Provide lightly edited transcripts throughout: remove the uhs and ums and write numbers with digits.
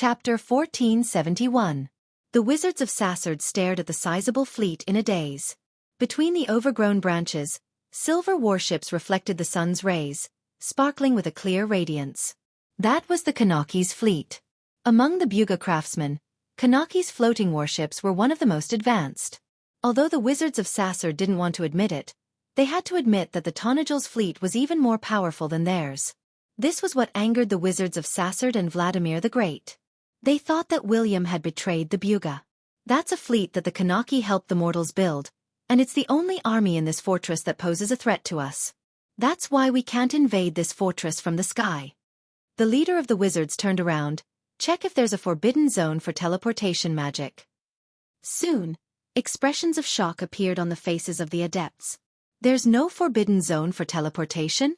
Chapter 1471. The wizards of Sassard stared at the sizable fleet in a daze. Between the overgrown branches, silver warships reflected the sun's rays, sparkling with a clear radiance. That was the Kanaki's fleet. Among the Buga craftsmen, Kanaki's floating warships were one of the most advanced. Although the wizards of Sassard didn't want to admit it, they had to admit that the Tonajul's fleet was even more powerful than theirs. This was what angered the wizards of Sassard and Vladimir the Great. They thought that William had betrayed the Buga. That's a fleet that the Kanaki helped the mortals build, and it's the only army in this fortress that poses a threat to us. That's why we can't invade this fortress from the sky. The leader of the wizards turned around. Check if there's a forbidden zone for teleportation magic. Soon, expressions of shock appeared on the faces of the adepts. There's no forbidden zone for teleportation?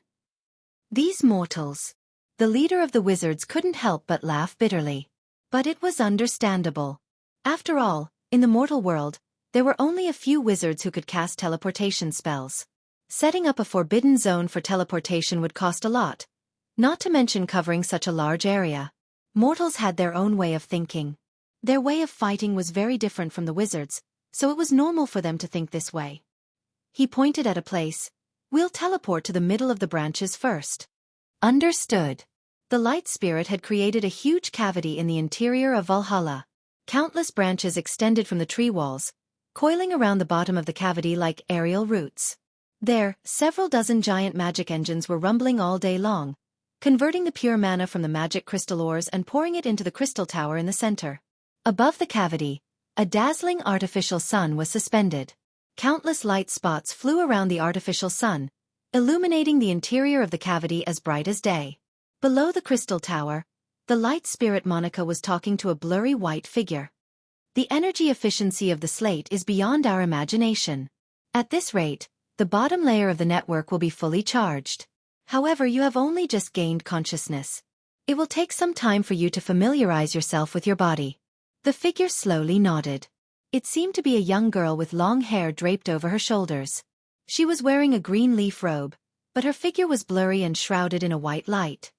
These mortals. The leader of the wizards couldn't help but laugh bitterly. But it was understandable. After all, in the mortal world, there were only a few wizards who could cast teleportation spells. Setting up a forbidden zone for teleportation would cost a lot, not to mention covering such a large area. Mortals had their own way of thinking. Their way of fighting was very different from the wizards, so it was normal for them to think this way. He pointed at a place. We'll teleport to the middle of the branches first. Understood. The light spirit had created a huge cavity in the interior of Valhalla. Countless branches extended from the tree walls, coiling around the bottom of the cavity like aerial roots. There, several dozen giant magic engines were rumbling all day long, converting the pure mana from the magic crystal ores and pouring it into the crystal tower in the center. Above the cavity, a dazzling artificial sun was suspended. Countless light spots flew around the artificial sun, illuminating the interior of the cavity as bright as day. Below the crystal tower, the light spirit Monica was talking to a blurry white figure. The energy efficiency of the slate is beyond our imagination. At this rate, the bottom layer of the network will be fully charged. However, you have only just gained consciousness. It will take some time for you to familiarize yourself with your body. The figure slowly nodded. It seemed to be a young girl with long hair draped over her shoulders. She was wearing a green leaf robe, but her figure was blurry and shrouded in a white light.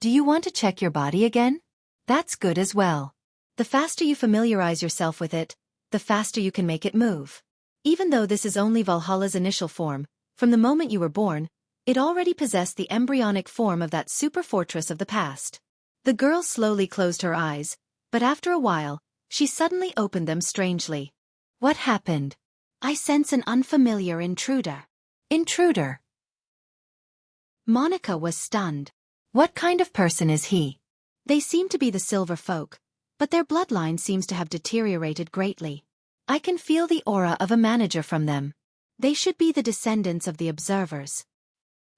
Do you want to check your body again? That's good as well. The faster you familiarize yourself with it, the faster you can make it move. Even though this is only Valhalla's initial form, from the moment you were born, it already possessed the embryonic form of that super fortress of the past. The girl slowly closed her eyes, but after a while, she suddenly opened them strangely. What happened? I sense an unfamiliar intruder. Intruder? Monica was stunned. What kind of person is he? They seem to be the silver folk, but their bloodline seems to have deteriorated greatly. I can feel the aura of a manager from them. They should be the descendants of the observers.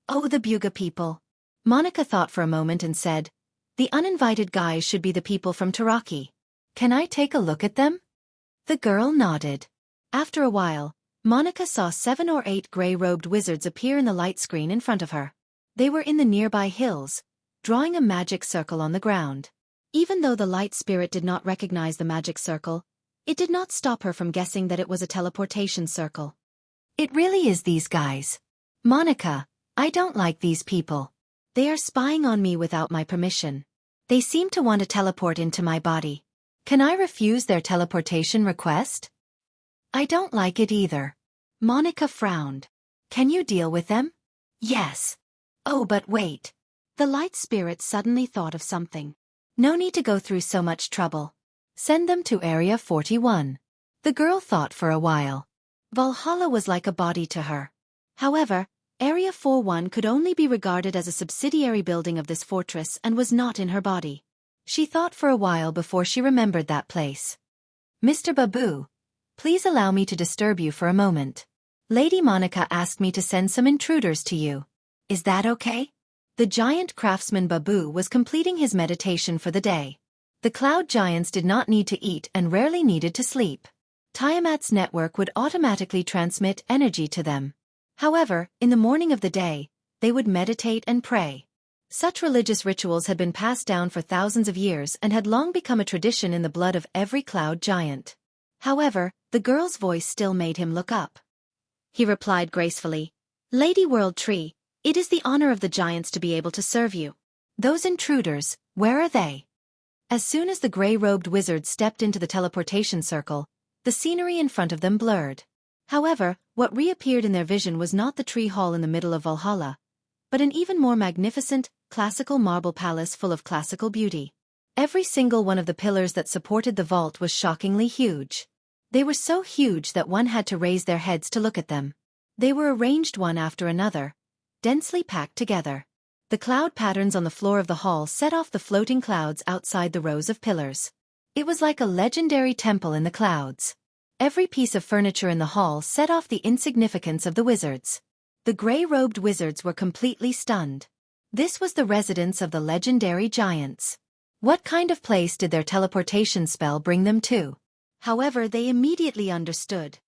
Oh, the Buga people. Monica thought for a moment and said, the uninvited guys should be the people from Taraki. Can I take a look at them? The girl nodded. After a while, Monica saw 7 or 8 gray-robed wizards appear in the light screen in front of her. They were in the nearby hills, drawing a magic circle on the ground. Even though the light spirit did not recognize the magic circle, it did not stop her from guessing that it was a teleportation circle. It really is these guys. Monica, I don't like these people. They are spying on me without my permission. They seem to want to teleport into my body. Can I refuse their teleportation request? I don't like it either. Monica frowned. Can you deal with them? Yes. Oh, but wait. The light spirit suddenly thought of something. No need to go through so much trouble. Send them to Area 41. The girl thought for a while. Valhalla was like a body to her. However, Area 41 could only be regarded as a subsidiary building of this fortress and was not in her body. She thought for a while before she remembered that place. Mr. Babu, please allow me to disturb you for a moment. Lady Monica asked me to send some intruders to you. Is that okay? The giant craftsman Babu was completing his meditation for the day. The cloud giants did not need to eat and rarely needed to sleep. Tiamat's network would automatically transmit energy to them. However, in the morning of the day, they would meditate and pray. Such religious rituals had been passed down for thousands of years and had long become a tradition in the blood of every cloud giant. However, the girl's voice still made him look up. He replied gracefully, Lady World Tree, it is the honor of the giants to be able to serve you. Those intruders, where are they? As soon as the gray-robed wizards stepped into the teleportation circle, the scenery in front of them blurred. However, what reappeared in their vision was not the tree hall in the middle of Valhalla, but an even more magnificent, classical marble palace full of classical beauty. Every single one of the pillars that supported the vault was shockingly huge. They were so huge that one had to raise their heads to look at them. They were arranged one after another, densely packed together. The cloud patterns on the floor of the hall set off the floating clouds outside the rows of pillars. It was like a legendary temple in the clouds. Every piece of furniture in the hall set off the insignificance of the wizards. The gray-robed wizards were completely stunned. This was the residence of the legendary giants. What kind of place did their teleportation spell bring them to? However, they immediately understood.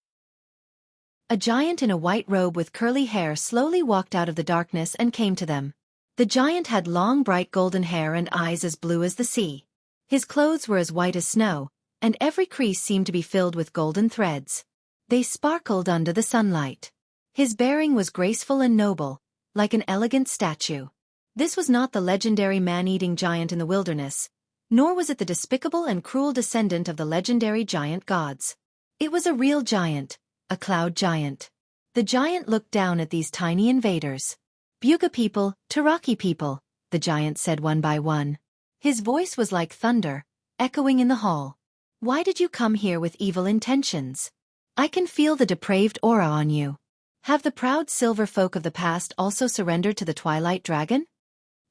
A giant in a white robe with curly hair slowly walked out of the darkness and came to them. The giant had long bright golden hair and eyes as blue as the sea. His clothes were as white as snow, and every crease seemed to be filled with golden threads. They sparkled under the sunlight. His bearing was graceful and noble, like an elegant statue. This was not the legendary man-eating giant in the wilderness, nor was it the despicable and cruel descendant of the legendary giant gods. It was a real giant, a cloud giant. The giant looked down at these tiny invaders. "Buga people, Taraki people," the giant said one by one. His voice was like thunder, echoing in the hall. "Why did you come here with evil intentions? I can feel the depraved aura on you. Have the proud silver folk of the past also surrendered to the Twilight Dragon?"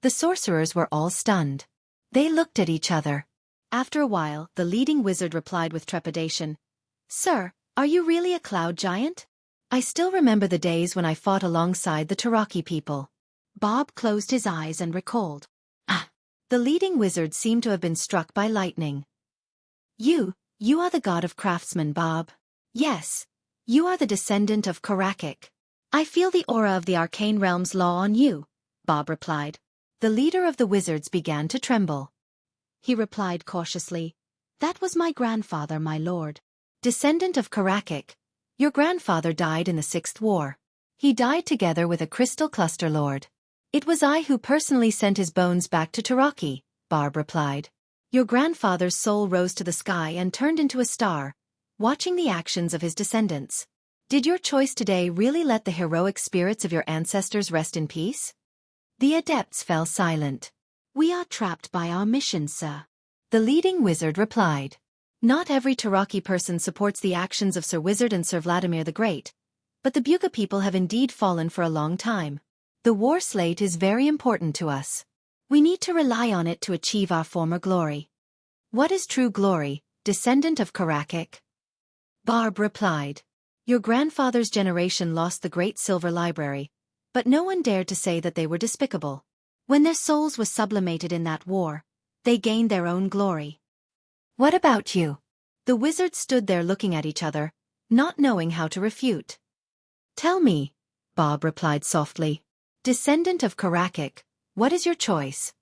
The sorcerers were all stunned. They looked at each other. After a while, the leading wizard replied with trepidation, "Sir, are you really a cloud giant? I still remember the days when I fought alongside the Taraki people." Bob closed his eyes and recalled. The leading wizard seemed to have been struck by lightning. You are the god of craftsmen, Bob. Yes, you are the descendant of Karakik. I feel the aura of the arcane realm's law on you, Bob replied. The leader of the wizards began to tremble. He replied cautiously, "That was my grandfather, my lord. Descendant of Karakik, your grandfather died in the Sixth War. He died together with a crystal cluster lord. It was I who personally sent his bones back to Taraki," Barb replied. "Your grandfather's soul rose to the sky and turned into a star, watching the actions of his descendants. Did your choice today really let the heroic spirits of your ancestors rest in peace?" The adepts fell silent. "We are trapped by our mission, sir," the leading wizard replied. "Not every Taraki person supports the actions of Sir Wizard and Sir Vladimir the Great, but the Buga people have indeed fallen for a long time. The war slate is very important to us. We need to rely on it to achieve our former glory." "What is true glory, descendant of Karakik?" Barb replied. "Your grandfather's generation lost the Great Silver Library, but no one dared to say that they were despicable. When their souls were sublimated in that war, they gained their own glory." "What about you?" The wizards stood there looking at each other, not knowing how to refute. "Tell me," Bob replied softly. "Descendant of Karakik, what is your choice?"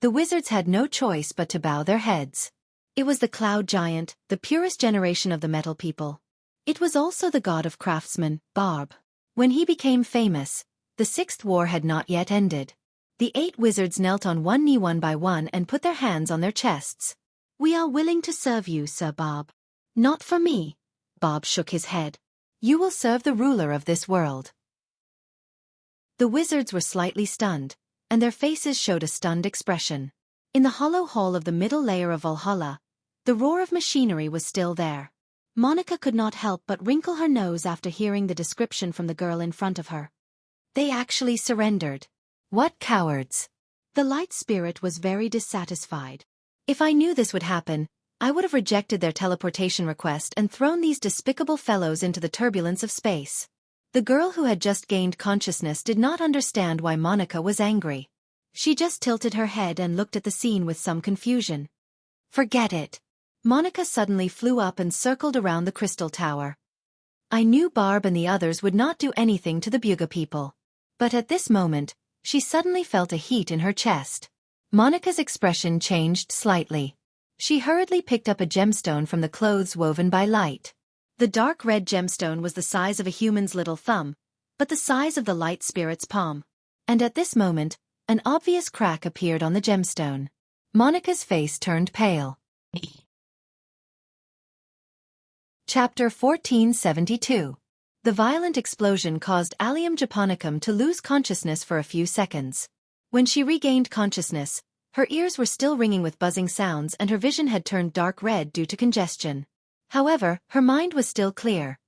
The wizards had no choice but to bow their heads. It was the cloud giant, the purest generation of the metal people. It was also the god of craftsmen, Barb. When he became famous, the Sixth War had not yet ended. The 8 wizards knelt on one knee one by one and put their hands on their chests. "We are willing to serve you, Sir Bob." "Not for me," Bob shook his head. "You will serve the ruler of this world." The wizards were slightly stunned, and their faces showed a stunned expression. In the hollow hall of the middle layer of Valhalla, the roar of machinery was still there. Monica could not help but wrinkle her nose after hearing the description from the girl in front of her. They actually surrendered. What cowards! The light spirit was very dissatisfied. "If I knew this would happen, I would have rejected their teleportation request and thrown these despicable fellows into the turbulence of space." The girl who had just gained consciousness did not understand why Monica was angry. She just tilted her head and looked at the scene with some confusion. "Forget it." Monica suddenly flew up and circled around the crystal tower. I knew Barb and the others would not do anything to the Buga people. But at this moment, she suddenly felt a heat in her chest. Monica's expression changed slightly. She hurriedly picked up a gemstone from the clothes woven by light. The dark red gemstone was the size of a human's little thumb, but the size of the light spirit's palm. And at this moment, an obvious crack appeared on the gemstone. Monica's face turned pale. Chapter 1472. The violent explosion caused Allium Japonicum to lose consciousness for a few seconds. When she regained consciousness, her ears were still ringing with buzzing sounds and her vision had turned dark red due to congestion. However, her mind was still clear.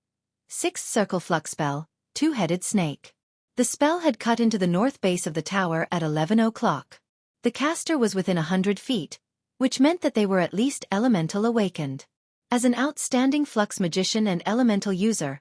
Sixth circle flux spell, two-headed snake. The spell had cut into the north base of the tower at 11 o'clock. The caster was within 100 feet, which meant that they were at least elemental awakened. As an outstanding flux magician and elemental user,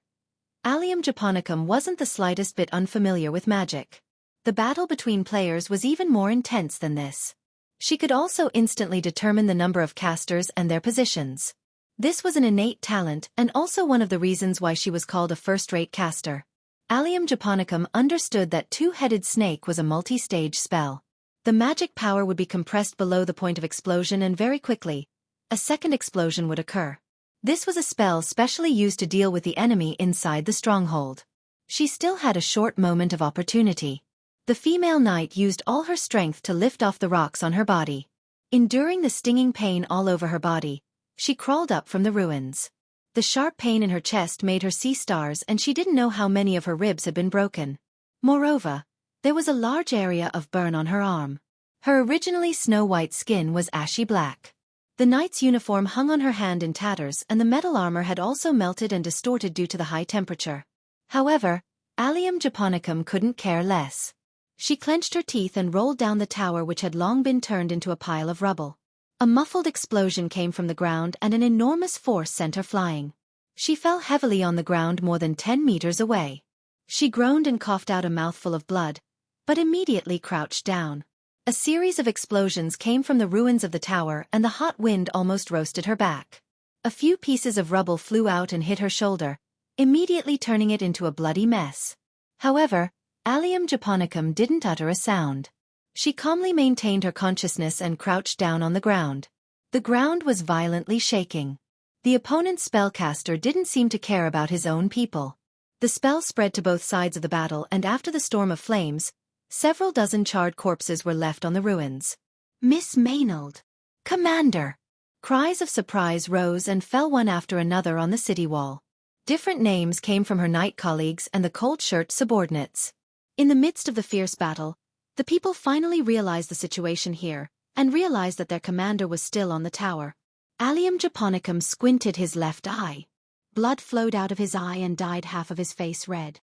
Allium Japonicum wasn't the slightest bit unfamiliar with magic. The battle between players was even more intense than this. She could also instantly determine the number of casters and their positions. This was an innate talent and also one of the reasons why she was called a first-rate caster. Allium Japonicum understood that two-headed snake was a multi-stage spell. The magic power would be compressed below the point of explosion and very quickly, a second explosion would occur. This was a spell specially used to deal with the enemy inside the stronghold. She still had a short moment of opportunity. The female knight used all her strength to lift off the rocks on her body. Enduring the stinging pain all over her body, she crawled up from the ruins. The sharp pain in her chest made her see stars and she didn't know how many of her ribs had been broken. Moreover, there was a large area of burn on her arm. Her originally snow-white skin was ashy black. The knight's uniform hung on her hand in tatters and the metal armor had also melted and distorted due to the high temperature. However, Allium Japonicum couldn't care less. She clenched her teeth and rolled down the tower which had long been turned into a pile of rubble. A muffled explosion came from the ground and an enormous force sent her flying. She fell heavily on the ground more than 10 meters away. She groaned and coughed out a mouthful of blood, but immediately crouched down. A series of explosions came from the ruins of the tower and the hot wind almost roasted her back. A few pieces of rubble flew out and hit her shoulder, immediately turning it into a bloody mess. However, Allium Japonicum didn't utter a sound. She calmly maintained her consciousness and crouched down on the ground. The ground was violently shaking. The opponent's spellcaster didn't seem to care about his own people. The spell spread to both sides of the battle and after the storm of flames, several dozen charred corpses were left on the ruins. Miss Maynard! Commander! Cries of surprise rose and fell one after another on the city wall. Different names came from her knight colleagues and the cold-shirt subordinates. In the midst of the fierce battle, the people finally realized the situation here, and realized that their commander was still on the tower. Allium Japonicum squinted his left eye. Blood flowed out of his eye and dyed half of his face red.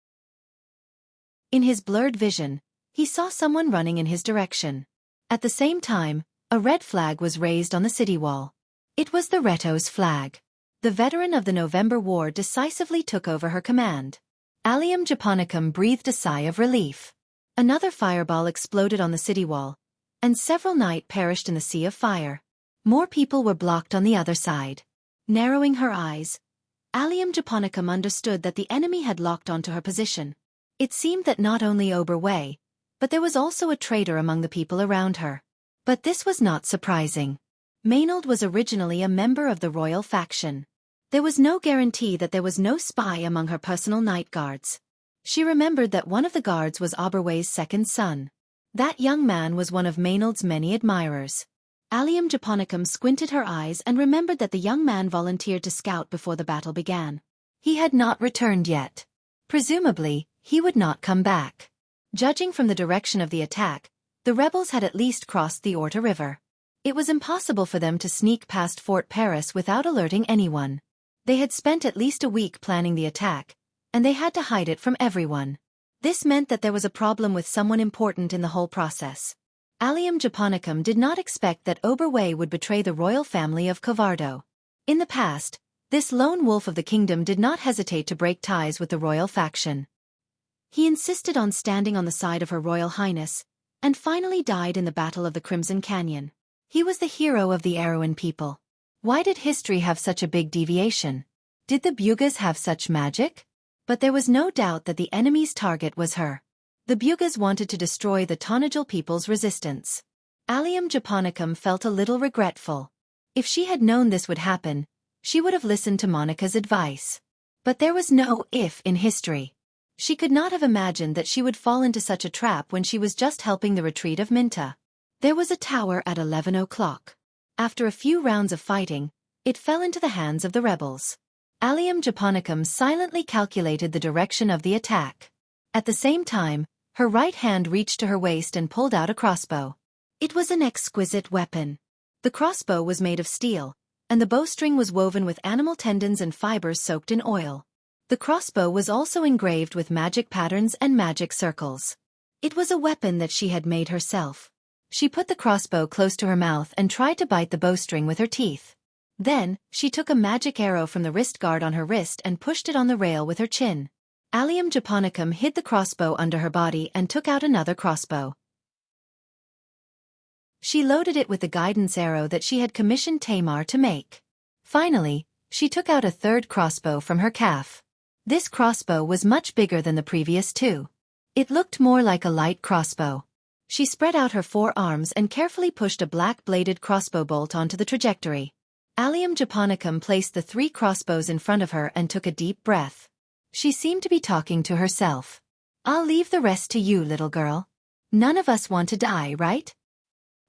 In his blurred vision, he saw someone running in his direction. At the same time, a red flag was raised on the city wall. It was the Reto's flag. The veteran of the November War decisively took over her command. Allium Japonicum breathed a sigh of relief. Another fireball exploded on the city wall, and several knights perished in the sea of fire. More people were blocked on the other side. Narrowing her eyes, Allium Japonicum understood that the enemy had locked onto her position. It seemed that not only Oberwei, but there was also a traitor among the people around her. But this was not surprising. Maynard was originally a member of the royal faction. There was no guarantee that there was no spy among her personal night guards. She remembered that one of the guards was Oberwei's second son. That young man was one of Maynard's many admirers. Allium Japonicum squinted her eyes and remembered that the young man volunteered to scout before the battle began. He had not returned yet. Presumably, he would not come back. Judging from the direction of the attack, the rebels had at least crossed the Orta River. It was impossible for them to sneak past Fort Paris without alerting anyone. They had spent at least a week planning the attack, and they had to hide it from everyone. This meant that there was a problem with someone important in the whole process. Allium Japonicum did not expect that Oberwei would betray the royal family of Covardo. In the past, this lone wolf of the kingdom did not hesitate to break ties with the royal faction. He insisted on standing on the side of Her Royal Highness, and finally died in the Battle of the Crimson Canyon. He was the hero of the Arrowan people. Why did history have such a big deviation? Did the Bugas have such magic? But there was no doubt that the enemy's target was her. The Bugas wanted to destroy the Tonajal people's resistance. Allium Japonicum felt a little regretful. If she had known this would happen, she would have listened to Monica's advice. But there was no if in history. She could not have imagined that she would fall into such a trap when she was just helping the retreat of Minta. There was a tower at 11 o'clock. After a few rounds of fighting, it fell into the hands of the rebels. Allium Japonicum silently calculated the direction of the attack. At the same time, her right hand reached to her waist and pulled out a crossbow. It was an exquisite weapon. The crossbow was made of steel, and the bowstring was woven with animal tendons and fibers soaked in oil. The crossbow was also engraved with magic patterns and magic circles. It was a weapon that she had made herself. She put the crossbow close to her mouth and tried to bite the bowstring with her teeth. Then, she took a magic arrow from the wrist guard on her wrist and pushed it on the rail with her chin. Allium Japonicum hid the crossbow under her body and took out another crossbow. She loaded it with the guidance arrow that she had commissioned Tamar to make. Finally, she took out a third crossbow from her calf. This crossbow was much bigger than the previous two. It looked more like a light crossbow. She spread out her forearms and carefully pushed a black-bladed crossbow bolt onto the trajectory. Allium Japonicum placed the 3 crossbows in front of her and took a deep breath. She seemed to be talking to herself. "I'll leave the rest to you, little girl. None of us want to die, right?"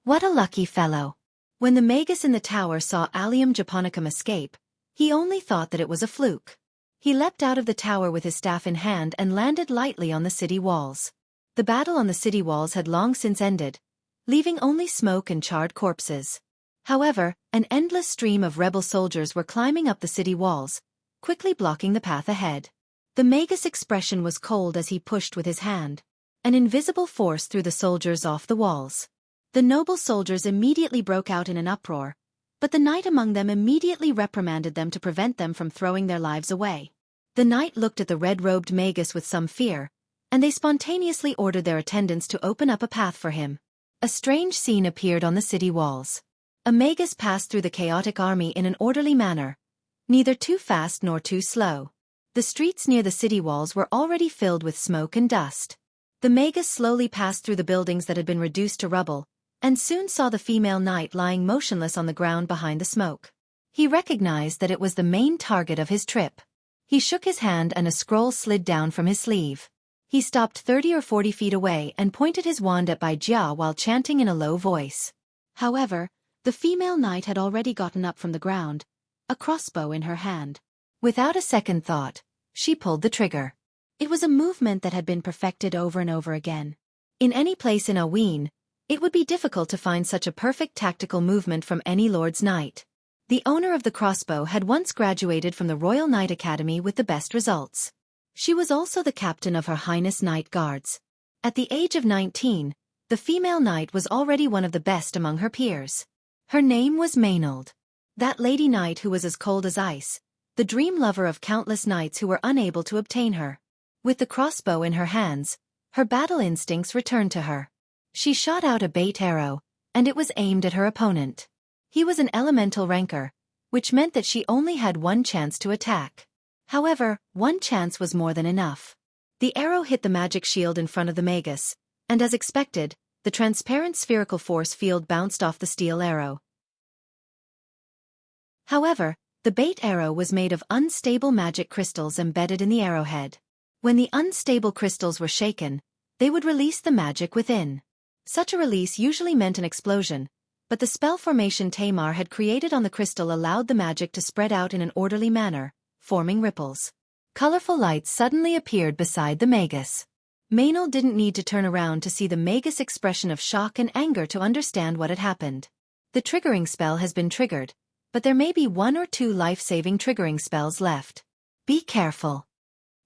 What a lucky fellow. When the magus in the tower saw Allium Japonicum escape, he only thought that it was a fluke. He leapt out of the tower with his staff in hand and landed lightly on the city walls. The battle on the city walls had long since ended, leaving only smoke and charred corpses. However, an endless stream of rebel soldiers were climbing up the city walls, quickly blocking the path ahead. The magus' expression was cold as he pushed with his hand. An invisible force threw the soldiers off the walls. The noble soldiers immediately broke out in an uproar, but the knight among them immediately reprimanded them to prevent them from throwing their lives away. The knight looked at the red-robed magus with some fear, and they spontaneously ordered their attendants to open up a path for him. A strange scene appeared on the city walls. A magus passed through the chaotic army in an orderly manner, neither too fast nor too slow. The streets near the city walls were already filled with smoke and dust. The magus slowly passed through the buildings that had been reduced to rubble, and soon saw the female knight lying motionless on the ground behind the smoke. He recognized that it was the main target of his trip. He shook his hand and a scroll slid down from his sleeve. He stopped 30 or 40 feet away and pointed his wand at Bai Jia while chanting in a low voice. However, the female knight had already gotten up from the ground, a crossbow in her hand. Without a second thought, she pulled the trigger. It was a movement that had been perfected over and over again. In any place in Aween, it would be difficult to find such a perfect tactical movement from any lord's knight. The owner of the crossbow had once graduated from the Royal Knight Academy with the best results. She was also the captain of Her Highness Knight Guards. At the age of 19, the female knight was already one of the best among her peers. Her name was Maynard. That lady knight who was as cold as ice, the dream lover of countless knights who were unable to obtain her. With the crossbow in her hands, her battle instincts returned to her. She shot out a bait arrow, and it was aimed at her opponent. He was an elemental rancor, which meant that she only had one chance to attack. However, one chance was more than enough. The arrow hit the magic shield in front of the magus, and as expected, the transparent spherical force field bounced off the steel arrow. However, the bait arrow was made of unstable magic crystals embedded in the arrowhead. When the unstable crystals were shaken, they would release the magic within. Such a release usually meant an explosion, but the spell formation Tamar had created on the crystal allowed the magic to spread out in an orderly manner, forming ripples. Colorful lights suddenly appeared beside the magus. Maynard didn't need to turn around to see the magus' expression of shock and anger to understand what had happened. The triggering spell has been triggered, but there may be 1 or 2 life-saving triggering spells left. Be careful.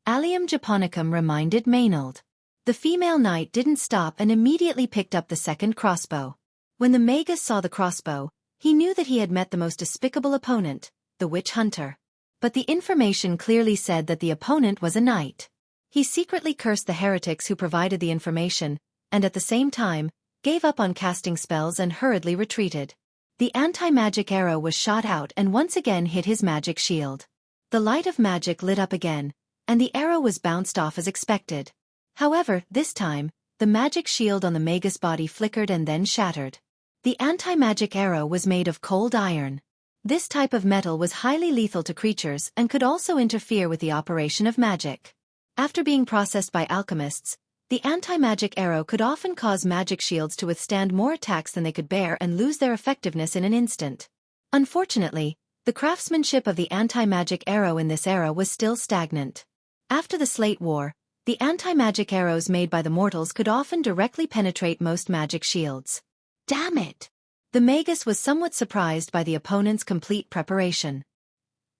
Allium Japonicum reminded Maynard. The female knight didn't stop and immediately picked up the second crossbow. When the magus saw the crossbow, he knew that he had met the most despicable opponent, the witch hunter. But the information clearly said that the opponent was a knight. He secretly cursed the heretics who provided the information, and at the same time, gave up on casting spells and hurriedly retreated. The anti-magic arrow was shot out and once again hit his magic shield. The light of magic lit up again, and the arrow was bounced off as expected. However, this time, the magic shield on the magus body flickered and then shattered. The anti-magic arrow was made of cold iron. This type of metal was highly lethal to creatures and could also interfere with the operation of magic. After being processed by alchemists, The anti-magic arrow could often cause magic shields to withstand more attacks than they could bear and lose their effectiveness in an instant. Unfortunately, the craftsmanship of the anti-magic arrow in this era was still stagnant. After the Slate War, the anti-magic arrows made by the mortals could often directly penetrate most magic shields. Damn it! The magus was somewhat surprised by the opponent's complete preparation.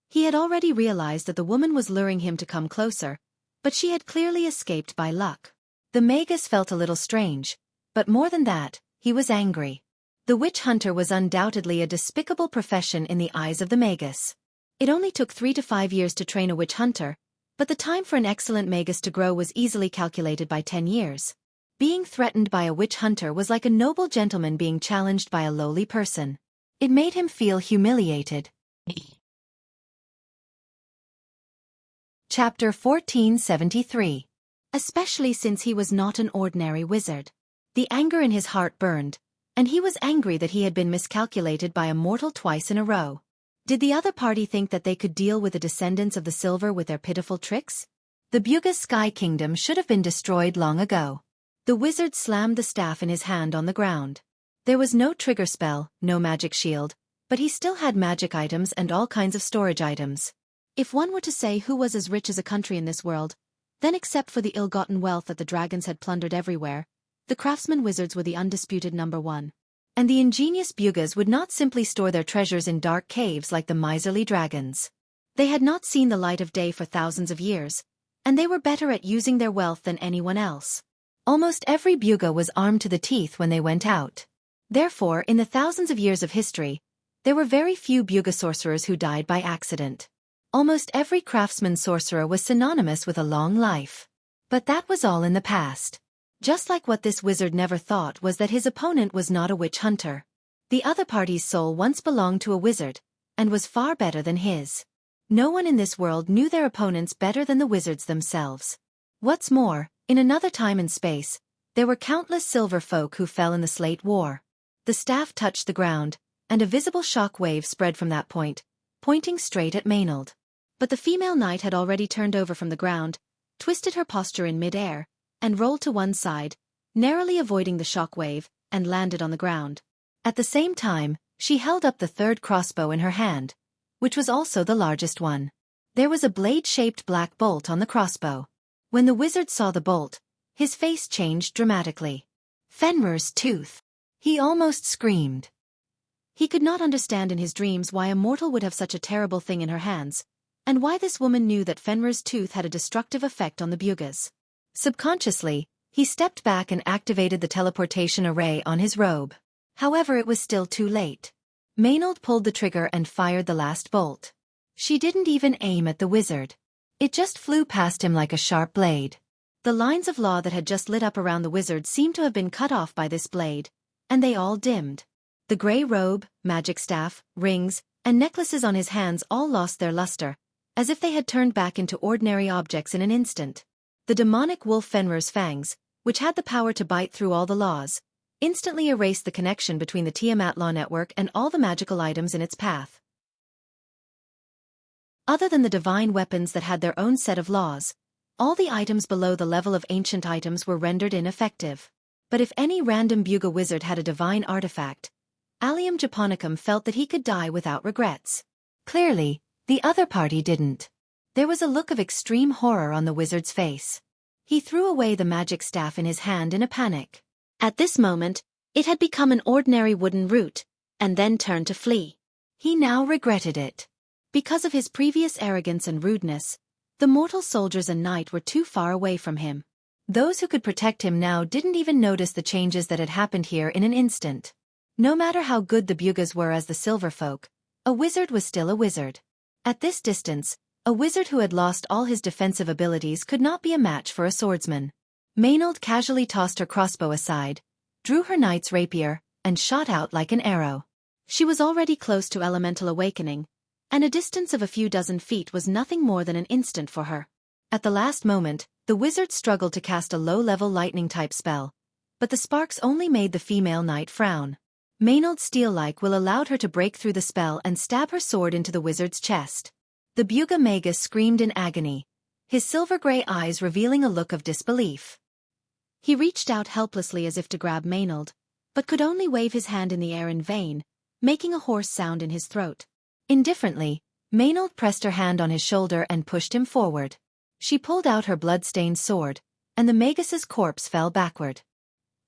He had already realized that the woman was luring him to come closer, but she had clearly escaped by luck. The magus felt a little strange, but more than that, he was angry. The witch hunter was undoubtedly a despicable profession in the eyes of the magus. It only took 3 to 5 years to train a witch hunter, but the time for an excellent magus to grow was easily calculated by 10 years. Being threatened by a witch hunter was like a noble gentleman being challenged by a lowly person. It made him feel humiliated. Chapter 1473. Especially since he was not an ordinary wizard. The anger in his heart burned, and he was angry that he had been miscalculated by a mortal twice in a row. Did the other party think that they could deal with the descendants of the silver with their pitiful tricks? The Buga's Sky Kingdom should have been destroyed long ago. The wizard slammed the staff in his hand on the ground. There was no trigger spell, no magic shield, but he still had magic items and all kinds of storage items. If one were to say who was as rich as a country in this world, then except for the ill-gotten wealth that the dragons had plundered everywhere, the craftsman wizards were the undisputed number one. And the ingenious Bugas would not simply store their treasures in dark caves like the miserly dragons. They had not seen the light of day for thousands of years, and they were better at using their wealth than anyone else. Almost every Buga was armed to the teeth when they went out. Therefore, in the thousands of years of history, there were very few Buga sorcerers who died by accident. Almost every craftsman sorcerer was synonymous with a long life. But that was all in the past. Just like what this wizard never thought was that his opponent was not a witch hunter. The other party's soul once belonged to a wizard, and was far better than his. No one in this world knew their opponents better than the wizards themselves. What's more, in another time and space, there were countless silver folk who fell in the Slate War. The staff touched the ground, and a visible shock wave spread from that point, pointing straight at Maynard. But the female knight had already turned over from the ground, twisted her posture in mid-air, and rolled to one side, narrowly avoiding the shock wave, and landed on the ground. At the same time, she held up the third crossbow in her hand, which was also the largest one. There was a blade-shaped black bolt on the crossbow. When the wizard saw the bolt, his face changed dramatically. Fenrir's tooth! He almost screamed. He could not understand in his dreams why a mortal would have such a terrible thing in her hands, and why this woman knew that Fenrir's tooth had a destructive effect on the Bugas. Subconsciously, he stepped back and activated the teleportation array on his robe. However, it was still too late. Maynard pulled the trigger and fired the last bolt. She didn't even aim at the wizard. It just flew past him like a sharp blade. The lines of law that had just lit up around the wizard seemed to have been cut off by this blade, and they all dimmed. The gray robe, magic staff, rings, and necklaces on his hands all lost their luster, as if they had turned back into ordinary objects in an instant. The demonic wolf Fenrir's fangs, which had the power to bite through all the laws, instantly erased the connection between the Tiamat law network and all the magical items in its path. Other than the divine weapons that had their own set of laws, all the items below the level of ancient items were rendered ineffective. But if any random Buga wizard had a divine artifact, Allium Japonicum felt that he could die without regrets. Clearly, the other party didn't. There was a look of extreme horror on the wizard's face. He threw away the magic staff in his hand in a panic. At this moment, it had become an ordinary wooden root, and then turned to flee. He now regretted it. Because of his previous arrogance and rudeness, the mortal soldiers and knight were too far away from him. Those who could protect him now didn't even notice the changes that had happened here in an instant. No matter how good the Bugas were as the silver folk, a wizard was still a wizard. At this distance, a wizard who had lost all his defensive abilities could not be a match for a swordsman. Maynard casually tossed her crossbow aside, drew her knight's rapier, and shot out like an arrow. She was already close to elemental awakening, and a distance of a few dozen feet was nothing more than an instant for her. At the last moment, the wizard struggled to cast a low-level lightning-type spell, but the sparks only made the female knight frown. Maynard's steel-like will allowed her to break through the spell and stab her sword into the wizard's chest. The Buga Magus screamed in agony, his silver-gray eyes revealing a look of disbelief. He reached out helplessly as if to grab Maynard, but could only wave his hand in the air in vain, making a hoarse sound in his throat. Indifferently, Maynard pressed her hand on his shoulder and pushed him forward. She pulled out her blood-stained sword, and the Magus's corpse fell backward.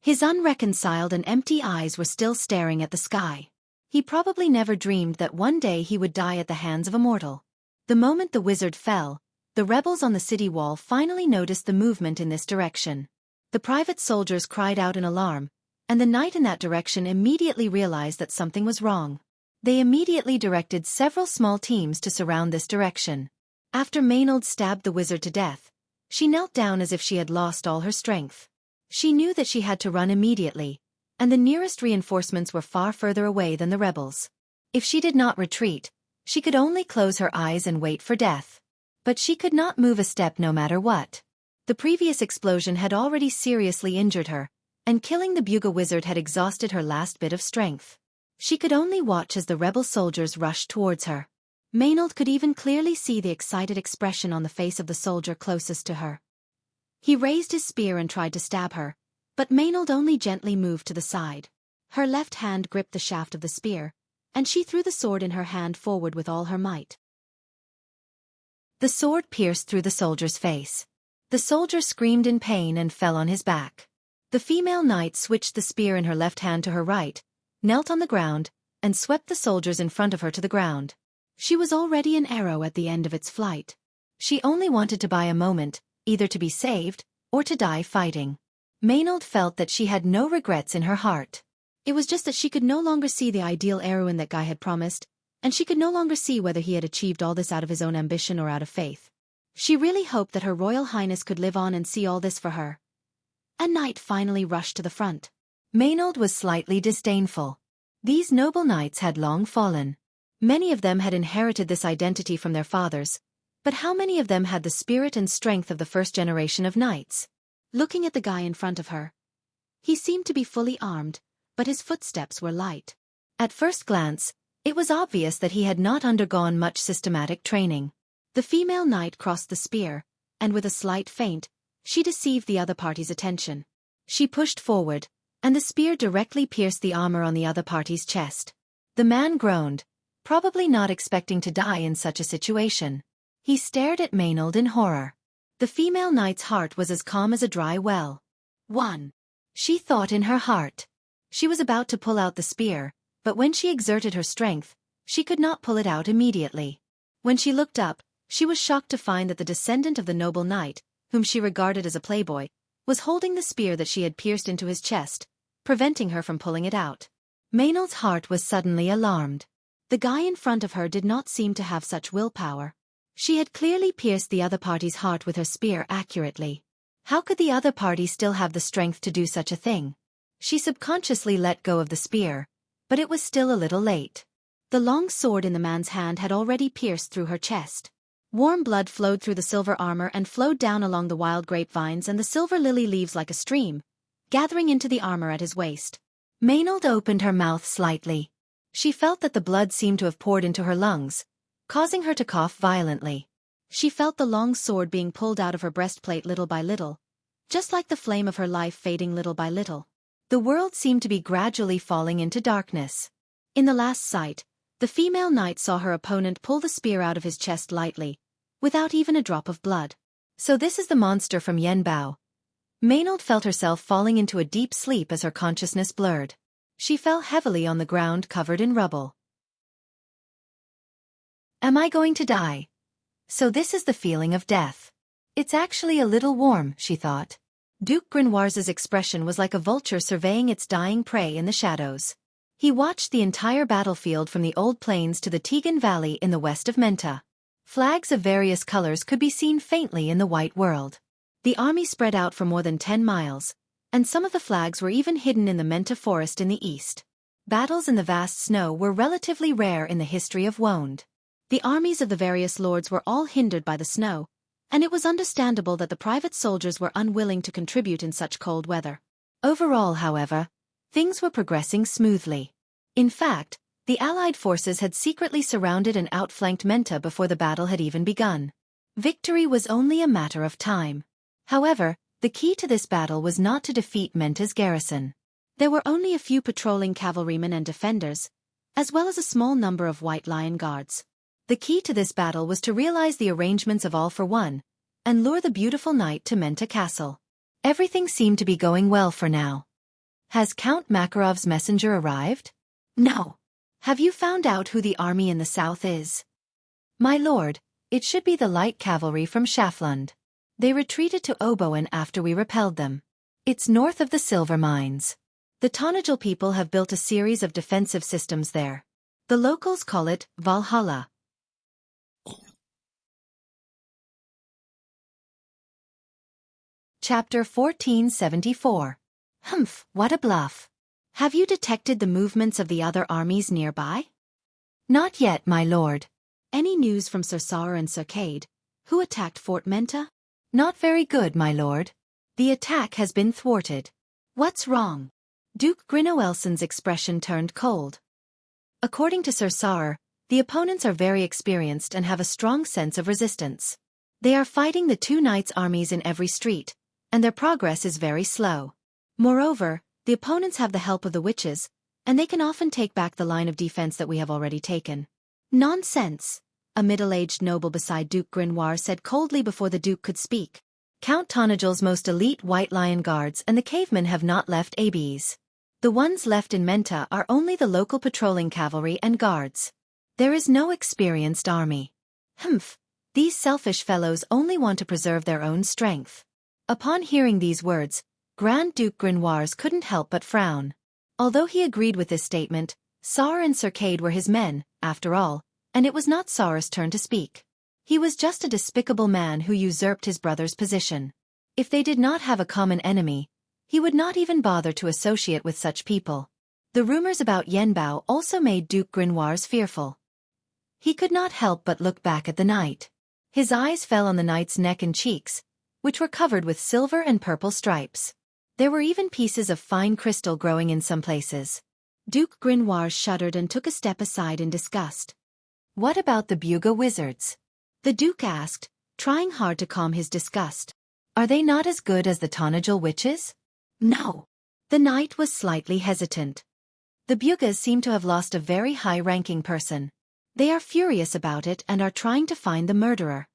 His unreconciled and empty eyes were still staring at the sky. He probably never dreamed that one day he would die at the hands of a mortal. The moment the wizard fell, the rebels on the city wall finally noticed the movement in this direction. The private soldiers cried out in alarm, and the knight in that direction immediately realized that something was wrong. They immediately directed several small teams to surround this direction. After Maynard stabbed the wizard to death, she knelt down as if she had lost all her strength. She knew that she had to run immediately, and the nearest reinforcements were far further away than the rebels. If she did not retreat, she could only close her eyes and wait for death. But she could not move a step no matter what. The previous explosion had already seriously injured her, and killing the Buga wizard had exhausted her last bit of strength. She could only watch as the rebel soldiers rushed towards her. Maynard could even clearly see the excited expression on the face of the soldier closest to her. He raised his spear and tried to stab her, but Maynard only gently moved to the side. Her left hand gripped the shaft of the spear, and she threw the sword in her hand forward with all her might. The sword pierced through the soldier's face. The soldier screamed in pain and fell on his back. The female knight switched the spear in her left hand to her right, knelt on the ground, and swept the soldiers in front of her to the ground. She was already an arrow at the end of its flight. She only wanted to buy a moment, either to be saved, or to die fighting. Maynard felt that she had no regrets in her heart. It was just that she could no longer see the ideal heroine that Guy had promised, and she could no longer see whether he had achieved all this out of his own ambition or out of faith. She really hoped that her Royal Highness could live on and see all this for her. A knight finally rushed to the front. Maynard was slightly disdainful. These noble knights had long fallen. Many of them had inherited this identity from their fathers, but how many of them had the spirit and strength of the first generation of knights? Looking at the guy in front of her, he seemed to be fully armed, but his footsteps were light. At first glance, it was obvious that he had not undergone much systematic training. The female knight crossed the spear, and with a slight feint, she deceived the other party's attention. She pushed forward, and the spear directly pierced the armor on the other party's chest. The man groaned, probably not expecting to die in such a situation. He stared at Maynard in horror. The female knight's heart was as calm as a dry well. She thought in her heart. She was about to pull out the spear, but when she exerted her strength, she could not pull it out immediately. When she looked up, she was shocked to find that the descendant of the noble knight, whom she regarded as a playboy, was holding the spear that she had pierced into his chest, preventing her from pulling it out. Maynard's heart was suddenly alarmed. The guy in front of her did not seem to have such willpower. She had clearly pierced the other party's heart with her spear accurately. How could the other party still have the strength to do such a thing? She subconsciously let go of the spear, but it was still a little late. The long sword in the man's hand had already pierced through her chest. Warm blood flowed through the silver armor and flowed down along the wild grapevines and the silver lily leaves like a stream, gathering into the armor at his waist. Maynard opened her mouth slightly. She felt that the blood seemed to have poured into her lungs, causing her to cough violently. She felt the long sword being pulled out of her breastplate little by little, just like the flame of her life fading little by little. The world seemed to be gradually falling into darkness. In the last sight, the female knight saw her opponent pull the spear out of his chest lightly, without even a drop of blood. So this is the monster from Yanbao. Maynard felt herself falling into a deep sleep as her consciousness blurred. She fell heavily on the ground covered in rubble. Am I going to die? So this is the feeling of death. It's actually a little warm, she thought. Duke Grenoire's expression was like a vulture surveying its dying prey in the shadows. He watched the entire battlefield from the old plains to the Tegan Valley in the west of Menta. Flags of various colors could be seen faintly in the white world. The army spread out for more than 10 miles, and some of the flags were even hidden in the Menta forest in the east. Battles in the vast snow were relatively rare in the history of Wonde. The armies of the various lords were all hindered by the snow, and it was understandable that the private soldiers were unwilling to contribute in such cold weather. Overall, however, things were progressing smoothly. In fact, the Allied forces had secretly surrounded and outflanked Menta before the battle had even begun. Victory was only a matter of time. However, The key to this battle was not to defeat Menta's garrison. There were only a few patrolling cavalrymen and defenders, as well as a small number of White Lion guards. The key to this battle was to realize the arrangements of All for One, and lure the beautiful knight to Menta Castle. Everything seemed to be going well for now. Has Count Makarov's messenger arrived? No. Have you found out who the army in the south is? My lord, it should be the light cavalry from Schaflund. They retreated to Oboen after we repelled them. It's north of the silver mines. The Tonajal people have built a series of defensive systems there. The locals call it Valhalla. Chapter 1474. Humph, what a bluff. Have you detected the movements of the other armies nearby? Not yet, my lord. Any news from Sir Saur and Sir Cade, who attacked Fort Menta? Not very good, my lord. The attack has been thwarted. What's wrong? Duke Grinoelson's expression turned cold. According to Sir Saur, the opponents are very experienced and have a strong sense of resistance. They are fighting the two knights' armies in every street, and their progress is very slow. Moreover, the opponents have the help of the witches, and they can often take back the line of defense that we have already taken. Nonsense! A middle-aged noble beside Duke Grinoir said coldly before the Duke could speak. Count Tonajal's most elite White Lion guards and the cavemen have not left Abes. The ones left in Menta are only the local patrolling cavalry and guards. There is no experienced army. Humph! These selfish fellows only want to preserve their own strength. Upon hearing these words, Grand Duke Grinoires couldn't help but frown. Although he agreed with this statement, Saur and Sir Cade were his men, after all, and it was not Saur's turn to speak. He was just a despicable man who usurped his brother's position. If they did not have a common enemy, he would not even bother to associate with such people. The rumors about Yenbao also made Duke Grinoires fearful. He could not help but look back at the knight. His eyes fell on the knight's neck and cheeks, which were covered with silver and purple stripes. There were even pieces of fine crystal growing in some places. Duke Grinoires shuddered and took a step aside in disgust. What about the Buga wizards? The Duke asked, trying hard to calm his disgust. Are they not as good as the Tonajal witches? No. The knight was slightly hesitant. The Bugas seem to have lost a very high-ranking person. They are furious about it and are trying to find the murderer.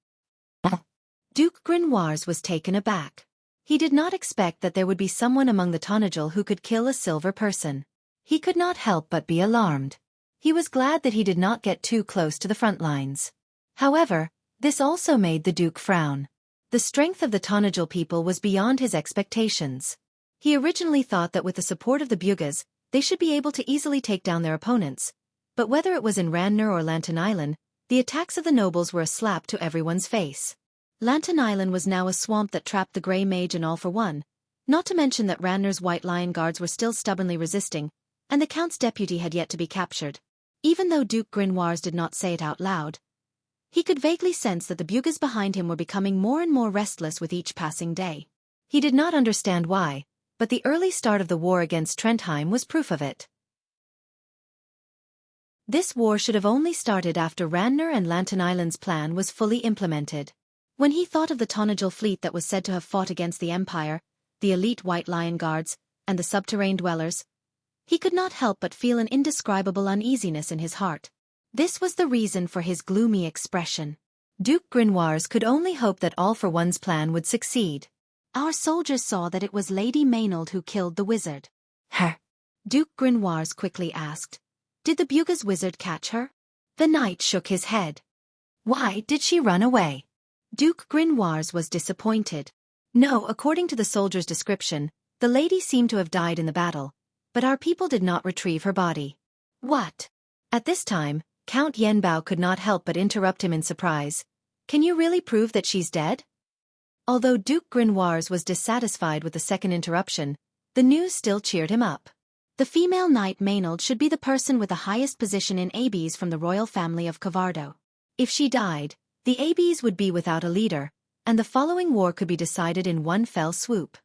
Duke Grinoires was taken aback. He did not expect that there would be someone among the Tonajal who could kill a silver person. He could not help but be alarmed. He was glad that he did not get too close to the front lines. However, this also made the Duke frown. The strength of the Tonajal people was beyond his expectations. He originally thought that with the support of the Bugas, they should be able to easily take down their opponents. But whether it was in Ranner or Lantern Island, the attacks of the nobles were a slap to everyone's face. Lantern Island was now a swamp that trapped the Grey Mage and All for One, not to mention that Ranner's White Lion guards were still stubbornly resisting, and the Count's deputy had yet to be captured. Even though Duke Grinoires did not say it out loud, he could vaguely sense that the Bugas behind him were becoming more and more restless with each passing day. He did not understand why, but the early start of the war against Trentheim was proof of it. This war should have only started after Ranner and Lantern Island's plan was fully implemented. When he thought of the Tonajal fleet that was said to have fought against the Empire, the elite White Lion guards, and the subterranean dwellers, he could not help but feel an indescribable uneasiness in his heart. This was the reason for his gloomy expression. Duke Grinoires could only hope that All for One's plan would succeed. Our soldiers saw that it was Lady Maynard who killed the wizard. Her? Duke Grinoires quickly asked. Did the Buga's wizard catch her? The knight shook his head. Why did she run away? Duke Grinoires was disappointed. No, according to the soldier's description, the lady seemed to have died in the battle, but our people did not retrieve her body. What? At this time, Count Yenbao could not help but interrupt him in surprise. Can you really prove that she's dead? Although Duke Grinoires was dissatisfied with the second interruption, the news still cheered him up. The female knight Maynard should be the person with the highest position in Abes from the royal family of Cavardo. If she died, the Abes would be without a leader, and the following war could be decided in one fell swoop.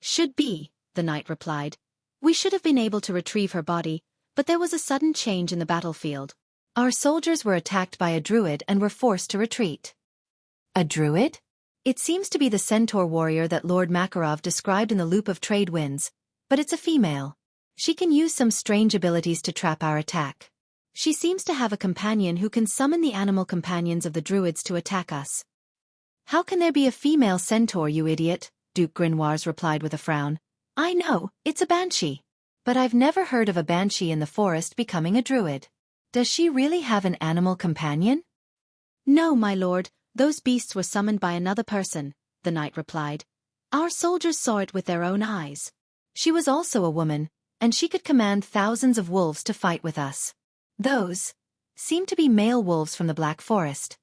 Should be, the knight replied. We should have been able to retrieve her body, but there was a sudden change in the battlefield. Our soldiers were attacked by a druid and were forced to retreat. A druid? It seems to be the centaur warrior that Lord Makarov described in the Loop of Trade Winds, but it's a female. She can use some strange abilities to trap our attack. She seems to have a companion who can summon the animal companions of the druids to attack us. How can there be a female centaur, you idiot? Duke Grinoires replied with a frown. I know, it's a banshee. But I've never heard of a banshee in the forest becoming a druid. Does she really have an animal companion? No, my lord, those beasts were summoned by another person, the knight replied. Our soldiers saw it with their own eyes. She was also a woman, and she could command thousands of wolves to fight with us. Those seem to be male wolves from the Black Forest.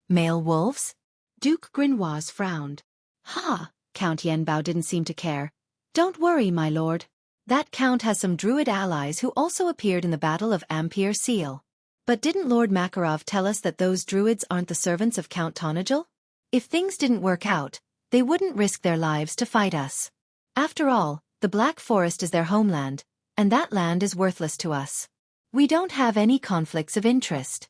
Male wolves? Duke Grinoires frowned. Ha! Count Yenbao didn't seem to care. Don't worry, my lord. That count has some druid allies who also appeared in the Battle of Ampere Seal. But didn't Lord Makarov tell us that those druids aren't the servants of Count Tonagel? If things didn't work out, they wouldn't risk their lives to fight us. After all, the Black Forest is their homeland, and that land is worthless to us. We don't have any conflicts of interest.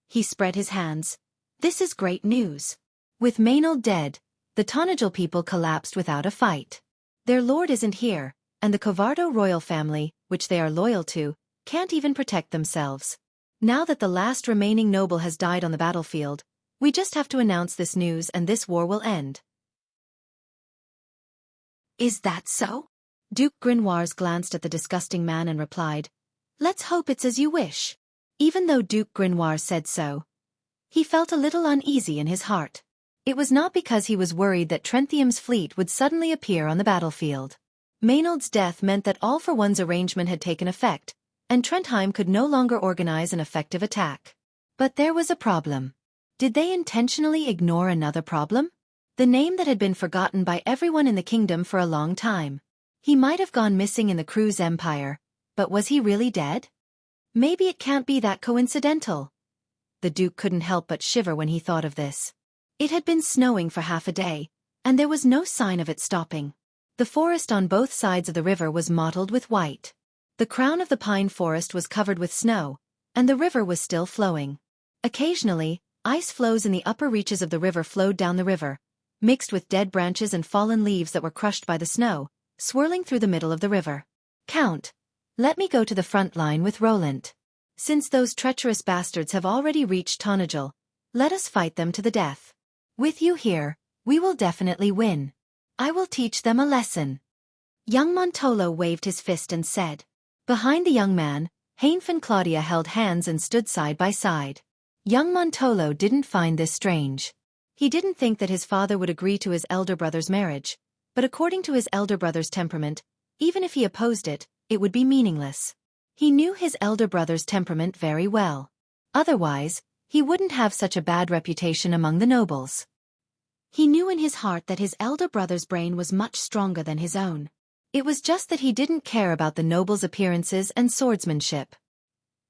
He spread his hands. This is great news. With Maynard dead, the Tonagel people collapsed without a fight. Their lord isn't here, and the Covardo royal family, which they are loyal to, can't even protect themselves. Now that the last remaining noble has died on the battlefield, we just have to announce this news and this war will end. Is that so? Duke Grinoires glanced at the disgusting man and replied, Let's hope it's as you wish. Even though Duke Grinoires said so, he felt a little uneasy in his heart. It was not because he was worried that Trenthium's fleet would suddenly appear on the battlefield. Maynard's death meant that All for One's arrangement had taken effect, and Trentheim could no longer organize an effective attack. But there was a problem. Did they intentionally ignore another problem? The name that had been forgotten by everyone in the kingdom for a long time. He might have gone missing in the Cruz Empire, but was he really dead? Maybe it can't be that coincidental. The Duke couldn't help but shiver when he thought of this. It had been snowing for half a day, and there was no sign of it stopping. The forest on both sides of the river was mottled with white. The crown of the pine forest was covered with snow, and the river was still flowing. Occasionally, ice floes in the upper reaches of the river flowed down the river, mixed with dead branches and fallen leaves that were crushed by the snow, swirling through the middle of the river. Count, let me go to the front line with Roland. Since those treacherous bastards have already reached Tonagel, let us fight them to the death. With you here, we will definitely win. I will teach them a lesson. Young Montolo waved his fist and said. Behind the young man, Heinf and Claudia held hands and stood side by side. Young Montolo didn't find this strange. He didn't think that his father would agree to his elder brother's marriage, but according to his elder brother's temperament, even if he opposed it, it would be meaningless. He knew his elder brother's temperament very well. Otherwise, he wouldn't have such a bad reputation among the nobles. He knew in his heart that his elder brother's brain was much stronger than his own. It was just that he didn't care about the nobles' appearances and swordsmanship.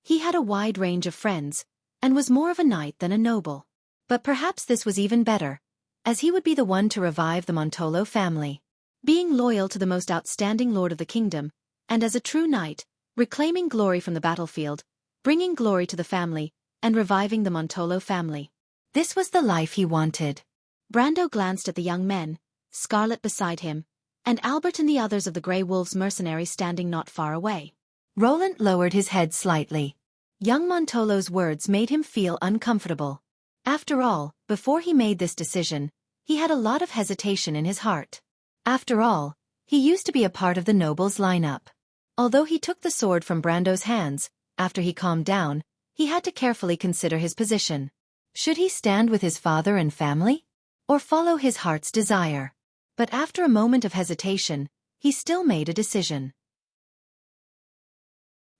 He had a wide range of friends, and was more of a knight than a noble. But perhaps this was even better, as he would be the one to revive the Montolo family. Being loyal to the most outstanding lord of the kingdom, and as a true knight, reclaiming glory from the battlefield, bringing glory to the family, and reviving the Montolo family. This was the life he wanted. Brando glanced at the young men, Scarlet beside him, and Albert and the others of the Grey Wolves mercenaries standing not far away. Roland lowered his head slightly. Young Montolo's words made him feel uncomfortable. After all, before he made this decision, he had a lot of hesitation in his heart. After all, he used to be a part of the nobles' lineup. Although he took the sword from Brando's hands, after he calmed down, he had to carefully consider his position. Should he stand with his father and family? Or follow his heart's desire? But after a moment of hesitation, he still made a decision.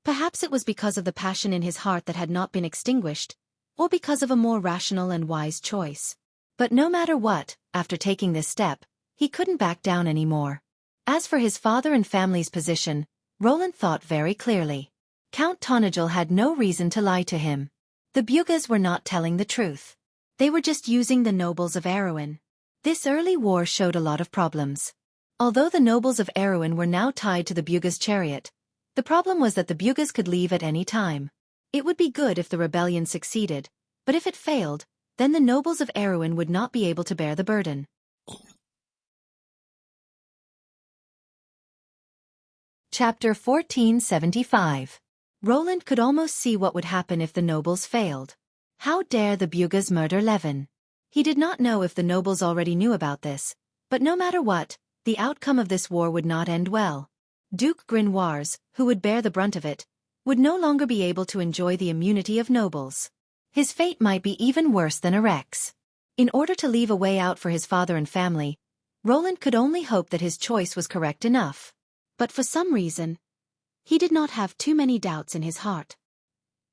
Perhaps it was because of the passion in his heart that had not been extinguished, or because of a more rational and wise choice. But no matter what, after taking this step, he couldn't back down anymore. As for his father and family's position, Roland thought very clearly. Count Tonagel had no reason to lie to him. The Bugas were not telling the truth. They were just using the nobles of Erewhon. This early war showed a lot of problems. Although the nobles of Erewhon were now tied to the Bugas' chariot, the problem was that the Bugas could leave at any time. It would be good if the rebellion succeeded, but if it failed, then the nobles of Erewhon would not be able to bear the burden. Chapter 1475. Roland could almost see what would happen if the nobles failed. How dare the Bugas murder Levin? He did not know if the nobles already knew about this, but no matter what, the outcome of this war would not end well. Duke Grinoires, who would bear the brunt of it, would no longer be able to enjoy the immunity of nobles. His fate might be even worse than Erex's. In order to leave a way out for his father and family, Roland could only hope that his choice was correct enough. But for some reason, he did not have too many doubts in his heart.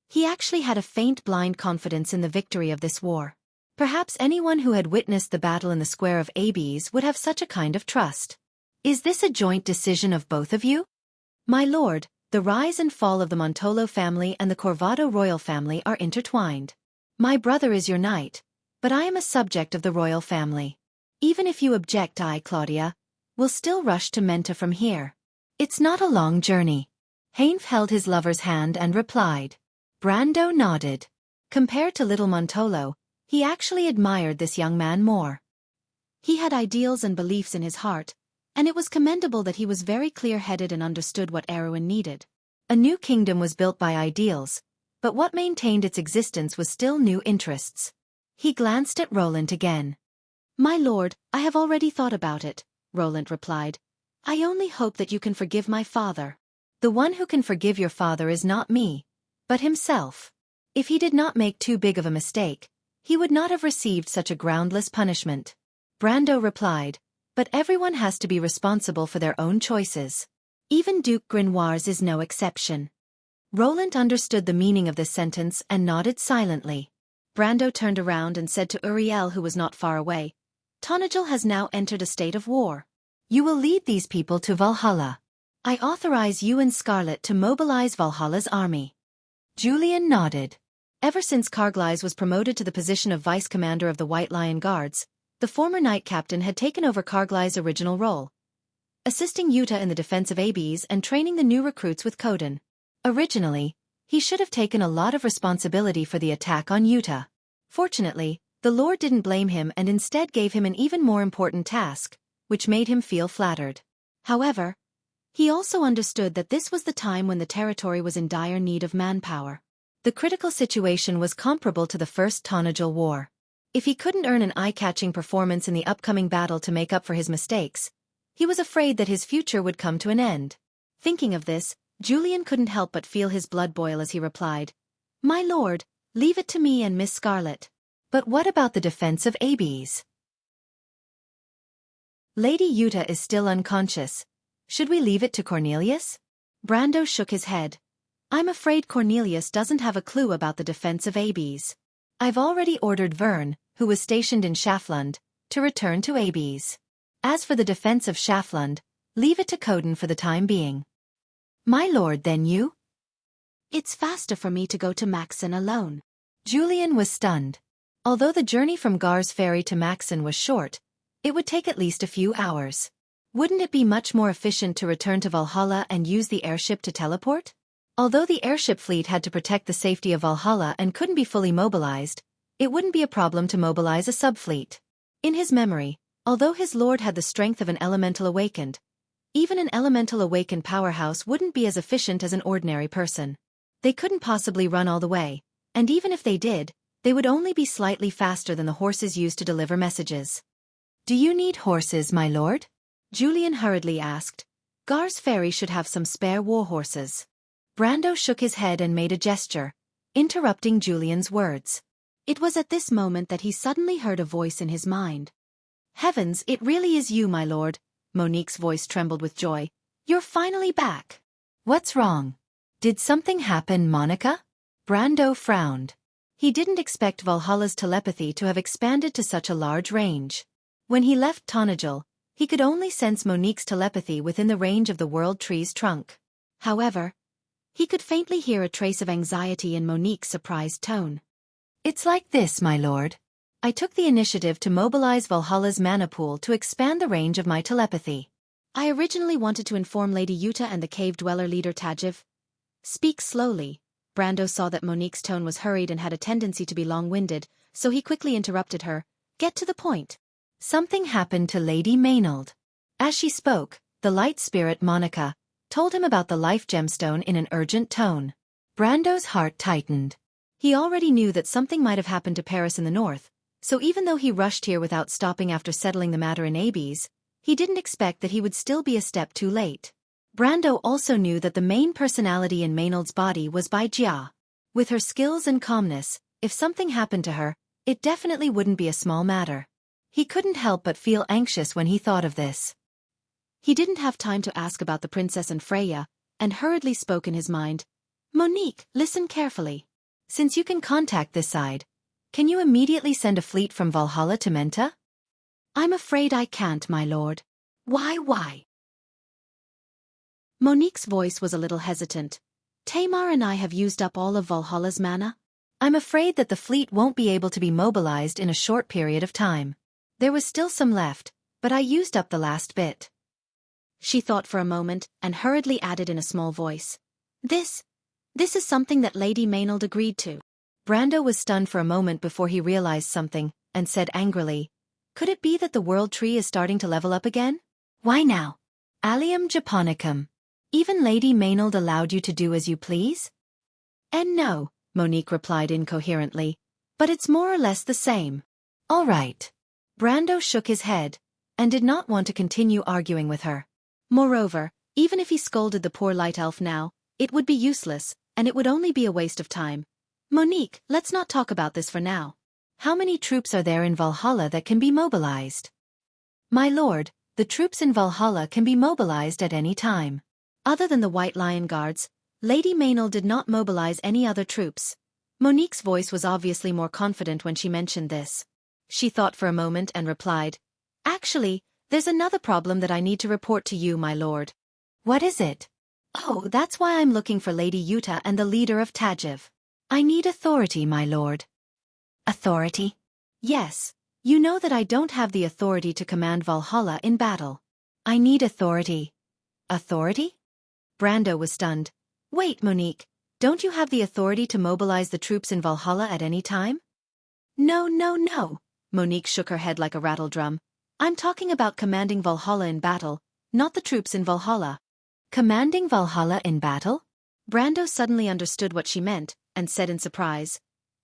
He actually had a faint blind confidence in the victory of this war. Perhaps anyone who had witnessed the battle in the square of Abes would have such a kind of trust. Is this a joint decision of both of you? My lord, the rise and fall of the Montolo family and the Corvado royal family are intertwined. My brother is your knight, but I am a subject of the royal family. Even if you object, I, Claudia, will still rush to Menta from here. It's not a long journey. Hainf held his lover's hand and replied. Brando nodded. Compared to little Montolo, he actually admired this young man more. He had ideals and beliefs in his heart, and it was commendable that he was very clear-headed and understood what Erewhon needed. A new kingdom was built by ideals, but what maintained its existence was still new interests. He glanced at Roland again. My lord, I have already thought about it, Roland replied. I only hope that you can forgive my father. The one who can forgive your father is not me, but himself. If he did not make too big of a mistake, he would not have received such a groundless punishment. Brando replied, but everyone has to be responsible for their own choices. Even Duke Grinoires is no exception. Roland understood the meaning of this sentence and nodded silently. Brando turned around and said to Uriel, who was not far away, Tonagel has now entered a state of war. You will lead these people to Valhalla. I authorize you and Scarlet to mobilize Valhalla's army. Julian nodded. Ever since Carglass was promoted to the position of vice-commander of the White Lion Guards, the former knight captain had taken over Carglass' original role, assisting Yuta in the defense of Abes and training the new recruits with Kodan. Originally, he should have taken a lot of responsibility for the attack on Yuta. Fortunately, the Lord didn't blame him and instead gave him an even more important task, which made him feel flattered. However, he also understood that this was the time when the territory was in dire need of manpower. The critical situation was comparable to the First Tonagel War. If he couldn't earn an eye-catching performance in the upcoming battle to make up for his mistakes, he was afraid that his future would come to an end. Thinking of this, Julian couldn't help but feel his blood boil as he replied, My lord, leave it to me and Miss Scarlet. But what about the defense of Abes? Lady Yuta is still unconscious. Should we leave it to Cornelius? Brando shook his head. I'm afraid Cornelius doesn't have a clue about the defense of Abes. I've already ordered Vern, who was stationed in Schaflund, to return to Abes. As for the defense of Schaflund, leave it to Kodan for the time being. My lord, then you? It's faster for me to go to Maxen alone. Julian was stunned. Although the journey from Gar's ferry to Maxen was short, it would take at least a few hours. Wouldn't it be much more efficient to return to Valhalla and use the airship to teleport? Although the airship fleet had to protect the safety of Valhalla and couldn't be fully mobilized, it wouldn't be a problem to mobilize a subfleet. In his memory, although his lord had the strength of an elemental awakened, even an elemental awakened powerhouse wouldn't be as efficient as an ordinary person. They couldn't possibly run all the way, and even if they did, they would only be slightly faster than the horses used to deliver messages. Do you need horses, my lord? Julian hurriedly asked. Gar's ferry should have some spare war horses. Brando shook his head and made a gesture, interrupting Julian's words. It was at this moment that he suddenly heard a voice in his mind. Heavens, it really is you, my lord. Monique's voice trembled with joy. You're finally back. What's wrong? Did something happen, Monica? Brando frowned. He didn't expect Valhalla's telepathy to have expanded to such a large range. When he left Tonagel, he could only sense Monique's telepathy within the range of the world tree's trunk. However, he could faintly hear a trace of anxiety in Monique's surprised tone. It's like this, my lord. I took the initiative to mobilize Valhalla's mana pool to expand the range of my telepathy. I originally wanted to inform Lady Yuta and the cave dweller leader Tajiv. Speak slowly, Brando saw that Monique's tone was hurried and had a tendency to be long-winded, so he quickly interrupted her. Get to the point. Something happened to Lady Maynard. As she spoke, the light spirit Monica told him about the life gemstone in an urgent tone. Brando's heart tightened. He already knew that something might have happened to Paris in the north, so even though he rushed here without stopping after settling the matter in Abyss, he didn't expect that he would still be a step too late. Brando also knew that the main personality in Maynard's body was Bai Jia. With her skills and calmness, if something happened to her, it definitely wouldn't be a small matter. He couldn't help but feel anxious when he thought of this. He didn't have time to ask about the princess and Freya, and hurriedly spoke in his mind. Monique, listen carefully. Since you can contact this side, can you immediately send a fleet from Valhalla to Menta? I'm afraid I can't, my lord. Why? Monique's voice was a little hesitant. Tamar and I have used up all of Valhalla's mana. I'm afraid that the fleet won't be able to be mobilized in a short period of time. There was still some left, but I used up the last bit. She thought for a moment and hurriedly added in a small voice. This is something that Lady Maynard agreed to. Brando was stunned for a moment before he realized something, and said angrily, could it be that the world tree is starting to level up again? Why now? Allium Japonicum. Even Lady Maynard allowed you to do as you please? And no, Monique replied incoherently, but it's more or less the same. All right. Brando shook his head, and did not want to continue arguing with her. Moreover, even if he scolded the poor light elf now, it would be useless, and it would only be a waste of time. Monique, let's not talk about this for now. How many troops are there in Valhalla that can be mobilized? My lord, the troops in Valhalla can be mobilized at any time. Other than the White Lion Guards, Lady Maynard did not mobilize any other troops. Monique's voice was obviously more confident when she mentioned this. She thought for a moment and replied, actually, there's another problem that I need to report to you, my lord. What is it? Oh, that's why I'm looking for Lady Yuta and the leader of Tajiv. I need authority, my lord. Authority? Yes. You know that I don't have the authority to command Valhalla in battle. I need authority. Authority? Brando was stunned. Wait, Monique, don't you have the authority to mobilize the troops in Valhalla at any time? No. Monique shook her head like a rattle drum. I'm talking about commanding Valhalla in battle, not the troops in Valhalla. Commanding Valhalla in battle? Brando suddenly understood what she meant, and said in surprise.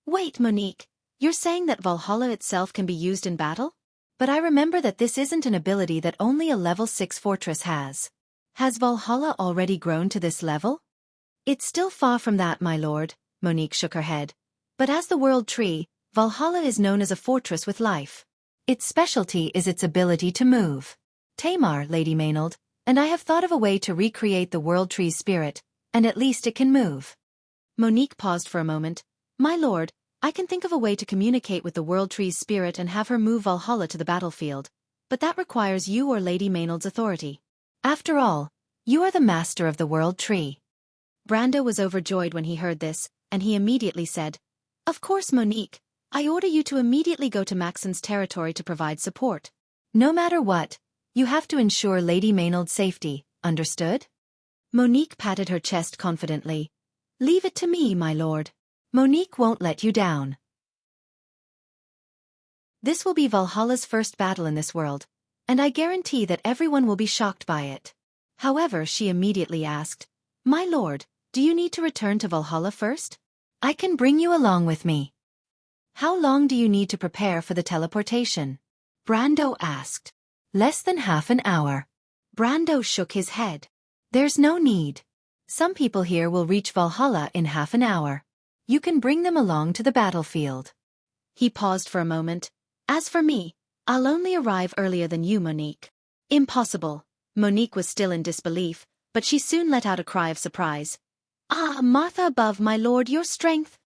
Wait, Monique, you're saying that Valhalla itself can be used in battle? But I remember that this isn't an ability that only a level 6 fortress has. Has Valhalla already grown to this level? It's still far from that, my lord, Monique shook her head. But as the world tree, Valhalla is known as a fortress with life. Its specialty is its ability to move. Tamar, Lady Maynard, and I have thought of a way to recreate the world tree's spirit, and at least it can move. Monique paused for a moment. My lord, I can think of a way to communicate with the world tree's spirit and have her move Valhalla to the battlefield, but that requires you or Lady Maynard's authority. After all, you are the master of the world tree. Brando was overjoyed when he heard this, and he immediately said, Of course, Monique, I order you to immediately go to Maxon's territory to provide support. No matter what, you have to ensure Lady Maynard's safety, understood? Monique patted her chest confidently. Leave it to me, my lord. Monique won't let you down. This will be Valhalla's first battle in this world, and I guarantee that everyone will be shocked by it. However, she immediately asked, My lord, do you need to return to Valhalla first? I can bring you along with me. How long do you need to prepare for the teleportation? Brando asked. Less than half an hour. Brando shook his head. There's no need. Some people here will reach Valhalla in half an hour. You can bring them along to the battlefield. He paused for a moment. As for me, I'll only arrive earlier than you, Monique. Impossible. Monique was still in disbelief, but she soon let out a cry of surprise. Ah, Martha above, my lord, your strength.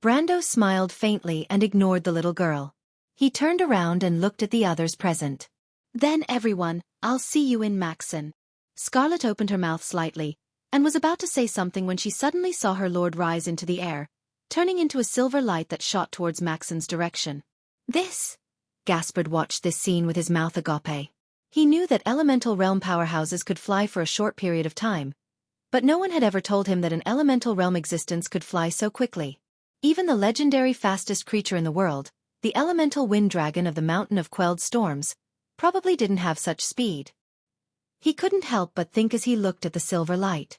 Brando smiled faintly and ignored the little girl. He turned around and looked at the others present. Then everyone, I'll see you in Maxon. Scarlet opened her mouth slightly, and was about to say something when she suddenly saw her lord rise into the air, turning into a silver light that shot towards Maxon's direction. This? Gaspard watched this scene with his mouth agape. He knew that elemental realm powerhouses could fly for a short period of time, But no one had ever told him that an elemental realm existence could fly so quickly. Even the legendary fastest creature in the world, the elemental wind dragon of the Mountain of Quelled Storms, probably didn't have such speed. He couldn't help but think as he looked at the silver light.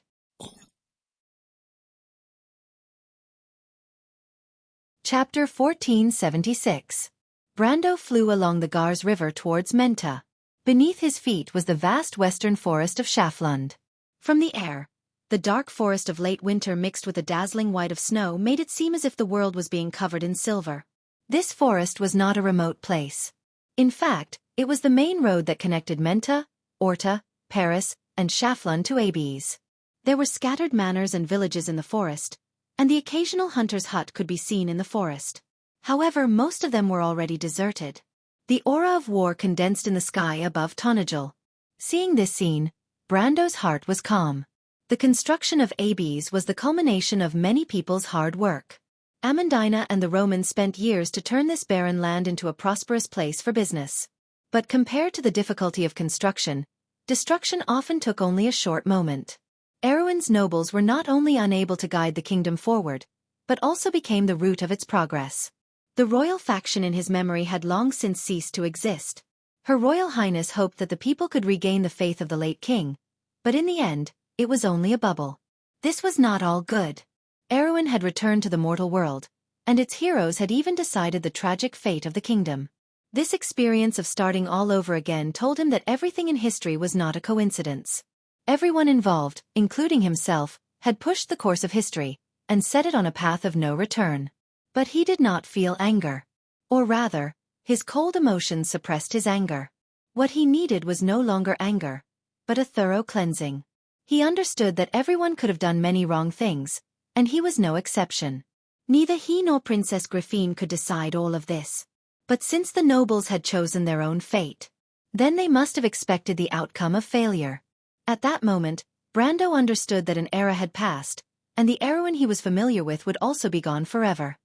Chapter 1476. Brando flew along the Gars River towards Menta. Beneath his feet was the vast western forest of Schaflund. From the air, the dark forest of late winter mixed with the dazzling white of snow made it seem as if the world was being covered in silver. This forest was not a remote place. In fact, it was the main road that connected Menta, Orta, Paris, and Schaflund to Abes. There were scattered manors and villages in the forest, and the occasional hunter's hut could be seen in the forest. However, most of them were already deserted. The aura of war condensed in the sky above Tonajal. Seeing this scene, Brando's heart was calm. The construction of Abes was the culmination of many people's hard work. Amandina and the Romans spent years to turn this barren land into a prosperous place for business. But compared to the difficulty of construction, destruction often took only a short moment. Erewhon's nobles were not only unable to guide the kingdom forward, but also became the root of its progress. The royal faction in his memory had long since ceased to exist. Her Royal Highness hoped that the people could regain the faith of the late king, but in the end, it was only a bubble. This was not all good. Erewhon had returned to the mortal world, and its heroes had even decided the tragic fate of the kingdom. This experience of starting all over again told him that everything in history was not a coincidence. Everyone involved, including himself, had pushed the course of history, and set it on a path of no return. But he did not feel anger. Or rather, his cold emotions suppressed his anger. What he needed was no longer anger, but a thorough cleansing. He understood that everyone could have done many wrong things, and he was no exception. Neither he nor Princess Griffine could decide all of this. But since the nobles had chosen their own fate, then they must have expected the outcome of failure. At that moment, Brando understood that an era had passed, and the Erewhon he was familiar with would also be gone forever.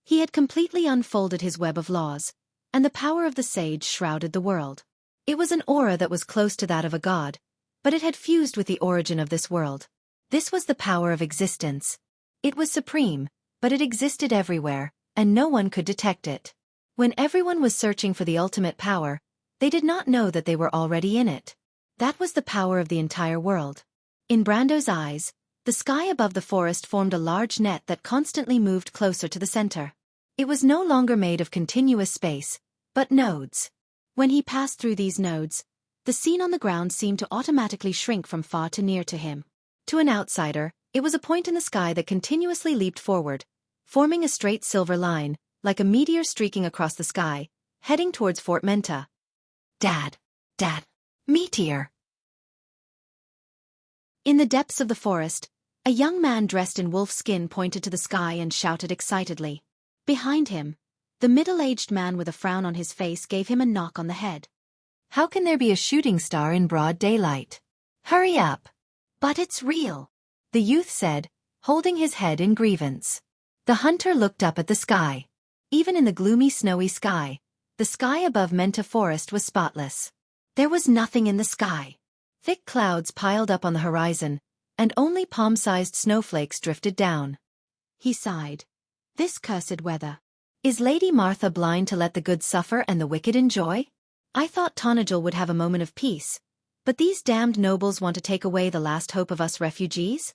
He had completely unfolded his web of laws, and the power of the sage shrouded the world. It was an aura that was close to that of a god, but it had fused with the origin of this world. This was the power of existence. It was supreme, but it existed everywhere, and no one could detect it. When everyone was searching for the ultimate power, they did not know that they were already in it. That was the power of the entire world. In Brando's eyes, the sky above the forest formed a large net that constantly moved closer to the center. It was no longer made of continuous space, but nodes. When he passed through these nodes, the scene on the ground seemed to automatically shrink from far to near to him. To an outsider, it was a point in the sky that continuously leaped forward, forming a straight silver line, like a meteor streaking across the sky, heading towards Fort Menta. Dad! Meteor! In the depths of the forest, a young man dressed in wolf skin pointed to the sky and shouted excitedly. Behind him, the middle-aged man with a frown on his face gave him a knock on the head. How can there be a shooting star in broad daylight? Hurry up! But it's real, the youth said, holding his head in grievance. The hunter looked up at the sky. Even in the gloomy snowy sky, the sky above Menta Forest was spotless. There was nothing in the sky. Thick clouds piled up on the horizon, and only palm-sized snowflakes drifted down. He sighed. This cursed weather. Is Lady Martha blind to let the good suffer and the wicked enjoy? I thought Tonajal would have a moment of peace, but these damned nobles want to take away the last hope of us refugees?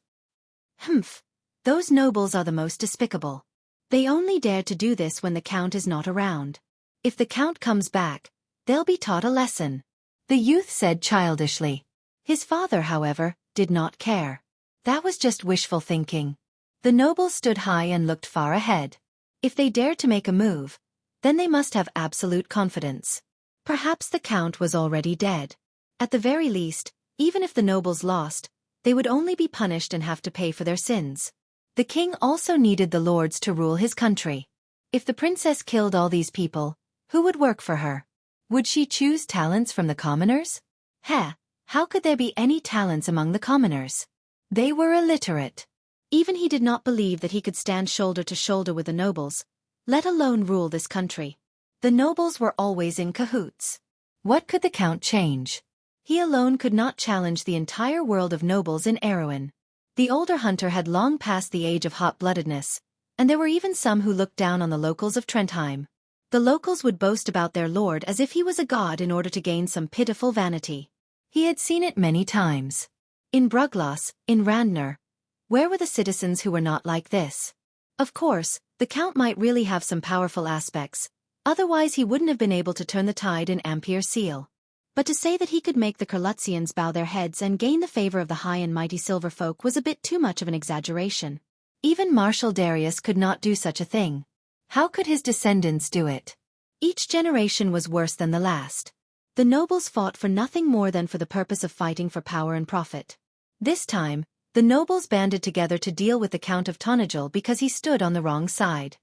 Humph, those nobles are the most despicable. They only dare to do this when the Count is not around. If the Count comes back, they'll be taught a lesson, the youth said childishly. His father, however, did not care. That was just wishful thinking. The nobles stood high and looked far ahead. If they dared to make a move, then they must have absolute confidence. Perhaps the Count was already dead. At the very least, even if the nobles lost, they would only be punished and have to pay for their sins. The king also needed the lords to rule his country. If the princess killed all these people, who would work for her? Would she choose talents from the commoners? How could there be any talents among the commoners? They were illiterate. Even he did not believe that he could stand shoulder to shoulder with the nobles, let alone rule this country. The nobles were always in cahoots. What could the Count change? He alone could not challenge the entire world of nobles in Erewhon. The older hunter had long passed the age of hot-bloodedness, and there were even some who looked down on the locals of Trentheim. The locals would boast about their lord as if he was a god in order to gain some pitiful vanity. He had seen it many times. In Brugloss, in Randner. Where were the citizens who were not like this? Of course, the count might really have some powerful aspects, otherwise he wouldn't have been able to turn the tide in Ampere Seal. But to say that he could make the Kurlutzians bow their heads and gain the favor of the high and mighty silver folk was a bit too much of an exaggeration. Even Marshal Darius could not do such a thing. How could his descendants do it? Each generation was worse than the last. The nobles fought for nothing more than for the purpose of fighting for power and profit. This time, the nobles banded together to deal with the Count of Tonagel because he stood on the wrong side.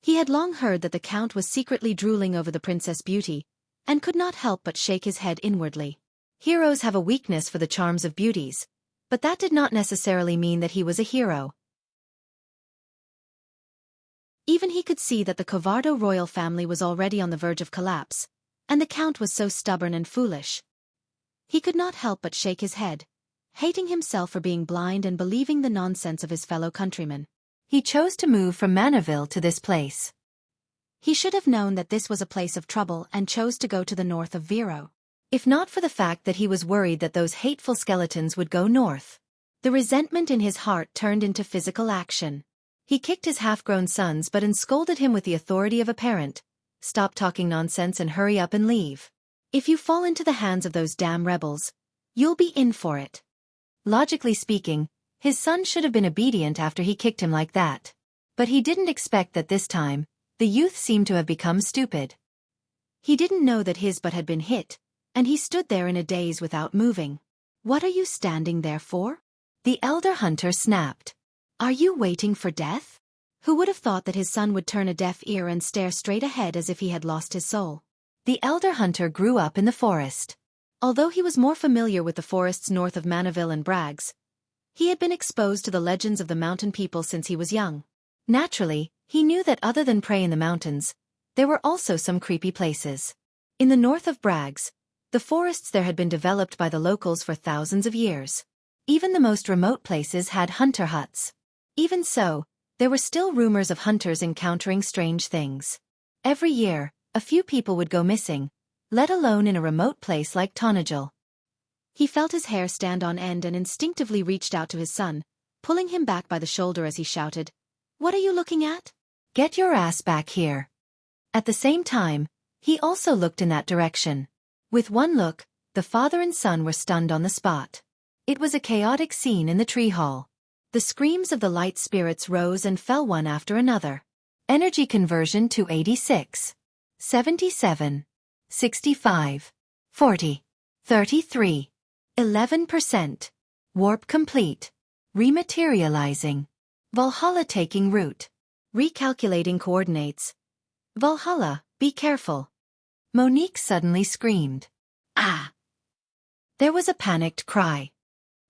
He had long heard that the Count was secretly drooling over the Princess Beauty, and could not help but shake his head inwardly. Heroes have a weakness for the charms of beauties, but that did not necessarily mean that he was a hero. Even he could see that the Covardo royal family was already on the verge of collapse, and the Count was so stubborn and foolish. He could not help but shake his head, hating himself for being blind and believing the nonsense of his fellow countrymen. He chose to move from Manaville to this place. He should have known that this was a place of trouble and chose to go to the north of Viro. If not for the fact that he was worried that those hateful skeletons would go north. The resentment in his heart turned into physical action. He kicked his half-grown sons but scolded him with the authority of a parent. Stop talking nonsense and hurry up and leave. If you fall into the hands of those damn rebels, you'll be in for it. Logically speaking, his son should have been obedient after he kicked him like that. But he didn't expect that this time, the youth seemed to have become stupid. He didn't know that his butt had been hit, and he stood there in a daze without moving. What are you standing there for? The elder hunter snapped. Are you waiting for death? Who would have thought that his son would turn a deaf ear and stare straight ahead as if he had lost his soul? The elder hunter grew up in the forest. Although he was more familiar with the forests north of Manaville and Brags, he had been exposed to the legends of the mountain people since he was young. Naturally, he knew that other than prey in the mountains, there were also some creepy places. In the north of Brags, the forests there had been developed by the locals for thousands of years. Even the most remote places had hunter huts. Even so, there were still rumors of hunters encountering strange things. Every year, a few people would go missing, let alone in a remote place like Tonagel. He felt his hair stand on end and instinctively reached out to his son, pulling him back by the shoulder as he shouted, "What are you looking at? Get your ass back here." At the same time, he also looked in that direction. With one look, the father and son were stunned on the spot. It was a chaotic scene in the tree hall. The screams of the light spirits rose and fell one after another. Energy conversion to 86. 77. 65. 40. 33. 11%. Warp complete. Rematerializing. Valhalla taking root. Recalculating coordinates. Valhalla, be careful. Monique suddenly screamed. Ah! There was a panicked cry.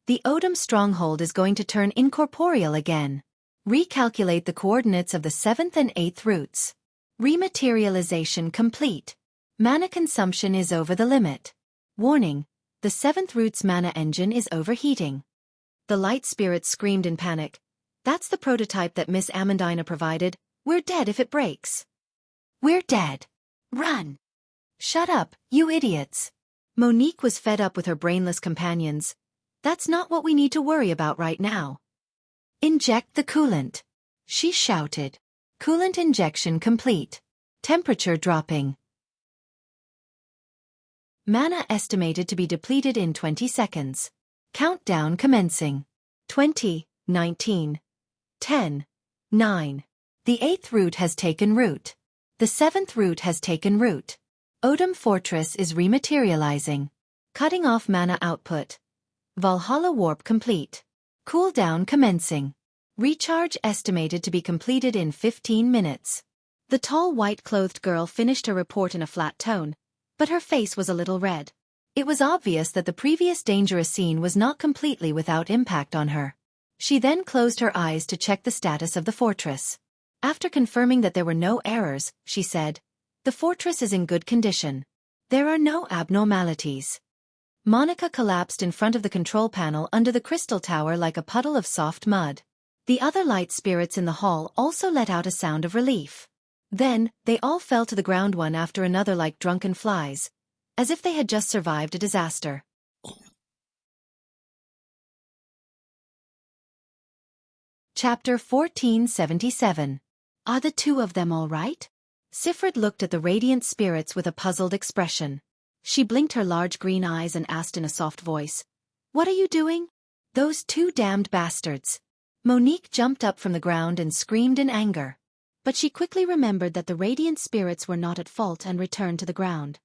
The Odom stronghold is going to turn incorporeal again. Recalculate the coordinates of the 7th and 8th roots. Rematerialization complete. Mana consumption is over the limit. Warning, the 7th root's mana engine is overheating. The light spirits screamed in panic. That's the prototype that Miss Amandina provided. We're dead if it breaks. We're dead. Run. Shut up, you idiots. Monique was fed up with her brainless companions. That's not what we need to worry about right now. Inject the coolant. She shouted. Coolant injection complete. Temperature dropping. Mana estimated to be depleted in 20 seconds. Countdown commencing. 20, 19, 10, 9. The 8th root has taken root. The 7th root has taken root. Odom Fortress is rematerializing. Cutting off mana output. Valhalla warp complete. Cooldown commencing. Recharge estimated to be completed in 15 minutes. The tall white-clothed girl finished her report in a flat tone, but her face was a little red. It was obvious that the previous dangerous scene was not completely without impact on her. She then closed her eyes to check the status of the fortress. After confirming that there were no errors, she said, "The fortress is in good condition. There are no abnormalities." Monica collapsed in front of the control panel under the crystal tower like a puddle of soft mud. The other light spirits in the hall also let out a sound of relief. Then, they all fell to the ground one after another like drunken flies, as if they had just survived a disaster. Chapter 1477. Are the two of them all right? Sifrid looked at the radiant spirits with a puzzled expression. She blinked her large green eyes and asked in a soft voice, "What are you doing?" "Those two damned bastards." Monique jumped up from the ground and screamed in anger. But she quickly remembered that the radiant spirits were not at fault and returned to the ground.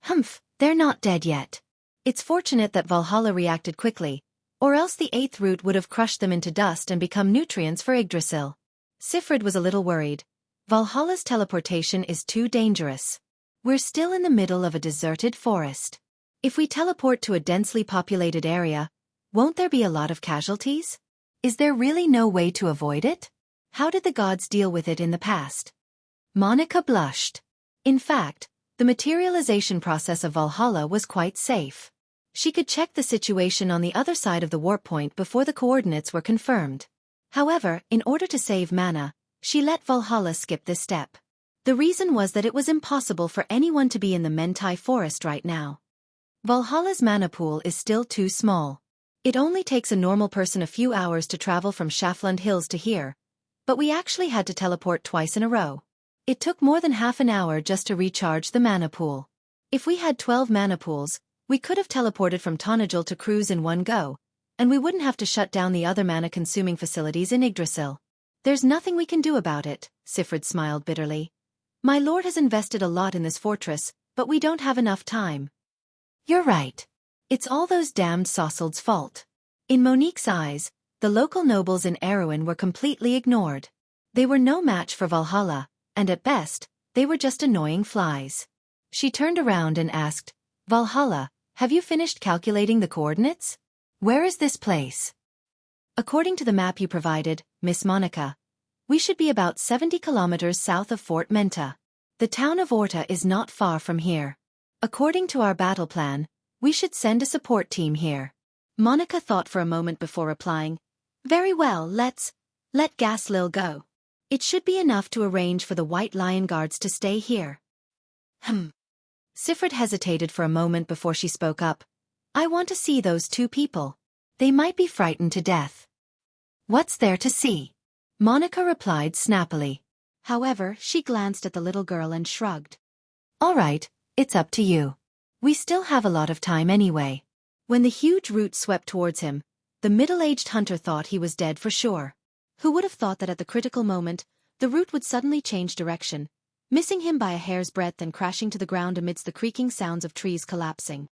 "Humph, they're not dead yet. It's fortunate that Valhalla reacted quickly, or else the eighth root would have crushed them into dust and become nutrients for Yggdrasil." Sifrid was a little worried. Valhalla's teleportation is too dangerous. We're still in the middle of a deserted forest. If we teleport to a densely populated area, won't there be a lot of casualties? Is there really no way to avoid it? How did the gods deal with it in the past? Monica blushed. In fact, the materialization process of Valhalla was quite safe. She could check the situation on the other side of the warp point before the coordinates were confirmed. However, in order to save mana, she let Valhalla skip this step. The reason was that it was impossible for anyone to be in the Mentai forest right now. Valhalla's mana pool is still too small. It only takes a normal person a few hours to travel from Shafland Hills to here, but we actually had to teleport twice in a row. It took more than half an hour just to recharge the mana pool. If we had 12 mana pools, we could have teleported from Tonajul to Cruz in one go, and we wouldn't have to shut down the other mana-consuming facilities in Yggdrasil. "There's nothing we can do about it," Sifrid smiled bitterly. "My lord has invested a lot in this fortress, but we don't have enough time." "You're right. It's all those damned Sosseld's fault." In Monique's eyes, the local nobles in Erewhon were completely ignored. They were no match for Valhalla, and at best, they were just annoying flies. She turned around and asked, "Valhalla, have you finished calculating the coordinates? Where is this place?" "According to the map you provided, Miss Monica, we should be about 70 kilometers south of Fort Menta. The town of Orta is not far from here. According to our battle plan, we should send a support team here." Monica thought for a moment before replying, "Very well, let Gaslil go. It should be enough to arrange for the White Lion Guards to stay here." Sifrid hesitated for a moment before she spoke up. "I want to see those two people. They might be frightened to death." "What's there to see?" Monica replied snappily. However, she glanced at the little girl and shrugged. "All right, it's up to you. We still have a lot of time anyway." When the huge root swept towards him, the middle-aged hunter thought he was dead for sure. Who would have thought that at the critical moment, the root would suddenly change direction, missing him by a hair's breadth and crashing to the ground amidst the creaking sounds of trees collapsing.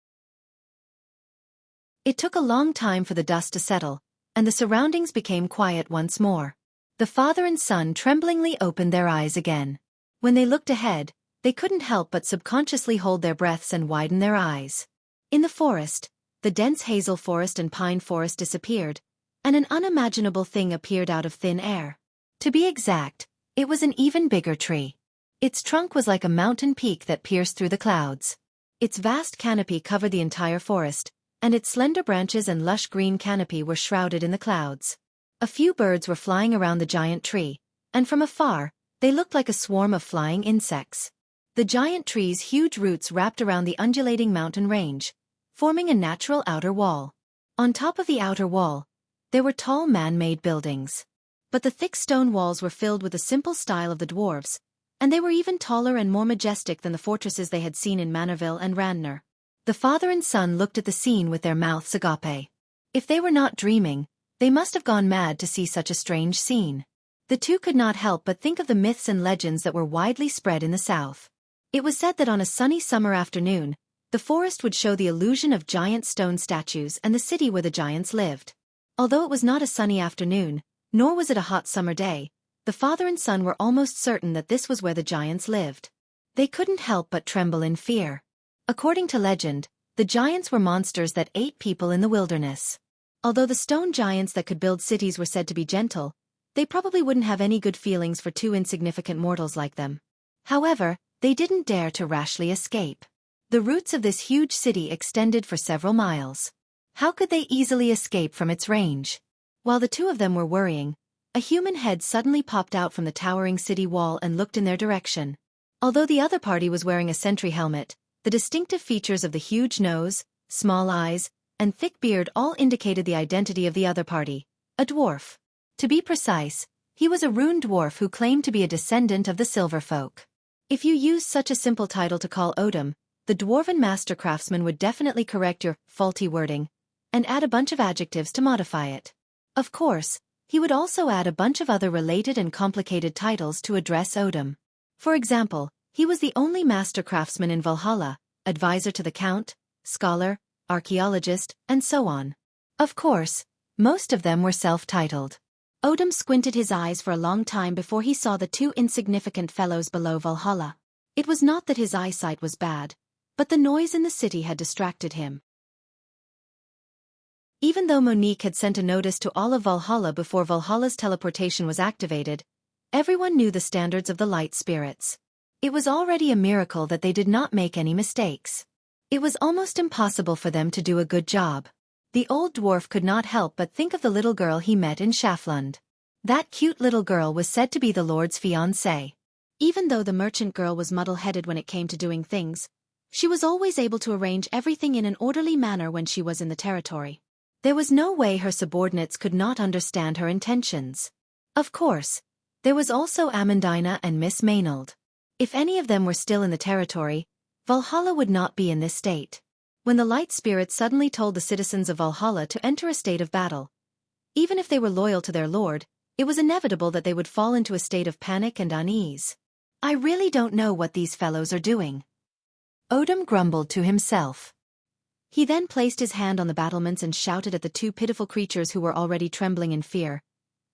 It took a long time for the dust to settle, and the surroundings became quiet once more. The father and son tremblingly opened their eyes again. When they looked ahead, they couldn't help but subconsciously hold their breaths and widen their eyes. In the forest, the dense hazel forest and pine forest disappeared, and an unimaginable thing appeared out of thin air. To be exact, it was an even bigger tree. Its trunk was like a mountain peak that pierced through the clouds. Its vast canopy covered the entire forest, and its slender branches and lush green canopy were shrouded in the clouds. A few birds were flying around the giant tree, and from afar, they looked like a swarm of flying insects. The giant tree's huge roots wrapped around the undulating mountain range, forming a natural outer wall. On top of the outer wall, there were tall man-made buildings. But the thick stone walls were filled with the simple style of the dwarves, and they were even taller and more majestic than the fortresses they had seen in Manorville and Randner. The father and son looked at the scene with their mouths agape. If they were not dreaming, they must have gone mad to see such a strange scene. The two could not help but think of the myths and legends that were widely spread in the south. It was said that on a sunny summer afternoon, the forest would show the illusion of giant stone statues and the city where the giants lived. Although it was not a sunny afternoon, nor was it a hot summer day, the father and son were almost certain that this was where the giants lived. They couldn't help but tremble in fear. According to legend, the giants were monsters that ate people in the wilderness. Although the stone giants that could build cities were said to be gentle, they probably wouldn't have any good feelings for two insignificant mortals like them. However, they didn't dare to rashly escape. The roots of this huge city extended for several miles. How could they easily escape from its range? While the two of them were worrying, a human head suddenly popped out from the towering city wall and looked in their direction. Although the other party was wearing a sentry helmet, the distinctive features of the huge nose, small eyes, and thick beard all indicated the identity of the other party, a dwarf. To be precise, he was a rune dwarf who claimed to be a descendant of the Silver Folk. If you use such a simple title to call Odom, the dwarven master craftsman would definitely correct your faulty wording and add a bunch of adjectives to modify it. Of course, he would also add a bunch of other related and complicated titles to address Odom. For example, he was the only master craftsman in Valhalla, advisor to the count, scholar, archaeologist, and so on. Of course, most of them were self-titled. Odom squinted his eyes for a long time before he saw the two insignificant fellows below Valhalla. It was not that his eyesight was bad, but the noise in the city had distracted him. Even though Monique had sent a notice to all of Valhalla before Valhalla's teleportation was activated, everyone knew the standards of the light spirits. It was already a miracle that they did not make any mistakes. It was almost impossible for them to do a good job. The old dwarf could not help but think of the little girl he met in Schaflund. That cute little girl was said to be the Lord's fiancée. Even though the merchant girl was muddle-headed when it came to doing things, she was always able to arrange everything in an orderly manner when she was in the territory. There was no way her subordinates could not understand her intentions. Of course, there was also Amandina and Miss Maynard. If any of them were still in the territory, Valhalla would not be in this state. When the light spirit suddenly told the citizens of Valhalla to enter a state of battle, even if they were loyal to their lord, it was inevitable that they would fall into a state of panic and unease. I really don't know what these fellows are doing. Odom grumbled to himself. He then placed his hand on the battlements and shouted at the two pitiful creatures who were already trembling in fear.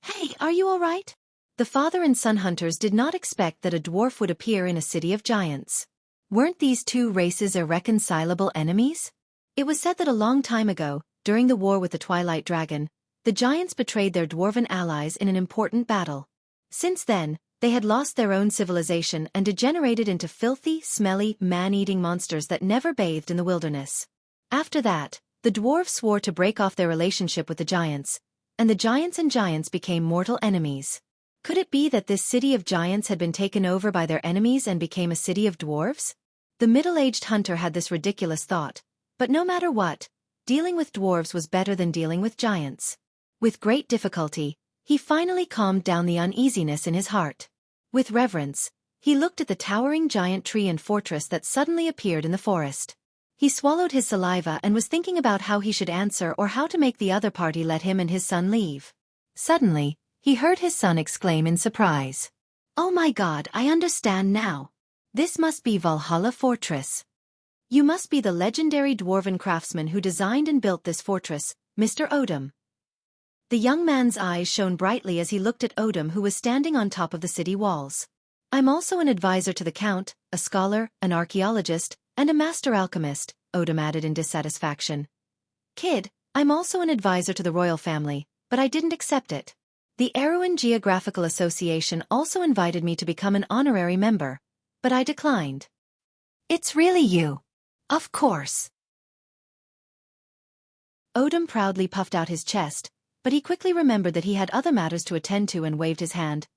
Hey, are you all right? The father and son hunters did not expect that a dwarf would appear in a city of giants. Weren't these two races irreconcilable enemies? It was said that a long time ago, during the war with the Twilight Dragon, the giants betrayed their dwarven allies in an important battle. Since then, they had lost their own civilization and degenerated into filthy, smelly, man-eating monsters that never bathed in the wilderness. After that, the dwarves swore to break off their relationship with the giants, and the giants and giants became mortal enemies. Could it be that this city of giants had been taken over by their enemies and became a city of dwarves? The middle-aged hunter had this ridiculous thought, but no matter what, dealing with dwarves was better than dealing with giants. With great difficulty, he finally calmed down the uneasiness in his heart. With reverence, he looked at the towering giant tree and fortress that suddenly appeared in the forest. He swallowed his saliva and was thinking about how he should answer or how to make the other party let him and his son leave. Suddenly, he heard his son exclaim in surprise. Oh my God, I understand now. This must be Valhalla Fortress. You must be the legendary dwarven craftsman who designed and built this fortress, Mr. Odom. The young man's eyes shone brightly as he looked at Odom, who was standing on top of the city walls. I'm also an advisor to the count, a scholar, an archaeologist, and a master alchemist, Odom added in dissatisfaction. Kid, I'm also an advisor to the royal family, but I didn't accept it. The Erewhon Geographical Association also invited me to become an honorary member, but I declined. It's really you. Of course. Odom proudly puffed out his chest, but he quickly remembered that he had other matters to attend to and waved his hand.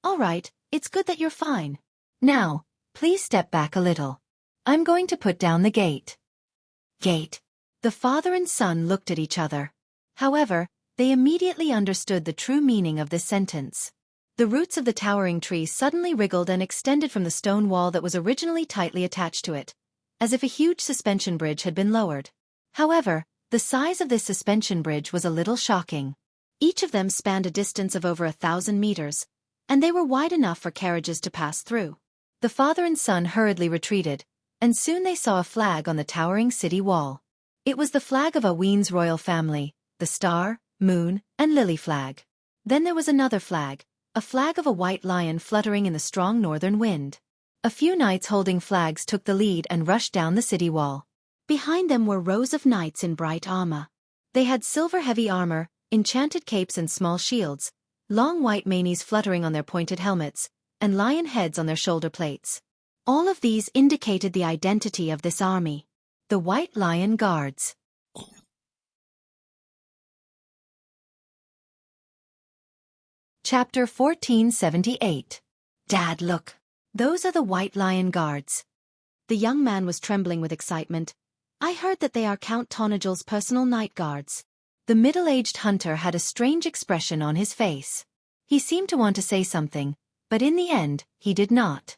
All right, it's good that you're fine. Now, please step back a little. I'm going to put down the gate. Gate. The father and son looked at each other. However, they immediately understood the true meaning of this sentence. The roots of the towering tree suddenly wriggled and extended from the stone wall that was originally tightly attached to it, as if a huge suspension bridge had been lowered. However, the size of this suspension bridge was a little shocking. Each of them spanned a distance of over 1,000 meters, and they were wide enough for carriages to pass through. The father and son hurriedly retreated, and soon they saw a flag on the towering city wall. It was the flag of Aween's royal family, the star, moon, and lily flag. Then there was another flag, a flag of a white lion fluttering in the strong northern wind. A few knights holding flags took the lead and rushed down the city wall. Behind them were rows of knights in bright armor. They had silver-heavy armor, enchanted capes and small shields, long white manes fluttering on their pointed helmets, and lion heads on their shoulder plates. All of these indicated the identity of this army. The White Lion Guards. Chapter 1478. Dad, look. Those are the White Lion Guards. The young man was trembling with excitement. I heard that they are Count Tonigel's personal night guards. The middle-aged hunter had a strange expression on his face. He seemed to want to say something, but in the end, he did not.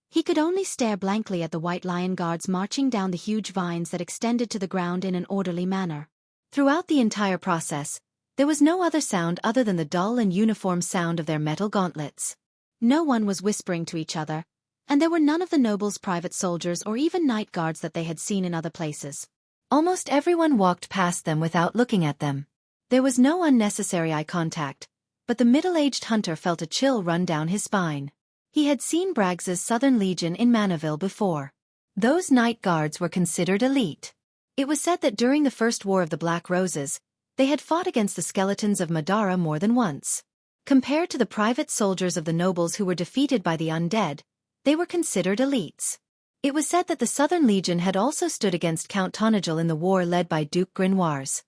He could only stare blankly at the White Lion Guards marching down the huge vines that extended to the ground in an orderly manner. Throughout the entire process, there was no other sound other than the dull and uniform sound of their metal gauntlets. No one was whispering to each other, and there were none of the nobles' private soldiers or even night guards that they had seen in other places. Almost everyone walked past them without looking at them. There was no unnecessary eye contact, but the middle-aged hunter felt a chill run down his spine. He had seen Braggs's Southern Legion in Manaville before. Those night guards were considered elite. It was said that during the First War of the Black Roses, they had fought against the skeletons of Madara more than once. Compared to the private soldiers of the nobles who were defeated by the undead, they were considered elites. It was said that the Southern Legion had also stood against Count Tonigel in the war led by Duke Grinoires.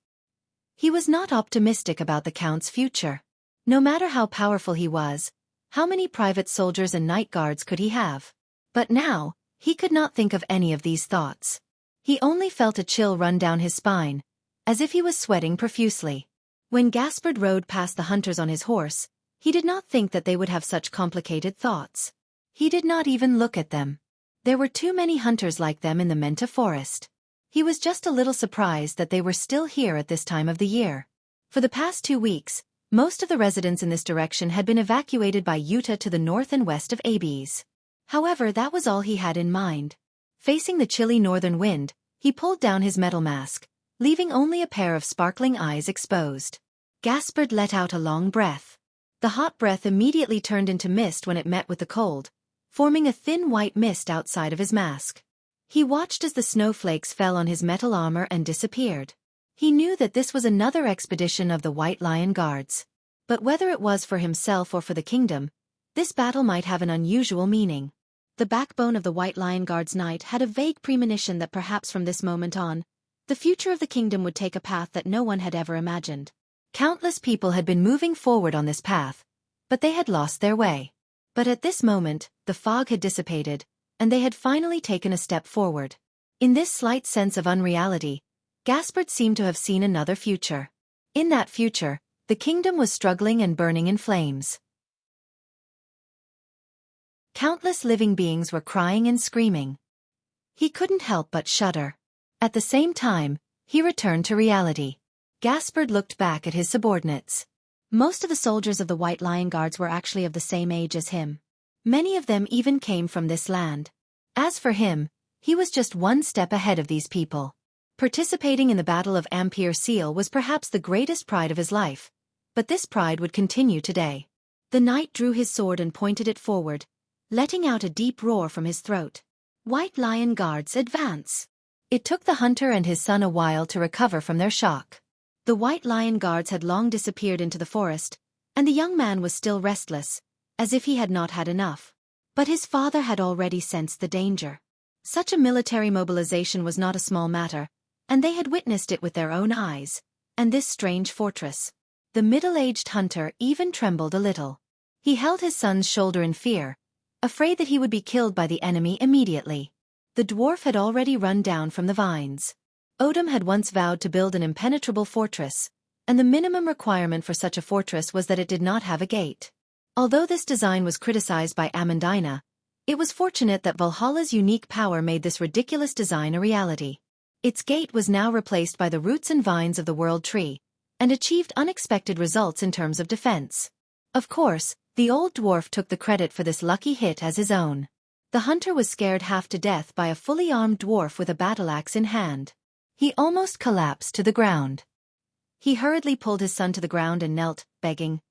He was not optimistic about the Count's future. No matter how powerful he was, how many private soldiers and night guards could he have? But now, he could not think of any of these thoughts. He only felt a chill run down his spine, as if he was sweating profusely. When Gaspard rode past the hunters on his horse, he did not think that they would have such complicated thoughts. He did not even look at them. There were too many hunters like them in the Menta forest. He was just a little surprised that they were still here at this time of the year. For the past 2 weeks, most of the residents in this direction had been evacuated by Utah to the north and west of Abes. However, that was all he had in mind. Facing the chilly northern wind, he pulled down his metal mask, leaving only a pair of sparkling eyes exposed. Gaspard let out a long breath. The hot breath immediately turned into mist when it met with the cold, forming a thin white mist outside of his mask. He watched as the snowflakes fell on his metal armor and disappeared. He knew that this was another expedition of the White Lion Guards. But whether it was for himself or for the kingdom, this battle might have an unusual meaning. The backbone of the White Lion Guards Knight had a vague premonition that perhaps from this moment on, the future of the kingdom would take a path that no one had ever imagined. Countless people had been moving forward on this path, but they had lost their way. But at this moment, the fog had dissipated, and they had finally taken a step forward. In this slight sense of unreality, Gaspard seemed to have seen another future. In that future, the kingdom was struggling and burning in flames. Countless living beings were crying and screaming. He couldn't help but shudder. At the same time, he returned to reality. Gaspard looked back at his subordinates. Most of the soldiers of the White Lion Guards were actually of the same age as him. Many of them even came from this land. As for him, he was just one step ahead of these people. Participating in the Battle of Ampere Seal was perhaps the greatest pride of his life, but this pride would continue today. The knight drew his sword and pointed it forward, letting out a deep roar from his throat. White Lion Guards, advance! It took the hunter and his son a while to recover from their shock. The White Lion Guards had long disappeared into the forest, and the young man was still restless, as if he had not had enough. But his father had already sensed the danger. Such a military mobilization was not a small matter, and they had witnessed it with their own eyes, and this strange fortress. The middle-aged hunter even trembled a little. He held his son's shoulder in fear, afraid that he would be killed by the enemy immediately. The dwarf had already run down from the vines. Odom had once vowed to build an impenetrable fortress, and the minimum requirement for such a fortress was that it did not have a gate. Although this design was criticized by Amandina, it was fortunate that Valhalla's unique power made this ridiculous design a reality. Its gate was now replaced by the roots and vines of the World Tree, and achieved unexpected results in terms of defense. Of course, the old dwarf took the credit for this lucky hit as his own. The hunter was scared half to death by a fully armed dwarf with a battle-axe in hand. He almost collapsed to the ground. He hurriedly pulled his son to the ground and knelt, begging,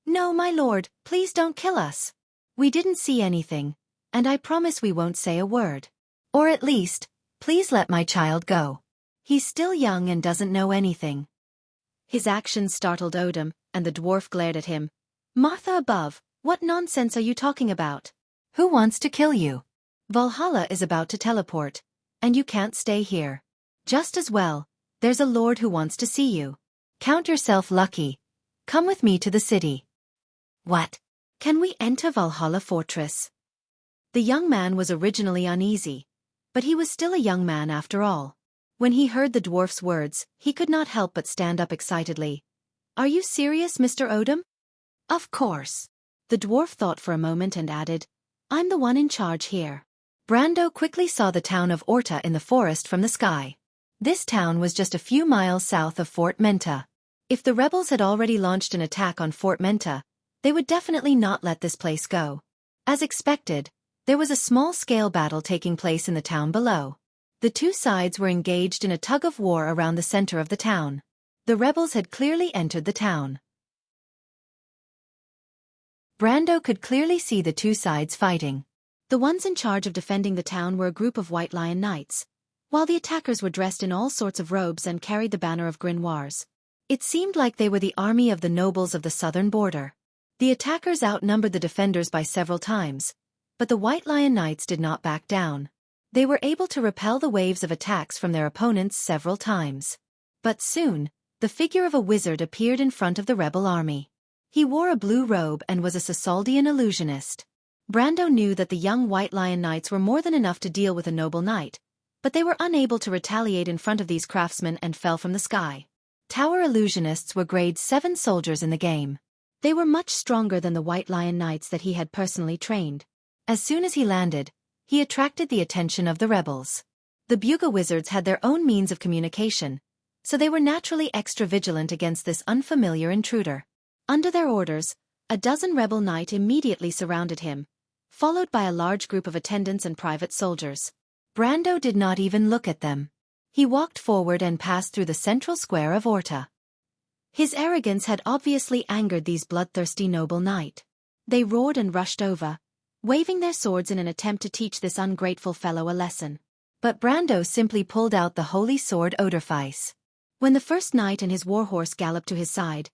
"No, my lord, please don't kill us. We didn't see anything, and I promise we won't say a word. Or at least, please let my child go. He's still young and doesn't know anything." His actions startled Odom, and the dwarf glared at him. "Martha above, what nonsense are you talking about? Who wants to kill you?" Valhalla is about to teleport, and you can't stay here. Just as well, there's a lord who wants to see you. Count yourself lucky. Come with me to the city. What? Can we enter Valhalla Fortress? The young man was originally uneasy, but he was still a young man after all. When he heard the dwarf's words, he could not help but stand up excitedly. Are you serious, Mr. Odom? Of course. The dwarf thought for a moment and added, I'm the one in charge here. Brando quickly saw the town of Orta in the forest from the sky. This town was just a few miles south of Fort Menta. If the rebels had already launched an attack on Fort Menta, they would definitely not let this place go. As expected, there was a small-scale battle taking place in the town below. The two sides were engaged in a tug-of-war around the center of the town. The rebels had clearly entered the town. Brando could clearly see the two sides fighting. The ones in charge of defending the town were a group of White Lion Knights, while the attackers were dressed in all sorts of robes and carried the banner of Grimoires. It seemed like they were the army of the nobles of the southern border. The attackers outnumbered the defenders by several times, but the White Lion Knights did not back down. They were able to repel the waves of attacks from their opponents several times. But soon, the figure of a wizard appeared in front of the rebel army. He wore a blue robe and was a Sasaldian illusionist. Brando knew that the young White Lion Knights were more than enough to deal with a noble knight, but they were unable to retaliate in front of these craftsmen and fell from the sky. Tower illusionists were grade 7 soldiers in the game. They were much stronger than the White Lion Knights that he had personally trained. As soon as he landed, he attracted the attention of the rebels. The Buga wizards had their own means of communication, so they were naturally extra vigilant against this unfamiliar intruder. Under their orders, a dozen rebel knights immediately surrounded him, followed by a large group of attendants and private soldiers. Brando did not even look at them. He walked forward and passed through the central square of Orta. His arrogance had obviously angered these bloodthirsty noble knights. They roared and rushed over, waving their swords in an attempt to teach this ungrateful fellow a lesson. But Brando simply pulled out the holy sword Oderfeis. When the first knight and his warhorse galloped to his side,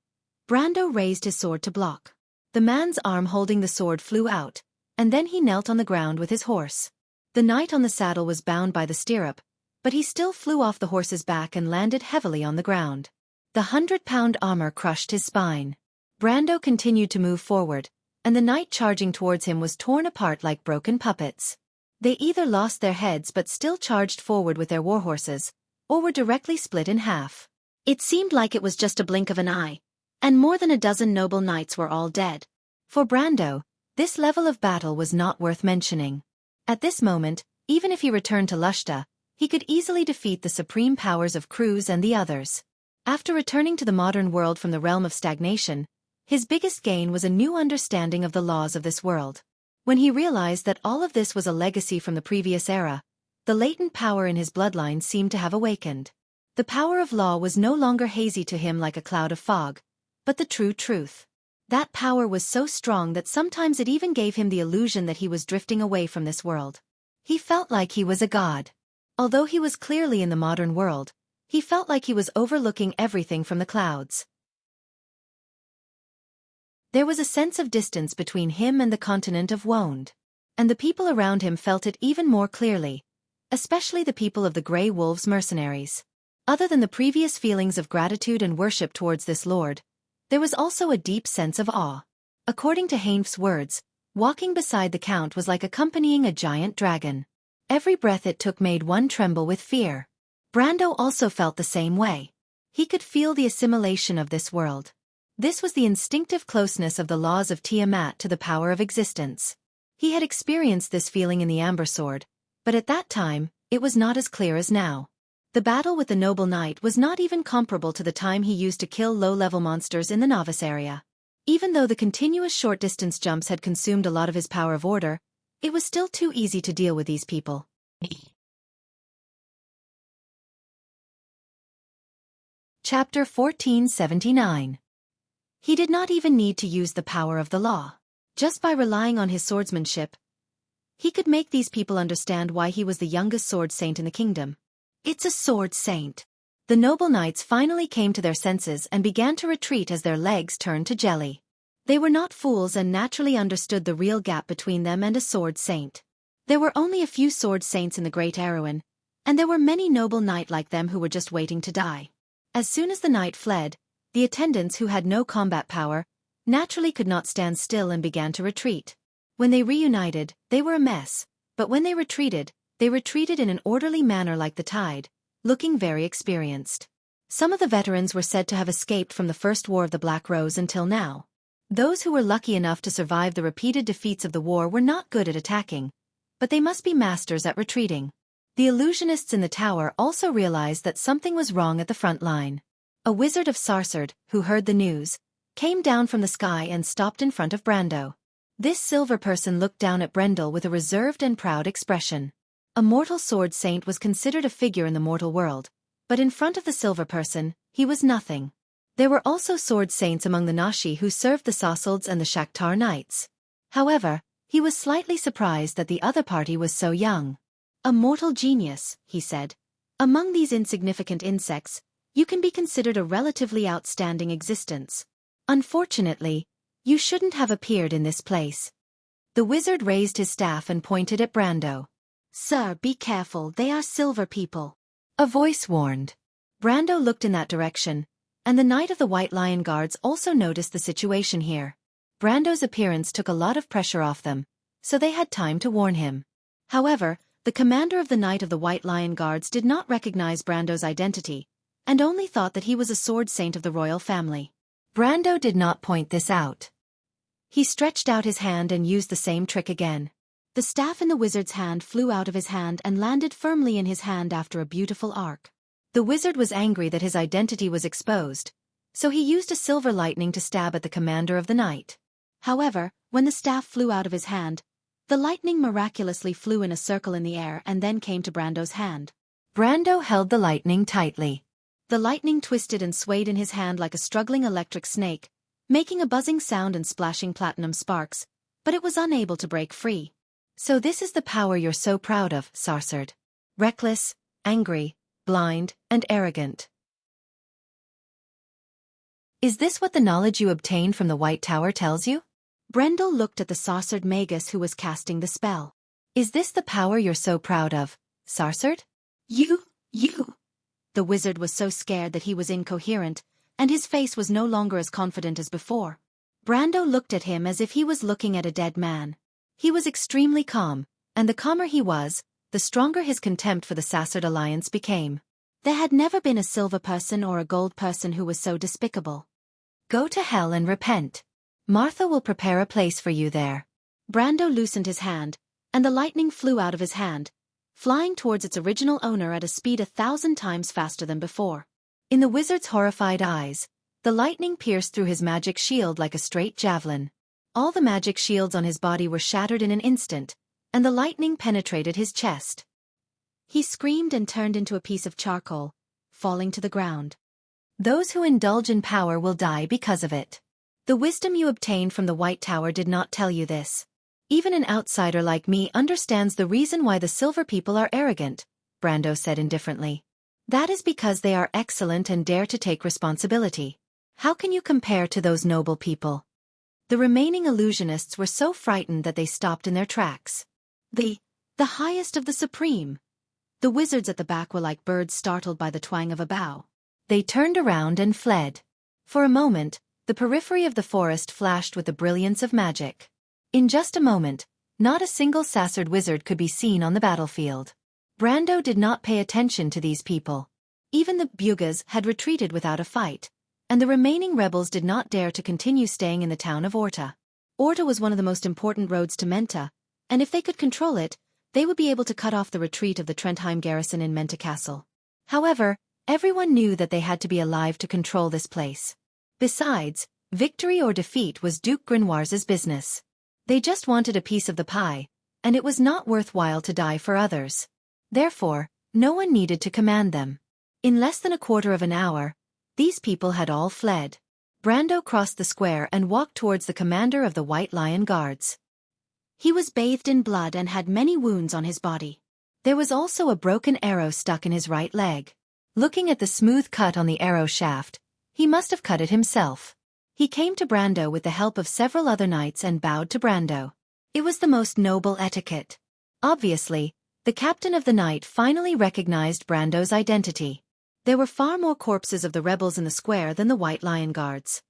Brando raised his sword to block. The man's arm holding the sword flew out, and then he knelt on the ground with his horse. The knight on the saddle was bound by the stirrup, but he still flew off the horse's back and landed heavily on the ground. The 100-pound armor crushed his spine. Brando continued to move forward, and the knight charging towards him was torn apart like broken puppets. They either lost their heads but still charged forward with their warhorses, or were directly split in half. It seemed like it was just a blink of an eye, and more than a dozen noble knights were all dead. For Brando, this level of battle was not worth mentioning. At this moment, even if he returned to Lushta, he could easily defeat the supreme powers of Cruz and the others. After returning to the modern world from the realm of stagnation, his biggest gain was a new understanding of the laws of this world. When he realized that all of this was a legacy from the previous era, the latent power in his bloodline seemed to have awakened. The power of law was no longer hazy to him like a cloud of fog, but the true truth. That power was so strong that sometimes it even gave him the illusion that he was drifting away from this world. He felt like he was a god. Although he was clearly in the modern world, he felt like he was overlooking everything from the clouds. There was a sense of distance between him and the continent of Wond. And the people around him felt it even more clearly, especially the people of the Grey Wolves mercenaries. Other than the previous feelings of gratitude and worship towards this lord, there was also a deep sense of awe. According to Heinf's words, walking beside the count was like accompanying a giant dragon. Every breath it took made one tremble with fear. Brando also felt the same way. He could feel the assimilation of this world. This was the instinctive closeness of the laws of Tiamat to the power of existence. He had experienced this feeling in the Amber Sword, but at that time, it was not as clear as now. The battle with the noble knight was not even comparable to the time he used to kill low-level monsters in the novice area. Even though the continuous short-distance jumps had consumed a lot of his power of order, it was still too easy to deal with these people. Chapter 1479. He did not even need to use the power of the law. Just by relying on his swordsmanship, he could make these people understand why he was the youngest sword saint in the kingdom. It's a sword saint. The noble knights finally came to their senses and began to retreat as their legs turned to jelly. They were not fools and naturally understood the real gap between them and a sword saint. There were only a few sword saints in the great Erewhon, and there were many noble knights like them who were just waiting to die. As soon as the knight fled, the attendants who had no combat power naturally could not stand still and began to retreat. When they reunited, they were a mess, but when they retreated in an orderly manner like the tide, looking very experienced. Some of the veterans were said to have escaped from the First War of the Black Rose until now. Those who were lucky enough to survive the repeated defeats of the war were not good at attacking, but they must be masters at retreating. The illusionists in the tower also realized that something was wrong at the front line. A wizard of Sarsard, who heard the news, came down from the sky and stopped in front of Brando. This silver person looked down at Brendel with a reserved and proud expression. A mortal sword saint was considered a figure in the mortal world, but in front of the silver person, he was nothing. There were also sword saints among the Nashi who served the Sasolds and the Shakhtar knights. However, he was slightly surprised that the other party was so young. A mortal genius, he said. Among these insignificant insects, you can be considered a relatively outstanding existence. Unfortunately, you shouldn't have appeared in this place. The wizard raised his staff and pointed at Brando. Sir, be careful, they are silver people. A voice warned. Brando looked in that direction, and the Knight of the White Lion Guards also noticed the situation here. Brando's appearance took a lot of pressure off them, so they had time to warn him. However, the commander of the Knight of the White Lion Guards did not recognize Brando's identity, and only thought that he was a sword saint of the royal family. Brando did not point this out. He stretched out his hand and used the same trick again. The staff in the wizard's hand flew out of his hand and landed firmly in his hand after a beautiful arc. The wizard was angry that his identity was exposed, so he used a silver lightning to stab at the commander of the knight. However, when the staff flew out of his hand, the lightning miraculously flew in a circle in the air and then came to Brando's hand. Brando held the lightning tightly. The lightning twisted and swayed in his hand like a struggling electric snake, making a buzzing sound and splashing platinum sparks, but it was unable to break free. So this is the power you're so proud of, Sarsard. Reckless, angry, blind, and arrogant. Is this what the knowledge you obtained from the White Tower tells you? Brendel looked at the Sarsard magus who was casting the spell. Is this the power you're so proud of, Sarsard? You. The wizard was so scared that he was incoherent, and his face was no longer as confident as before. Brando looked at him as if he was looking at a dead man. He was extremely calm, and the calmer he was, the stronger his contempt for the Sarsard alliance became. There had never been a silver person or a gold person who was so despicable. Go to hell and repent. Martha will prepare a place for you there. Brando loosened his hand, and the lightning flew out of his hand, flying towards its original owner at a speed 1,000 times faster than before. In the wizard's horrified eyes, the lightning pierced through his magic shield like a straight javelin. All the magic shields on his body were shattered in an instant, and the lightning penetrated his chest. He screamed and turned into a piece of charcoal, falling to the ground. Those who indulge in power will die because of it. The wisdom you obtained from the White Tower did not tell you this. Even an outsider like me understands the reason why the silver people are arrogant, Brando said indifferently. That is because they are excellent and dare to take responsibility. How can you compare to those noble people? The remaining illusionists were so frightened that they stopped in their tracks. The highest of the supreme. The wizards at the back were like birds startled by the twang of a bow. They turned around and fled. For a moment, the periphery of the forest flashed with the brilliance of magic. In just a moment, not a single Sarsard wizard could be seen on the battlefield. Brando did not pay attention to these people. Even the Bugas had retreated without a fight, and the remaining rebels did not dare to continue staying in the town of Orta. Orta was one of the most important roads to Menta, and if they could control it, they would be able to cut off the retreat of the Trentheim garrison in Menta Castle. However, everyone knew that they had to be alive to control this place. Besides, victory or defeat was Duke Grenoir's business. They just wanted a piece of the pie, and it was not worthwhile to die for others. Therefore, no one needed to command them. In less than a quarter of an hour, these people had all fled. Brando crossed the square and walked towards the commander of the White Lion Guards. He was bathed in blood and had many wounds on his body. There was also a broken arrow stuck in his right leg. Looking at the smooth cut on the arrow shaft, he must have cut it himself. He came to Brando with the help of several other knights and bowed to Brando. It was the most noble etiquette. Obviously, the captain of the night finally recognized Brando's identity. There were far more corpses of the rebels in the square than the White Lion Guards.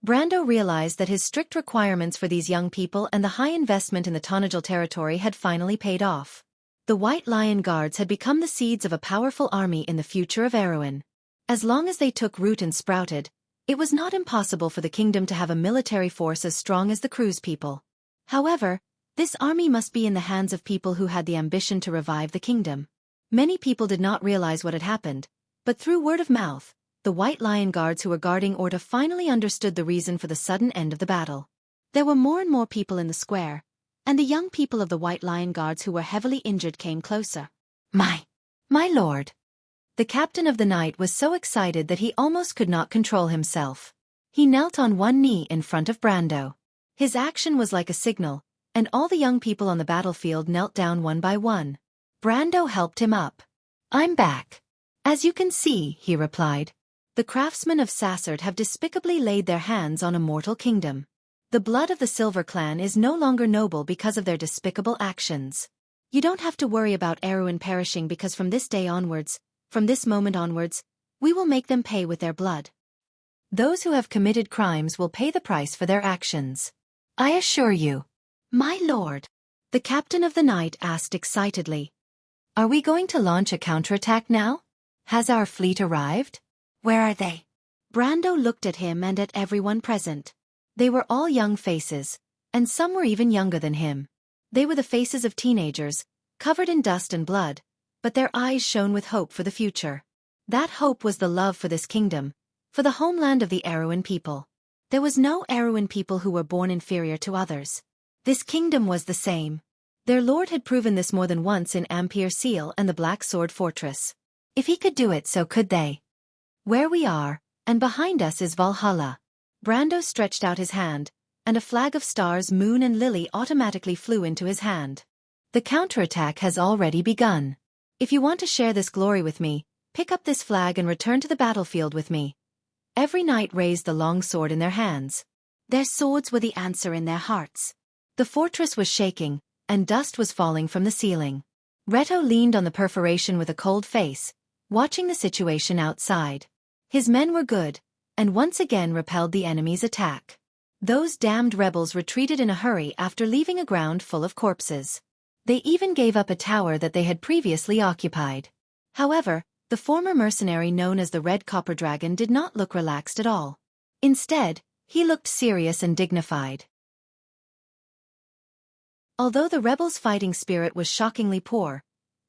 Brando realized that his strict requirements for these young people and the high investment in the Tonajal territory had finally paid off. The White Lion Guards had become the seeds of a powerful army in the future of Erewhon. As long as they took root and sprouted, it was not impossible for the kingdom to have a military force as strong as the Cruz people. However, this army must be in the hands of people who had the ambition to revive the kingdom. Many people did not realize what had happened, but through word of mouth, the White Lion Guards who were guarding Orta finally understood the reason for the sudden end of the battle. There were more and more people in the square, and the young people of the White Lion Guards who were heavily injured came closer. My lord! The captain of the night was so excited that he almost could not control himself. He knelt on one knee in front of Brando. His action was like a signal, and all the young people on the battlefield knelt down one by one. Brando helped him up. "I'm back. As you can see," he replied. "The craftsmen of Sassard have despicably laid their hands on a mortal kingdom. The blood of the Silver Clan is no longer noble because of their despicable actions. You don't have to worry about Erewhon perishing because from this moment onwards, we will make them pay with their blood. Those who have committed crimes will pay the price for their actions. I assure you." "My lord," the captain of the night asked excitedly. "Are we going to launch a counterattack now? Has our fleet arrived? Where are they?" Brando looked at him and at everyone present. They were all young faces, and some were even younger than him. They were the faces of teenagers, covered in dust and blood, but their eyes shone with hope for the future. That hope was the love for this kingdom, for the homeland of the Erewhon people. There was no Erewhon people who were born inferior to others. This kingdom was the same. Their lord had proven this more than once in Ampere Seal and the Black Sword Fortress. If he could do it, so could they. Where we are, and behind us is Valhalla. Brando stretched out his hand, and a flag of stars, moon and lily automatically flew into his hand. The counterattack has already begun. If you want to share this glory with me, pick up this flag and return to the battlefield with me. Every knight raised the long sword in their hands. Their swords were the answer in their hearts. The fortress was shaking, and dust was falling from the ceiling. Reto leaned on the perforation with a cold face, watching the situation outside. His men were good, and once again repelled the enemy's attack. Those damned rebels retreated in a hurry after leaving a ground full of corpses. They even gave up a tower that they had previously occupied. However, the former mercenary known as the Red Copper Dragon did not look relaxed at all. Instead, he looked serious and dignified. Although the rebels' fighting spirit was shockingly poor,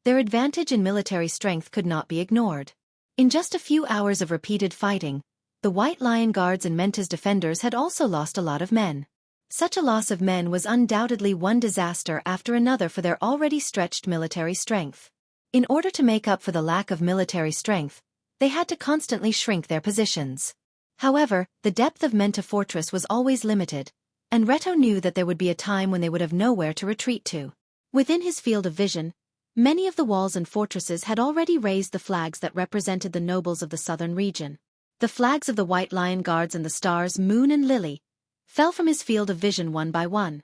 their advantage in military strength could not be ignored. In just a few hours of repeated fighting, the White Lion Guards and Menta's defenders had also lost a lot of men. Such a loss of men was undoubtedly one disaster after another for their already stretched military strength. In order to make up for the lack of military strength, they had to constantly shrink their positions. However, the depth of Menta Fortress was always limited, and Reto knew that there would be a time when they would have nowhere to retreat to. Within his field of vision, many of the walls and fortresses had already raised the flags that represented the nobles of the southern region. The flags of the White Lion Guards and the stars, moon and lily, fell from his field of vision one by one.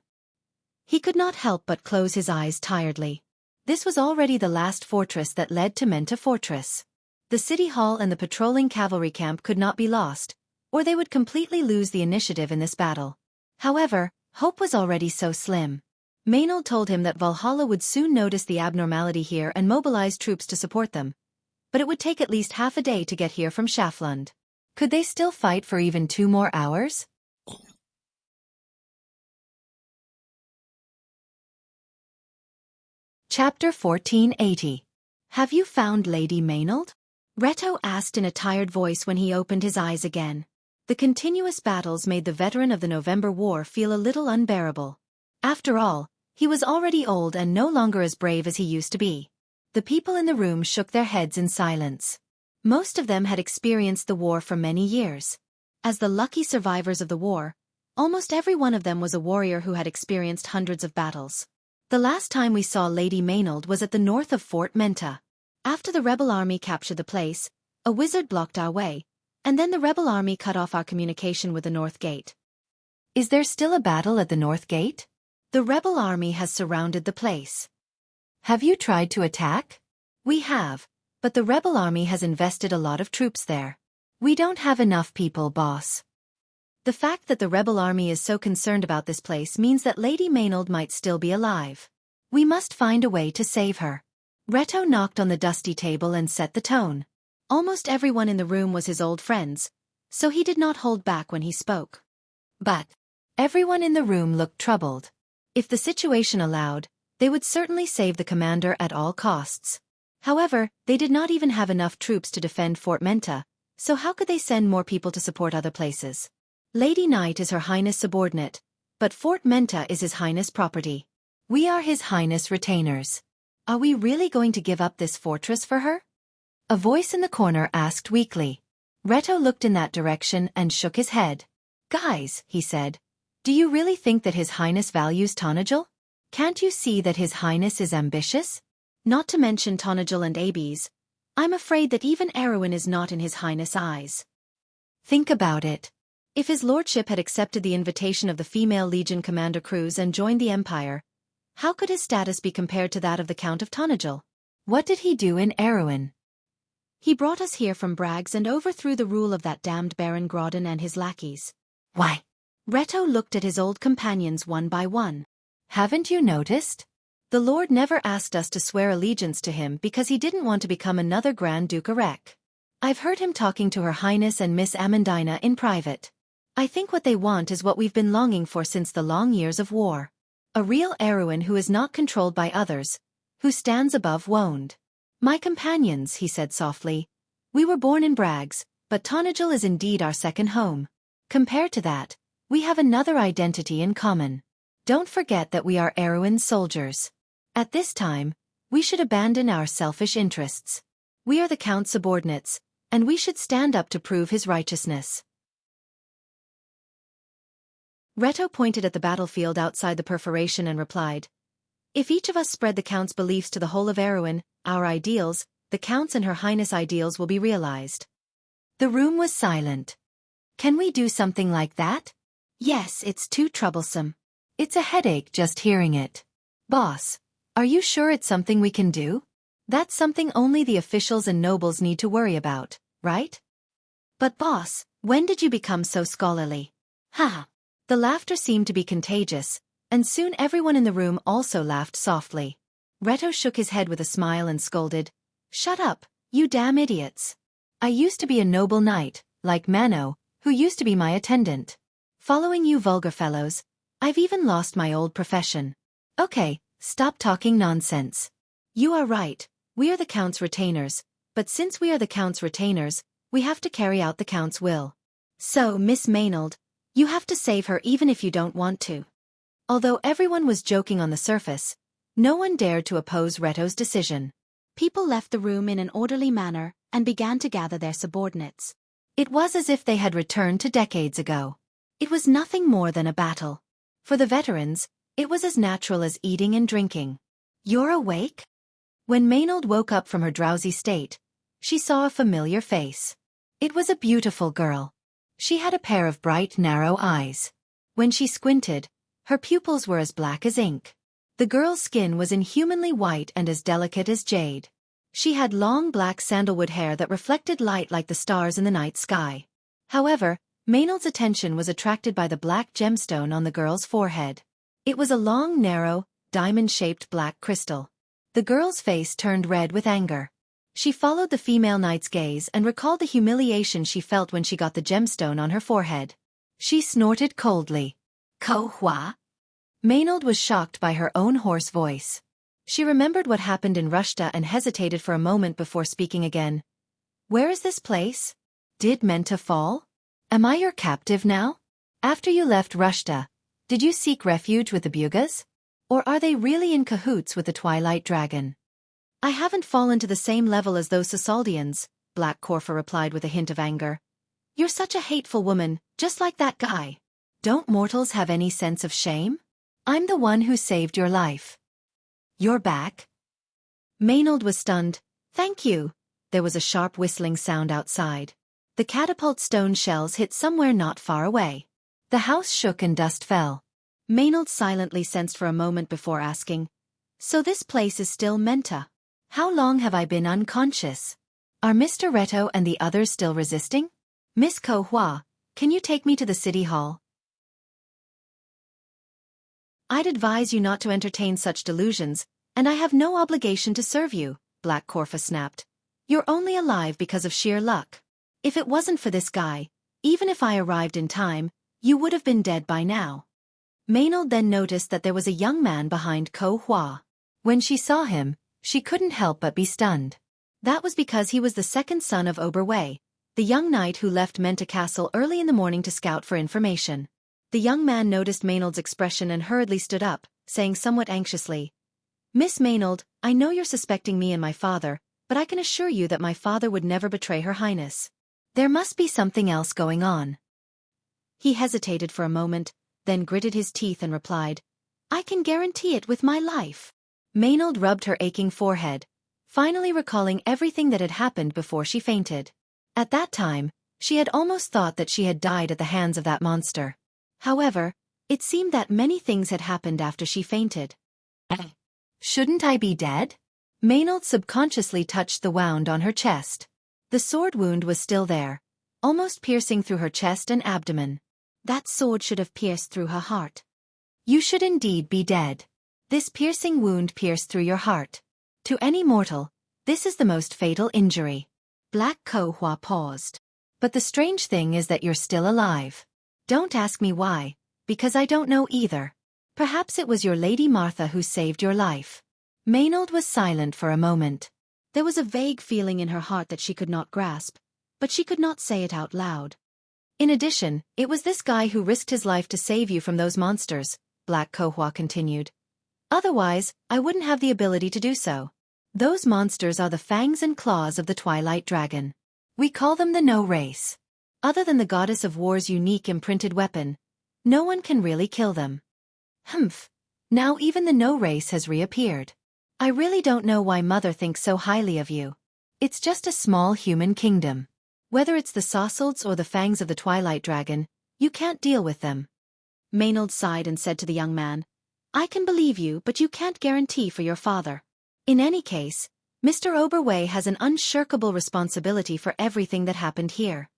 He could not help but close his eyes tiredly. This was already the last fortress that led to Menta Fortress. The city hall and the patrolling cavalry camp could not be lost, or they would completely lose the initiative in this battle. However, hope was already so slim. Maynard told him that Valhalla would soon notice the abnormality here and mobilize troops to support them, but it would take at least half a day to get here from Schaflund. Could they still fight for even 2 more hours? Chapter 1480. Have you found Lady Maynard? Reto asked in a tired voice when he opened his eyes again. The continuous battles made the veteran of the November War feel a little unbearable. After all, he was already old and no longer as brave as he used to be. The people in the room shook their heads in silence. Most of them had experienced the war for many years. As the lucky survivors of the war, almost every one of them was a warrior who had experienced hundreds of battles. The last time we saw Lady Maynard was at the north of Fort Menta. After the rebel army captured the place, a wizard blocked our way, and then the rebel army cut off our communication with the North Gate. Is there still a battle at the North Gate? The rebel army has surrounded the place. Have you tried to attack? We have, but the rebel army has invested a lot of troops there. We don't have enough people, boss. The fact that the rebel army is so concerned about this place means that Lady Maynard might still be alive. We must find a way to save her. Reto knocked on the dusty table and set the tone. Almost everyone in the room was his old friends, so he did not hold back when he spoke. But everyone in the room looked troubled. If the situation allowed, they would certainly save the commander at all costs. However, they did not even have enough troops to defend Fort Menta, so how could they send more people to support other places? Lady Knight is Her Highness' subordinate, but Fort Menta is His Highness' property. We are His Highness' retainers. Are we really going to give up this fortress for her? A voice in the corner asked weakly. Reto looked in that direction and shook his head. Guys, he said, do you really think that His Highness values Tonajil? Can't you see that His Highness is ambitious? Not to mention Tonajil and Abes, I'm afraid that even Erwin is not in His Highness' eyes. Think about it. If His Lordship had accepted the invitation of the female Legion Commander Cruz and joined the Empire, how could his status be compared to that of the Count of Tonajil? What did he do in Erwin? He brought us here from Bragg's and overthrew the rule of that damned Baron Grodin and his lackeys. Why? Reto looked at his old companions one by one. Haven't you noticed? The Lord never asked us to swear allegiance to him because he didn't want to become another Grand Duke Arek. I've heard him talking to Her Highness and Miss Amandina in private. I think what they want is what we've been longing for since the long years of war. A real Erwin who is not controlled by others, who stands above wound. My companions, he said softly, we were born in Bragg's, but Tonajil is indeed our second home. Compared to that, we have another identity in common. Don't forget that we are Erwin's soldiers. At this time, we should abandon our selfish interests. We are the Count's subordinates, and we should stand up to prove his righteousness. Reto pointed at the battlefield outside the perforation and replied, if each of us spread the Count's beliefs to the whole of Erwin, our ideals, the Count's and Her Highness ideals will be realized. The room was silent. Can we do something like that? Yes, it's too troublesome. It's a headache just hearing it. Boss, are you sure it's something we can do? That's something only the officials and nobles need to worry about, right? But boss, when did you become so scholarly? Ha! The laughter seemed to be contagious, and soon everyone in the room also laughed softly. Reto shook his head with a smile and scolded, shut up, you damn idiots. I used to be a noble knight, like Mano, who used to be my attendant. Following you vulgar fellows, I've even lost my old profession. Okay, stop talking nonsense. You are right, we are the Count's retainers, but since we are the Count's retainers, we have to carry out the Count's will. So, Miss Maynard, you have to save her even if you don't want to. Although everyone was joking on the surface, no one dared to oppose Reto's decision. People left the room in an orderly manner and began to gather their subordinates. It was as if they had returned to decades ago. It was nothing more than a battle. For the veterans, it was as natural as eating and drinking. You're awake? When Maynard woke up from her drowsy state, she saw a familiar face. It was a beautiful girl. She had a pair of bright, narrow eyes. When she squinted, her pupils were as black as ink. The girl's skin was inhumanly white and as delicate as jade. She had long black sandalwood hair that reflected light like the stars in the night sky. However, Maynard's attention was attracted by the black gemstone on the girl's forehead. It was a long, narrow, diamond-shaped black crystal. The girl's face turned red with anger. She followed the female knight's gaze and recalled the humiliation she felt when she got the gemstone on her forehead. She snorted coldly. Ko Hua? Maynard was shocked by her own hoarse voice. She remembered what happened in Rushta and hesitated for a moment before speaking again. Where is this place? Did Menta fall? Am I your captive now? After you left Rushta, did you seek refuge with the Bugas? Or are they really in cahoots with the Twilight Dragon? I haven't fallen to the same level as those Sasaldians, Black Corfa replied with a hint of anger. You're such a hateful woman, just like that guy. Don't mortals have any sense of shame? I'm the one who saved your life. You're back? Maynard was stunned. Thank you. There was a sharp whistling sound outside. The catapult stone shells hit somewhere not far away. The house shook and dust fell. Maynard silently sensed for a moment before asking, "So this place is still Menta? How long have I been unconscious? Are Mr. Reto and the others still resisting? Miss Ko Hua, can you take me to the city hall?" "I'd advise you not to entertain such delusions, and I have no obligation to serve you," Black Corfa snapped. "You're only alive because of sheer luck. If it wasn't for this guy, even if I arrived in time, you would have been dead by now." Maynard then noticed that there was a young man behind Ko Hua. When she saw him, she couldn't help but be stunned. That was because he was the second son of Oberwei, the young knight who left Menta Castle early in the morning to scout for information. The young man noticed Maynard's expression and hurriedly stood up, saying somewhat anxiously, "Miss Maynard, I know you're suspecting me and my father, but I can assure you that my father would never betray Her Highness. There must be something else going on." He hesitated for a moment, then gritted his teeth and replied, "I can guarantee it with my life." Maynard rubbed her aching forehead, finally recalling everything that had happened before she fainted. At that time, she had almost thought that she had died at the hands of that monster. However, it seemed that many things had happened after she fainted. "Shouldn't I be dead?" Maynard subconsciously touched the wound on her chest. The sword wound was still there, almost piercing through her chest and abdomen. That sword should have pierced through her heart. "You should indeed be dead. This piercing wound pierced through your heart. To any mortal, this is the most fatal injury." Black Ko Hua paused. "But the strange thing is that you're still alive. Don't ask me why, because I don't know either. Perhaps it was your Lady Martha who saved your life." Maynard was silent for a moment. There was a vague feeling in her heart that she could not grasp, but she could not say it out loud. "In addition, it was this guy who risked his life to save you from those monsters," Black Ko Hua continued. "Otherwise, I wouldn't have the ability to do so. Those monsters are the fangs and claws of the Twilight Dragon. We call them the No Race. Other than the Goddess of War's unique imprinted weapon, no one can really kill them." "Humph. Now even the No Race has reappeared. I really don't know why Mother thinks so highly of you. It's just a small human kingdom. Whether it's the Sassalds or the fangs of the Twilight Dragon, you can't deal with them." Maynard sighed and said to the young man, "I can believe you, but you can't guarantee for your father. In any case, Mr. Oberwei has an unshirkable responsibility for everything that happened here."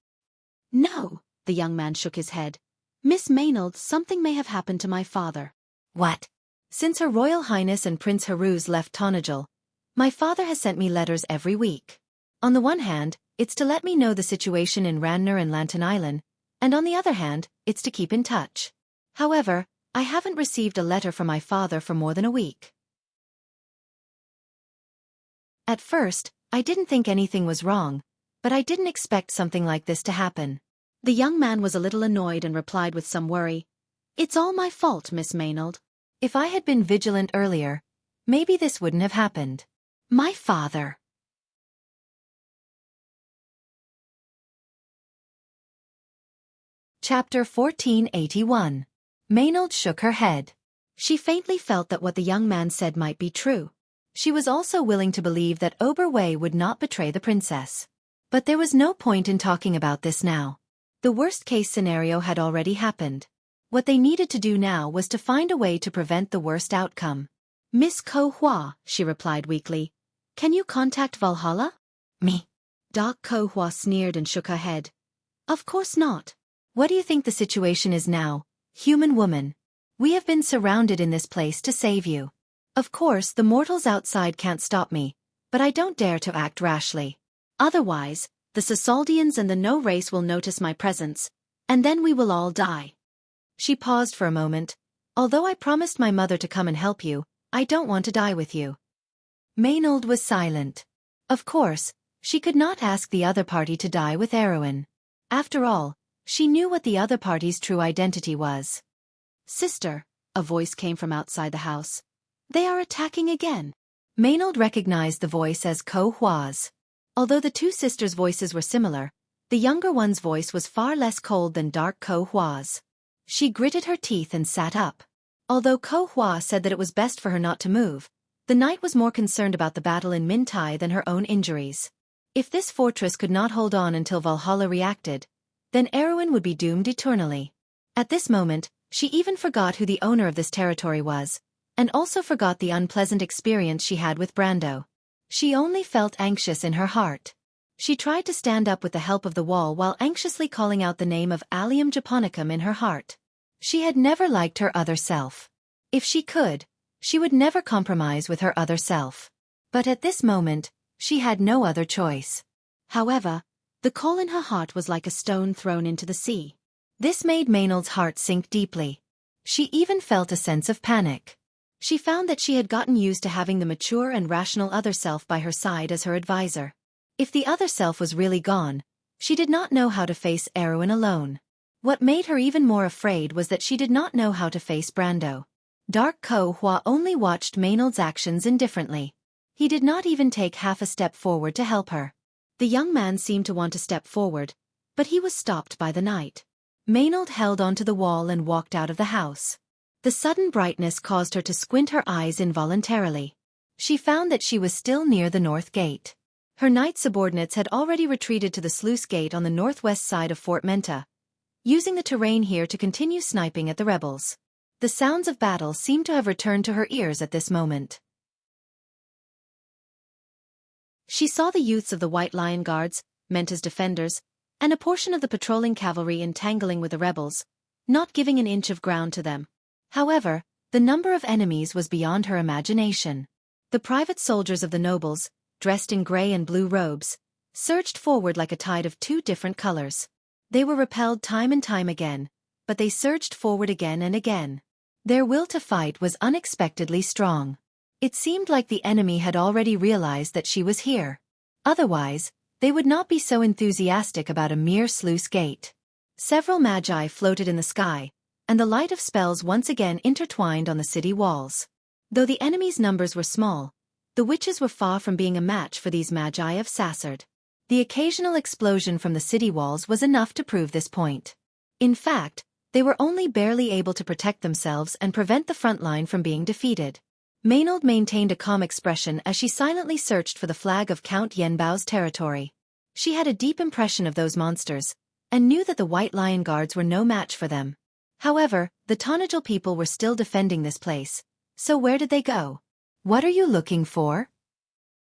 "No," the young man shook his head. "Miss Maynard, something may have happened to my father." "What?" "Since Her Royal Highness and Prince Haruz left Tonajal, my father has sent me letters every week. On the one hand, it's to let me know the situation in Ranner and Lantern Island, and on the other hand, it's to keep in touch. However, I haven't received a letter from my father for more than a week." At first, I didn't think anything was wrong, but I didn't expect something like this to happen. The young man was a little annoyed and replied with some worry, "It's all my fault, Miss Maynard. If I had been vigilant earlier, maybe this wouldn't have happened. My father." Chapter 1481. Maynard shook her head. She faintly felt that what the young man said might be true. She was also willing to believe that Oberwei would not betray the princess. But there was no point in talking about this now. The worst-case scenario had already happened. What they needed to do now was to find a way to prevent the worst outcome. "Miss Ko Hua," she replied weakly, "can you contact Valhalla?" "Me?" Dark Ko Hua sneered and shook her head. "Of course not. What do you think the situation is now, human woman? We have been surrounded in this place to save you. Of course the mortals outside can't stop me, but I don't dare to act rashly. Otherwise, the Sasaldians and the No Race will notice my presence, and then we will all die." She paused for a moment. "Although I promised my mother to come and help you, I don't want to die with you." Maynard was silent. Of course, she could not ask the other party to die with Erwin. After all, she knew what the other party's true identity was. "Sister," a voice came from outside the house. "They are attacking again." Maynard recognized the voice as Ko Hua's. Although the two sisters' voices were similar, the younger one's voice was far less cold than Dark Ko Hua's. She gritted her teeth and sat up. Although Ko Hua said that it was best for her not to move, the knight was more concerned about the battle in Mintai than her own injuries. If this fortress could not hold on until Valhalla reacted, then Erwin would be doomed eternally. At this moment, She even forgot who the owner of this territory was, and also forgot the unpleasant experience she had with Brando. She only felt anxious in her heart. She tried to stand up with the help of the wall while anxiously calling out the name of Allium Japonicum in her heart. She had never liked her other self. If she could, she would never compromise with her other self. But at this moment, she had no other choice. However, the coal in her heart was like a stone thrown into the sea. This made Maynard's heart sink deeply. She even felt a sense of panic. She found that she had gotten used to having the mature and rational other self by her side as her advisor. If the other self was really gone, she did not know how to face Erwin alone. What made her even more afraid was that she did not know how to face Brando. Dark Ko Hua only watched Maynard's actions indifferently. He did not even take half a step forward to help her. The young man seemed to want to step forward, but he was stopped by the night. Maynard held onto the wall and walked out of the house. The sudden brightness caused her to squint her eyes involuntarily. She found that she was still near the north gate. Her knight subordinates had already retreated to the sluice gate on the northwest side of Fort Menta, using the terrain here to continue sniping at the rebels. The sounds of battle seemed to have returned to her ears at this moment. She saw the youths of the White Lion Guards, Menta's defenders, and a portion of the patrolling cavalry entangling with the rebels, not giving an inch of ground to them. However, the number of enemies was beyond her imagination. The private soldiers of the nobles, dressed in gray and blue robes, surged forward like a tide of two different colors. They were repelled time and time again, but they surged forward again and again. Their will to fight was unexpectedly strong. It seemed like the enemy had already realized that she was here. Otherwise, they would not be so enthusiastic about a mere sluice gate. Several magi floated in the sky, and the light of spells once again intertwined on the city walls. Though the enemy's numbers were small, the witches were far from being a match for these magi of Sassard. The occasional explosion from the city walls was enough to prove this point. In fact, they were only barely able to protect themselves and prevent the front line from being defeated. Maynard maintained a calm expression as she silently searched for the flag of Count Yenbao's territory. She had a deep impression of those monsters, and knew that the White Lion Guards were no match for them. However, the Tonajal people were still defending this place, so where did they go? What are you looking for?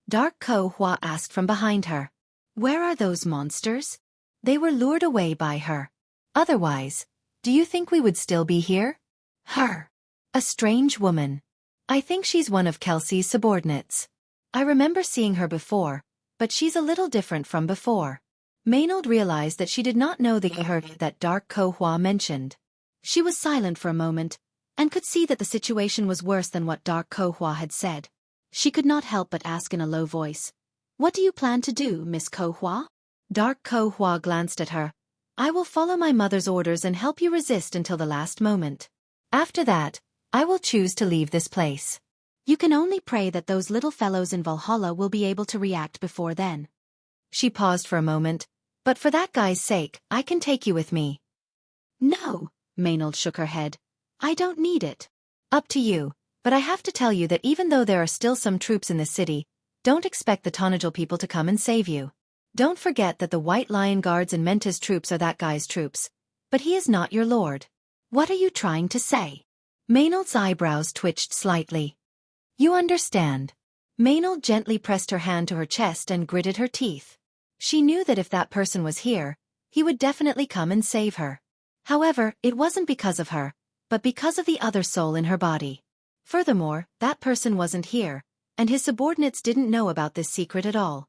Dark Ko Hua asked from behind her. Where are those monsters? They were lured away by her. Otherwise, do you think we would still be here? Her. A strange woman. I think she's one of Kelsey's subordinates. I remember seeing her before, but she's a little different from before. Maynard realized that she did not know the her that Dark Ko Hua mentioned. She was silent for a moment, and could see that the situation was worse than what Dark Ko Hua had said. She could not help but ask in a low voice, "What do you plan to do, Miss Ko Hua?" Dark Ko Hua glanced at her. "I will follow my mother's orders and help you resist until the last moment. After that, I will choose to leave this place. You can only pray that those little fellows in Valhalla will be able to react before then." She paused for a moment. "But for that guy's sake, I can take you with me." "No," Maynard shook her head. "I don't need it." "Up to you, but I have to tell you that even though there are still some troops in this city, don't expect the Tonajal people to come and save you. Don't forget that the White Lion Guards and Menta's troops are that guy's troops, but he is not your lord." "What are you trying to say?" Maynard's eyebrows twitched slightly. "You understand." Maynard gently pressed her hand to her chest and gritted her teeth. She knew that if that person was here, he would definitely come and save her. However, it wasn't because of her, but because of the other soul in her body. Furthermore, that person wasn't here, and his subordinates didn't know about this secret at all.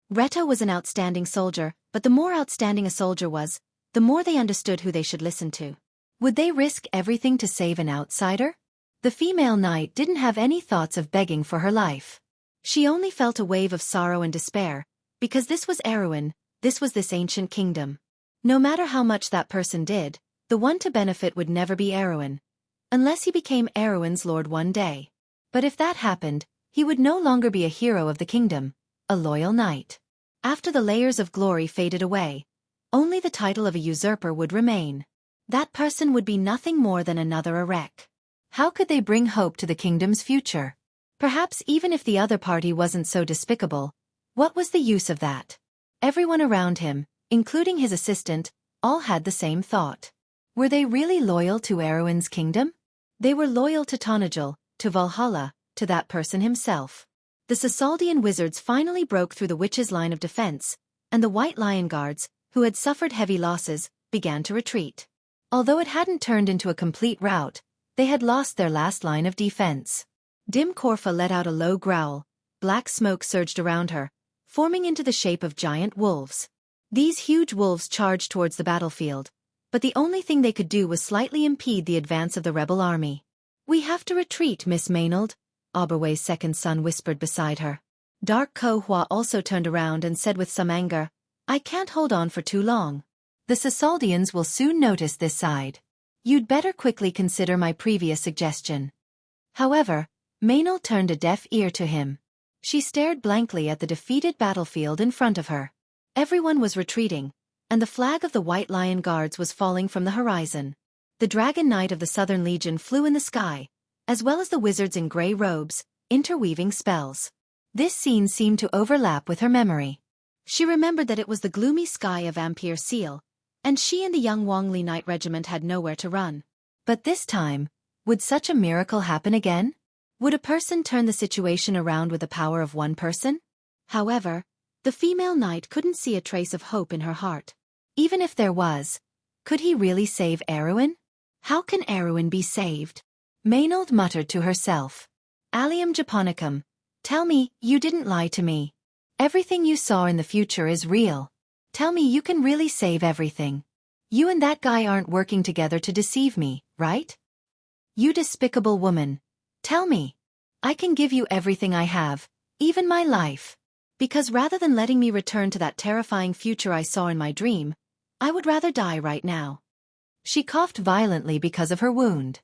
Retta was an outstanding soldier, but the more outstanding a soldier was, the more they understood who they should listen to. Would they risk everything to save an outsider? The female knight didn't have any thoughts of begging for her life. She only felt a wave of sorrow and despair, because this was Erwin, this was this ancient kingdom. No matter how much that person did, the one to benefit would never be Erwin, unless he became Erwin's lord one day. But if that happened, he would no longer be a hero of the kingdom, a loyal knight. After the layers of glory faded away, only the title of a usurper would remain. That person would be nothing more than another Erek. How could they bring hope to the kingdom's future? Perhaps even if the other party wasn't so despicable, what was the use of that? Everyone around him, including his assistant, all had the same thought. Were they really loyal to Erwin's kingdom? They were loyal to Tonajul, to Valhalla, to that person himself. The Sasaldian wizards finally broke through the witch's line of defense, and the White Lion Guards, who had suffered heavy losses, began to retreat. Although it hadn't turned into a complete rout, they had lost their last line of defense. Dim Korfa let out a low growl. Black smoke surged around her, forming into the shape of giant wolves. These huge wolves charged towards the battlefield, but the only thing they could do was slightly impede the advance of the rebel army. "We have to retreat, Miss Maynard," Oberway's second son whispered beside her. Dark Ko Hua also turned around and said with some anger, "I can't hold on for too long. The Sasaldians will soon notice this side. You'd better quickly consider my previous suggestion." However, Maynard turned a deaf ear to him. She stared blankly at the defeated battlefield in front of her. Everyone was retreating, and the flag of the White Lion Guards was falling from the horizon. The Dragon Knight of the Southern Legion flew in the sky, as well as the wizards in grey robes, interweaving spells. This scene seemed to overlap with her memory. She remembered that it was the gloomy sky of Ampere Seal, and she and the young Wangli Knight Regiment had nowhere to run. But this time, would such a miracle happen again? Would a person turn the situation around with the power of one person? However, the female knight couldn't see a trace of hope in her heart. Even if there was, could he really save Erwin? How can Erwin be saved? Maynard muttered to herself. Allium Japonicum, tell me, you didn't lie to me. Everything you saw in the future is real. Tell me you can really save everything. You and that guy aren't working together to deceive me, right? You despicable woman. Tell me. I can give you everything I have, even my life. Because rather than letting me return to that terrifying future I saw in my dream, I would rather die right now. She coughed violently because of her wound.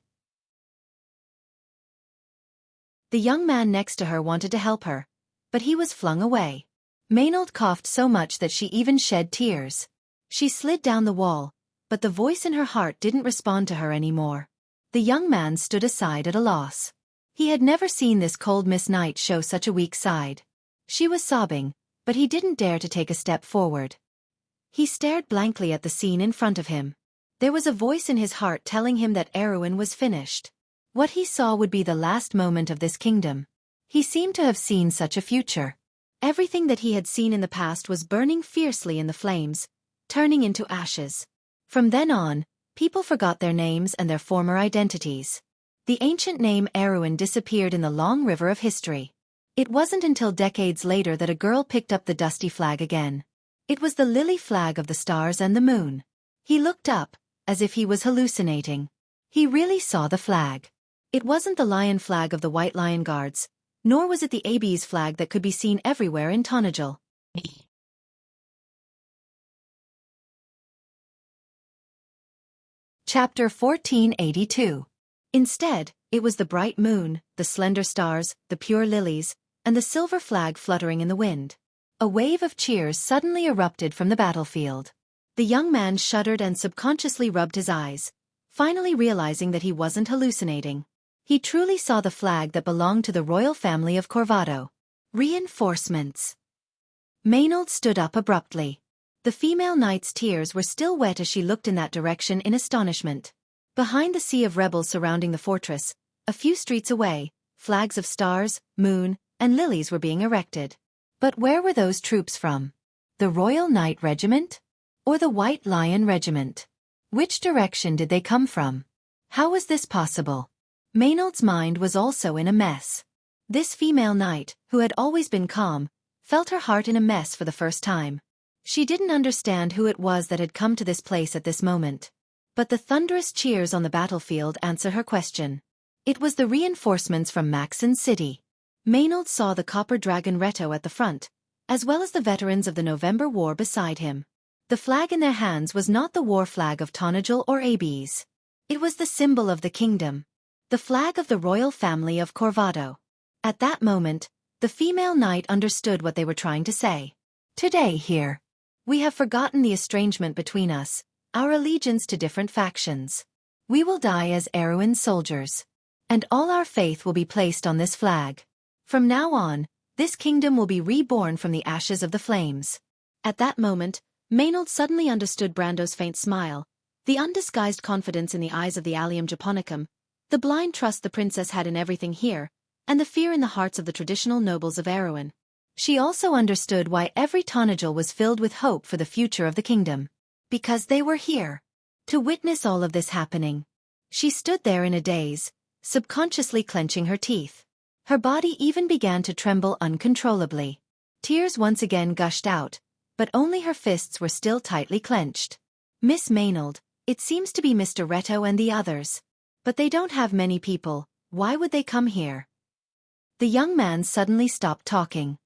The young man next to her wanted to help her, but he was flung away. Maynard coughed so much that she even shed tears. She slid down the wall, but the voice in her heart didn't respond to her anymore. The young man stood aside at a loss. He had never seen this cold Miss Knight show such a weak side. She was sobbing, but he didn't dare to take a step forward. He stared blankly at the scene in front of him. There was a voice in his heart telling him that Erwin was finished. What he saw would be the last moment of this kingdom. He seemed to have seen such a future. Everything that he had seen in the past was burning fiercely in the flames, turning into ashes. From then on, people forgot their names and their former identities. The ancient name Erwin disappeared in the long river of history. It wasn't until decades later that a girl picked up the dusty flag again. It was the lily flag of the stars and the moon. He looked up, as if he was hallucinating. He really saw the flag. It wasn't the lion flag of the White Lion Guards, nor was it the AB's flag that could be seen everywhere in Tonajul. Chapter 1482. Instead, it was the bright moon, the slender stars, the pure lilies, and the silver flag fluttering in the wind. A wave of cheers suddenly erupted from the battlefield. The young man shuddered and subconsciously rubbed his eyes, finally realizing that he wasn't hallucinating. He truly saw the flag that belonged to the royal family of Corvado. Reinforcements. Maynard stood up abruptly. The female knight's tears were still wet as she looked in that direction in astonishment. Behind the sea of rebels surrounding the fortress, a few streets away, flags of stars, moon, and lilies were being erected. But where were those troops from? The Royal Knight Regiment? Or the White Lion Regiment? Which direction did they come from? How was this possible? Maynard's mind was also in a mess. This female knight, who had always been calm, felt her heart in a mess for the first time. She didn't understand who it was that had come to this place at this moment. But the thunderous cheers on the battlefield answered her question. It was the reinforcements from Maxon City. Maynard saw the copper dragon Reto at the front, as well as the veterans of the November War beside him. The flag in their hands was not the war flag of Tonajul or AB's. It was the symbol of the kingdom. The flag of the royal family of Corvado. At that moment, the female knight understood what they were trying to say. Today here, we have forgotten the estrangement between us, our allegiance to different factions. We will die as Erwin's soldiers. And all our faith will be placed on this flag. From now on, this kingdom will be reborn from the ashes of the flames. At that moment, Maynard suddenly understood Brando's faint smile, the undisguised confidence in the eyes of the Allium Japonicum, the blind trust the princess had in everything here, and the fear in the hearts of the traditional nobles of Erewhon. She also understood why every Tonajal was filled with hope for the future of the kingdom. Because they were here. To witness all of this happening. She stood there in a daze, subconsciously clenching her teeth. Her body even began to tremble uncontrollably. Tears once again gushed out, but only her fists were still tightly clenched. Miss Maynard, it seems to be Mr. Reto and the others. But they don't have many people, why would they come here? The young man suddenly stopped talking.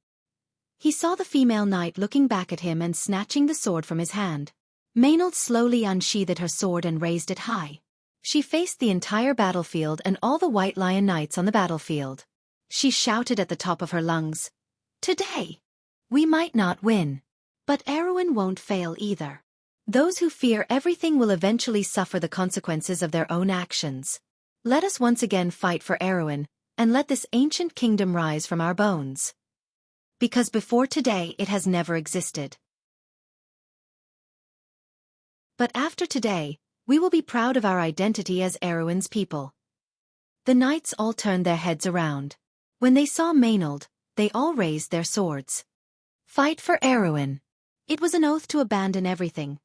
He saw the female knight looking back at him and snatching the sword from his hand. Maynard slowly unsheathed her sword and raised it high. She faced the entire battlefield and all the White Lion knights on the battlefield. She shouted at the top of her lungs. Today! We might not win. But Erewhon won't fail either. Those who fear everything will eventually suffer the consequences of their own actions. Let us once again fight for Erewhon, and let this ancient kingdom rise from our bones. Because before today it has never existed. But after today, we will be proud of our identity as Erewhon's people. The knights all turned their heads around. When they saw Maynard, they all raised their swords. Fight for Erewhon. It was an oath to abandon everything.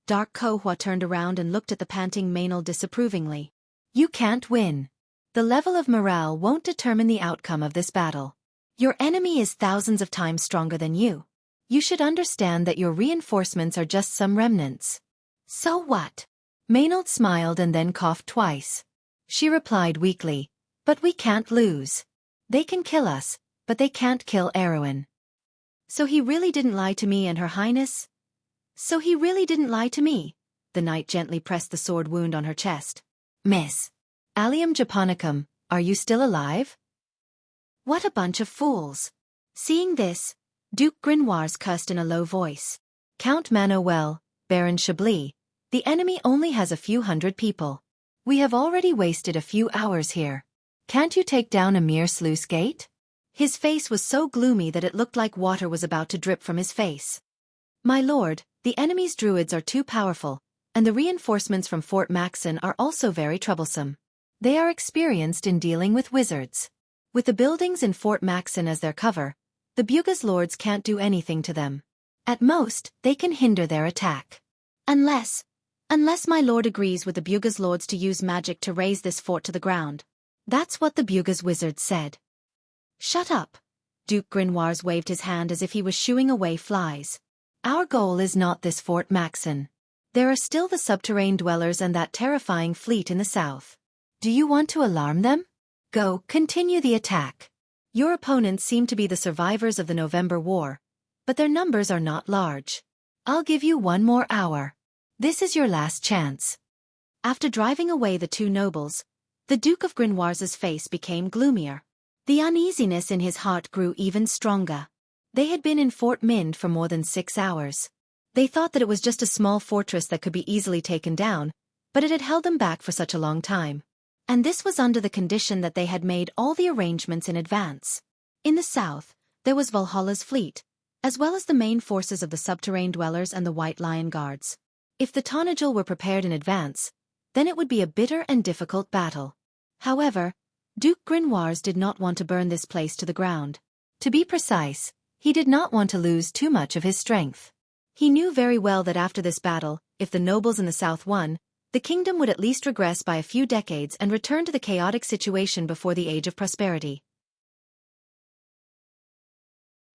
Dark Kohua turned around and looked at the panting Maynard disapprovingly. You can't win. The level of morale won't determine the outcome of this battle. Your enemy is thousands of times stronger than you. You should understand that your reinforcements are just some remnants. So what? Maynard smiled and then coughed twice. She replied weakly, but we can't lose. They can kill us, but they can't kill Erewhon. So he really didn't lie to me and Her Highness? So he really didn't lie to me? The knight gently pressed the sword wound on her chest. Miss Allium Japonicum, are you still alive? What a bunch of fools. Seeing this, Duke Grinoires cursed in a low voice. Count Manuel, Baron Chablis, the enemy only has a few hundred people. We have already wasted a few hours here. Can't you take down a mere sluice gate? His face was so gloomy that it looked like water was about to drip from his face. My lord, the enemy's druids are too powerful, and the reinforcements from Fort Maxon are also very troublesome. They are experienced in dealing with wizards. With the buildings in Fort Maxon as their cover, the Buga's lords can't do anything to them. At most, they can hinder their attack. Unless my lord agrees with the Buga's lords to use magic to raise this fort to the ground. That's what the Buga's wizard said. Shut up. Duke Grinoires waved his hand as if he was shooing away flies. Our goal is not this Fort Maxon. There are still the subterranean dwellers and that terrifying fleet in the south. Do you want to alarm them? Go, continue the attack. Your opponents seem to be the survivors of the November War, but their numbers are not large. I'll give you 1 more hour. This is your last chance. After driving away the 2 nobles, the Duke of Grinoires' face became gloomier. The uneasiness in his heart grew even stronger. They had been in Fort Mind for more than 6 hours. They thought that it was just a small fortress that could be easily taken down, but it had held them back for such a long time. And this was under the condition that they had made all the arrangements in advance. In the south, there was Valhalla's fleet, as well as the main forces of the subterranean dwellers and the White Lion Guards. If the Tonajal were prepared in advance, then it would be a bitter and difficult battle. However, Duke Grinoires did not want to burn this place to the ground. To be precise, he did not want to lose too much of his strength. He knew very well that after this battle, if the nobles in the south won, the kingdom would at least regress by a few decades and return to the chaotic situation before the Age of Prosperity.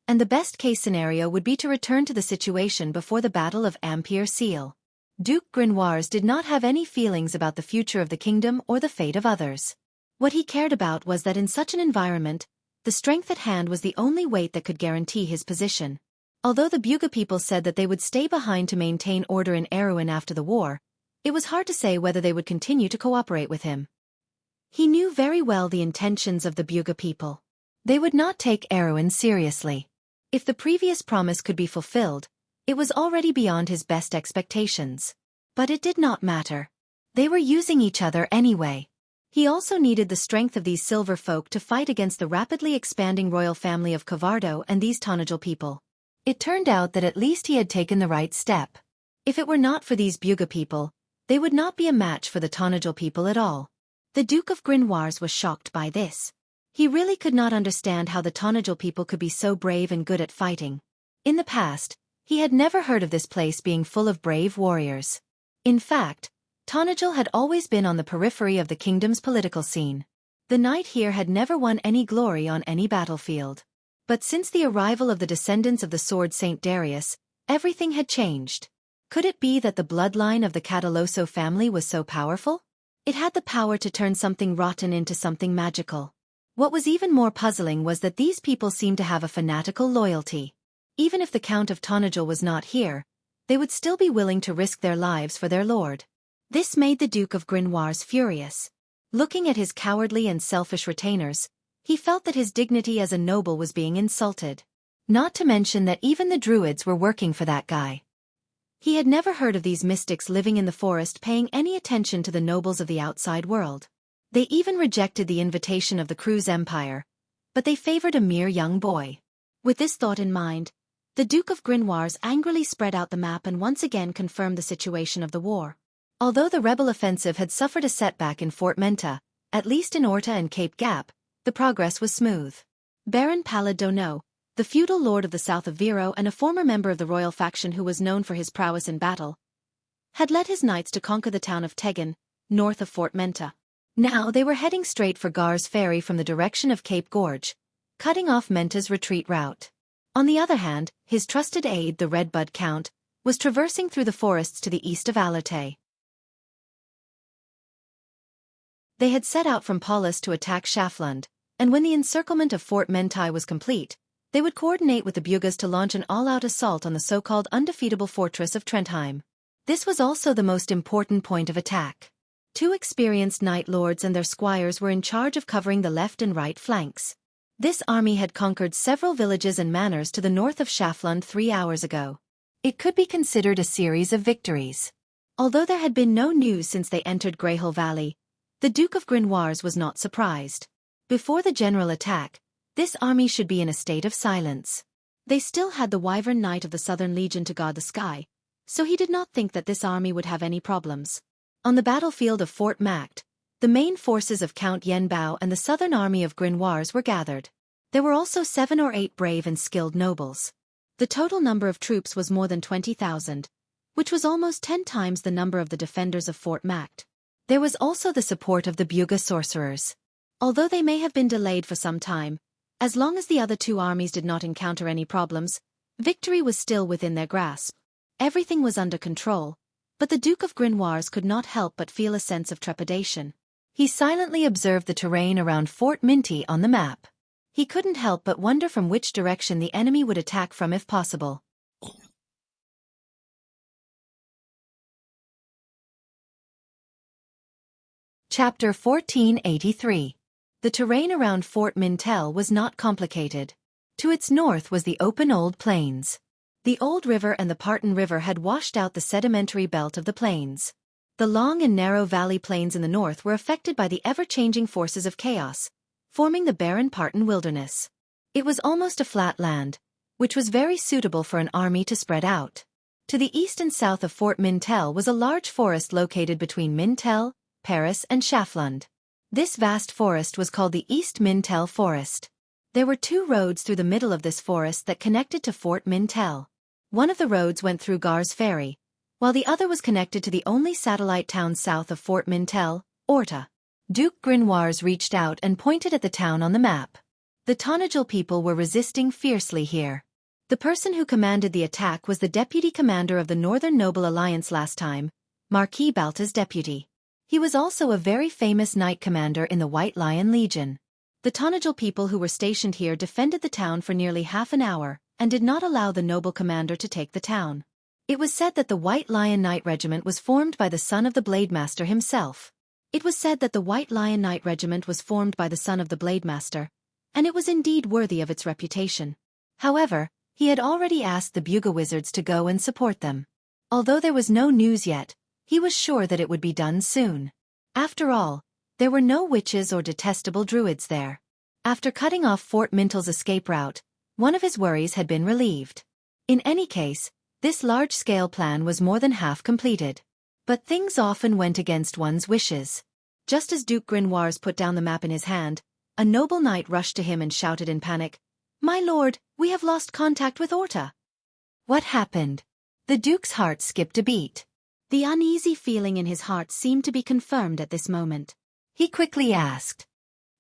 And the best-case scenario would be to return to the situation before the Battle of Ampere Seal. Duke Grinoires did not have any feelings about the future of the kingdom or the fate of others. What he cared about was that in such an environment, the strength at hand was the only weight that could guarantee his position. Although the Buga people said that they would stay behind to maintain order in Erewhon after the war, it was hard to say whether they would continue to cooperate with him. He knew very well the intentions of the Buga people. They would not take Erewhon seriously. If the previous promise could be fulfilled, it was already beyond his best expectations. But it did not matter. They were using each other anyway. He also needed the strength of these silver folk to fight against the rapidly expanding royal family of Cavardo and these Tonajal people. It turned out that at least he had taken the right step. If it were not for these Buga people, they would not be a match for the Tonajal people at all. The Duke of Grinoires was shocked by this. He really could not understand how the Tonajal people could be so brave and good at fighting. In the past, he had never heard of this place being full of brave warriors. In fact, Tonajal had always been on the periphery of the kingdom's political scene. The knight here had never won any glory on any battlefield. But since the arrival of the descendants of the sword Saint Darius, everything had changed. Could it be that the bloodline of the Cataloso family was so powerful? It had the power to turn something rotten into something magical. What was even more puzzling was that these people seemed to have a fanatical loyalty. Even if the Count of Tonajal was not here, they would still be willing to risk their lives for their lord. This made the Duke of Grinoires furious. Looking at his cowardly and selfish retainers, he felt that his dignity as a noble was being insulted. Not to mention that even the druids were working for that guy. He had never heard of these mystics living in the forest paying any attention to the nobles of the outside world. They even rejected the invitation of the Cruz Empire, but they favored a mere young boy. With this thought in mind, the Duke of Grinoires angrily spread out the map and once again confirmed the situation of the war. Although the rebel offensive had suffered a setback in Fort Menta, at least in Orta and Cape Gap, the progress was smooth. Baron Palad Dono, the feudal lord of the south of Viro and a former member of the royal faction who was known for his prowess in battle, had led his knights to conquer the town of Tegan, north of Fort Menta. Now they were heading straight for Gar's Ferry from the direction of Cape Gorge, cutting off Menta's retreat route. On the other hand, his trusted aide, the Redbud Count, was traversing through the forests to the east of Alate. They had set out from Paulus to attack Schaflund, and when the encirclement of Fort Mentai was complete, they would coordinate with the Bugas to launch an all-out assault on the so-called undefeatable fortress of Trentheim. This was also the most important point of attack. 2 experienced knight lords and their squires were in charge of covering the left and right flanks. This army had conquered several villages and manors to the north of Schaflund 3 hours ago. It could be considered a series of victories. Although there had been no news since they entered Greyhill Valley, the Duke of Grinoires was not surprised. Before the general attack, this army should be in a state of silence. They still had the Wyvern Knight of the Southern Legion to guard the sky, so he did not think that this army would have any problems. On the battlefield of Fort Macht, the main forces of Count Yenbao and the southern army of Grinoires were gathered. There were also 7 or 8 brave and skilled nobles. The total number of troops was more than 20,000, which was almost 10 times the number of the defenders of Fort Macht. There was also the support of the Buga sorcerers. Although they may have been delayed for some time, as long as the other 2 armies did not encounter any problems, victory was still within their grasp. Everything was under control, but the Duke of Grinoires could not help but feel a sense of trepidation. He silently observed the terrain around Fort Minty on the map. He couldn't help but wonder from which direction the enemy would attack from if possible. Chapter 1483. The terrain around Fort Mintel was not complicated. To its north was the open old plains. The Old River and the Parton River had washed out the sedimentary belt of the plains. The long and narrow valley plains in the north were affected by the ever-changing forces of chaos, forming the barren Parton wilderness. It was almost a flat land, which was very suitable for an army to spread out. To the east and south of Fort Mintel was a large forest located between Mintel, Paris and Schaflund. This vast forest was called the East Mintel Forest. There were 2 roads through the middle of this forest that connected to Fort Mintel. One of the roads went through Gar's Ferry, while the other was connected to the only satellite town south of Fort Mintel, Orta. Duke Grinoires reached out and pointed at the town on the map. The Tonajal people were resisting fiercely here. The person who commanded the attack was the deputy commander of the Northern Noble Alliance last time, Marquis Balta's deputy. He was also a very famous knight commander in the White Lion Legion. The Tonajal people who were stationed here defended the town for nearly half an hour, and did not allow the noble commander to take the town. It was said that the White Lion Knight Regiment was formed by the son of the Blademaster himself. It was said that the White Lion Knight Regiment was formed by the son of the Blademaster, and it was indeed worthy of its reputation. However, he had already asked the Buga wizards to go and support them. Although there was no news yet, he was sure that it would be done soon. After all, there were no witches or detestable druids there. After cutting off Fort Mintel's escape route, one of his worries had been relieved. In any case, this large-scale plan was more than half completed. But things often went against one's wishes. Just as Duke Grinoires put down the map in his hand, a noble knight rushed to him and shouted in panic, "My lord, we have lost contact with Orta." What happened? The Duke's heart skipped a beat. The uneasy feeling in his heart seemed to be confirmed at this moment. He quickly asked,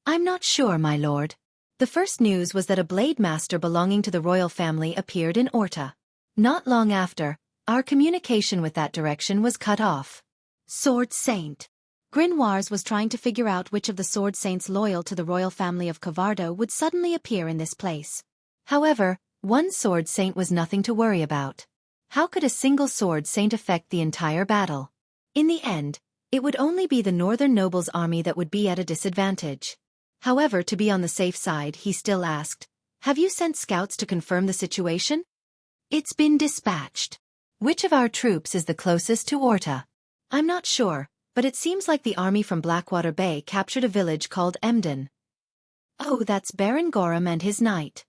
"I'm not sure, my lord." The first news was that a blade master belonging to the royal family appeared in Orta. Not long after, our communication with that direction was cut off. Sword Saint. Grinoires was trying to figure out which of the sword saints loyal to the royal family of Cavardo would suddenly appear in this place. However, one sword saint was nothing to worry about. How could a single sword saint affect the entire battle? In the end, it would only be the northern nobles' army that would be at a disadvantage. However, to be on the safe side, he still asked, "Have you sent scouts to confirm the situation?" "It's been dispatched." "Which of our troops is the closest to Orta?" "I'm not sure, but it seems like the army from Blackwater Bay captured a village called Emden." "Oh, that's Baron Gorham and his knight."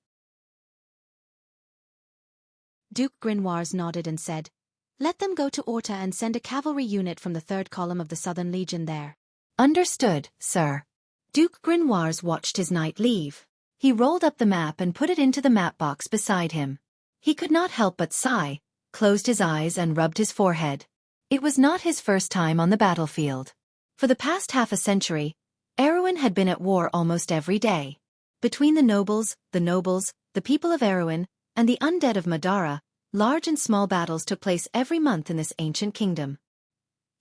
Duke Grinoires nodded and said, "Let them go to Orta and send a cavalry unit from the 3rd column of the Southern Legion there." "Understood, sir." Duke Grinoires watched his knight leave. He rolled up the map and put it into the map box beside him. He could not help but sigh, closed his eyes and rubbed his forehead. It was not his first time on the battlefield. For the past half a century, Erewhon had been at war almost every day. Between the nobles, the people of Erewhon, and the undead of Madara, large and small battles took place every month in this ancient kingdom.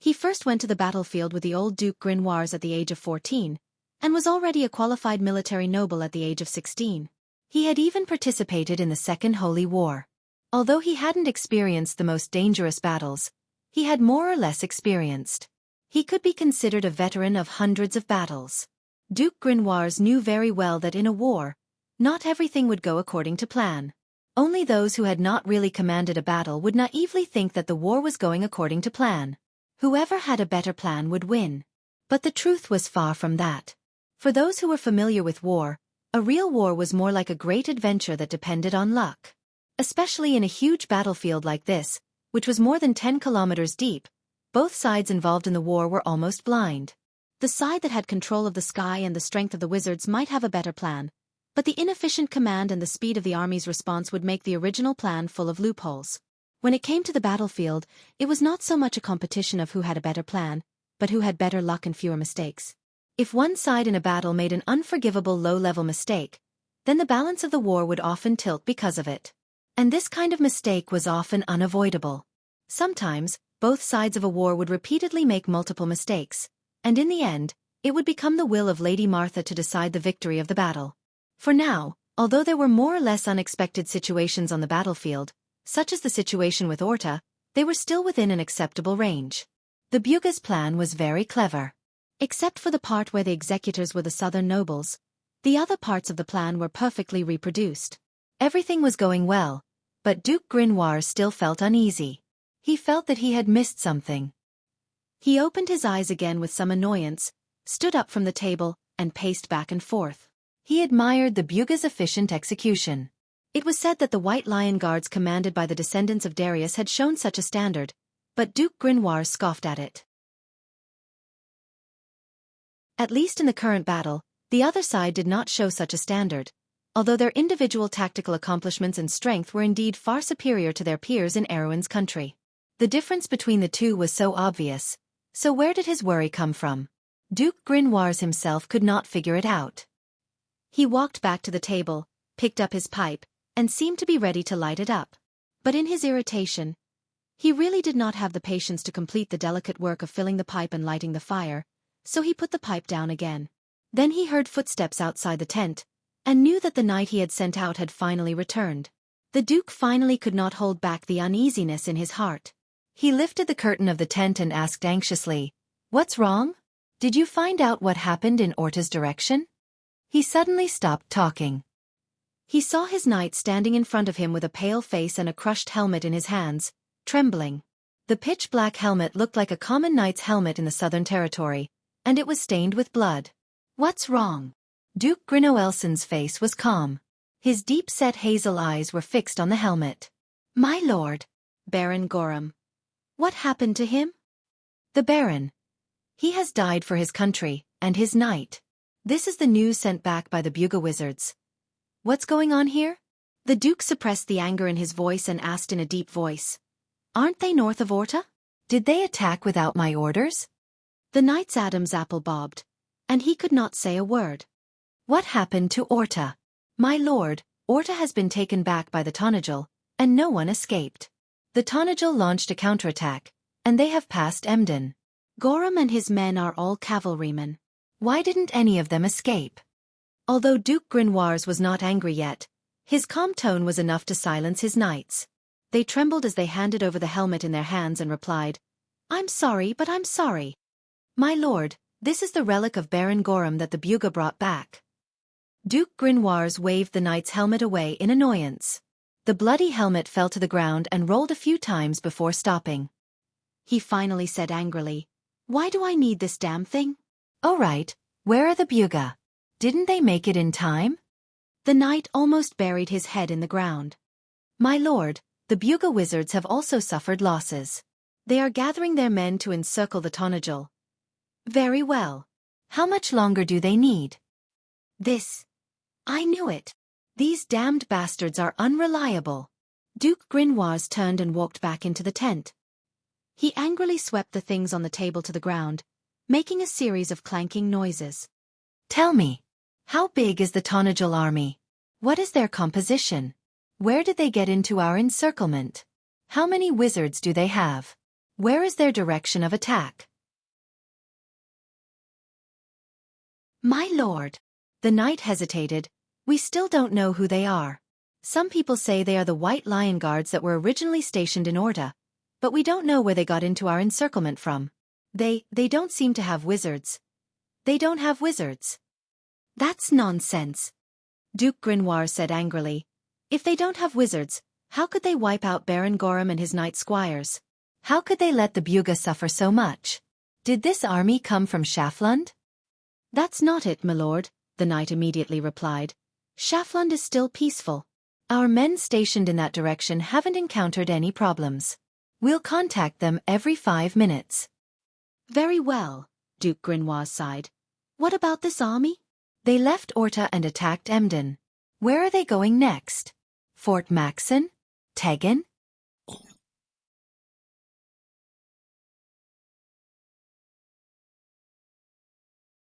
He first went to the battlefield with the old Duke Grinoires at the age of 14, and was already a qualified military noble at the age of 16. He had even participated in the Second Holy War. Although he hadn't experienced the most dangerous battles, he had more or less experienced. He could be considered a veteran of hundreds of battles. Duke Grinoires knew very well that in a war, not everything would go according to plan. Only those who had not really commanded a battle would naively think that the war was going according to plan. Whoever had a better plan would win. But the truth was far from that. For those who were familiar with war, a real war was more like a great adventure that depended on luck. Especially in a huge battlefield like this, which was more than 10 kilometers deep, both sides involved in the war were almost blind. The side that had control of the sky and the strength of the wizards might have a better plan, but the inefficient command and the speed of the army's response would make the original plan full of loopholes. When it came to the battlefield, it was not so much a competition of who had a better plan, but who had better luck and fewer mistakes. If one side in a battle made an unforgivable low-level mistake, then the balance of the war would often tilt because of it. And this kind of mistake was often unavoidable. Sometimes, both sides of a war would repeatedly make multiple mistakes, and in the end, it would become the will of Lady Martha to decide the victory of the battle. For now, although there were more or less unexpected situations on the battlefield, such as the situation with Orta, they were still within an acceptable range. The Buga's plan was very clever. Except for the part where the executors were the southern nobles, the other parts of the plan were perfectly reproduced. Everything was going well, but Duke Grinoires still felt uneasy. He felt that he had missed something. He opened his eyes again with some annoyance, stood up from the table, and paced back and forth. He admired the Buga's efficient execution. It was said that the White Lion Guards commanded by the descendants of Darius had shown such a standard, but Duke Grinoires scoffed at it. At least in the current battle, the other side did not show such a standard, although their individual tactical accomplishments and strength were indeed far superior to their peers in Erewhon's country. The difference between the two was so obvious, so where did his worry come from? Duke Grinoires himself could not figure it out. He walked back to the table, picked up his pipe, and seemed to be ready to light it up. But in his irritation, he really did not have the patience to complete the delicate work of filling the pipe and lighting the fire, so he put the pipe down again. Then he heard footsteps outside the tent, and knew that the knight he had sent out had finally returned. The Duke finally could not hold back the uneasiness in his heart. He lifted the curtain of the tent and asked anxiously, "What's wrong? Did you find out what happened in Orta's direction?" He suddenly stopped talking. He saw his knight standing in front of him with a pale face and a crushed helmet in his hands, trembling. The pitch-black helmet looked like a common knight's helmet in the Southern Territory, and it was stained with blood. "What's wrong?" Duke Grinoelson's face was calm. His deep-set hazel eyes were fixed on the helmet. My lord, Baron Gorham. What happened to him? The Baron. He has died for his country, and his knight. This is the news sent back by the Buga wizards. What's going on here? The Duke suppressed the anger in his voice and asked in a deep voice. Aren't they north of Orta? Did they attack without my orders? The knight's Adam's apple bobbed, and he could not say a word. What happened to Orta? My lord, Orta has been taken back by the Tonagel, and no one escaped. The Tonagel launched a counterattack, and they have passed Emden. Gorham and his men are all cavalrymen. Why didn't any of them escape? Although Duke Grinoires was not angry yet, his calm tone was enough to silence his knights. They trembled as they handed over the helmet in their hands and replied, I'm sorry, but I'm sorry. My lord, this is the relic of Baron Gorham that the Buga brought back. Duke Grinoires waved the knight's helmet away in annoyance. The bloody helmet fell to the ground and rolled a few times before stopping. He finally said angrily, Why do I need this damn thing? Oh right, where are the Buga? Didn't they make it in time? The knight almost buried his head in the ground. My lord, the Buga wizards have also suffered losses. They are gathering their men to encircle the Tonagel. Very well. How much longer do they need? I knew it. These damned bastards are unreliable. Duke Grinoires turned and walked back into the tent. He angrily swept the things on the table to the ground, making a series of clanking noises. Tell me, how big is the Tonagel army? What is their composition? Where did they get into our encirclement? How many wizards do they have? Where is their direction of attack? My lord. The knight hesitated. We still don't know who they are. Some people say they are the White Lion Guards that were originally stationed in Orta, but we don't know where they got into our encirclement from. They don't seem to have wizards. They don't have wizards. That's nonsense. Duke Grinoires said angrily. If they don't have wizards, how could they wipe out Baron Gorham and his knight squires? How could they let the Buga suffer so much? Did this army come from Schaflund? That's not it, my lord, the knight immediately replied. Schaflund is still peaceful. Our men stationed in that direction haven't encountered any problems. We'll contact them every 5 minutes. Very well, Duke Grinoires sighed. What about this army? They left Orta and attacked Emden. Where are they going next? Fort Maxen? Tegan?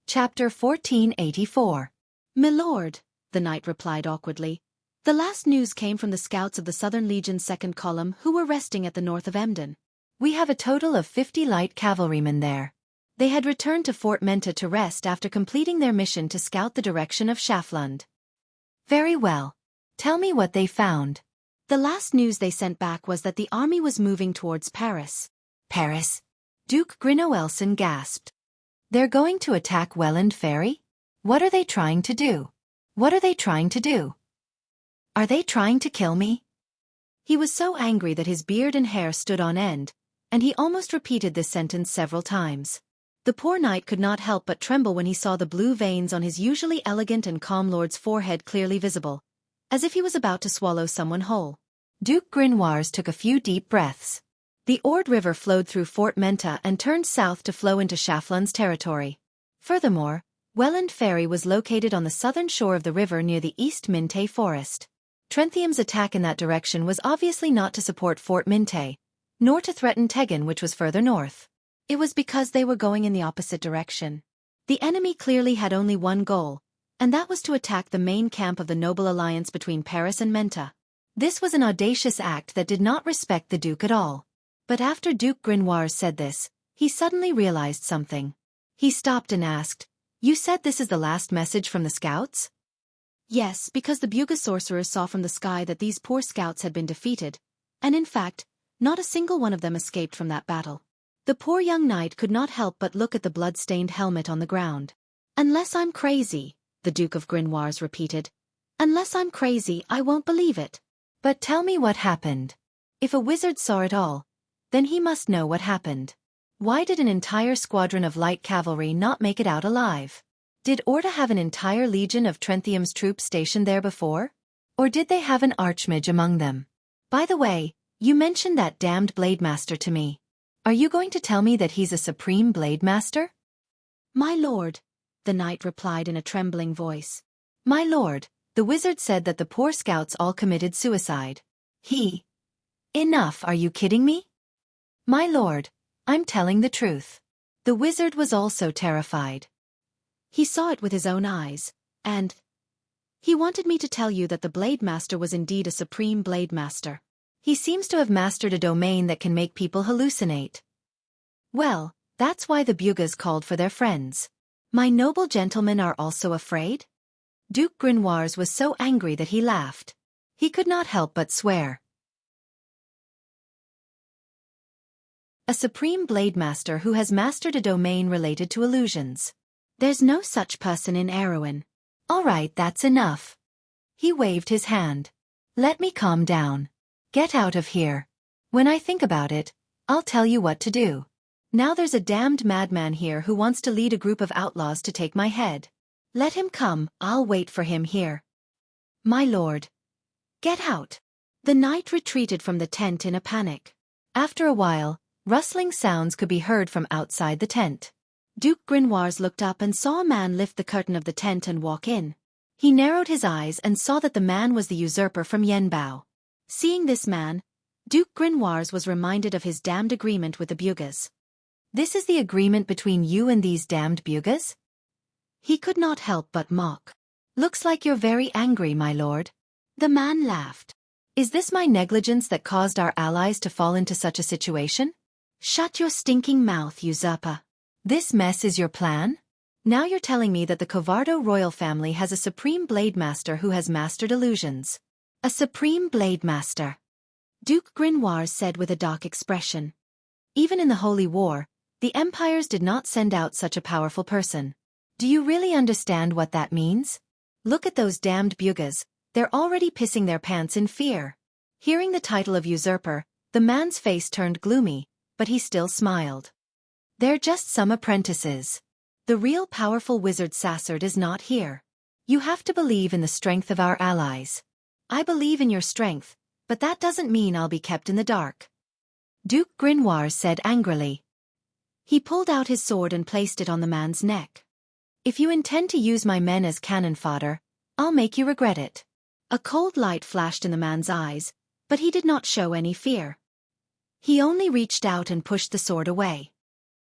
Chapter 1484. My lord, the knight replied awkwardly. The last news came from the scouts of the Southern Legion's 2nd column who were resting at the north of Emden. We have a total of 50 light cavalrymen there. They had returned to Fort Menta to rest after completing their mission to scout the direction of Schaflund. Very well. Tell me what they found. The last news they sent back was that the army was moving towards Paris. Paris? Duke Grinoelson gasped. They're going to attack Welland Ferry? What are they trying to do? What are they trying to do? Are they trying to kill me? He was so angry that his beard and hair stood on end, and he almost repeated this sentence several times. The poor knight could not help but tremble when he saw the blue veins on his usually elegant and calm lord's forehead clearly visible, as if he was about to swallow someone whole. Duke Grinoires took a few deep breaths. The Ord River flowed through Fort Menta and turned south to flow into Schaflund's territory. Furthermore, Welland Ferry was located on the southern shore of the river near the East Minte forest. Trenthium's attack in that direction was obviously not to support Fort Minte, nor to threaten Tegan, which was further north. It was because they were going in the opposite direction. The enemy clearly had only one goal, and that was to attack the main camp of the noble alliance between Paris and Menta. This was an audacious act that did not respect the Duke at all. But after Duke Grinoires said this, he suddenly realized something. He stopped and asked, You said this is the last message from the scouts? Yes, because the Buga sorcerers saw from the sky that these poor scouts had been defeated, and in fact, not a single one of them escaped from that battle. The poor young knight could not help but look at the blood-stained helmet on the ground. Unless I'm crazy, the Duke of Grinoires repeated. Unless I'm crazy, I won't believe it. But tell me what happened. If a wizard saw it all, then he must know what happened. Why did an entire squadron of light cavalry not make it out alive? Did Orta have an entire legion of Trenthium's troops stationed there before? Or did they have an archmage among them? By the way, you mentioned that damned blade master to me. Are you going to tell me that he's a supreme blade master? My lord, the knight replied in a trembling voice. My lord, the wizard said that the poor scouts all committed suicide. Enough, are you kidding me? My lord, I'm telling the truth. The wizard was also terrified. He saw it with his own eyes, and he wanted me to tell you that the blade master was indeed a supreme blade master. He seems to have mastered a domain that can make people hallucinate. Well, that's why the Bugas called for their friends. My noble gentlemen are also afraid? Duke Grinoires was so angry that he laughed. He could not help but swear. A supreme blade master who has mastered a domain related to illusions. There's no such person in Erewhon. All right, that's enough. He waved his hand. Let me calm down. Get out of here. When I think about it, I'll tell you what to do. Now there's a damned madman here who wants to lead a group of outlaws to take my head. Let him come, I'll wait for him here. My lord. Get out. The knight retreated from the tent in a panic. After a while, rustling sounds could be heard from outside the tent. Duke Grinoires looked up and saw a man lift the curtain of the tent and walk in. He narrowed his eyes and saw that the man was the usurper from Yenbao. Seeing this man, Duke Grinoires was reminded of his damned agreement with the Bugas. This is the agreement between you and these damned Bugas? He could not help but mock. Looks like you're very angry, my lord. The man laughed. Is this my negligence that caused our allies to fall into such a situation? Shut your stinking mouth, usurper. This mess is your plan? Now you're telling me that the Covardo royal family has a supreme blade master who has mastered illusions. A supreme blade master. Duke Grinoires said with a dark expression. Even in the Holy War, the empires did not send out such a powerful person. Do you really understand what that means? Look at those damned Bugas, they're already pissing their pants in fear. Hearing the title of usurper, the man's face turned gloomy, but he still smiled. They're just some apprentices. The real powerful wizard Sassard is not here. You have to believe in the strength of our allies. I believe in your strength, but that doesn't mean I'll be kept in the dark. Duke Grinoires said angrily. He pulled out his sword and placed it on the man's neck. If you intend to use my men as cannon fodder, I'll make you regret it. A cold light flashed in the man's eyes, but he did not show any fear. He only reached out and pushed the sword away.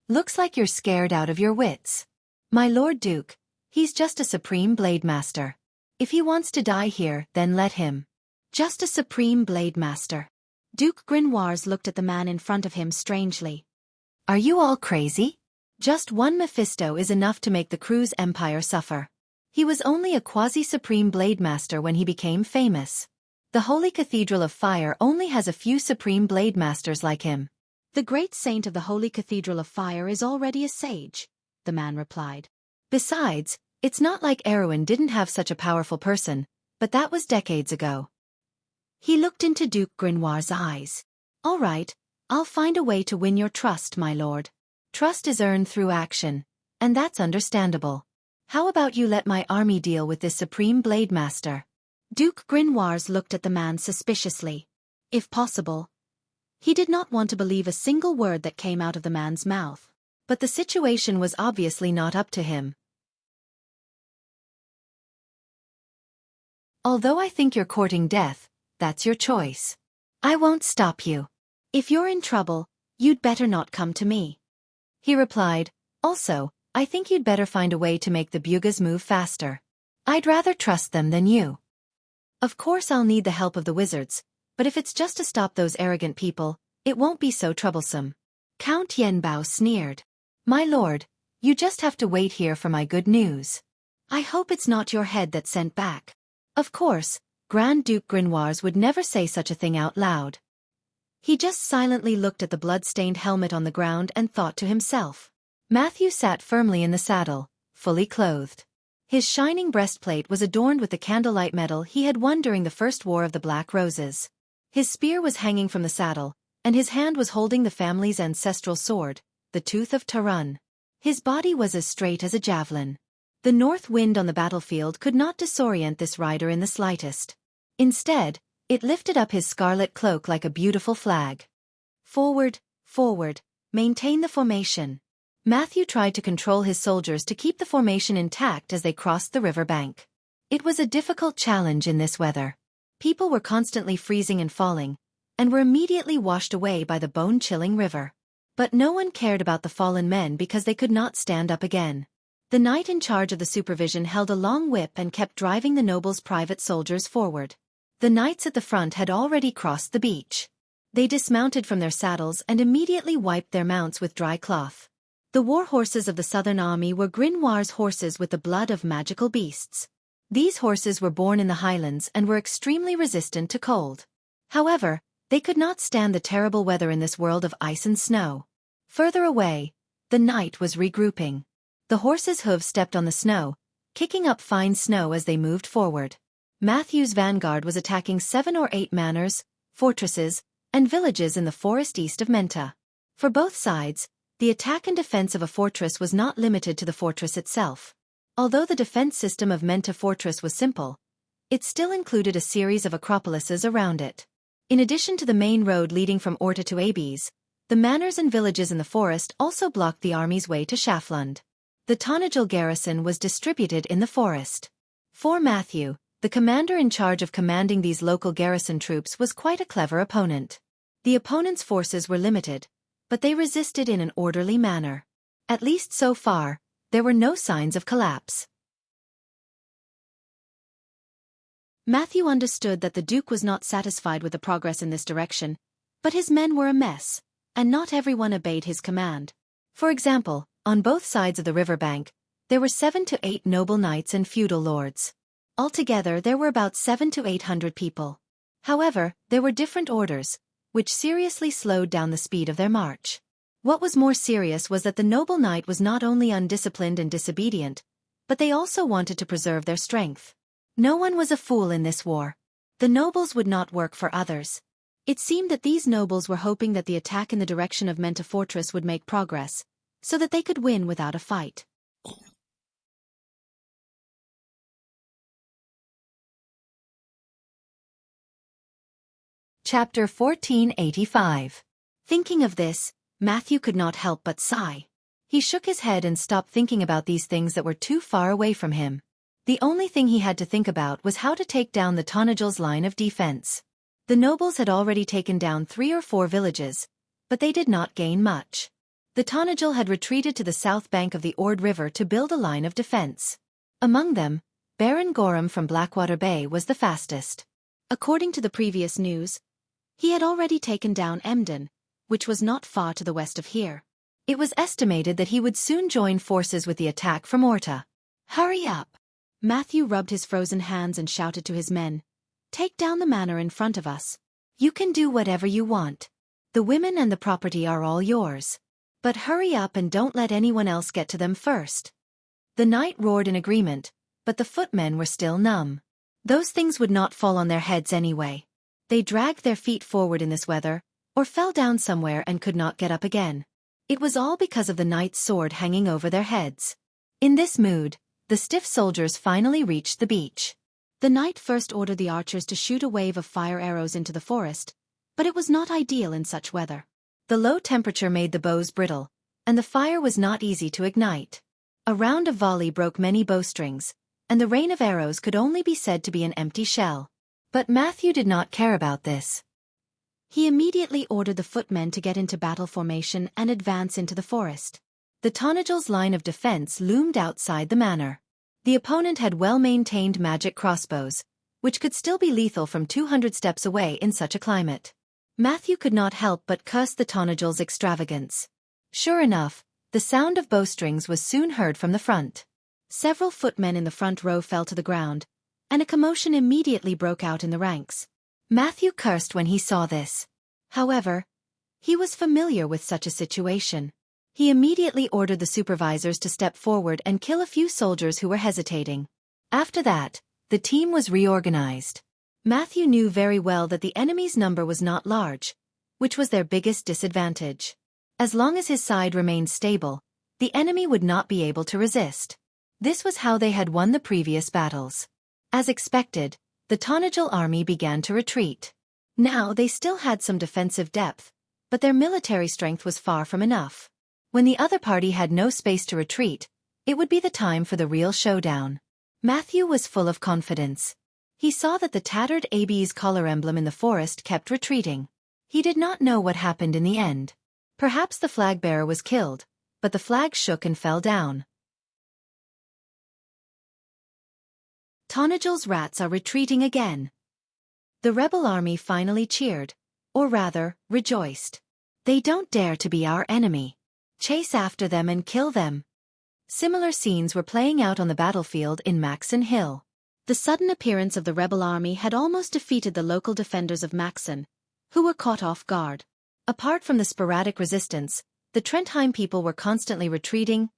Looks like you're scared out of your wits. My Lord Duke, he's just a supreme blade master. If he wants to die here, then let him. Just a supreme blade master. Duke Grinoires looked at the man in front of him strangely. Are you all crazy? Just one Mephisto is enough to make the Cruz Empire suffer. He was only a quasi-supreme blade master when he became famous. The Holy Cathedral of Fire only has a few supreme blade masters like him. The great saint of the Holy Cathedral of Fire is already a sage, the man replied. Besides, it's not like Erewhon didn't have such a powerful person, but that was decades ago. He looked into Duke Grinoires' eyes. All right, I'll find a way to win your trust, my lord. Trust is earned through action, and that's understandable. How about you let my army deal with this supreme blade master? Duke Grinoires looked at the man suspiciously. If possible. He did not want to believe a single word that came out of the man's mouth. But the situation was obviously not up to him. Although I think you're courting death, that's your choice. I won't stop you. If you're in trouble, you'd better not come to me. He replied, also, I think you'd better find a way to make the Bugas move faster. I'd rather trust them than you. Of course I'll need the help of the wizards, but if it's just to stop those arrogant people, it won't be so troublesome. Count Yenbao sneered. My lord, you just have to wait here for my good news. I hope it's not your head that's sent back. Of course, Grand Duke Grinoires would never say such a thing out loud. He just silently looked at the blood-stained helmet on the ground and thought to himself. Matthew sat firmly in the saddle, fully clothed. His shining breastplate was adorned with the candlelight medal he had won during the First War of the Black Roses. His spear was hanging from the saddle, and his hand was holding the family's ancestral sword, the Tooth of Tarun. His body was as straight as a javelin. The north wind on the battlefield could not disorient this rider in the slightest. Instead, It lifted up his scarlet cloak like a beautiful flag. Forward, forward, maintain the formation. Matthew tried to control his soldiers to keep the formation intact as they crossed the river bank. It was a difficult challenge in this weather. People were constantly freezing and falling, and were immediately washed away by the bone-chilling river. But no one cared about the fallen men because they could not stand up again. The knight in charge of the supervision held a long whip and kept driving the nobles' private soldiers forward. The knights at the front had already crossed the beach. They dismounted from their saddles and immediately wiped their mounts with dry cloth. The war horses of the southern army were Grimoire's horses with the blood of magical beasts. These horses were born in the highlands and were extremely resistant to cold. However, they could not stand the terrible weather in this world of ice and snow. Further away, the knight was regrouping. The horses' hooves stepped on the snow, kicking up fine snow as they moved forward. Matthew's vanguard was attacking 7 or 8 manors, fortresses, and villages in the forest east of Menta. For both sides, the attack and defense of a fortress was not limited to the fortress itself. Although the defense system of Menta Fortress was simple, it still included a series of acropolises around it. In addition to the main road leading from Orta to Abes, the manors and villages in the forest also blocked the army's way to Schaflund. The Tonagel garrison was distributed in the forest. For Matthew, the commander in charge of commanding these local garrison troops was quite a clever opponent. The opponent's forces were limited, but they resisted in an orderly manner. At least so far, there were no signs of collapse. Matthew understood that the Duke was not satisfied with the progress in this direction, but his men were a mess, and not everyone obeyed his command. For example, on both sides of the river bank, there were 7 to 8 noble knights and feudal lords. Altogether there were about 700 to 800 people. However, there were different orders, which seriously slowed down the speed of their march. What was more serious was that the noble knight was not only undisciplined and disobedient, but they also wanted to preserve their strength. No one was a fool in this war. The nobles would not work for others. It seemed that these nobles were hoping that the attack in the direction of Menta Fortress would make progress, so that they could win without a fight. Chapter 1485. Thinking of this, Matthew could not help but sigh. He shook his head and stopped thinking about these things that were too far away from him. The only thing he had to think about was how to take down the Tonagel's line of defense. The nobles had already taken down 3 or 4 villages, but they did not gain much. The Tonagel had retreated to the south bank of the Ord River to build a line of defense. Among them, Baron Gorham from Blackwater Bay was the fastest. According to the previous news, he had already taken down Emden, which was not far to the west of here. It was estimated that he would soon join forces with the attack from Orta. Hurry up! Matthew rubbed his frozen hands and shouted to his men. Take down the manor in front of us. You can do whatever you want. The women and the property are all yours. But hurry up and don't let anyone else get to them first. The knight roared in agreement, but the footmen were still numb. Those things would not fall on their heads anyway. They dragged their feet forward in this weather, or fell down somewhere and could not get up again. It was all because of the knight's sword hanging over their heads. In this mood, the stiff soldiers finally reached the beach. The knight first ordered the archers to shoot a wave of fire arrows into the forest, but it was not ideal in such weather. The low temperature made the bows brittle, and the fire was not easy to ignite. A round of volley broke many bowstrings, and the rain of arrows could only be said to be an empty shell. But Matthew did not care about this. He immediately ordered the footmen to get into battle formation and advance into the forest. The Tonagel's line of defense loomed outside the manor. The opponent had well-maintained magic crossbows, which could still be lethal from 200 steps away in such a climate. Matthew could not help but curse the Tonagel's extravagance. Sure enough, the sound of bowstrings was soon heard from the front. Several footmen in the front row fell to the ground, and a commotion immediately broke out in the ranks. Matthew cursed when he saw this. However, he was familiar with such a situation. He immediately ordered the supervisors to step forward and kill a few soldiers who were hesitating. After that, the team was reorganized. Matthew knew very well that the enemy's number was not large, which was their biggest disadvantage. As long as his side remained stable, the enemy would not be able to resist. This was how they had won the previous battles. As expected, the Tanajil army began to retreat. Now they still had some defensive depth, but their military strength was far from enough. When the other party had no space to retreat, it would be the time for the real showdown. Matthew was full of confidence. He saw that the tattered AB's collar emblem in the forest kept retreating. He did not know what happened in the end. Perhaps the flag bearer was killed, but the flag shook and fell down. Tanajil's rats are retreating again. The rebel army finally cheered, or rather, rejoiced. They don't dare to be our enemy. Chase after them and kill them. Similar scenes were playing out on the battlefield in Maxon Hill. The sudden appearance of the rebel army had almost defeated the local defenders of Maxon, who were caught off guard. Apart from the sporadic resistance, the Trentheim people were constantly retreating,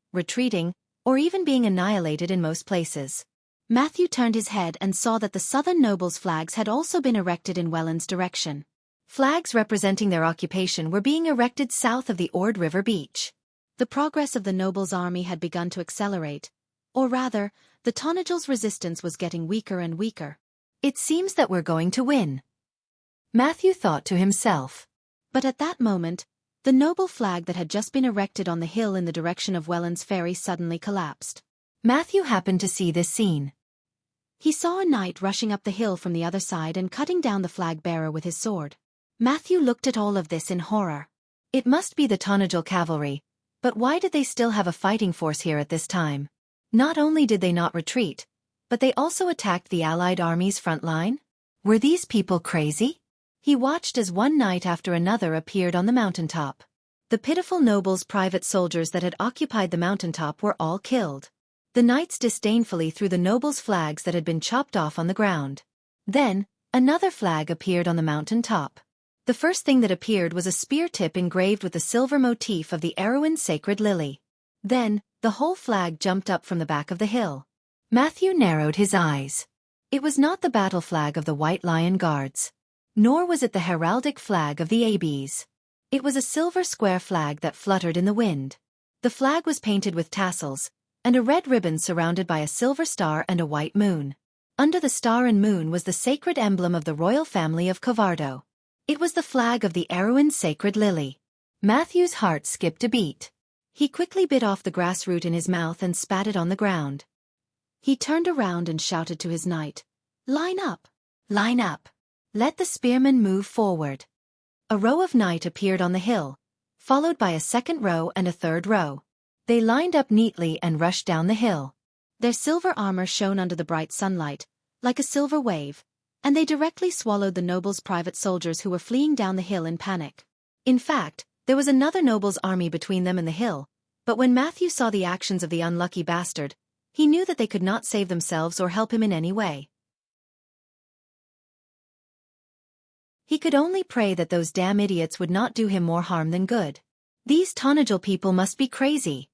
or even being annihilated in most places. Matthew turned his head and saw that the southern nobles' flags had also been erected in Welland's direction. Flags representing their occupation were being erected south of the Ord River beach. The progress of the nobles' army had begun to accelerate, or rather, the Tanajil's resistance was getting weaker and weaker. It seems that we're going to win, Matthew thought to himself. But at that moment, the noble flag that had just been erected on the hill in the direction of Welland's ferry suddenly collapsed. Matthew happened to see this scene. He saw a knight rushing up the hill from the other side and cutting down the flag bearer with his sword. Matthew looked at all of this in horror. It must be the Tanajil cavalry, but why did they still have a fighting force here at this time? Not only did they not retreat, but they also attacked the Allied army's front line? Were these people crazy? He watched as one knight after another appeared on the mountaintop. The pitiful nobles' private soldiers that had occupied the mountaintop were all killed. The knights disdainfully threw the nobles' flags that had been chopped off on the ground. Then, another flag appeared on the mountain top. The first thing that appeared was a spear tip engraved with the silver motif of the Erewhon sacred lily. Then, the whole flag jumped up from the back of the hill. Matthew narrowed his eyes. It was not the battle flag of the White Lion Guards. Nor was it the heraldic flag of the ABs. It was a silver square flag that fluttered in the wind. The flag was painted with tassels, and a red ribbon surrounded by a silver star and a white moon. Under the star and moon was the sacred emblem of the royal family of Covardo. It was the flag of the Erewhon sacred lily. Matthew's heart skipped a beat. He quickly bit off the grass root in his mouth and spat it on the ground. He turned around and shouted to his knight, "Line up! Line up! Let the spearmen move forward." A row of knight appeared on the hill, followed by a second row and a third row. They lined up neatly and rushed down the hill. Their silver armor shone under the bright sunlight, like a silver wave, and they directly swallowed the nobles' private soldiers who were fleeing down the hill in panic. In fact, there was another nobles' army between them and the hill, but when Matthew saw the actions of the unlucky bastard, he knew that they could not save themselves or help him in any way. He could only pray that those damn idiots would not do him more harm than good. These Tanajil people must be crazy.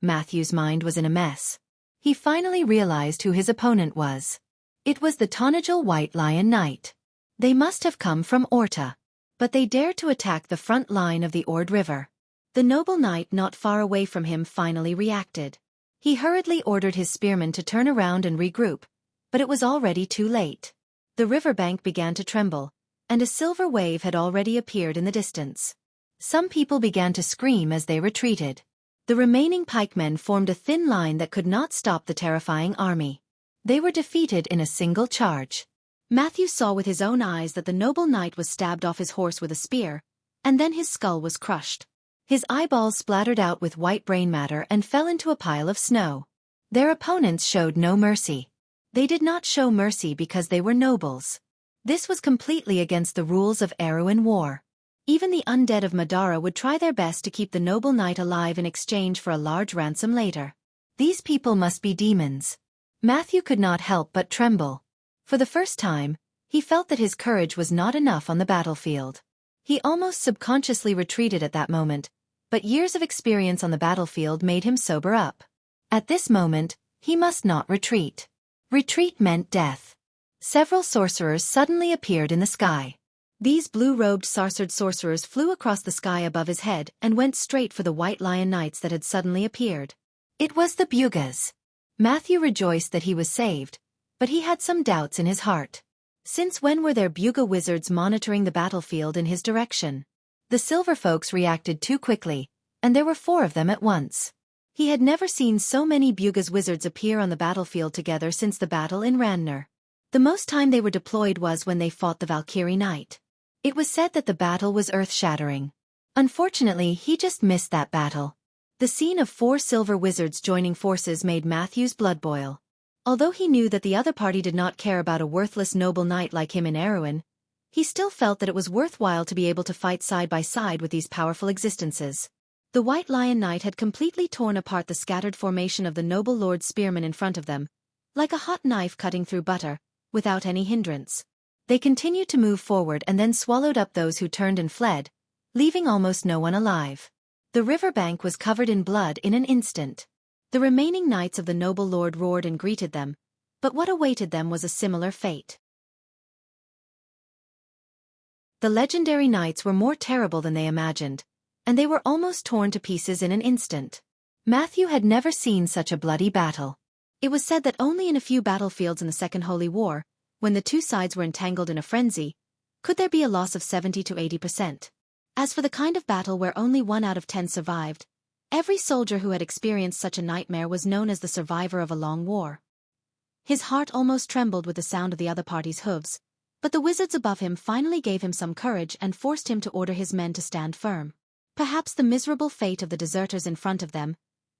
Matthew's mind was in a mess. He finally realized who his opponent was. It was the Tanajil White Lion Knight. They must have come from Orta. But they dared to attack the front line of the Ord River. The noble knight not far away from him finally reacted. He hurriedly ordered his spearmen to turn around and regroup, but it was already too late. The riverbank began to tremble, and a silver wave had already appeared in the distance. Some people began to scream as they retreated. The remaining pikemen formed a thin line that could not stop the terrifying army. They were defeated in a single charge. Matthew saw with his own eyes that the noble knight was stabbed off his horse with a spear, and then his skull was crushed. His eyeballs splattered out with white brain matter and fell into a pile of snow. Their opponents showed no mercy. They did not show mercy because they were nobles. This was completely against the rules of Erewhon war. Even the undead of Madara would try their best to keep the noble knight alive in exchange for a large ransom later. These people must be demons. Matthew could not help but tremble. For the first time, he felt that his courage was not enough on the battlefield. He almost subconsciously retreated at that moment, but years of experience on the battlefield made him sober up. At this moment, he must not retreat. Retreat meant death. Several sorcerers suddenly appeared in the sky. These blue-robed sarcered sorcerers flew across the sky above his head and went straight for the White Lion Knights that had suddenly appeared. It was the Bugas. Matthew rejoiced that he was saved, but he had some doubts in his heart. Since when were there Buga wizards monitoring the battlefield in his direction? The silver folks reacted too quickly, and there were 4 of them at once. He had never seen so many Buga's wizards appear on the battlefield together since the battle in Ranner. The most time they were deployed was when they fought the Valkyrie Knight. It was said that the battle was earth-shattering. Unfortunately, he just missed that battle. The scene of 4 silver wizards joining forces made Matthew's blood boil. Although he knew that the other party did not care about a worthless noble knight like him in Erewhon, he still felt that it was worthwhile to be able to fight side by side with these powerful existences. The White Lion Knight had completely torn apart the scattered formation of the noble lord spearmen in front of them, like a hot knife cutting through butter, without any hindrance. They continued to move forward and then swallowed up those who turned and fled, leaving almost no one alive. The riverbank was covered in blood in an instant. The remaining knights of the noble lord roared and greeted them, but what awaited them was a similar fate. The legendary knights were more terrible than they imagined, and they were almost torn to pieces in an instant. Matthew had never seen such a bloody battle. It was said that only in a few battlefields in the Second Holy War, when the 2 sides were entangled in a frenzy, could there be a loss of 70 to 80%. As for the kind of battle where only 1 out of 10 survived, every soldier who had experienced such a nightmare was known as the survivor of a long war. His heart almost trembled with the sound of the other party's hooves, but the wizards above him finally gave him some courage and forced him to order his men to stand firm. Perhaps the miserable fate of the deserters in front of them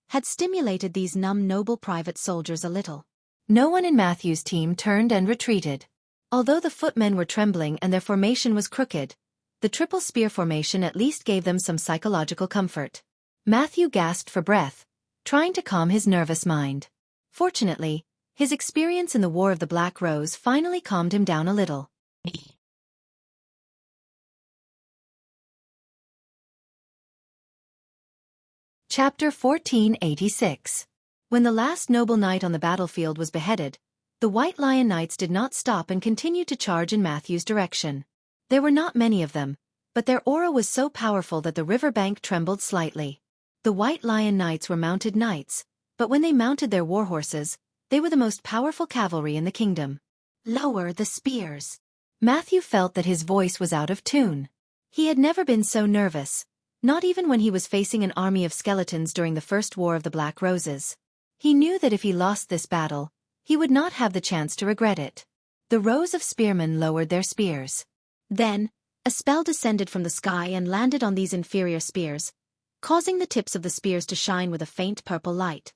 had stimulated these numb noble private soldiers a little. No one in Matthew's team turned and retreated. Although the footmen were trembling and their formation was crooked, the triple spear formation at least gave them some psychological comfort. Matthew gasped for breath, trying to calm his nervous mind. Fortunately, his experience in the War of the Black Rose finally calmed him down a little. Chapter 1486. When the last noble knight on the battlefield was beheaded, the White Lion Knights did not stop and continued to charge in Matthew's direction. There were not many of them, but their aura was so powerful that the riverbank trembled slightly. The White Lion Knights were mounted knights, but when they mounted their warhorses, they were the most powerful cavalry in the kingdom. Lower the spears. Matthew felt that his voice was out of tune. He had never been so nervous, not even when he was facing an army of skeletons during the First War of the Black Roses. He knew that if he lost this battle, he would not have the chance to regret it. The rows of spearmen lowered their spears. Then, a spell descended from the sky and landed on these inferior spears, causing the tips of the spears to shine with a faint purple light.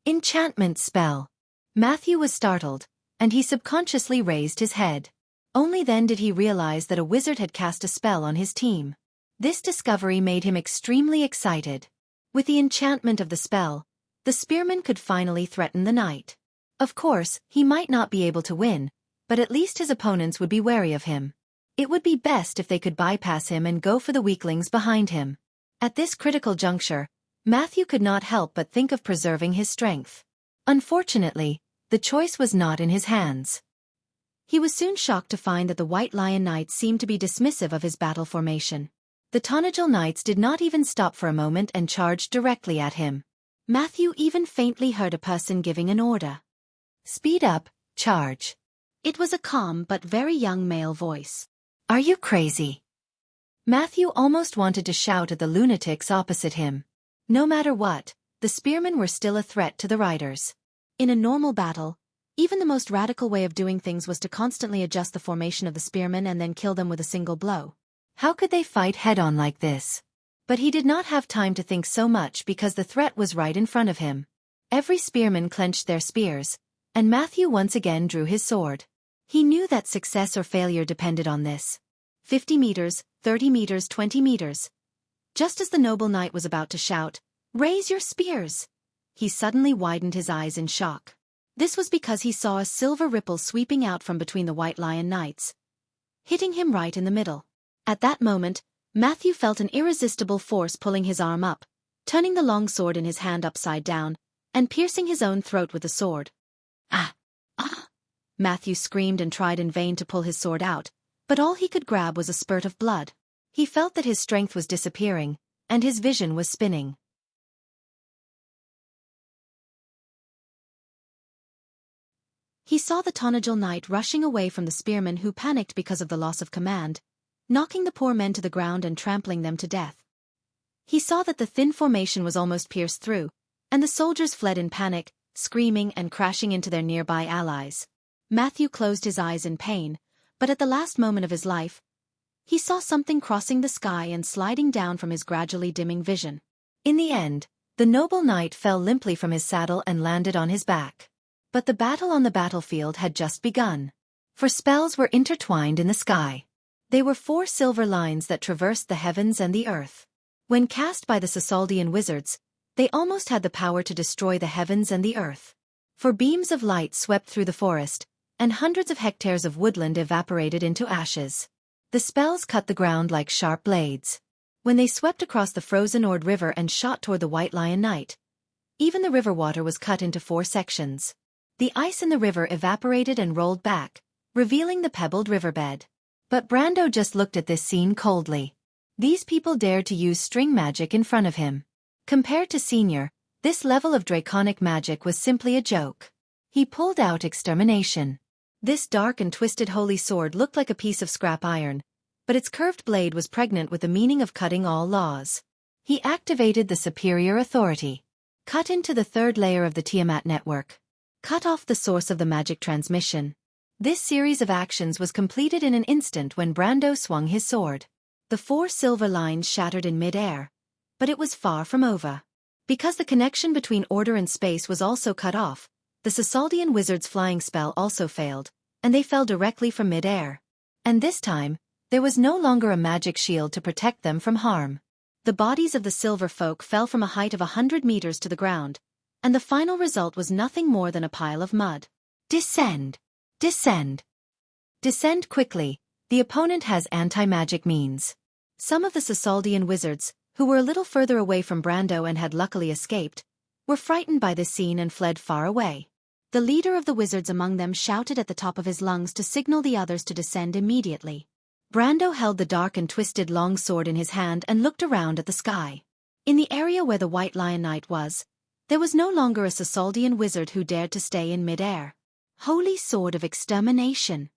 Enchantment spell. Matthew was startled, and he subconsciously raised his head. Only then did he realize that a wizard had cast a spell on his team. This discovery made him extremely excited. With the enchantment of the spell, the spearman could finally threaten the knight. Of course, he might not be able to win, but at least his opponents would be wary of him. It would be best if they could bypass him and go for the weaklings behind him. At this critical juncture, Matthew could not help but think of preserving his strength. Unfortunately, the choice was not in his hands. He was soon shocked to find that the White Lion Knights seemed to be dismissive of his battle formation. The Tonagel Knights did not even stop for a moment and charged directly at him. Matthew even faintly heard a person giving an order. Speed up, charge. It was a calm but very young male voice. Are you crazy? Matthew almost wanted to shout at the lunatics opposite him. No matter what, the spearmen were still a threat to the riders. In a normal battle, even the most radical way of doing things was to constantly adjust the formation of the spearmen and then kill them with a single blow. How could they fight head-on like this? But he did not have time to think so much because the threat was right in front of him. Every spearman clenched their spears, and Matthew once again drew his sword. He knew that success or failure depended on this. 50 meters, 30 meters, 20 meters. Just as the noble knight was about to shout, "Raise your spears!" he suddenly widened his eyes in shock. This was because he saw a silver ripple sweeping out from between the White Lion Knights, hitting him right in the middle. At that moment, Matthew felt an irresistible force pulling his arm up, turning the long sword in his hand upside down, and piercing his own throat with the sword. Ah! Ah! Matthew screamed and tried in vain to pull his sword out, but all he could grab was a spurt of blood. He felt that his strength was disappearing, and his vision was spinning. He saw the Tonajal knight rushing away from the spearmen who panicked because of the loss of command, knocking the poor men to the ground and trampling them to death. He saw that the thin formation was almost pierced through, and the soldiers fled in panic, screaming and crashing into their nearby allies. Matthew closed his eyes in pain, but at the last moment of his life, he saw something crossing the sky and sliding down from his gradually dimming vision. In the end, the noble knight fell limply from his saddle and landed on his back. But the battle on the battlefield had just begun. For spells were intertwined in the sky. They were 4 silver lines that traversed the heavens and the earth. When cast by the Sasaldian wizards, they almost had the power to destroy the heavens and the earth. For beams of light swept through the forest, and hundreds of hectares of woodland evaporated into ashes. The spells cut the ground like sharp blades. When they swept across the frozen Ord River and shot toward the White Lion Knight, even the river water was cut into 4 sections. The ice in the river evaporated and rolled back, revealing the pebbled riverbed. But Brando just looked at this scene coldly. These people dared to use string magic in front of him. Compared to Senior, this level of draconic magic was simply a joke. He pulled out Extermination. This dark and twisted holy sword looked like a piece of scrap iron, but its curved blade was pregnant with the meaning of cutting all laws. He activated the Superior Authority. Cut into the 3rd layer of the Tiamat network. Cut off the source of the magic transmission. This series of actions was completed in an instant when Brando swung his sword. The 4 silver lines shattered in mid-air. But it was far from over. Because the connection between order and space was also cut off, the Sasaldian wizard's flying spell also failed, and they fell directly from mid-air. And this time, there was no longer a magic shield to protect them from harm. The bodies of the silver folk fell from a height of 100 meters to the ground, and the final result was nothing more than a pile of mud. Descend! Descend! Descend quickly, the opponent has anti-magic means. Some of the Sasaldian wizards, who were a little further away from Brando and had luckily escaped, were frightened by this scene and fled far away. The leader of the wizards among them shouted at the top of his lungs to signal the others to descend immediately. Brando held the dark and twisted long sword in his hand and looked around at the sky. In the area where the White Lion Knight was, there was no longer a Sasaldian wizard who dared to stay in mid-air. Holy Sword of Extermination!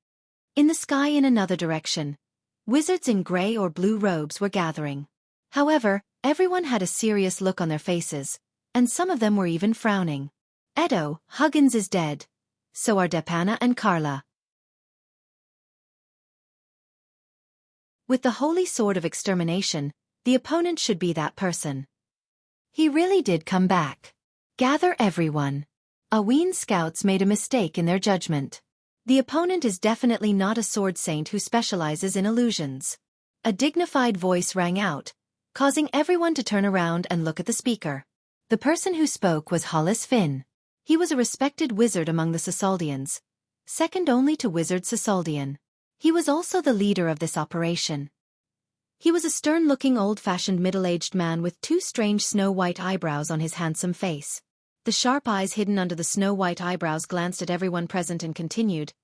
In the sky in another direction, wizards in gray or blue robes were gathering. However, everyone had a serious look on their faces, and some of them were even frowning. Edo, Huggins is dead. So are Depana and Carla. With the Holy Sword of Extermination, the opponent should be that person. He really did come back. Gather everyone. Aween's scouts made a mistake in their judgment. The opponent is definitely not a sword saint who specializes in illusions. A dignified voice rang out, causing everyone to turn around and look at the speaker. The person who spoke was Hollis Finn. He was a respected wizard among the Sasaldians, second only to Wizard Sasaldian. He was also the leader of this operation. He was a stern-looking old-fashioned middle-aged man with 2 strange snow-white eyebrows on his handsome face. The sharp eyes hidden under the snow-white eyebrows glanced at everyone present and continued,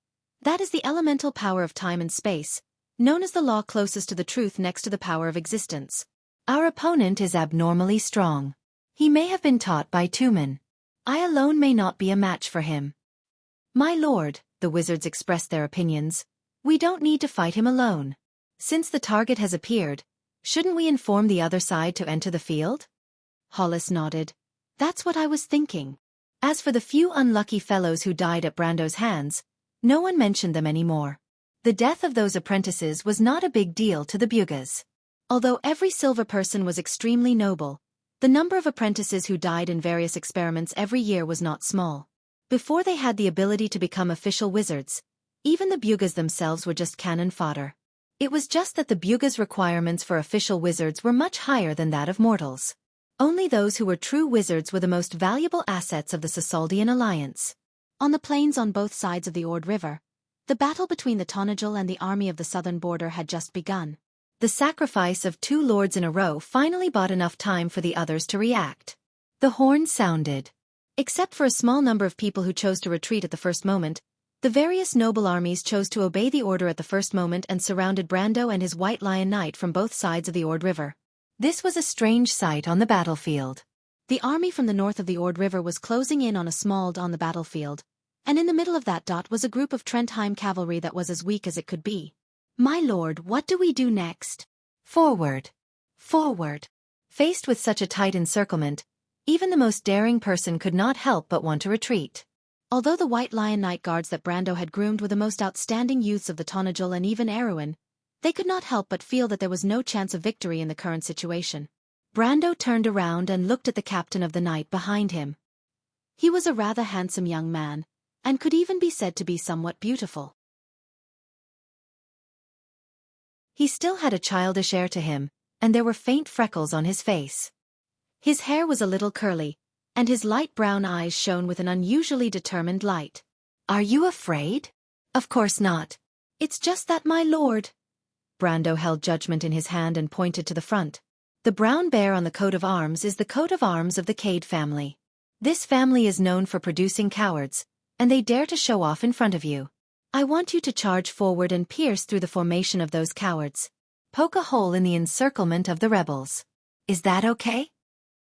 "That is the elemental power of time and space, known as the law closest to the truth next to the power of existence. Our opponent is abnormally strong. He may have been taught by Tumen. I alone may not be a match for him." "My lord," the wizards expressed their opinions, "we don't need to fight him alone. Since the target has appeared, shouldn't we inform the other side to enter the field?" Hollis nodded. "That's what I was thinking." As for the few unlucky fellows who died at Brando's hands, no one mentioned them anymore. The death of those apprentices was not a big deal to the Bugas. Although every silver person was extremely noble, the number of apprentices who died in various experiments every year was not small. Before they had the ability to become official wizards, even the Bugas themselves were just cannon fodder. It was just that the Bugas' requirements for official wizards were much higher than that of mortals. Only those who were true wizards were the most valuable assets of the Sasaldian alliance. On the plains on both sides of the Ord River, the battle between the Tonajal and the army of the southern border had just begun. The sacrifice of 2 lords in a row finally bought enough time for the others to react. The horn sounded. Except for a small number of people who chose to retreat at the first moment, the various noble armies chose to obey the order at the first moment and surrounded Brando and his White Lion Knight from both sides of the Ord River. This was a strange sight on the battlefield. The army from the north of the Ord River was closing in on a small on the battlefield, and in the middle of that dot was a group of Trentheim cavalry that was as weak as it could be. My lord, what do we do next? Forward. Forward. Faced with such a tight encirclement, even the most daring person could not help but want to retreat. Although the White Lion Knight Guards that Brando had groomed were the most outstanding youths of the Tonajul and even Erewhon, they could not help but feel that there was no chance of victory in the current situation. Brando turned around and looked at the captain of the knight behind him. He was a rather handsome young man, and could even be said to be somewhat beautiful. He still had a childish air to him, and there were faint freckles on his face. His hair was a little curly, and his light brown eyes shone with an unusually determined light. Are you afraid? Of course not. It's just that, my lord. Brando held judgment in his hand and pointed to the front. The brown bear on the coat of arms is the coat of arms of the Cade family. This family is known for producing cowards, and they dare to show off in front of you. I want you to charge forward and pierce through the formation of those cowards. Poke a hole in the encirclement of the rebels. Is that okay?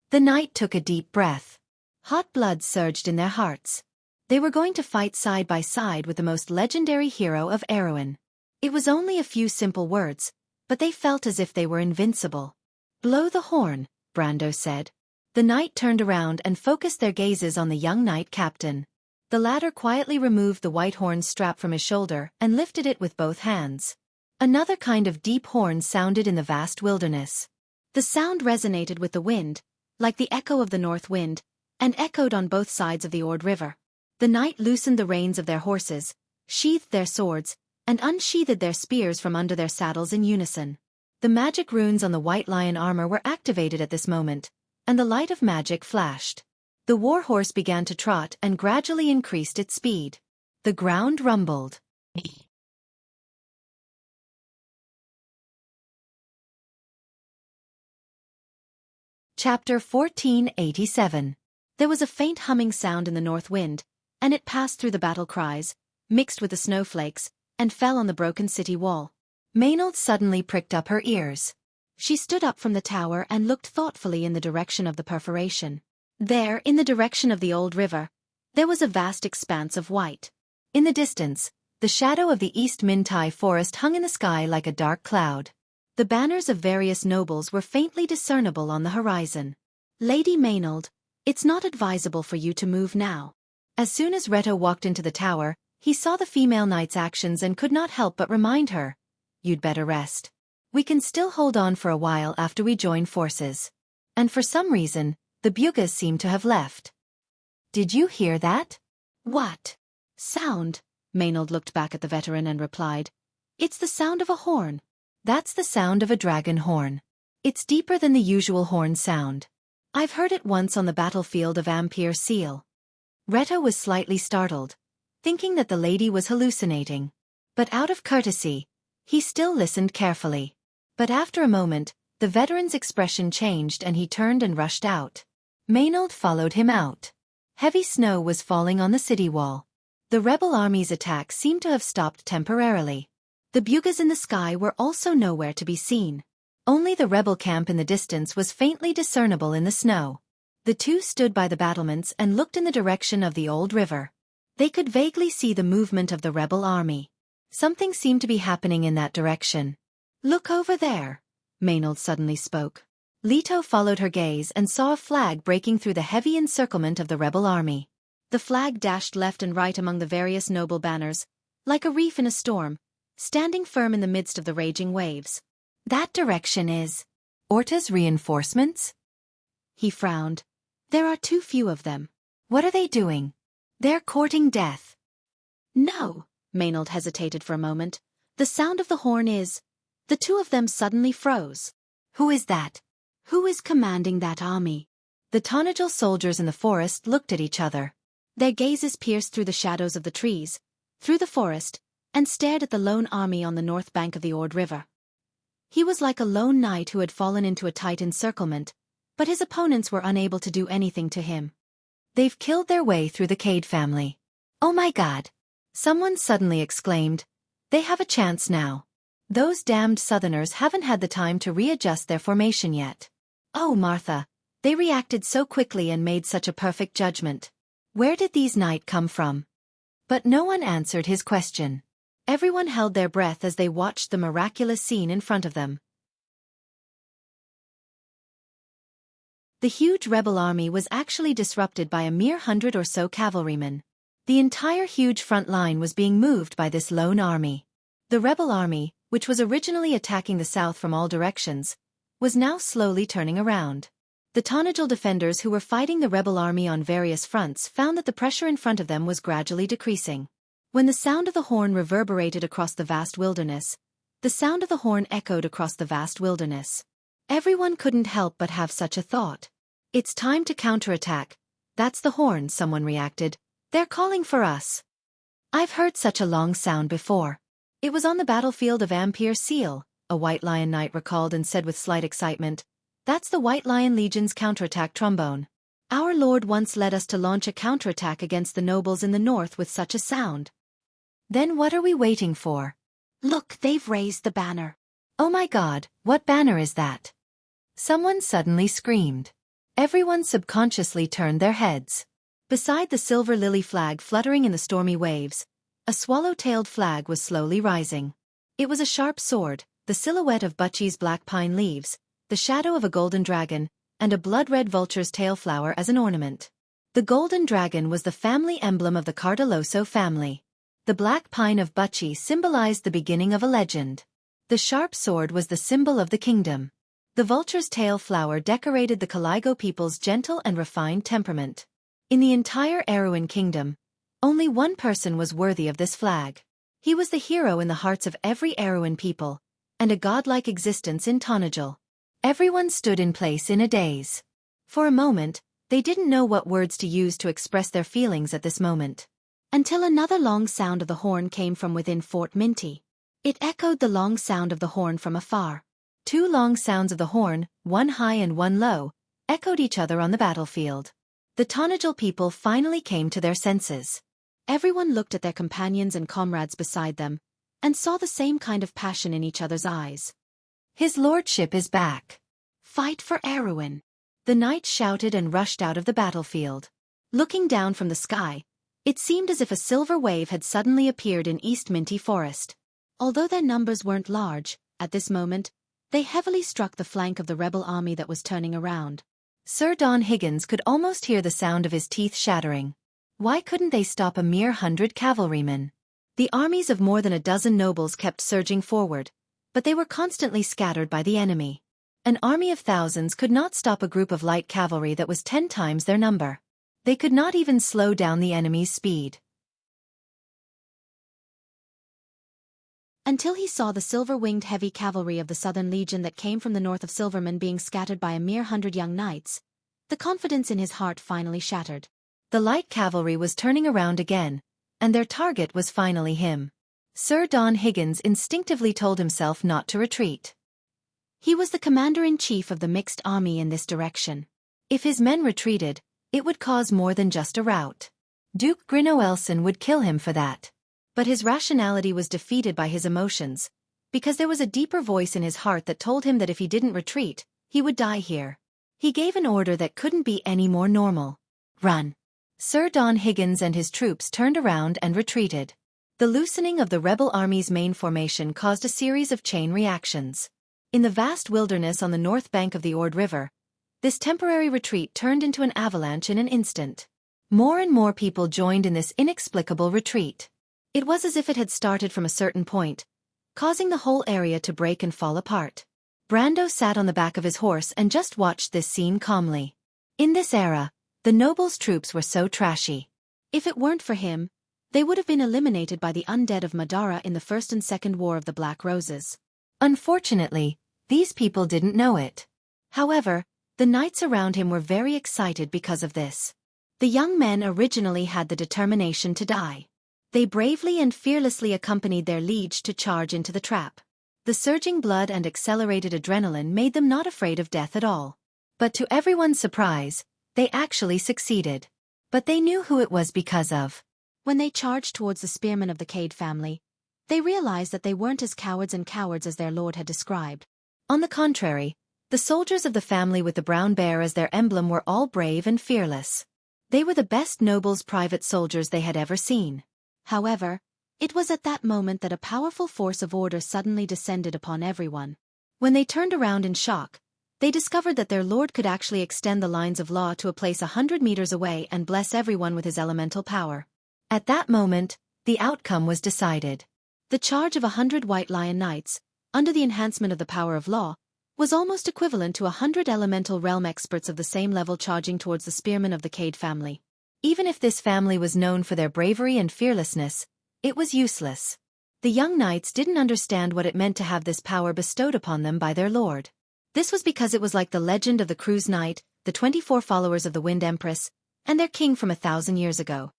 The knight took a deep breath. Hot blood surged in their hearts. They were going to fight side by side with the most legendary hero of Erewhon. It was only a few simple words, but they felt as if they were invincible. Blow the horn, Brando said. The knight turned around and focused their gazes on the young knight captain. The latter quietly removed the white horn strap from his shoulder and lifted it with both hands. Another kind of deep horn sounded in the vast wilderness. The sound resonated with the wind, like the echo of the north wind, and echoed on both sides of the Ord River. The knight loosened the reins of their horses, sheathed their swords, and unsheathed their spears from under their saddles in unison. The magic runes on the white lion armor were activated at this moment, and the light of magic flashed. The war horse began to trot and gradually increased its speed. The ground rumbled. Chapter 1487. There was a faint humming sound in the north wind, and it passed through the battle cries, mixed with the snowflakes, and fell on the broken city wall. Maynard suddenly pricked up her ears. She stood up from the tower and looked thoughtfully in the direction of the perforation. There, in the direction of the old river, there was a vast expanse of white. In the distance, the shadow of the East Mintai forest hung in the sky like a dark cloud. The banners of various nobles were faintly discernible on the horizon. Lady Maynard, it's not advisable for you to move now. As soon as Reto walked into the tower, he saw the female knight's actions and could not help but remind her, "You'd better rest. We can still hold on for a while after we join forces." And for some reason, the Bugas seemed to have left. Did you hear that? What sound? Maynard looked back at the veteran and replied, "It's the sound of a horn." That's the sound of a dragon horn. It's deeper than the usual horn sound. I've heard it once on the battlefield of Ampere Seal. Reto was slightly startled, thinking that the lady was hallucinating. But out of courtesy, he still listened carefully. But after a moment, the veteran's expression changed and he turned and rushed out. Maynard followed him out. Heavy snow was falling on the city wall. The rebel army's attack seemed to have stopped temporarily. The Bugas in the sky were also nowhere to be seen. Only the rebel camp in the distance was faintly discernible in the snow. The two stood by the battlements and looked in the direction of the old river. They could vaguely see the movement of the rebel army. Something seemed to be happening in that direction. Look over there, Maynard suddenly spoke. Leto followed her gaze and saw a flag breaking through the heavy encirclement of the rebel army. The flag dashed left and right among the various noble banners, like a reef in a storm, standing firm in the midst of the raging waves. That direction is Orta's reinforcements? He frowned. There are too few of them. What are they doing? They're courting death. No, Maynard hesitated for a moment. The sound of the horn is... The two of them suddenly froze. Who is that? Who is commanding that army? The Tonajul soldiers in the forest looked at each other. Their gazes pierced through the shadows of the trees, through the forest, and stared at the lone army on the north bank of the Ord River. He was like a lone knight who had fallen into a tight encirclement, but his opponents were unable to do anything to him. They've killed their way through the Cade family. Oh my God! Someone suddenly exclaimed. They have a chance now. Those damned Southerners haven't had the time to readjust their formation yet. Oh Martha, they reacted so quickly and made such a perfect judgment. Where did these knights come from? But no one answered his question. Everyone held their breath as they watched the miraculous scene in front of them. The huge rebel army was actually disrupted by a mere 100 or so cavalrymen. The entire huge front line was being moved by this lone army. The rebel army, which was originally attacking the south from all directions, was now slowly turning around. The Tanajal defenders who were fighting the rebel army on various fronts found that the pressure in front of them was gradually decreasing. When the sound of the horn reverberated across the vast wilderness, the sound of the horn echoed across the vast wilderness. Everyone couldn't help but have such a thought. It's time to counterattack. That's the horn, someone reacted. They're calling for us. I've heard such a long sound before. It was on the battlefield of Ampere Seal, a White Lion knight recalled and said with slight excitement. That's the White Lion Legion's counterattack trombone. Our lord once led us to launch a counterattack against the nobles in the north with such a sound. Then what are we waiting for? Look, they've raised the banner. Oh my God, what banner is that? Someone suddenly screamed. Everyone subconsciously turned their heads. Beside the silver lily flag fluttering in the stormy waves, a swallow-tailed flag was slowly rising. It was a sharp sword, the silhouette of Wuxia's black pine leaves, the shadow of a golden dragon, and a blood-red vulture's tail flower as an ornament. The golden dragon was the family emblem of the Cardoloso family. The black pine of Wuxia symbolized the beginning of a legend. The sharp sword was the symbol of the kingdom. The vulture's tail flower decorated the Caligo people's gentle and refined temperament. In the entire Erewhon kingdom, only one person was worthy of this flag. He was the hero in the hearts of every Erewhon people, and a godlike existence in Tanajal. Everyone stood in place in a daze. For a moment, they didn't know what words to use to express their feelings at this moment. Until another long sound of the horn came from within Fort Minty. It echoed the long sound of the horn from afar. Two long sounds of the horn, one high and one low, echoed each other on the battlefield. The Tanajal people finally came to their senses. Everyone looked at their companions and comrades beside them, and saw the same kind of passion in each other's eyes. His lordship is back. Fight for Erewhon. The knights shouted and rushed out of the battlefield. Looking down from the sky, it seemed as if a silver wave had suddenly appeared in East Minty Forest. Although their numbers weren't large, at this moment, they heavily struck the flank of the rebel army that was turning around. Sir Don Higgins could almost hear the sound of his teeth shattering. Why couldn't they stop a mere 100 cavalrymen? The armies of more than a dozen nobles kept surging forward, but they were constantly scattered by the enemy. An army of thousands could not stop a group of light cavalry that was 10 times their number. They could not even slow down the enemy's speed. Until he saw the silver-winged heavy cavalry of the Southern Legion that came from the north of Silverman being scattered by a mere 100 young knights, the confidence in his heart finally shattered. The light cavalry was turning around again, and their target was finally him. Sir Don Higgins instinctively told himself not to retreat. He was the commander-in-chief of the mixed army in this direction. If his men retreated, it would cause more than just a rout. Duke Grinoelson would kill him for that. But his rationality was defeated by his emotions, because there was a deeper voice in his heart that told him that if he didn't retreat, he would die here. He gave an order that couldn't be any more normal. Run. Sir Don Higgins and his troops turned around and retreated. The loosening of the rebel army's main formation caused a series of chain reactions. In the vast wilderness on the north bank of the Ord River, this temporary retreat turned into an avalanche in an instant. More and more people joined in this inexplicable retreat. It was as if it had started from a certain point, causing the whole area to break and fall apart. Brando sat on the back of his horse and just watched this scene calmly. In this era, the nobles' troops were so trashy. If it weren't for him, they would have been eliminated by the undead of Madara in the First and Second War of the Black Roses. Unfortunately, these people didn't know it. However, the knights around him were very excited because of this. The young men originally had the determination to die. They bravely and fearlessly accompanied their liege to charge into the trap. The surging blood and accelerated adrenaline made them not afraid of death at all. But to everyone's surprise, they actually succeeded. But they knew who it was because of. When they charged towards the spearmen of the Cade family, they realized that they weren't as cowards as their lord had described. On the contrary, the soldiers of the family with the brown bear as their emblem were all brave and fearless. They were the best nobles' private soldiers they had ever seen. However, it was at that moment that a powerful force of order suddenly descended upon everyone. When they turned around in shock, they discovered that their lord could actually extend the lines of law to a place 100 meters away and bless everyone with his elemental power. At that moment, the outcome was decided. The charge of 100 White Lion Knights, under the enhancement of the power of law, was almost equivalent to 100 elemental realm experts of the same level charging towards the spearmen of the Cade family. Even if this family was known for their bravery and fearlessness, it was useless. The young knights didn't understand what it meant to have this power bestowed upon them by their lord. This was because it was like the legend of the Cruise Knight, the 24 followers of the Wind Empress, and their king from 1,000 years ago.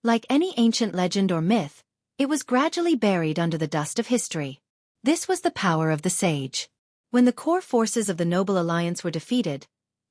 Like any ancient legend or myth, it was gradually buried under the dust of history. This was the power of the sage. When the core forces of the Noble Alliance were defeated,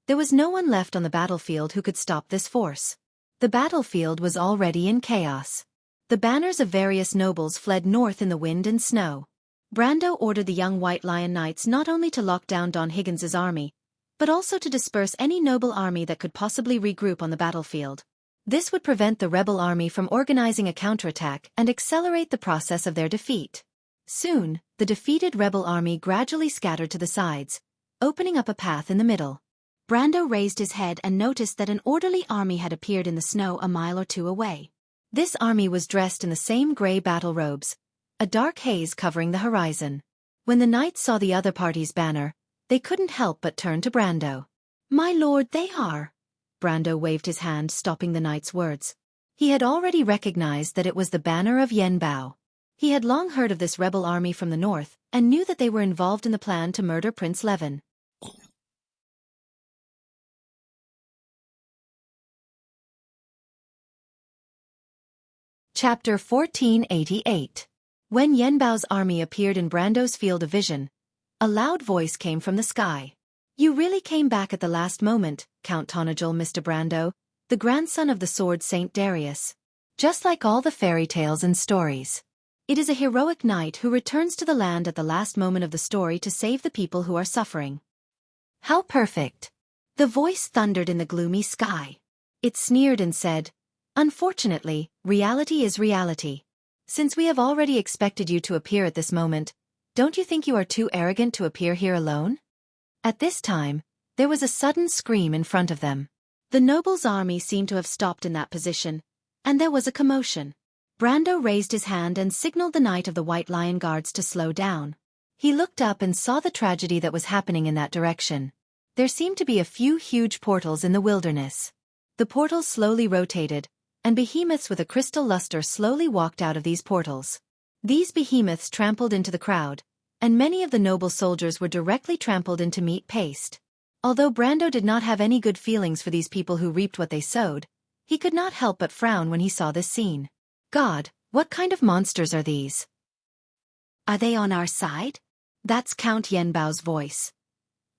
there was no one left on the battlefield who could stop this force. The battlefield was already in chaos. The banners of various nobles fled north in the wind and snow. Brando ordered the young White Lion Knights not only to lock down Don Higgins's army, but also to disperse any noble army that could possibly regroup on the battlefield. This would prevent the rebel army from organizing a counterattack and accelerate the process of their defeat. Soon, the defeated rebel army gradually scattered to the sides, opening up a path in the middle. Brando raised his head and noticed that an orderly army had appeared in the snow a mile or two away. This army was dressed in the same gray battle robes, a dark haze covering the horizon. When the knights saw the other party's banner, they couldn't help but turn to Brando. "My lord, they are." Brando waved his hand, stopping the knight's words. He had already recognized that it was the banner of Yen Bao. He had long heard of this rebel army from the north, and knew that they were involved in the plan to murder Prince Levin. Chapter 1488. When Yen Bao's army appeared in Brando's field of vision, a loud voice came from the sky. "You really came back at the last moment, Count Tonajul, Mr. Brando, the grandson of the sword Saint Darius. Just like all the fairy tales and stories. It is a heroic knight who returns to the land at the last moment of the story to save the people who are suffering." "How perfect!" The voice thundered in the gloomy sky. It sneered and said, "Unfortunately, reality is reality. Since we have already expected you to appear at this moment, don't you think you are too arrogant to appear here alone?" At this time, there was a sudden scream in front of them. The noble's army seemed to have stopped in that position, and there was a commotion. Brando raised his hand and signaled the knight of the White Lion Guards to slow down. He looked up and saw the tragedy that was happening in that direction. There seemed to be a few huge portals in the wilderness. The portals slowly rotated, and behemoths with a crystal luster slowly walked out of these portals. These behemoths trampled into the crowd, and many of the noble soldiers were directly trampled into meat paste. Although Brando did not have any good feelings for these people who reaped what they sowed, he could not help but frown when he saw this scene. God, what kind of monsters are these? Are they on our side? That's Count Yen Bao's voice.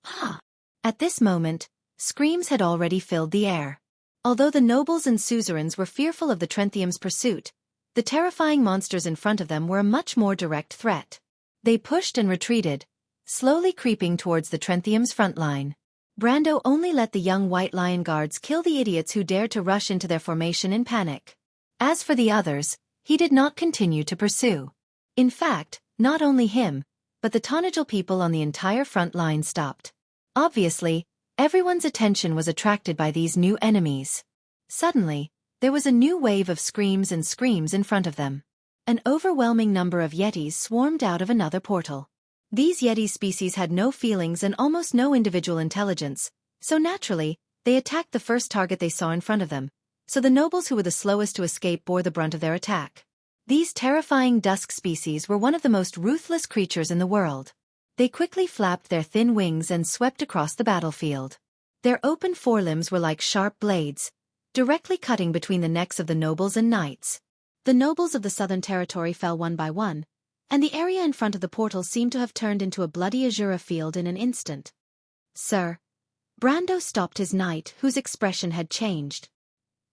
Huh. At this moment, screams had already filled the air. Although the nobles and suzerains were fearful of the Trenthium's pursuit, the terrifying monsters in front of them were a much more direct threat. They pushed and retreated, slowly creeping towards the Trenthium's front line. Brando only let the young White Lion Guards kill the idiots who dared to rush into their formation in panic. As for the others, he did not continue to pursue. In fact, not only him, but the Tonajul people on the entire front line stopped. Obviously, everyone's attention was attracted by these new enemies. Suddenly, there was a new wave of screams and screams in front of them. An overwhelming number of yetis swarmed out of another portal. These yeti species had no feelings and almost no individual intelligence, so naturally, they attacked the first target they saw in front of them, so the nobles who were the slowest to escape bore the brunt of their attack. These terrifying dusk species were one of the most ruthless creatures in the world. They quickly flapped their thin wings and swept across the battlefield. Their open forelimbs were like sharp blades, directly cutting between the necks of the nobles and knights. The nobles of the southern territory fell one by one, and the area in front of the portal seemed to have turned into a bloody azure field in an instant. "Sir." Brando stopped his knight, whose expression had changed.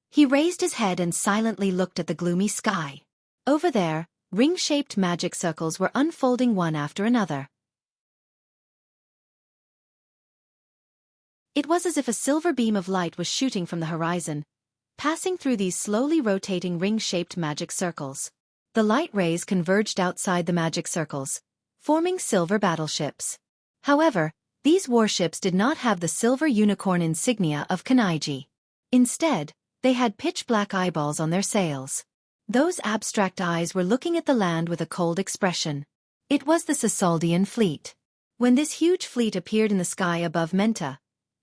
He raised his head and silently looked at the gloomy sky. Over there, ring-shaped magic circles were unfolding one after another. It was as if a silver beam of light was shooting from the horizon, passing through these slowly rotating ring-shaped magic circles. The light rays converged outside the magic circles, forming silver battleships. However, these warships did not have the silver unicorn insignia of Kanaiji. Instead, they had pitch-black eyeballs on their sails. Those abstract eyes were looking at the land with a cold expression. It was the Sasaldian fleet. When this huge fleet appeared in the sky above Menta,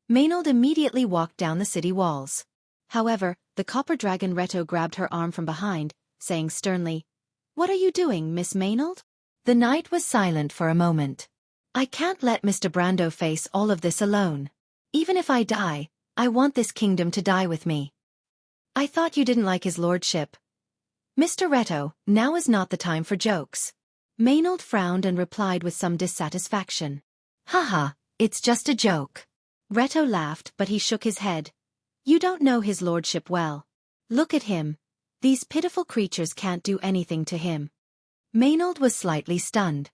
Maynard immediately walked down the city walls. However, the copper dragon Reto grabbed her arm from behind, saying sternly, "What are you doing, Miss Maynard?" The knight was silent for a moment. "I can't let Mr. Brando face all of this alone. Even if I die, I want this kingdom to die with me." "I thought you didn't like his lordship." "Mr. Reto, now is not the time for jokes." Maynard frowned and replied with some dissatisfaction. "Haha, it's just a joke." Reto laughed, but he shook his head. "You don't know his lordship well. Look at him. These pitiful creatures can't do anything to him." Maynard was slightly stunned.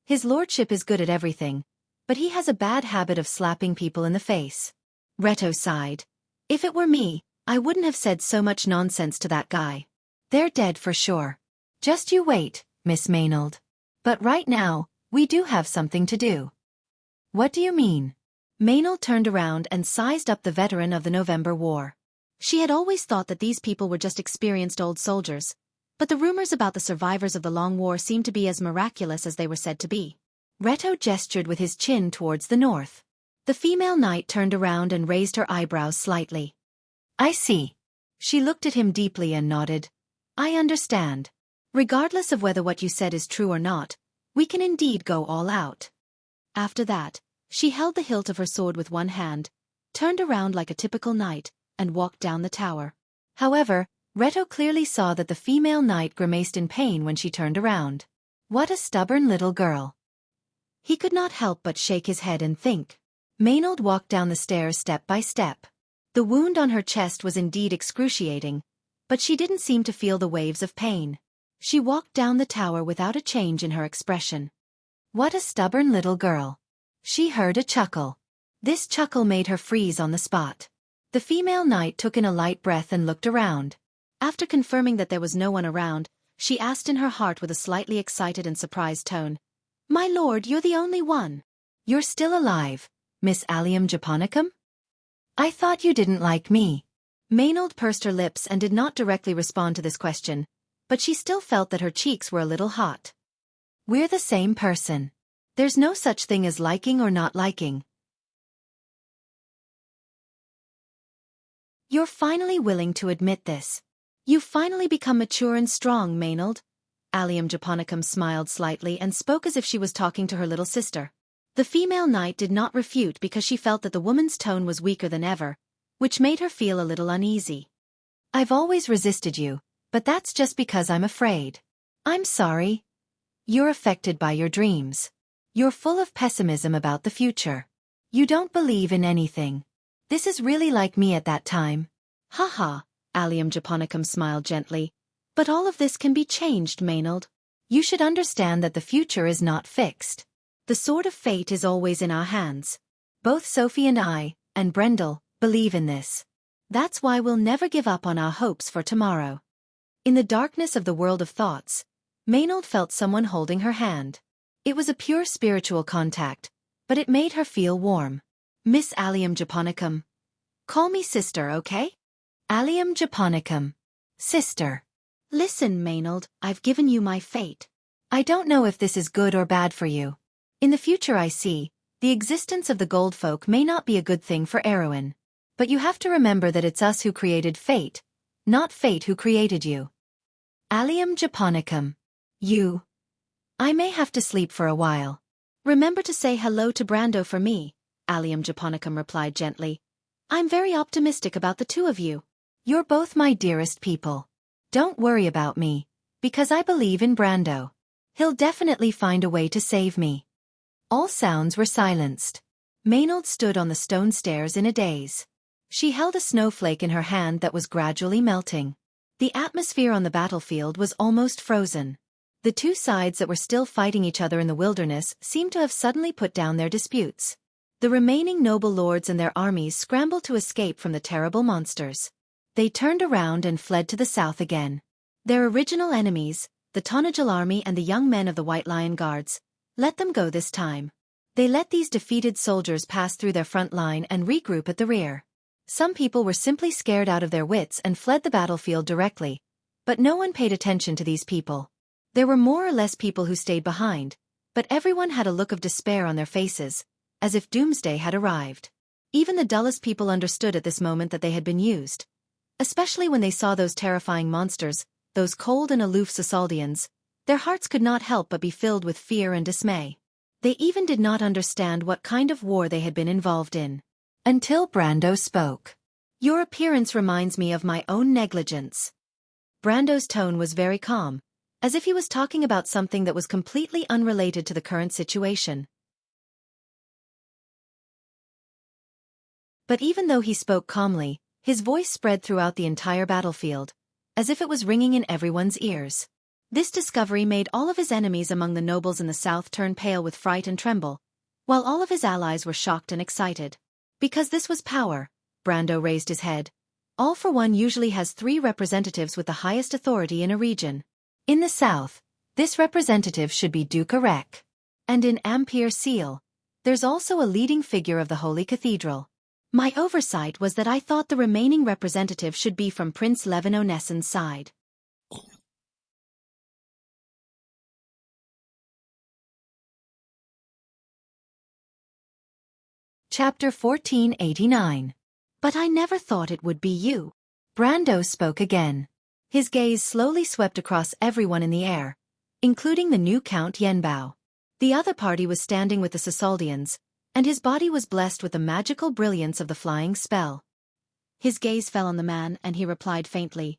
His lordship is good at everything, but he has a bad habit of slapping people in the face. Reto sighed. "If it were me, I wouldn't have said so much nonsense to that guy. They're dead for sure. Just you wait, Miss Maynard. But right now, we do have something to do." "What do you mean?" Maynard turned around and sized up the veteran of the November War. She had always thought that these people were just experienced old soldiers, but the rumors about the survivors of the Long War seemed to be as miraculous as they were said to be. Reto gestured with his chin towards the north. The female knight turned around and raised her eyebrows slightly. "I see." She looked at him deeply and nodded. "I understand. Regardless of whether what you said is true or not, we can indeed go all out." After that, she held the hilt of her sword with one hand, turned around like a typical knight, and walked down the tower. However, Reto clearly saw that the female knight grimaced in pain when she turned around. What a stubborn little girl. He could not help but shake his head and think. Maynard walked down the stairs step by step. The wound on her chest was indeed excruciating, but she didn't seem to feel the waves of pain. She walked down the tower without a change in her expression. What a stubborn little girl. She heard a chuckle. This chuckle made her freeze on the spot. The female knight took in a light breath and looked around. After confirming that there was no one around, she asked in her heart with a slightly excited and surprised tone, "My lord, you're the only one. You're still alive, Miss Allium Japonicum? I thought you didn't like me." Maynard pursed her lips and did not directly respond to this question, but she still felt that her cheeks were a little hot. "We're the same person. There's no such thing as liking or not liking." "You're finally willing to admit this. You've finally become mature and strong, Maynard." Allium Japonicum smiled slightly and spoke as if she was talking to her little sister. The female knight did not refute because she felt that the woman's tone was weaker than ever, which made her feel a little uneasy. "I've always resisted you, but that's just because I'm afraid. I'm sorry. You're affected by your dreams. You're full of pessimism about the future. You don't believe in anything. This is really like me at that time." "Haha," Allium Japonicum smiled gently. "But all of this can be changed, Maynard. You should understand that the future is not fixed. The sword of fate is always in our hands. Both Sophie and I, and Brendel, believe in this. That's why we'll never give up on our hopes for tomorrow." In the darkness of the world of thoughts, Maynard felt someone holding her hand. It was a pure spiritual contact, but it made her feel warm. "Miss Allium Japonicum. Call me sister, okay?" Allium Japonicum. Sister. "Listen, Maynard, I've given you my fate. I don't know if this is good or bad for you. In the future I see, the existence of the gold folk may not be a good thing for Erwin. But you have to remember that it's us who created fate, not fate who created you." Allium Japonicum. "You. I may have to sleep for a while. Remember to say hello to Brando for me," Allium Japonicum replied gently. "I'm very optimistic about the two of you. You're both my dearest people. Don't worry about me, because I believe in Brando. He'll definitely find a way to save me." All sounds were silenced. Maynard stood on the stone stairs in a daze. She held a snowflake in her hand that was gradually melting. The atmosphere on the battlefield was almost frozen. The two sides that were still fighting each other in the wilderness seemed to have suddenly put down their disputes. The remaining noble lords and their armies scrambled to escape from the terrible monsters. They turned around and fled to the south again. Their original enemies, the Tonajal army and the young men of the White Lion Guards, let them go this time. They let these defeated soldiers pass through their front line and regroup at the rear. Some people were simply scared out of their wits and fled the battlefield directly, but no one paid attention to these people. There were more or less people who stayed behind, but everyone had a look of despair on their faces, as if doomsday had arrived. Even the dullest people understood at this moment that they had been used. Especially when they saw those terrifying monsters, those cold and aloof Sasaldians, their hearts could not help but be filled with fear and dismay. They even did not understand what kind of war they had been involved in. Until Brando spoke. "Your appearance reminds me of my own negligence." Brando's tone was very calm, as if he was talking about something that was completely unrelated to the current situation. But even though he spoke calmly, his voice spread throughout the entire battlefield, as if it was ringing in everyone's ears. This discovery made all of his enemies among the nobles in the south turn pale with fright and tremble, while all of his allies were shocked and excited. Because this was power, Brando raised his head. All for One usually has 3 representatives with the highest authority in a region. In the south, this representative should be Duke Arek. And in Ampere Seal, there's also a leading figure of the Holy Cathedral. My oversight was that I thought the remaining representative should be from Prince Levin Onessen's side. Chapter 1489. But I never thought it would be you. Brando spoke again. His gaze slowly swept across everyone in the air, including the new Count Yenbao. The other party was standing with the Sasaldians, and his body was blessed with the magical brilliance of the flying spell. His gaze fell on the man and he replied faintly,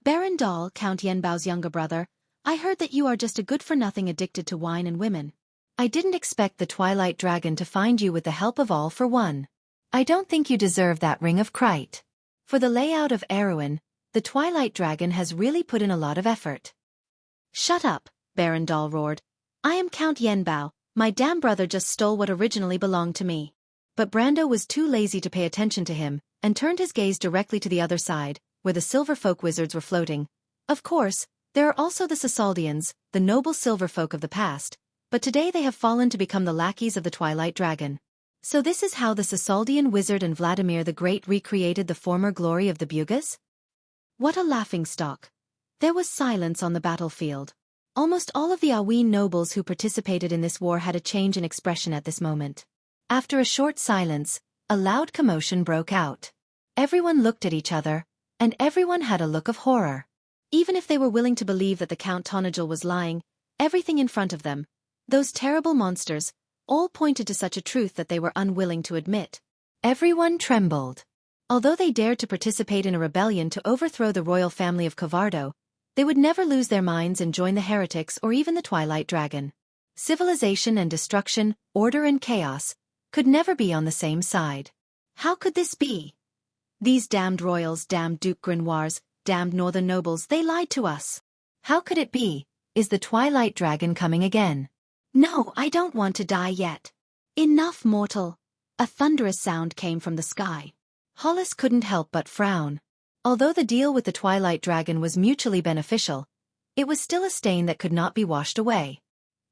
"Baron Dahl, Count Yenbao's younger brother, I heard that you are just a good-for-nothing addicted to wine and women. I didn't expect the Twilight Dragon to find you with the help of All for One. I don't think you deserve that ring of Krite. For the layout of Erewhon, the Twilight Dragon has really put in a lot of effort." "Shut up," Baron Dahl roared. "I am Count Yenbao, my damn brother just stole what originally belonged to me." But Brando was too lazy to pay attention to him, and turned his gaze directly to the other side, where the silver folk wizards were floating. Of course, there are also the Sasaldians, the noble silver folk of the past, but today they have fallen to become the lackeys of the Twilight Dragon. So this is how the Sasaldian wizard and Vladimir the Great recreated the former glory of the Bugas? What a laughingstock. There was silence on the battlefield. Almost all of the Aween nobles who participated in this war had a change in expression at this moment. After a short silence, a loud commotion broke out. Everyone looked at each other, and everyone had a look of horror. Even if they were willing to believe that the Count Tonajal was lying, everything in front of them, those terrible monsters, all pointed to such a truth that they were unwilling to admit. Everyone trembled. Although they dared to participate in a rebellion to overthrow the royal family of Covardo, they would never lose their minds and join the heretics or even the Twilight Dragon. Civilization and destruction, order and chaos, could never be on the same side. How could this be? These damned royals, damned Duke Grenoirs, damned northern nobles, they lied to us. How could it be? Is the Twilight Dragon coming again? No, I don't want to die yet. Enough, mortal. A thunderous sound came from the sky. Hollis couldn't help but frown. Although the deal with the Twilight Dragon was mutually beneficial, it was still a stain that could not be washed away.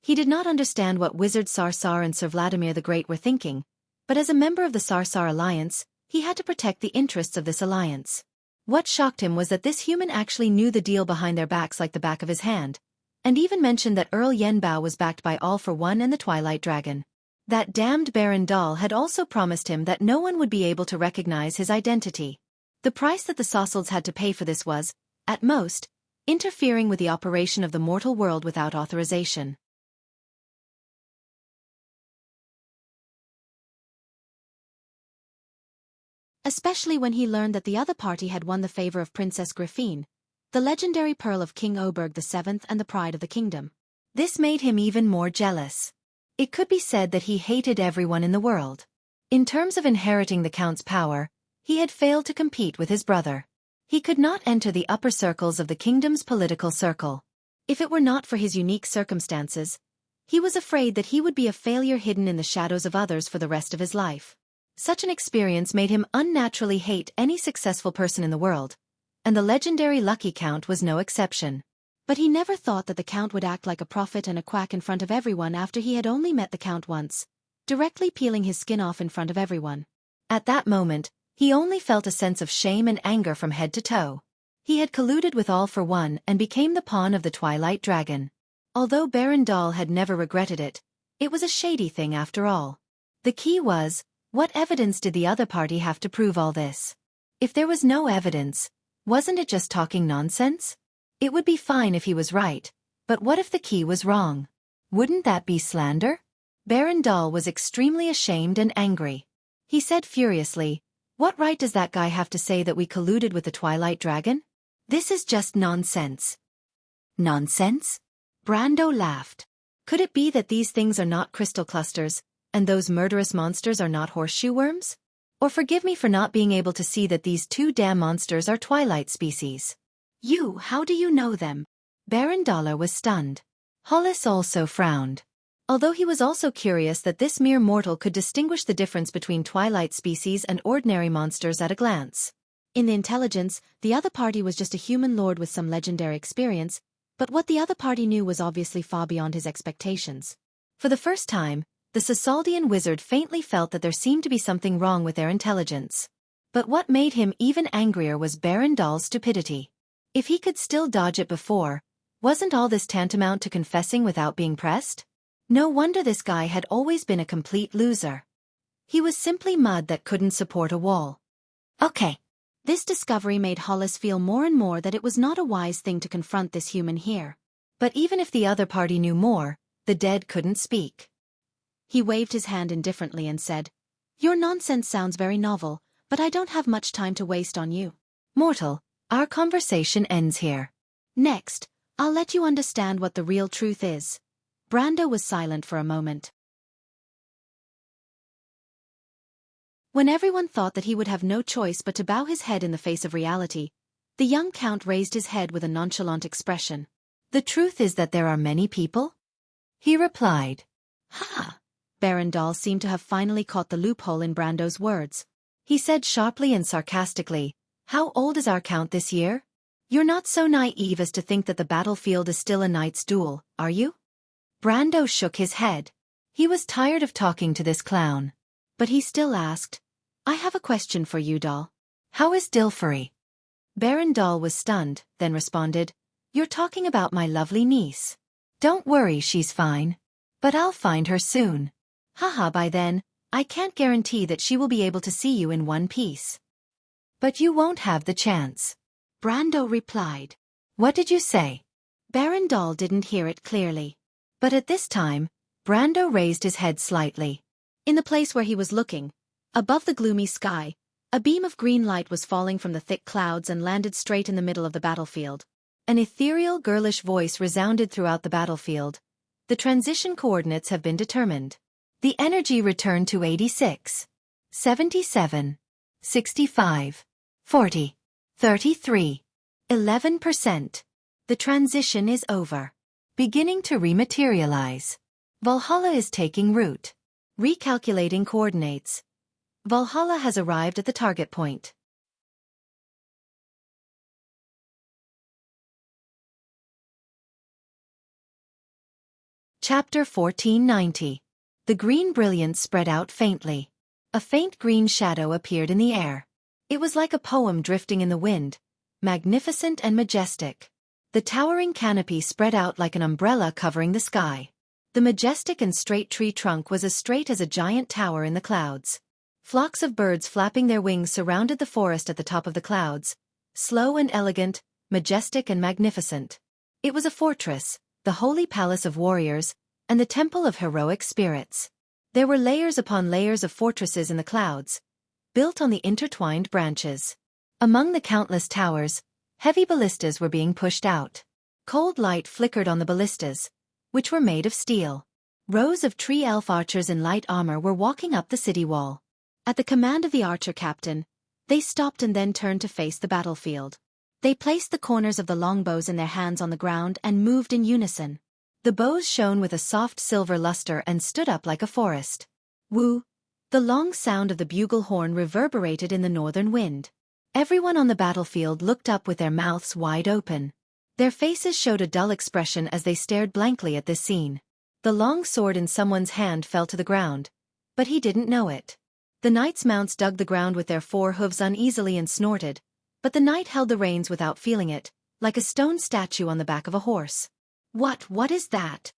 He did not understand what Wizard Sarsar and Sir Vladimir the Great were thinking, but as a member of the Sarsar Alliance, he had to protect the interests of this alliance. What shocked him was that this human actually knew the deal behind their backs like the back of his hand, and even mentioned that Earl Yenbao was backed by All for One and the Twilight Dragon. That damned Baron Dahl had also promised him that no one would be able to recognize his identity. The price that the Sassalds had to pay for this was, at most, interfering with the operation of the mortal world without authorization. Especially when he learned that the other party had won the favor of Princess Griffine, the legendary pearl of King Oberg VII and the pride of the kingdom. This made him even more jealous. It could be said that he hated everyone in the world. In terms of inheriting the Count's power, he had failed to compete with his brother. He could not enter the upper circles of the kingdom's political circle. If it were not for his unique circumstances, he was afraid that he would be a failure hidden in the shadows of others for the rest of his life. Such an experience made him unnaturally hate any successful person in the world, and the legendary Lucky Count was no exception. But he never thought that the Count would act like a prophet and a quack in front of everyone after he had only met the Count once, directly peeling his skin off in front of everyone. At that moment, he only felt a sense of shame and anger from head to toe. He had colluded with All for One and became the pawn of the Twilight Dragon. Although Baron Dahl had never regretted it, it was a shady thing after all. The key was, what evidence did the other party have to prove all this? If there was no evidence, wasn't it just talking nonsense? It would be fine if he was right, but what if the key was wrong? Wouldn't that be slander? Baron Dahl was extremely ashamed and angry. He said furiously, "What right does that guy have to say that we colluded with the Twilight Dragon? This is just nonsense." Nonsense? Brando laughed. Could it be that these things are not crystal clusters, and those murderous monsters are not horseshoe worms? Or forgive me for not being able to see that these two damn monsters are Twilight species. How do you know them? Baron Dahl was stunned. Hollis also frowned. Although he was also curious that this mere mortal could distinguish the difference between Twilight species and ordinary monsters at a glance. In the intelligence, the other party was just a human lord with some legendary experience, but what the other party knew was obviously far beyond his expectations. For the first time, the Sasaldian wizard faintly felt that there seemed to be something wrong with their intelligence. But what made him even angrier was Baron Dahl's stupidity. If he could still dodge it before, wasn't all this tantamount to confessing without being pressed? No wonder this guy had always been a complete loser. He was simply mud that couldn't support a wall. Okay. This discovery made Hollis feel more and more that it was not a wise thing to confront this human here. But even if the other party knew more, the dead couldn't speak. He waved his hand indifferently and said, "Your nonsense sounds very novel, but I don't have much time to waste on you. Mortal, our conversation ends here. Next, I'll let you understand what the real truth is." Brando was silent for a moment. When everyone thought that he would have no choice but to bow his head in the face of reality, the young count raised his head with a nonchalant expression. "The truth is that there are many people?" He replied. "Ha!" Baron Dahl seemed to have finally caught the loophole in Brando's words. He said sharply and sarcastically, "How old is our count this year? You're not so naive as to think that the battlefield is still a knight's duel, are you?" Brando shook his head. He was tired of talking to this clown. But he still asked, "I have a question for you, Dahl. How is Dilferi?" Baron Dahl was stunned, then responded, "You're talking about my lovely niece. Don't worry, she's fine. But I'll find her soon. Haha, by then, I can't guarantee that she will be able to see you in one piece." "But you won't have the chance," Brando replied. "What did you say?" Baron Dahl didn't hear it clearly. But at this time, Brando raised his head slightly. In the place where he was looking, above the gloomy sky, a beam of green light was falling from the thick clouds and landed straight in the middle of the battlefield. An ethereal girlish voice resounded throughout the battlefield. "The transition coordinates have been determined. The energy returned to 86, 77, 65, 40, 33, 11%. The transition is over. Beginning to rematerialize. Valhalla is taking root. Recalculating coordinates. Valhalla has arrived at the target point." Chapter 1490. The green brilliance spread out faintly. A faint green shadow appeared in the air. It was like a poem drifting in the wind, magnificent and majestic. The towering canopy spread out like an umbrella covering the sky. The majestic and straight tree trunk was as straight as a giant tower in the clouds. Flocks of birds flapping their wings surrounded the forest at the top of the clouds, slow and elegant, majestic and magnificent. It was a fortress, the holy palace of warriors, and the temple of heroic spirits. There were layers upon layers of fortresses in the clouds, built on the intertwined branches. Among the countless towers, heavy ballistas were being pushed out. Cold light flickered on the ballistas, which were made of steel. Rows of tree elf archers in light armor were walking up the city wall. At the command of the archer captain, they stopped and then turned to face the battlefield. They placed the corners of the longbows in their hands on the ground and moved in unison. The bows shone with a soft silver luster and stood up like a forest. Woo! The long sound of the bugle horn reverberated in the northern wind. Everyone on the battlefield looked up with their mouths wide open. Their faces showed a dull expression as they stared blankly at this scene. The long sword in someone's hand fell to the ground, but he didn't know it. The knights' mounts dug the ground with their four hooves uneasily and snorted, but the knight held the reins without feeling it, like a stone statue on the back of a horse. What is that?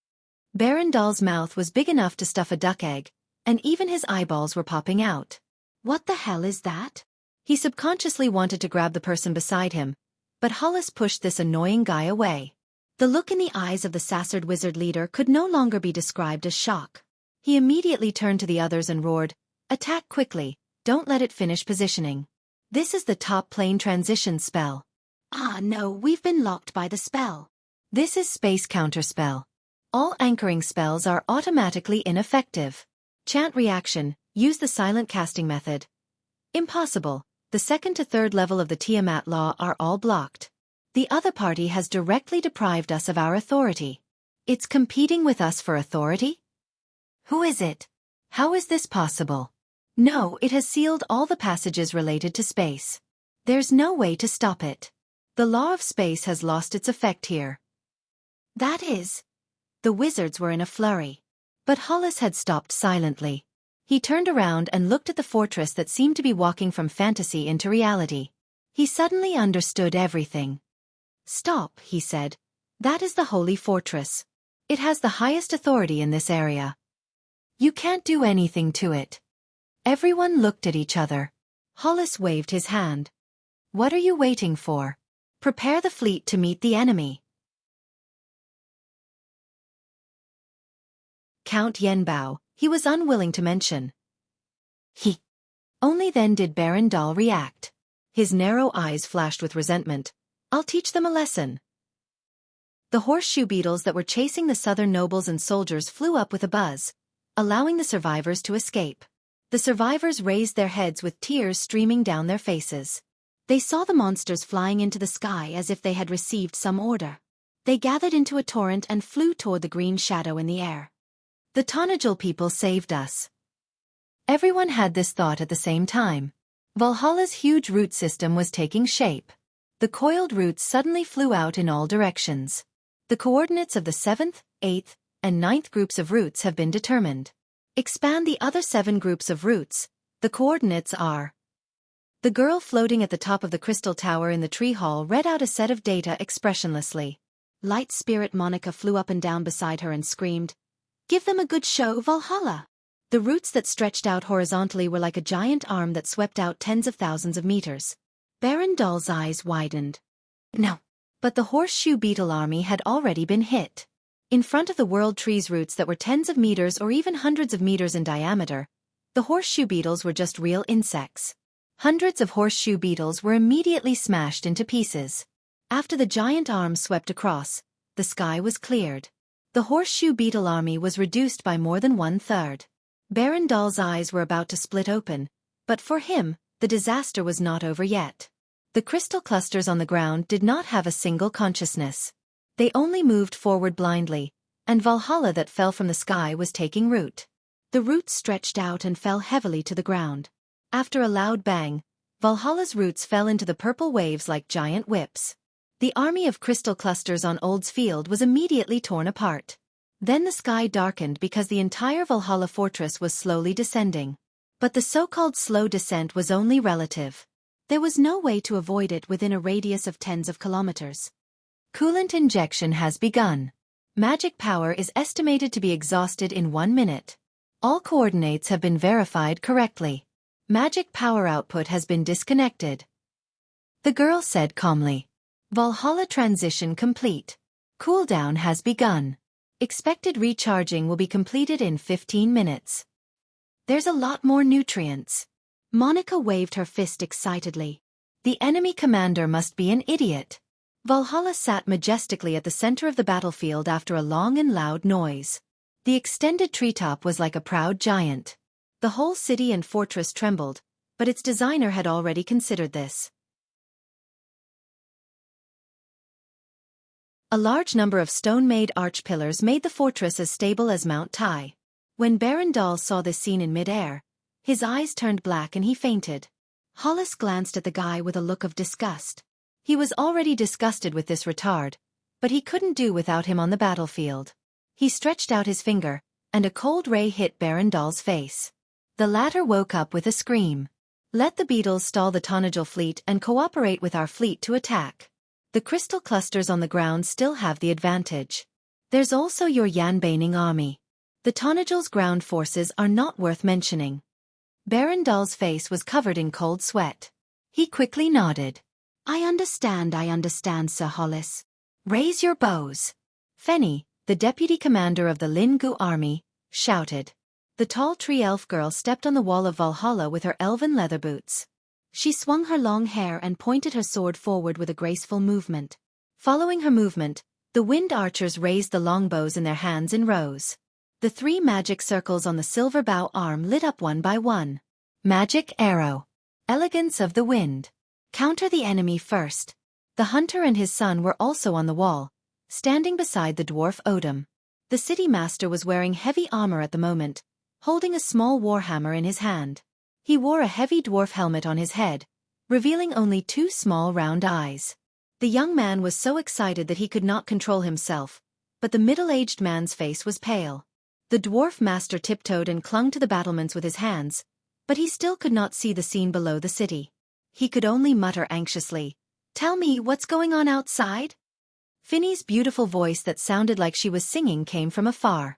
Barandal's mouth was big enough to stuff a duck egg, and even his eyeballs were popping out. What the hell is that? He subconsciously wanted to grab the person beside him, but Hollis pushed this annoying guy away. The look in the eyes of the Sasard wizard leader could no longer be described as shock. He immediately turned to the others and roared, "Attack quickly, don't let it finish positioning. This is the top plane transition spell." "Ah no, we've been locked by the spell." "This is space counterspell. All anchoring spells are automatically ineffective. Chant reaction, use the silent casting method." "Impossible, the second to third level of the Tiamat law are all blocked. The other party has directly deprived us of our authority. It's competing with us for authority? Who is it? How is this possible? No, it has sealed all the passages related to space. There's no way to stop it. The law of space has lost its effect here." "That is..." The wizards were in a flurry. But Hollis had stopped silently. He turned around and looked at the fortress that seemed to be walking from fantasy into reality. He suddenly understood everything. "Stop," he said. "That is the Holy Fortress. It has the highest authority in this area. You can't do anything to it." Everyone looked at each other. Hollis waved his hand. "What are you waiting for? Prepare the fleet to meet the enemy." Count Yenbao, he was unwilling to mention. Only then did Barandal react. His narrow eyes flashed with resentment. "I'll teach them a lesson." The horseshoe beetles that were chasing the southern nobles and soldiers flew up with a buzz, allowing the survivors to escape. The survivors raised their heads with tears streaming down their faces. They saw the monsters flying into the sky as if they had received some order. They gathered into a torrent and flew toward the green shadow in the air. "The Tonajal people saved us." Everyone had this thought at the same time. Valhalla's huge root system was taking shape. The coiled roots suddenly flew out in all directions. The coordinates of the 7th, 8th, and 9th groups of roots have been determined. Expand the other 7 groups of roots. The coordinates are... The girl floating at the top of the crystal tower in the tree hall read out a set of data expressionlessly. Light spirit Monica flew up and down beside her and screamed, "Give them a good show, Valhalla!" The roots that stretched out horizontally were like a giant arm that swept out tens of thousands of meters. Barandal's eyes widened. No. But the horseshoe beetle army had already been hit. In front of the world tree's roots that were tens of meters or even hundreds of meters in diameter, the horseshoe beetles were just real insects. Hundreds of horseshoe beetles were immediately smashed into pieces. After the giant arm swept across, the sky was cleared. The horseshoe beetle army was reduced by more than 1/3. Barandal's eyes were about to split open, but for him, the disaster was not over yet. The crystal clusters on the ground did not have a single consciousness. They only moved forward blindly, and Valhalla that fell from the sky was taking root. The roots stretched out and fell heavily to the ground. After a loud bang, Valhalla's roots fell into the purple waves like giant whips. The army of crystal clusters on Old's Field was immediately torn apart. Then the sky darkened because the entire Valhalla fortress was slowly descending. But the so-called slow descent was only relative. There was no way to avoid it within a radius of tens of kilometers. Coolant injection has begun. Magic power is estimated to be exhausted in 1 minute. All coordinates have been verified correctly. Magic power output has been disconnected. The girl said calmly. Valhalla transition complete. Cooldown has begun. Expected recharging will be completed in 15 minutes. There's a lot more nutrients. Monica waved her fist excitedly. The enemy commander must be an idiot. Valhalla sat majestically at the center of the battlefield after a long and loud noise. The extended treetop was like a proud giant. The whole city and fortress trembled, but its designer had already considered this. A large number of stone-made arch pillars made the fortress as stable as Mount Tai. When Barandal saw this scene in mid-air, his eyes turned black and he fainted. Hollis glanced at the guy with a look of disgust. He was already disgusted with this retard, but he couldn't do without him on the battlefield. He stretched out his finger, and a cold ray hit Barandal's face. The latter woke up with a scream. Let the beetles stall the Tonajal fleet and cooperate with our fleet to attack. The crystal clusters on the ground still have the advantage. There's also your Yanbaining army. The Tonajal's ground forces are not worth mentioning. Barandal's face was covered in cold sweat. He quickly nodded. I understand, Sir Hollis. Raise your bows. Fenny, the deputy commander of the Lingu army, shouted. The tall tree elf girl stepped on the wall of Valhalla with her elven leather boots. She swung her long hair and pointed her sword forward with a graceful movement. Following her movement, the wind archers raised the longbows in their hands in rows. The 3 magic circles on the silver bow arm lit up one by one. Magic arrow. Elegance of the wind. Counter the enemy first. The hunter and his son were also on the wall, standing beside the dwarf Odom. The city master was wearing heavy armor at the moment, holding a small warhammer in his hand. He wore a heavy dwarf helmet on his head, revealing only 2 small round eyes. The young man was so excited that he could not control himself, but the middle-aged man's face was pale. The dwarf master tiptoed and clung to the battlements with his hands, but he still could not see the scene below the city. He could only mutter anxiously, "Tell me what's going on outside?" Finny's beautiful voice that sounded like she was singing came from afar.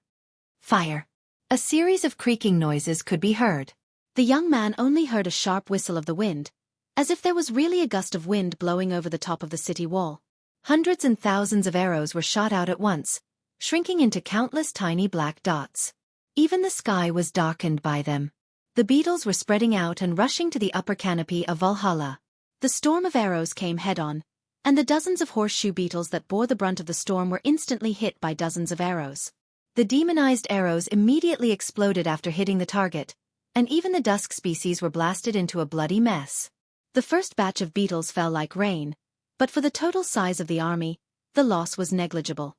Fire. A series of creaking noises could be heard. The young man only heard a sharp whistle of the wind, as if there was really a gust of wind blowing over the top of the city wall. Hundreds and thousands of arrows were shot out at once, shrinking into countless tiny black dots. Even the sky was darkened by them. The beetles were spreading out and rushing to the upper canopy of Valhalla. The storm of arrows came head-on, and the dozens of horseshoe beetles that bore the brunt of the storm were instantly hit by dozens of arrows. The demonized arrows immediately exploded after hitting the target, and even the dusk species were blasted into a bloody mess. The first batch of beetles fell like rain, but for the total size of the army, the loss was negligible.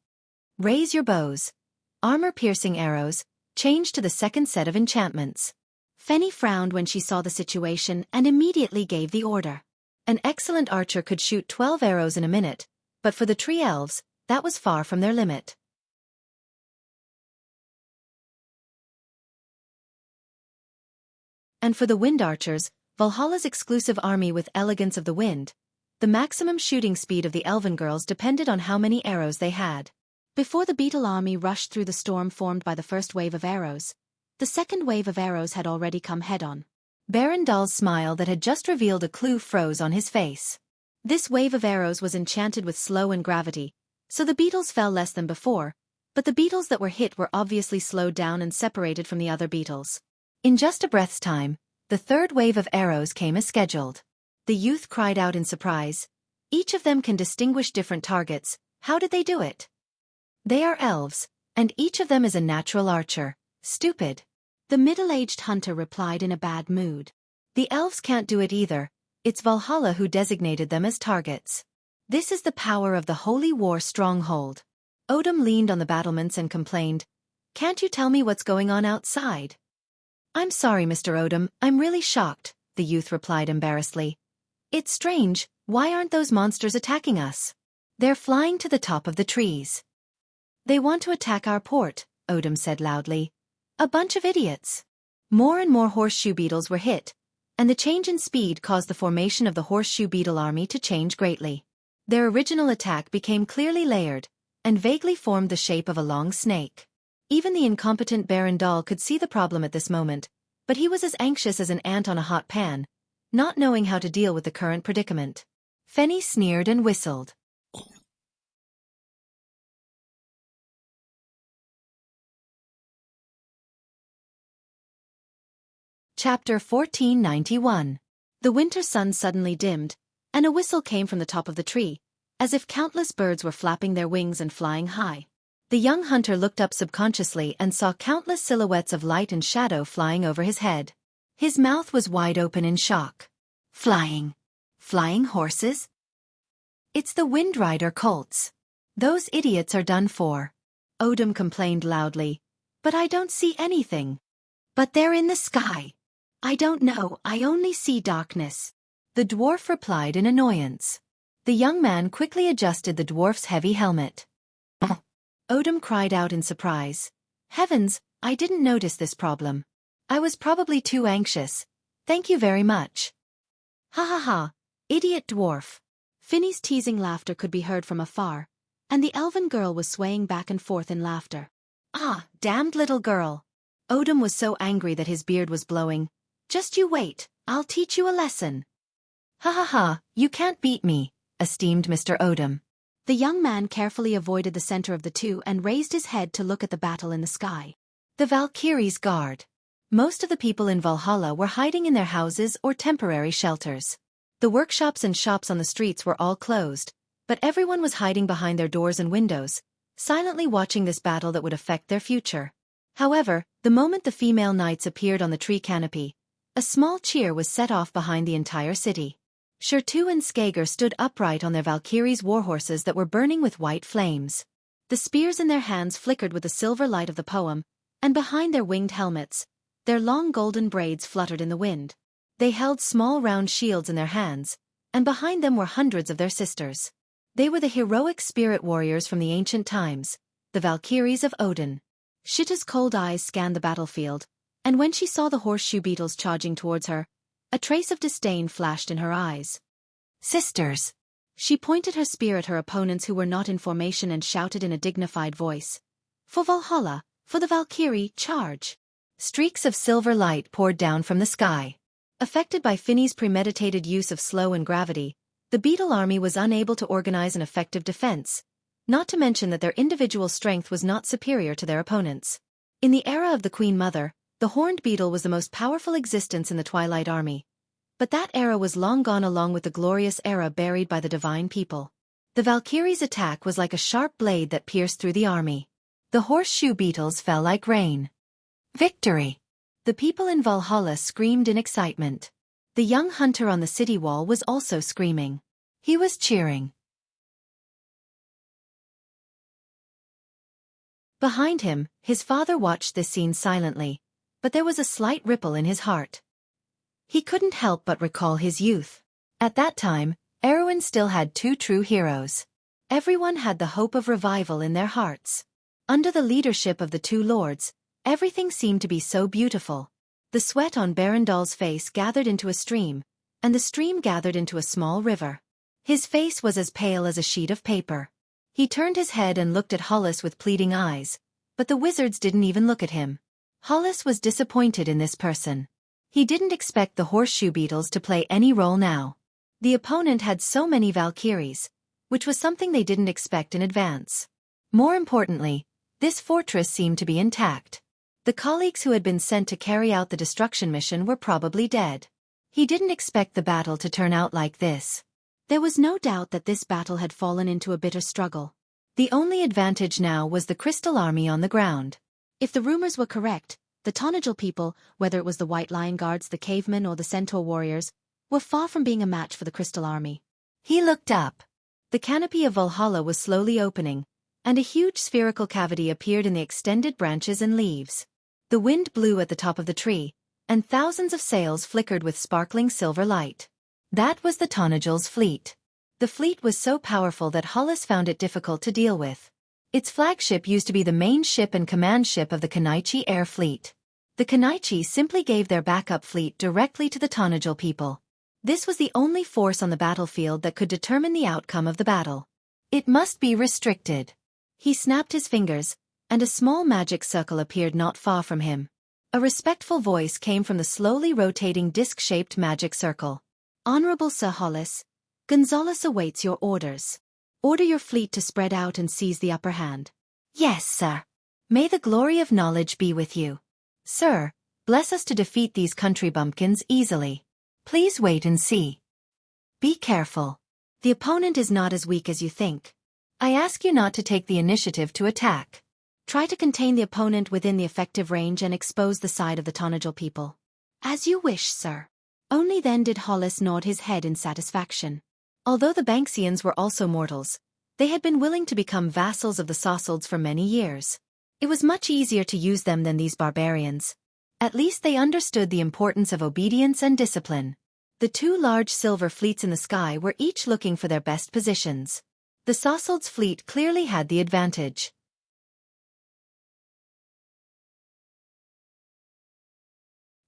Raise your bows. Armor-piercing arrows, changed to the second set of enchantments. Fenny frowned when she saw the situation and immediately gave the order. An excellent archer could shoot 12 arrows in a minute, but for the tree elves, that was far from their limit. And for the wind archers, Valhalla's exclusive army with elegance of the wind, the maximum shooting speed of the elven girls depended on how many arrows they had. Before the beetle army rushed through the storm formed by the first wave of arrows, the second wave of arrows had already come head-on. Barandal's smile that had just revealed a clue froze on his face. This wave of arrows was enchanted with slow and gravity, so the beetles fell less than before, but the beetles that were hit were obviously slowed down and separated from the other beetles. In just a breath's time, the third wave of arrows came as scheduled. The youth cried out in surprise. Each of them can distinguish different targets. How did they do it? They are elves, and each of them is a natural archer. Stupid. The middle-aged hunter replied in a bad mood. The elves can't do it either. It's Valhalla who designated them as targets. This is the power of the Holy War stronghold. Odom leaned on the battlements and complained, "Can't you tell me what's going on outside?" "I'm sorry, Mr. Odom, I'm really shocked," the youth replied embarrassedly. "It's strange, why aren't those monsters attacking us? They're flying to the top of the trees." "They want to attack our port," Odom said loudly. "A bunch of idiots." More and more horseshoe beetles were hit, and the change in speed caused the formation of the horseshoe beetle army to change greatly. Their original attack became clearly layered, and vaguely formed the shape of a long snake. Even the incompetent Barandal could see the problem at this moment, but he was as anxious as an ant on a hot pan, not knowing how to deal with the current predicament. Fenny sneered and whistled. Chapter 1491. The winter sun suddenly dimmed, and a whistle came from the top of the tree, as if countless birds were flapping their wings and flying high. The young hunter looked up subconsciously and saw countless silhouettes of light and shadow flying over his head. His mouth was wide open in shock. Flying. Flying horses? It's the Windrider colts. Those idiots are done for. Odom complained loudly. But I don't see anything. But they're in the sky. I don't know, I only see darkness. The dwarf replied in annoyance. The young man quickly adjusted the dwarf's heavy helmet. Odom cried out in surprise. Heavens, I didn't notice this problem. I was probably too anxious. Thank you very much. Ha ha ha, idiot dwarf. Finny's teasing laughter could be heard from afar, and the elven girl was swaying back and forth in laughter. Ah, damned little girl. Odom was so angry that his beard was blowing. Just you wait, I'll teach you a lesson. Ha ha ha, you can't beat me, esteemed Mr. Odom. The young man carefully avoided the center of the two and raised his head to look at the battle in the sky. The Valkyries' guard. Most of the people in Valhalla were hiding in their houses or temporary shelters. The workshops and shops on the streets were all closed, but everyone was hiding behind their doors and windows, silently watching this battle that would affect their future. However, the moment the female knights appeared on the tree canopy, a small cheer was set off behind the entire city. Shertu and Skager stood upright on their Valkyries' warhorses that were burning with white flames. The spears in their hands flickered with the silver light of the poem, and behind their winged helmets, their long golden braids fluttered in the wind. They held small round shields in their hands, and behind them were hundreds of their sisters. They were the heroic spirit warriors from the ancient times, the Valkyries of Odin. Shitta's cold eyes scanned the battlefield, and when she saw the horseshoe beetles charging towards her, a trace of disdain flashed in her eyes. Sisters! She pointed her spear at her opponents who were not in formation and shouted in a dignified voice. For Valhalla, for the Valkyrie, charge! Streaks of silver light poured down from the sky. Affected by Finny's premeditated use of slow and gravity, the beetle army was unable to organize an effective defense, not to mention that their individual strength was not superior to their opponents. In the era of the Queen Mother, the horned beetle was the most powerful existence in the Twilight Army. But that era was long gone along with the glorious era buried by the divine people. The Valkyries' attack was like a sharp blade that pierced through the army. The horseshoe beetles fell like rain. Victory! The people in Valhalla screamed in excitement. The young hunter on the city wall was also screaming. He was cheering. Behind him, his father watched this scene silently, but there was a slight ripple in his heart. He couldn't help but recall his youth. At that time, Erwin still had two true heroes. Everyone had the hope of revival in their hearts. Under the leadership of the two lords, everything seemed to be so beautiful. The sweat on Berendal's face gathered into a stream, and the stream gathered into a small river. His face was as pale as a sheet of paper. He turned his head and looked at Hollis with pleading eyes, but the wizards didn't even look at him. Hollis was disappointed in this person. He didn't expect the horseshoe beetles to play any role now. The opponent had so many Valkyries, which was something they didn't expect in advance. More importantly, this fortress seemed to be intact. The colleagues who had been sent to carry out the destruction mission were probably dead. He didn't expect the battle to turn out like this. There was no doubt that this battle had fallen into a bitter struggle. The only advantage now was the Crystal Army on the ground. If the rumors were correct, the Tonagel people, whether it was the White Lion Guards, the Cavemen, or the Centaur Warriors, were far from being a match for the Crystal Army. He looked up. The canopy of Valhalla was slowly opening, and a huge spherical cavity appeared in the extended branches and leaves. The wind blew at the top of the tree, and thousands of sails flickered with sparkling silver light. That was the Tonagel's fleet. The fleet was so powerful that Hollis found it difficult to deal with. Its flagship used to be the main ship and command ship of the Kanaichi Air Fleet. The Kanaichi simply gave their backup fleet directly to the Tonagel people. This was the only force on the battlefield that could determine the outcome of the battle. It must be restricted. He snapped his fingers, and a small magic circle appeared not far from him. A respectful voice came from the slowly rotating disc-shaped magic circle. Honorable Sir Hollis, Gonzalez awaits your orders. Order your fleet to spread out and seize the upper hand. Yes, sir. May the glory of knowledge be with you. Sir, bless us to defeat these country bumpkins easily. Please wait and see. Be careful. The opponent is not as weak as you think. I ask you not to take the initiative to attack. Try to contain the opponent within the effective range and expose the side of the Tonagel people. As you wish, sir. Only then did Hollis nod his head in satisfaction. Although the Banksians were also mortals, they had been willing to become vassals of the Sassalds for many years. It was much easier to use them than these barbarians. At least they understood the importance of obedience and discipline. The two large silver fleets in the sky were each looking for their best positions. The Sasald's fleet clearly had the advantage.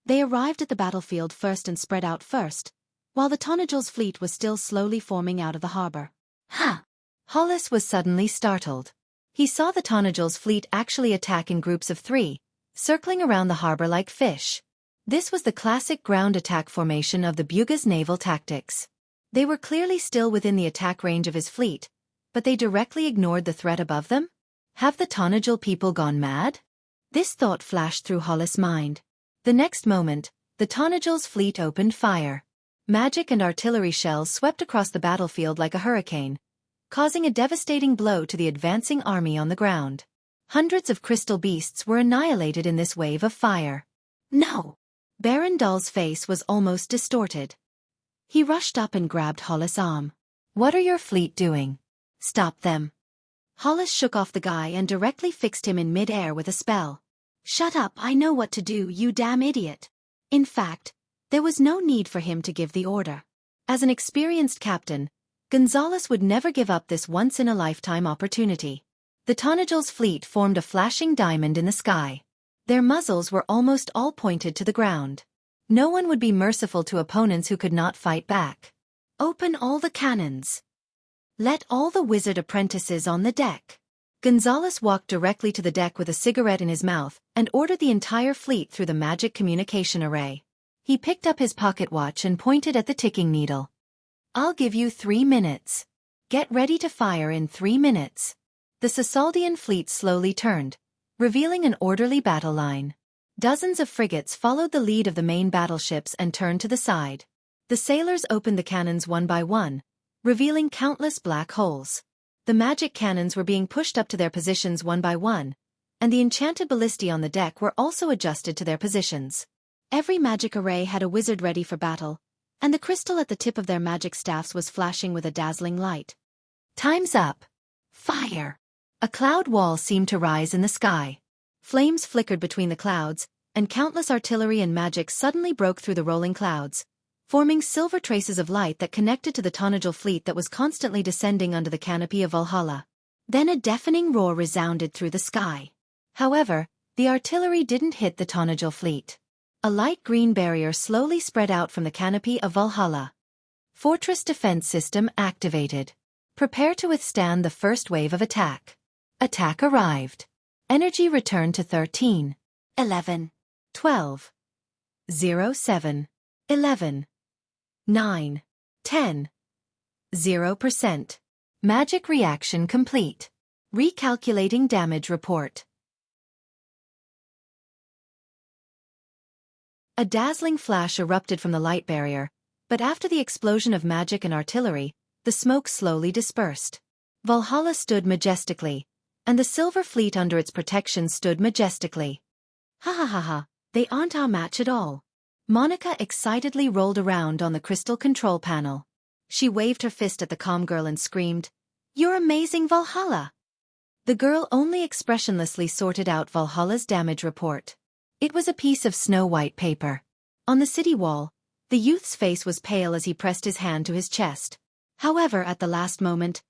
They arrived at the battlefield first and spread out first, while the Tonnagel's fleet was still slowly forming out of the harbor. Ha! Hollis was suddenly startled. He saw the Tonnagel's fleet actually attack in groups of 3, circling around the harbor like fish. This was the classic ground attack formation of the Buga's naval tactics. They were clearly still within the attack range of his fleet, but they directly ignored the threat above them? Have the Tonnagel people gone mad? This thought flashed through Hollis' mind. The next moment, the Tonnagel's fleet opened fire. Magic and artillery shells swept across the battlefield like a hurricane, causing a devastating blow to the advancing army on the ground. Hundreds of crystal beasts were annihilated in this wave of fire. No! Baron Dahl's face was almost distorted. He rushed up and grabbed Hollis' arm. What are your fleet doing? Stop them. Hollis shook off the guy and directly fixed him in mid-air with a spell. Shut up, I know what to do, you damn idiot. In fact, there was no need for him to give the order. As an experienced captain, Gonzalez would never give up this once-in-a-lifetime opportunity. The Tonnagel's fleet formed a flashing diamond in the sky. Their muzzles were almost all pointed to the ground. No one would be merciful to opponents who could not fight back. Open all the cannons. Let all the wizard apprentices on the deck. Gonzalez walked directly to the deck with a cigarette in his mouth and ordered the entire fleet through the magic communication array. He picked up his pocket watch and pointed at the ticking needle. I'll give you 3 minutes. Get ready to fire in 3 minutes. The Sasaldian fleet slowly turned, revealing an orderly battle line. Dozens of frigates followed the lead of the main battleships and turned to the side. The sailors opened the cannons one by one, revealing countless black holes. The magic cannons were being pushed up to their positions one by one, and the enchanted ballistae on the deck were also adjusted to their positions. Every magic array had a wizard ready for battle, and the crystal at the tip of their magic staffs was flashing with a dazzling light. Time's up. Fire! A cloud wall seemed to rise in the sky. Flames flickered between the clouds, and countless artillery and magic suddenly broke through the rolling clouds, forming silver traces of light that connected to the Tonnagel fleet that was constantly descending under the canopy of Valhalla. Then a deafening roar resounded through the sky. However, the artillery didn't hit the Tonnagel fleet. A light green barrier slowly spread out from the canopy of Valhalla. Fortress defense system activated. Prepare to withstand the first wave of attack. Attack arrived. Energy returned to 13, 11, 12, 07, 11, 9, 10, 0%. Magic reaction complete. Recalculating damage report. A dazzling flash erupted from the light barrier, but after the explosion of magic and artillery, the smoke slowly dispersed. Valhalla stood majestically, and the silver fleet under its protection stood majestically. Ha ha ha ha, they aren't our match at all. Monica excitedly rolled around on the crystal control panel. She waved her fist at the calm girl and screamed, "You're amazing, Valhalla!" The girl only expressionlessly sorted out Valhalla's damage report. It was a piece of snow-white paper. On the city wall, the youth's face was pale as he pressed his hand to his chest. However, at the last moment,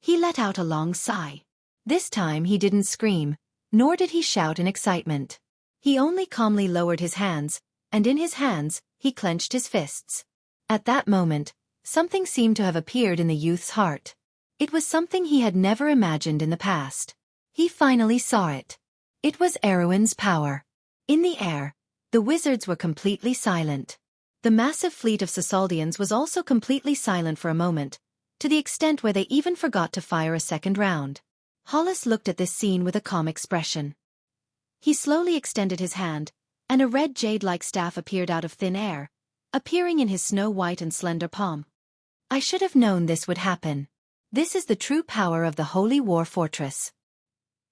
he let out a long sigh. This time he didn't scream, nor did he shout in excitement. He only calmly lowered his hands, and in his hands, he clenched his fists. At that moment, something seemed to have appeared in the youth's heart. It was something he had never imagined in the past. He finally saw it. It was Erwin's power. In the air, the wizards were completely silent. The massive fleet of Sasaldians was also completely silent for a moment, to the extent where they even forgot to fire a second round. Hollis looked at this scene with a calm expression. He slowly extended his hand, and a red jade-like staff appeared out of thin air, appearing in his snow-white and slender palm. I should have known this would happen. This is the true power of the Holy War Fortress.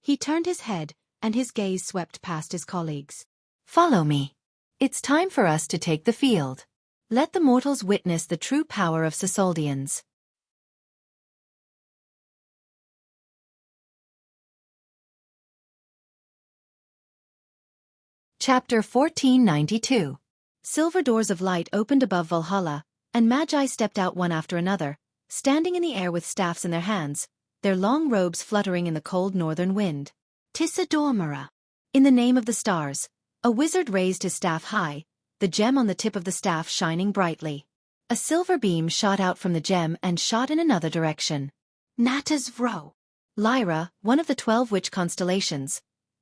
He turned his head, and his gaze swept past his colleagues. Follow me. It's time for us to take the field. Let the mortals witness the true power of Sasaldians. Chapter 1492. Silver doors of light opened above Valhalla, and magi stepped out one after another, standing in the air with staffs in their hands, their long robes fluttering in the cold northern wind. Tissa Dormara. In the name of the stars, a wizard raised his staff high, the gem on the tip of the staff shining brightly. A silver beam shot out from the gem and shot in another direction. Natas Vro. Lyra, one of the 12 witch constellations.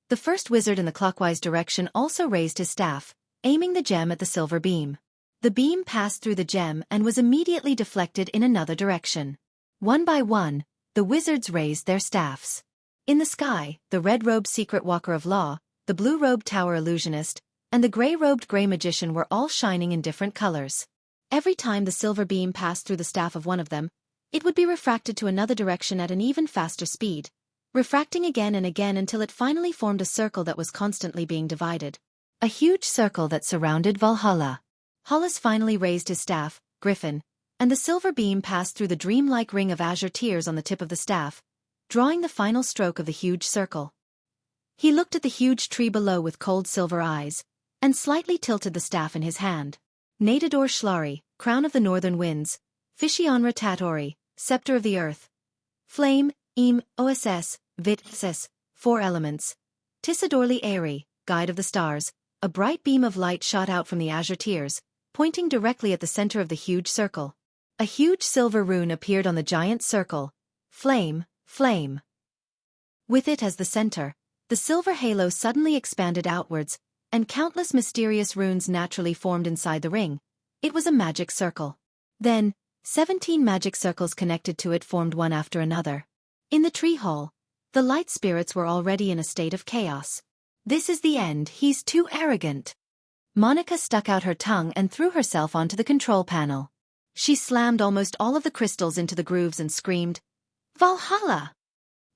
The first wizard in the clockwise direction also raised his staff, aiming the gem at the silver beam. The beam passed through the gem and was immediately deflected in another direction. One by one, the wizards raised their staffs. In the sky, the red-robed secret walker of law, the blue-robed tower illusionist, and the gray-robed gray magician were all shining in different colors. Every time the silver beam passed through the staff of one of them, it would be refracted to another direction at an even faster speed, refracting again and again until it finally formed a circle that was constantly being divided. A huge circle that surrounded Valhalla. Hollis finally raised his staff, Griffin, and the silver beam passed through the dreamlike ring of azure tears on the tip of the staff, drawing the final stroke of the huge circle. He looked at the huge tree below with cold silver eyes, and slightly tilted the staff in his hand. Nadador Shlari, crown of the northern winds, Fishionra Tatori, scepter of the earth, flame, oss, vitses, 4 elements, Tissadorli Aeri, guide of the stars. A bright beam of light shot out from the azure tears, pointing directly at the center of the huge circle. A huge silver rune appeared on the giant circle. Flame, flame. With it as the center, the silver halo suddenly expanded outwards, and countless mysterious runes naturally formed inside the ring. It was a magic circle. Then, 17 magic circles connected to it formed one after another. In the tree hall, the light spirits were already in a state of chaos. This is the end, he's too arrogant. Monica stuck out her tongue and threw herself onto the control panel. She slammed almost all of the crystals into the grooves and screamed, Valhalla!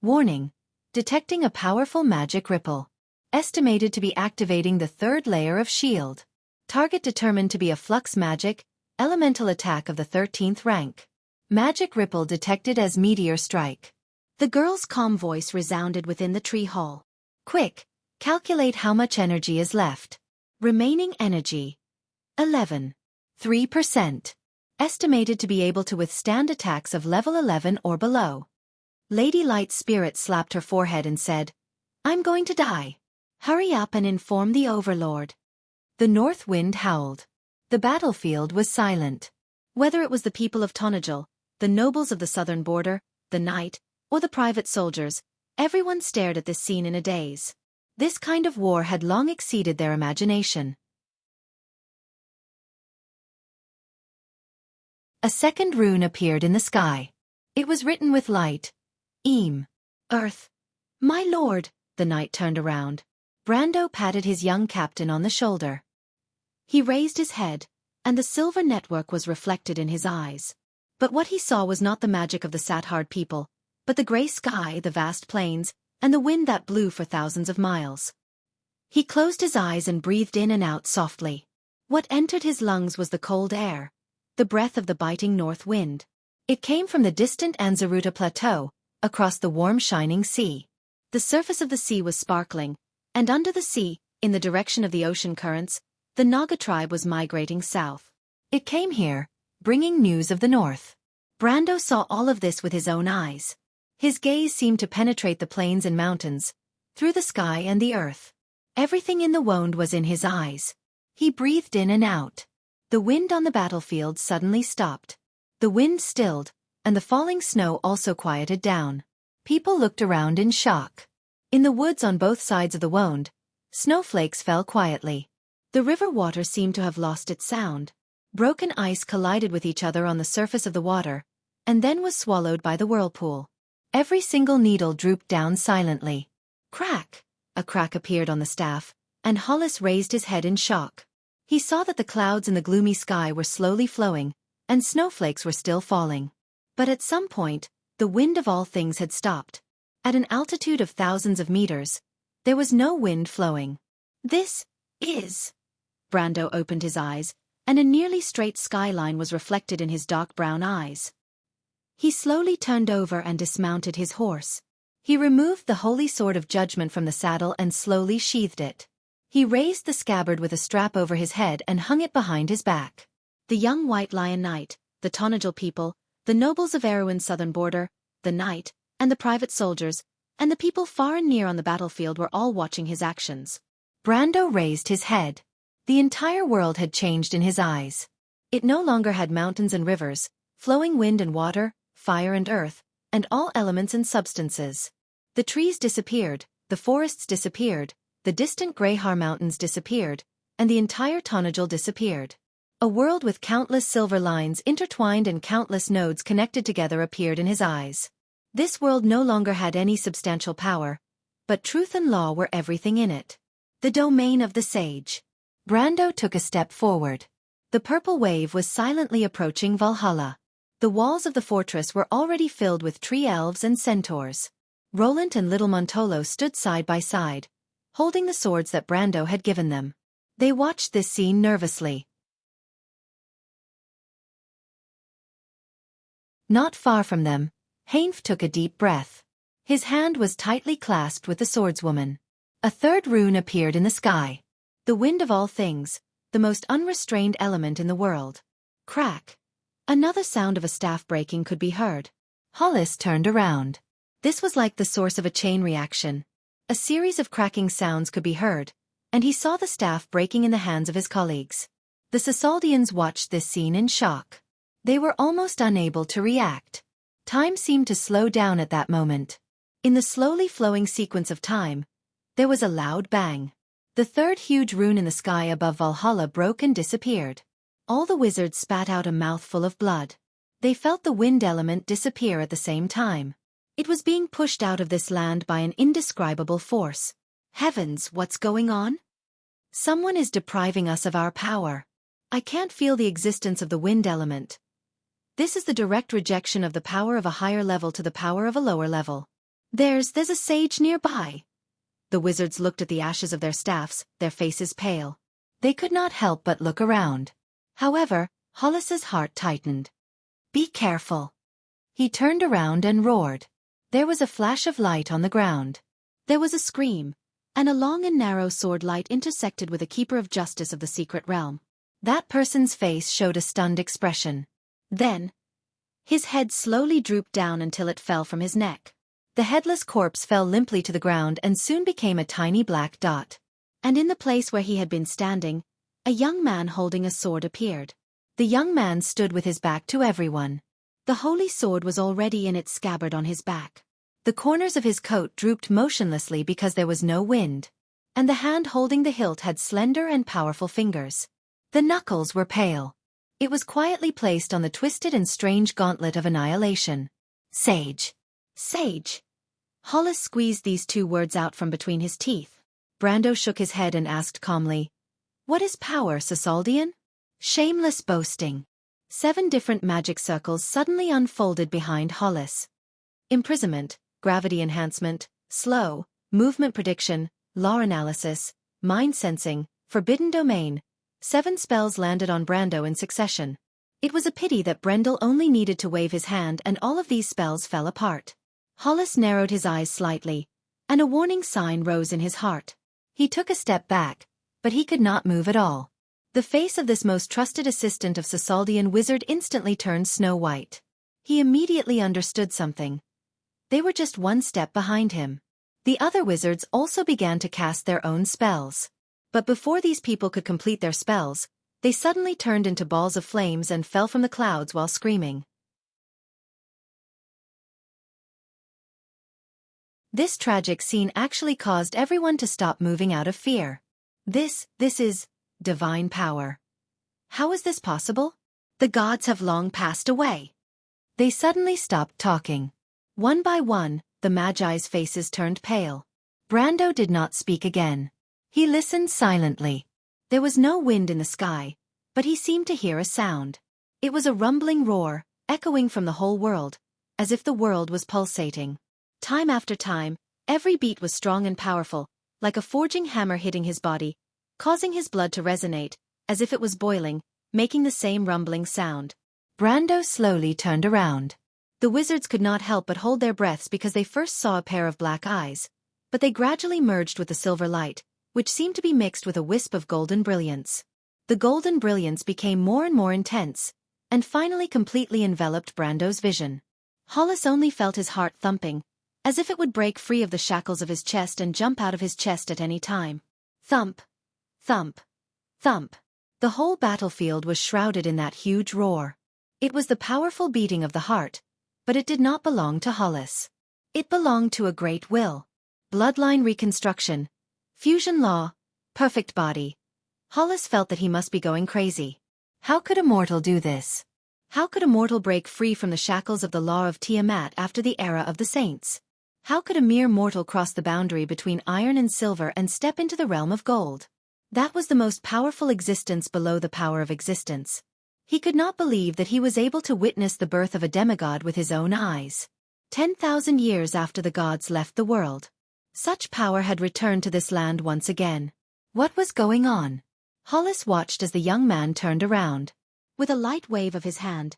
Warning. Detecting a powerful magic ripple. Estimated to be activating the 3rd layer of shield. Target determined to be a flux magic, elemental attack of the 13th rank. Magic ripple detected as meteor strike. The girl's calm voice resounded within the tree hall. Quick, calculate how much energy is left. Remaining energy. 3%. Estimated to be able to withstand attacks of level 11 or below. Lady Light's spirit slapped her forehead and said, I'm going to die. Hurry up and inform the Overlord. The north wind howled. The battlefield was silent. Whether it was the people of Tonajil, the nobles of the southern border, the knight, or the private soldiers, everyone stared at this scene in a daze. This kind of war had long exceeded their imagination. A second rune appeared in the sky. It was written with light. Earth. My lord, the knight turned around. Brando patted his young captain on the shoulder. He raised his head, and the silver network was reflected in his eyes. But what he saw was not the magic of the Sathard people, but the gray sky, the vast plains, and the wind that blew for thousands of miles. He closed his eyes and breathed in and out softly. What entered his lungs was the cold air, the breath of the biting north wind. It came from the distant Anzaruta plateau, across the warm shining sea. The surface of the sea was sparkling, and under the sea, in the direction of the ocean currents, the Naga tribe was migrating south. It came here, bringing news of the north. Brando saw all of this with his own eyes. His gaze seemed to penetrate the plains and mountains, through the sky and the earth. Everything in the wound was in his eyes. He breathed in and out. The wind on the battlefield suddenly stopped. The wind stilled, and the falling snow also quieted down. People looked around in shock. In the woods on both sides of the wound, snowflakes fell quietly. The river water seemed to have lost its sound. Broken ice collided with each other on the surface of the water, and then was swallowed by the whirlpool. Every single needle drooped down silently. Crack! A crack appeared on the staff, and Hollis raised his head in shock. He saw that the clouds in the gloomy sky were slowly flowing, and snowflakes were still falling. But at some point, the wind of all things had stopped. At an altitude of thousands of meters, there was no wind flowing. This is... Brando opened his eyes, and a nearly straight skyline was reflected in his dark brown eyes. He slowly turned over and dismounted his horse. He removed the holy sword of judgment from the saddle and slowly sheathed it. He raised the scabbard with a strap over his head and hung it behind his back. The young White Lion Knight, the Tonajal people, the nobles of Erewhon's southern border, the knight, and the private soldiers, and the people far and near on the battlefield were all watching his actions. Brando raised his head. The entire world had changed in his eyes. It no longer had mountains and rivers, flowing wind and water, fire and earth, and all elements and substances. The trees disappeared, the forests disappeared, the distant Greyhar Mountains disappeared, and the entire Tonajal disappeared. A world with countless silver lines intertwined and countless nodes connected together appeared in his eyes. This world no longer had any substantial power, but truth and law were everything in it. The domain of the sage. Brando took a step forward. The purple wave was silently approaching Valhalla. The walls of the fortress were already filled with tree elves and centaurs. Roland and little Montolo stood side by side, holding the swords that Brando had given them. They watched this scene nervously. Not far from them, Heinf took a deep breath. His hand was tightly clasped with the swordswoman. A third rune appeared in the sky. The wind of all things, the most unrestrained element in the world. Crack. Another sound of a staff breaking could be heard. Hollis turned around. This was like the source of a chain reaction. A series of cracking sounds could be heard, and he saw the staff breaking in the hands of his colleagues. The Sasaldians watched this scene in shock. They were almost unable to react. Time seemed to slow down at that moment. In the slowly flowing sequence of time, there was a loud bang. The third huge rune in the sky above Valhalla broke and disappeared. All the wizards spat out a mouthful of blood. They felt the wind element disappear at the same time. It was being pushed out of this land by an indescribable force. Heavens, what's going on? Someone is depriving us of our power. I can't feel the existence of the wind element. This is the direct rejection of the power of a higher level to the power of a lower level. There's a sage nearby. The wizards looked at the ashes of their staffs, their faces pale. They could not help but look around. However, Hollis's heart tightened. Be careful. He turned around and roared. There was a flash of light on the ground. There was a scream, and a long and narrow sword light intersected with a keeper of justice of the secret realm. That person's face showed a stunned expression. Then, his head slowly drooped down until it fell from his neck. The headless corpse fell limply to the ground and soon became a tiny black dot. And in the place where he had been standing, a young man holding a sword appeared. The young man stood with his back to everyone. The holy sword was already in its scabbard on his back. The corners of his coat drooped motionlessly because there was no wind. And the hand holding the hilt had slender and powerful fingers. The knuckles were pale. It was quietly placed on the twisted and strange gauntlet of annihilation. Sage. Sage. Hollis squeezed these two words out from between his teeth. Brando shook his head and asked calmly, "What is power, Sasaldian?" Shameless boasting. 7 different magic circles suddenly unfolded behind Hollis. Imprisonment, gravity enhancement, slow, movement prediction, law analysis, mind sensing, forbidden domain. 7 spells landed on Brando in succession. It was a pity that Brendel only needed to wave his hand and all of these spells fell apart. Hollis narrowed his eyes slightly, and a warning sign rose in his heart. He took a step back, but he could not move at all. The face of this most trusted assistant of Sasaldian wizard instantly turned snow-white. He immediately understood something. They were just one step behind him. The other wizards also began to cast their own spells. But before these people could complete their spells, they suddenly turned into balls of flames and fell from the clouds while screaming. This tragic scene actually caused everyone to stop moving out of fear. This is divine power. How is this possible? The gods have long passed away. They suddenly stopped talking. One by one, the Magi's faces turned pale. Brando did not speak again. He listened silently. There was no wind in the sky, but he seemed to hear a sound. It was a rumbling roar, echoing from the whole world, as if the world was pulsating. Time after time, every beat was strong and powerful, like a forging hammer hitting his body, causing his blood to resonate, as if it was boiling, making the same rumbling sound. Brando slowly turned around. The wizards could not help but hold their breaths because they first saw a pair of black eyes, but they gradually merged with the silver light, which seemed to be mixed with a wisp of golden brilliance. The golden brilliance became more and more intense, and finally completely enveloped Brando's vision. Hollis only felt his heart thumping, as if it would break free of the shackles of his chest and jump out of his chest at any time. Thump, thump, thump. The whole battlefield was shrouded in that huge roar. It was the powerful beating of the heart, but it did not belong to Hollis. It belonged to a great will. Bloodline reconstruction, fusion law, perfect body. Hollis felt that he must be going crazy. How could a mortal do this? How could a mortal break free from the shackles of the law of Tiamat after the era of the saints? How could a mere mortal cross the boundary between iron and silver and step into the realm of gold? That was the most powerful existence below the power of existence. He could not believe that he was able to witness the birth of a demigod with his own eyes. 10,000 years after the gods left the world. Such power had returned to this land once again. What was going on? Hollis watched as the young man turned around. With a light wave of his hand,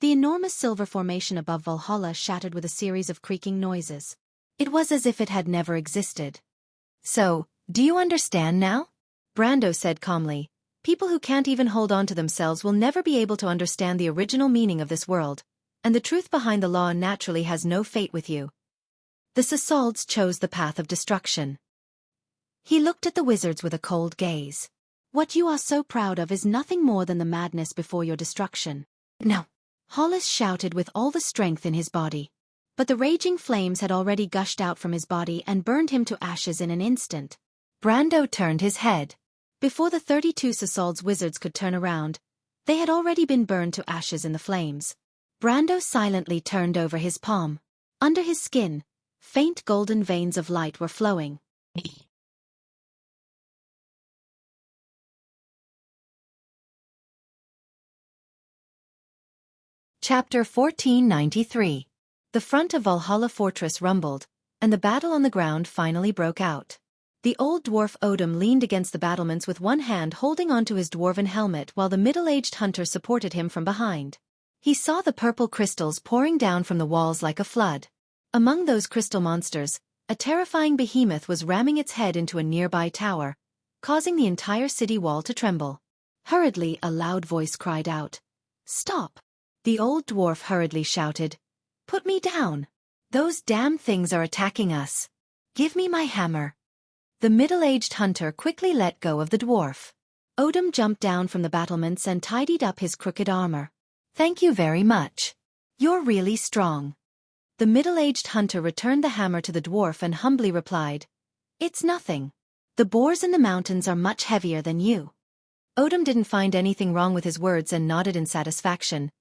the enormous silver formation above Valhalla shattered with a series of creaking noises. It was as if it had never existed. So, do you understand now? Brando said calmly. People who can't even hold on to themselves will never be able to understand the original meaning of this world, and the truth behind the law naturally has no fate with you. The Sasalds chose the path of destruction. He looked at the wizards with a cold gaze. What you are so proud of is nothing more than the madness before your destruction. No! Hollis shouted with all the strength in his body. But the raging flames had already gushed out from his body and burned him to ashes in an instant. Brando turned his head. Before the 32 Sasalds wizards could turn around, they had already been burned to ashes in the flames. Brando silently turned over his palm. Under his skin, faint golden veins of light were flowing. Chapter 1493. The front of Valhalla Fortress rumbled, and the battle on the ground finally broke out. The old dwarf Odom leaned against the battlements with one hand holding onto his dwarven helmet while the middle-aged hunter supported him from behind. He saw the purple crystals pouring down from the walls like a flood. Among those crystal monsters, a terrifying behemoth was ramming its head into a nearby tower, causing the entire city wall to tremble. Hurriedly, a loud voice cried out, "Stop!" The old dwarf hurriedly shouted, "Put me down! Those damn things are attacking us! Give me my hammer!" The middle-aged hunter quickly let go of the dwarf. Odom jumped down from the battlements and tidied up his crooked armor. "Thank you very much. You're really strong." The middle-aged hunter returned the hammer to the dwarf and humbly replied, "It's nothing. The boars in the mountains are much heavier than you." Odom didn't find anything wrong with his words and nodded in satisfaction.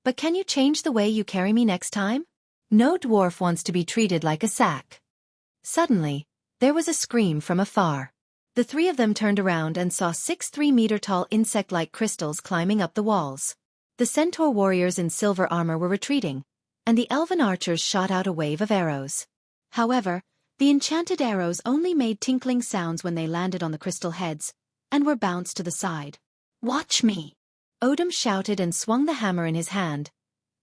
"But can you change the way you carry me next time? No dwarf wants to be treated like a sack." Suddenly, there was a scream from afar. The three of them turned around and saw 6 3-meter-tall insect-like crystals climbing up the walls. The centaur warriors in silver armor were retreating, and the elven archers shot out a wave of arrows. However, the enchanted arrows only made tinkling sounds when they landed on the crystal heads, and were bounced to the side. "Watch me!" Odom shouted and swung the hammer in his hand,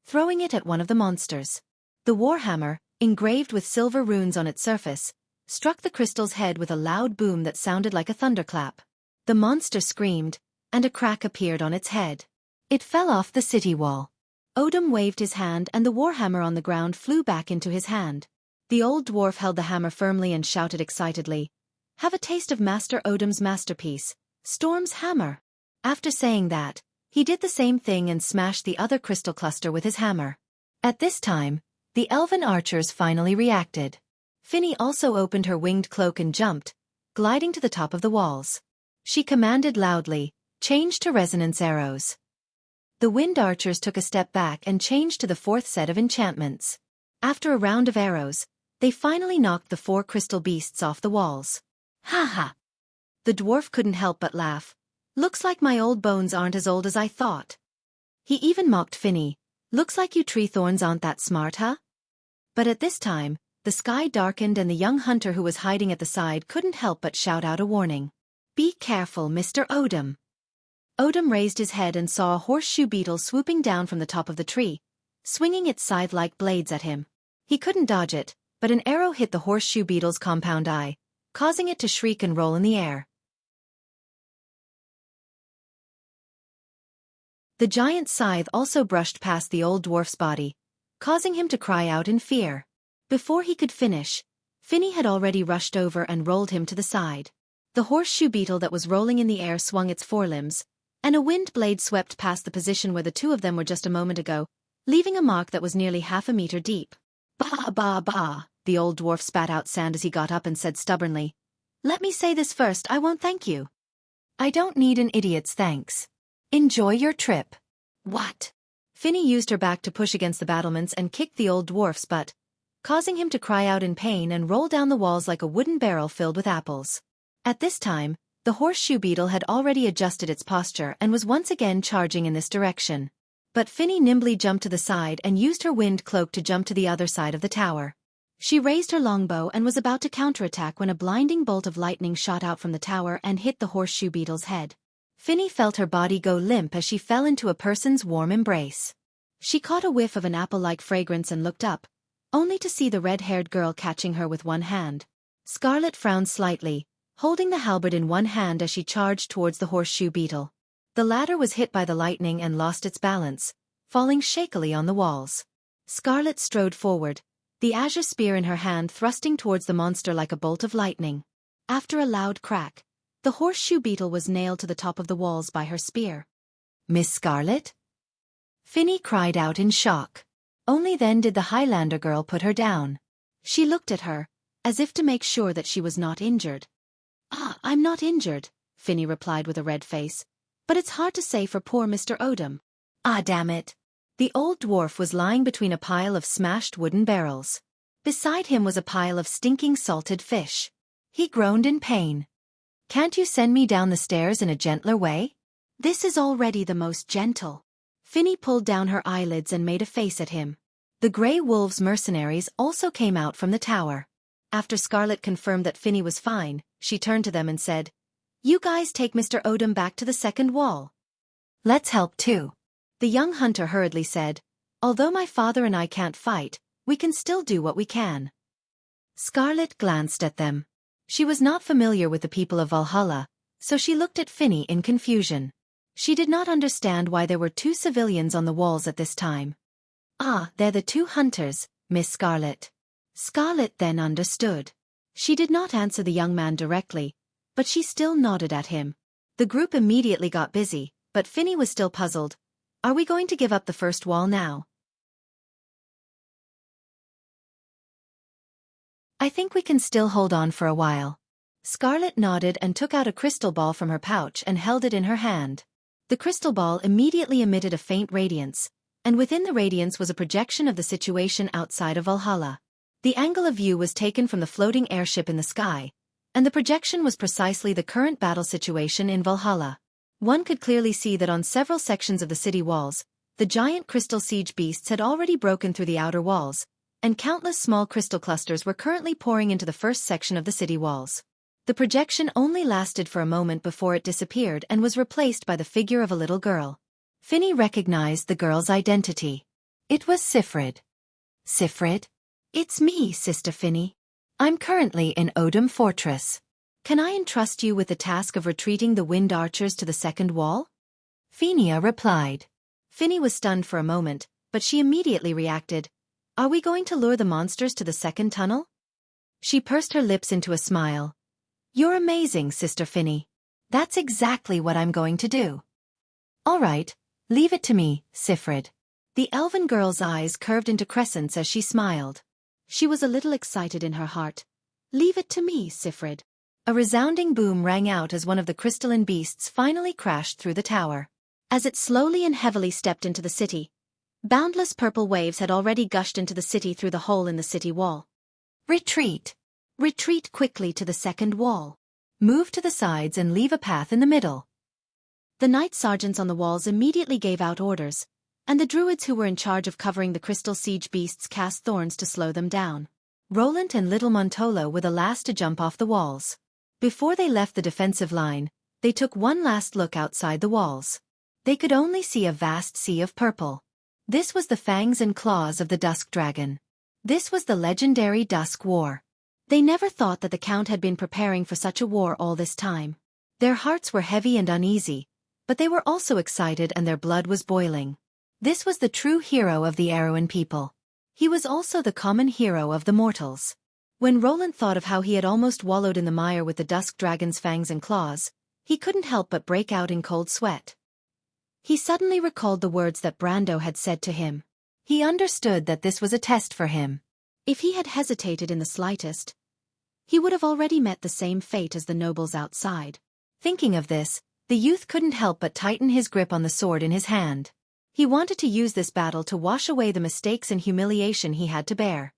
throwing it at one of the monsters. The warhammer, engraved with silver runes on its surface, struck the crystal's head with a loud boom that sounded like a thunderclap. The monster screamed, and a crack appeared on its head. It fell off the city wall. Odom waved his hand and the warhammer on the ground flew back into his hand. The old dwarf held the hammer firmly and shouted excitedly, "Have a taste of Master Odom's masterpiece, Storm's hammer." After saying that, he did the same thing and smashed the other crystal cluster with his hammer. At this time, the elven archers finally reacted. Finny also opened her winged cloak and jumped, gliding to the top of the walls. She commanded loudly, "Change to resonance arrows." The wind archers took a step back and changed to the 4th set of enchantments. After a round of arrows, they finally knocked the 4 crystal beasts off the walls. "Ha ha!" The dwarf couldn't help but laugh. "Looks like my old bones aren't as old as I thought." He even mocked Finny. "Looks like you tree thorns aren't that smart, huh?" But at this time, the sky darkened and the young hunter who was hiding at the side couldn't help but shout out a warning. "Be careful, Mr. Odom." Odom raised his head and saw a horseshoe beetle swooping down from the top of the tree, swinging its scythe-like blades at him. He couldn't dodge it, but an arrow hit the horseshoe beetle's compound eye, causing it to shriek and roll in the air. The giant scythe also brushed past the old dwarf's body, causing him to cry out in fear. Before he could finish, Finny had already rushed over and rolled him to the side. The horseshoe beetle that was rolling in the air swung its forelimbs, and a wind blade swept past the position where the two of them were just a moment ago, leaving a mark that was nearly half a meter deep. Bah, bah, bah, the old dwarf spat out sand as he got up and said stubbornly, "Let me say this first, I won't thank you. I don't need an idiot's thanks. Enjoy your trip." What? Finny used her back to push against the battlements and kicked the old dwarf's butt, causing him to cry out in pain and roll down the walls like a wooden barrel filled with apples. At this time, the horseshoe beetle had already adjusted its posture and was once again charging in this direction. But Finny nimbly jumped to the side and used her wind cloak to jump to the other side of the tower. She raised her longbow and was about to counterattack when a blinding bolt of lightning shot out from the tower and hit the horseshoe beetle's head. Finny felt her body go limp as she fell into a person's warm embrace. She caught a whiff of an apple-like fragrance and looked up, only to see the red-haired girl catching her with one hand. Scarlet frowned slightly, holding the halberd in one hand as she charged towards the horseshoe beetle. The latter was hit by the lightning and lost its balance, falling shakily on the walls. Scarlet strode forward, the azure spear in her hand thrusting towards the monster like a bolt of lightning. After a loud crack, the horseshoe beetle was nailed to the top of the walls by her spear. "Miss Scarlet?" Finny cried out in shock. Only then did the Highlander girl put her down. She looked at her, as if to make sure that she was not injured. I'm not injured," Finny replied with a red face, "but it's hard to say for poor Mr. Odom." Damn it. The old dwarf was lying between a pile of smashed wooden barrels. Beside him was a pile of stinking salted fish. He groaned in pain. "Can't you send me down the stairs in a gentler way?" "This is already the most gentle." Finny pulled down her eyelids and made a face at him. The Grey Wolves mercenaries also came out from the tower. After Scarlet confirmed that Finny was fine, she turned to them and said, "You guys take Mr. Odom back to the second wall. Let's help too." The young hunter hurriedly said, "Although my father and I can't fight, we can still do what we can." Scarlet glanced at them. She was not familiar with the people of Valhalla, so she looked at Finny in confusion. She did not understand why there were two civilians on the walls at this time. They're the two hunters, Miss Scarlet." Scarlet then understood. She did not answer the young man directly, but she still nodded at him. The group immediately got busy, but Finny was still puzzled. "Are we going to give up the first wall now?" "I think we can still hold on for a while." Scarlet nodded and took out a crystal ball from her pouch and held it in her hand. The crystal ball immediately emitted a faint radiance, and within the radiance was a projection of the situation outside of Valhalla. The angle of view was taken from the floating airship in the sky, and the projection was precisely the current battle situation in Valhalla. One could clearly see that on several sections of the city walls, the giant crystal siege beasts had already broken through the outer walls, and countless small crystal clusters were currently pouring into the first section of the city walls. The projection only lasted for a moment before it disappeared and was replaced by the figure of a little girl. Finny recognized the girl's identity. It was Sifrid. "Sifrid? It's me, Sister Finny. I'm currently in Odom Fortress. Can I entrust you with the task of retreating the wind archers to the second wall?" Phinia replied. Finny was stunned for a moment, but she immediately reacted. "Are we going to lure the monsters to the second tunnel?" She pursed her lips into a smile. "You're amazing, Sister Finny. That's exactly what I'm going to do." "All right, leave it to me, Sifrid." The elven girl's eyes curved into crescents as she smiled. She was a little excited in her heart. "Leave it to me, Sifrid." A resounding boom rang out as one of the crystalline beasts finally crashed through the tower. As it slowly and heavily stepped into the city, boundless purple waves had already gushed into the city through the hole in the city wall. "Retreat! Retreat quickly to the second wall. Move to the sides and leave a path in the middle." The knight sergeants on the walls immediately gave out orders, and the druids who were in charge of covering the crystal siege beasts cast thorns to slow them down. Roland and little Montolo were the last to jump off the walls. Before they left the defensive line, they took one last look outside the walls. They could only see a vast sea of purple. This was the fangs and claws of the Dusk Dragon. This was the legendary Dusk War. They never thought that the Count had been preparing for such a war all this time. Their hearts were heavy and uneasy, but they were also excited and their blood was boiling. This was the true hero of the Arrowan people. He was also the common hero of the mortals. When Roland thought of how he had almost wallowed in the mire with the dusk dragon's fangs and claws, he couldn't help but break out in cold sweat. He suddenly recalled the words that Brando had said to him. He understood that this was a test for him. If he had hesitated in the slightest, he would have already met the same fate as the nobles outside. Thinking of this, the youth couldn't help but tighten his grip on the sword in his hand. He wanted to use this battle to wash away the mistakes and humiliation he had to bear.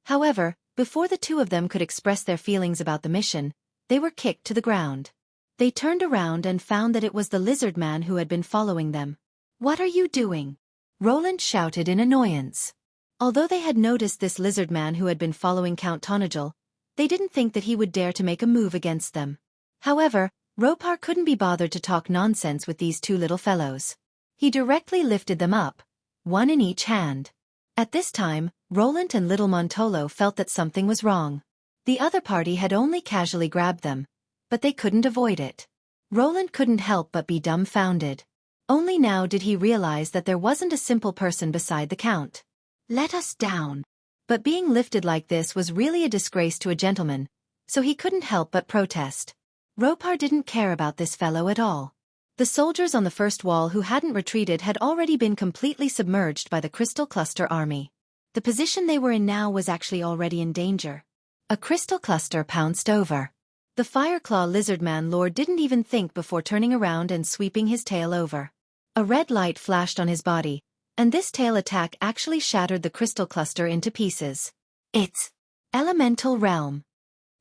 However, before the two of them could express their feelings about the mission, they were kicked to the ground. They turned around and found that it was the lizard man who had been following them. "What are you doing?" Roland shouted in annoyance. Although they had noticed this lizard man who had been following Count Tonagel, they didn't think that he would dare to make a move against them. However, Ropar couldn't be bothered to talk nonsense with these two little fellows. He directly lifted them up, one in each hand. At this time, Roland and little Montolo felt that something was wrong. The other party had only casually grabbed them, but they couldn't avoid it. Roland couldn't help but be dumbfounded. Only now did he realize that there wasn't a simple person beside the Count. "Let us down." But being lifted like this was really a disgrace to a gentleman, so he couldn't help but protest. Ropar didn't care about this fellow at all. The soldiers on the first wall who hadn't retreated had already been completely submerged by the Crystal Cluster army. The position they were in now was actually already in danger. A crystal cluster pounced over. The Fireclaw Lizardman Lord didn't even think before turning around and sweeping his tail over. A red light flashed on his body, and this tail attack actually shattered the crystal cluster into pieces. "It's elemental realm."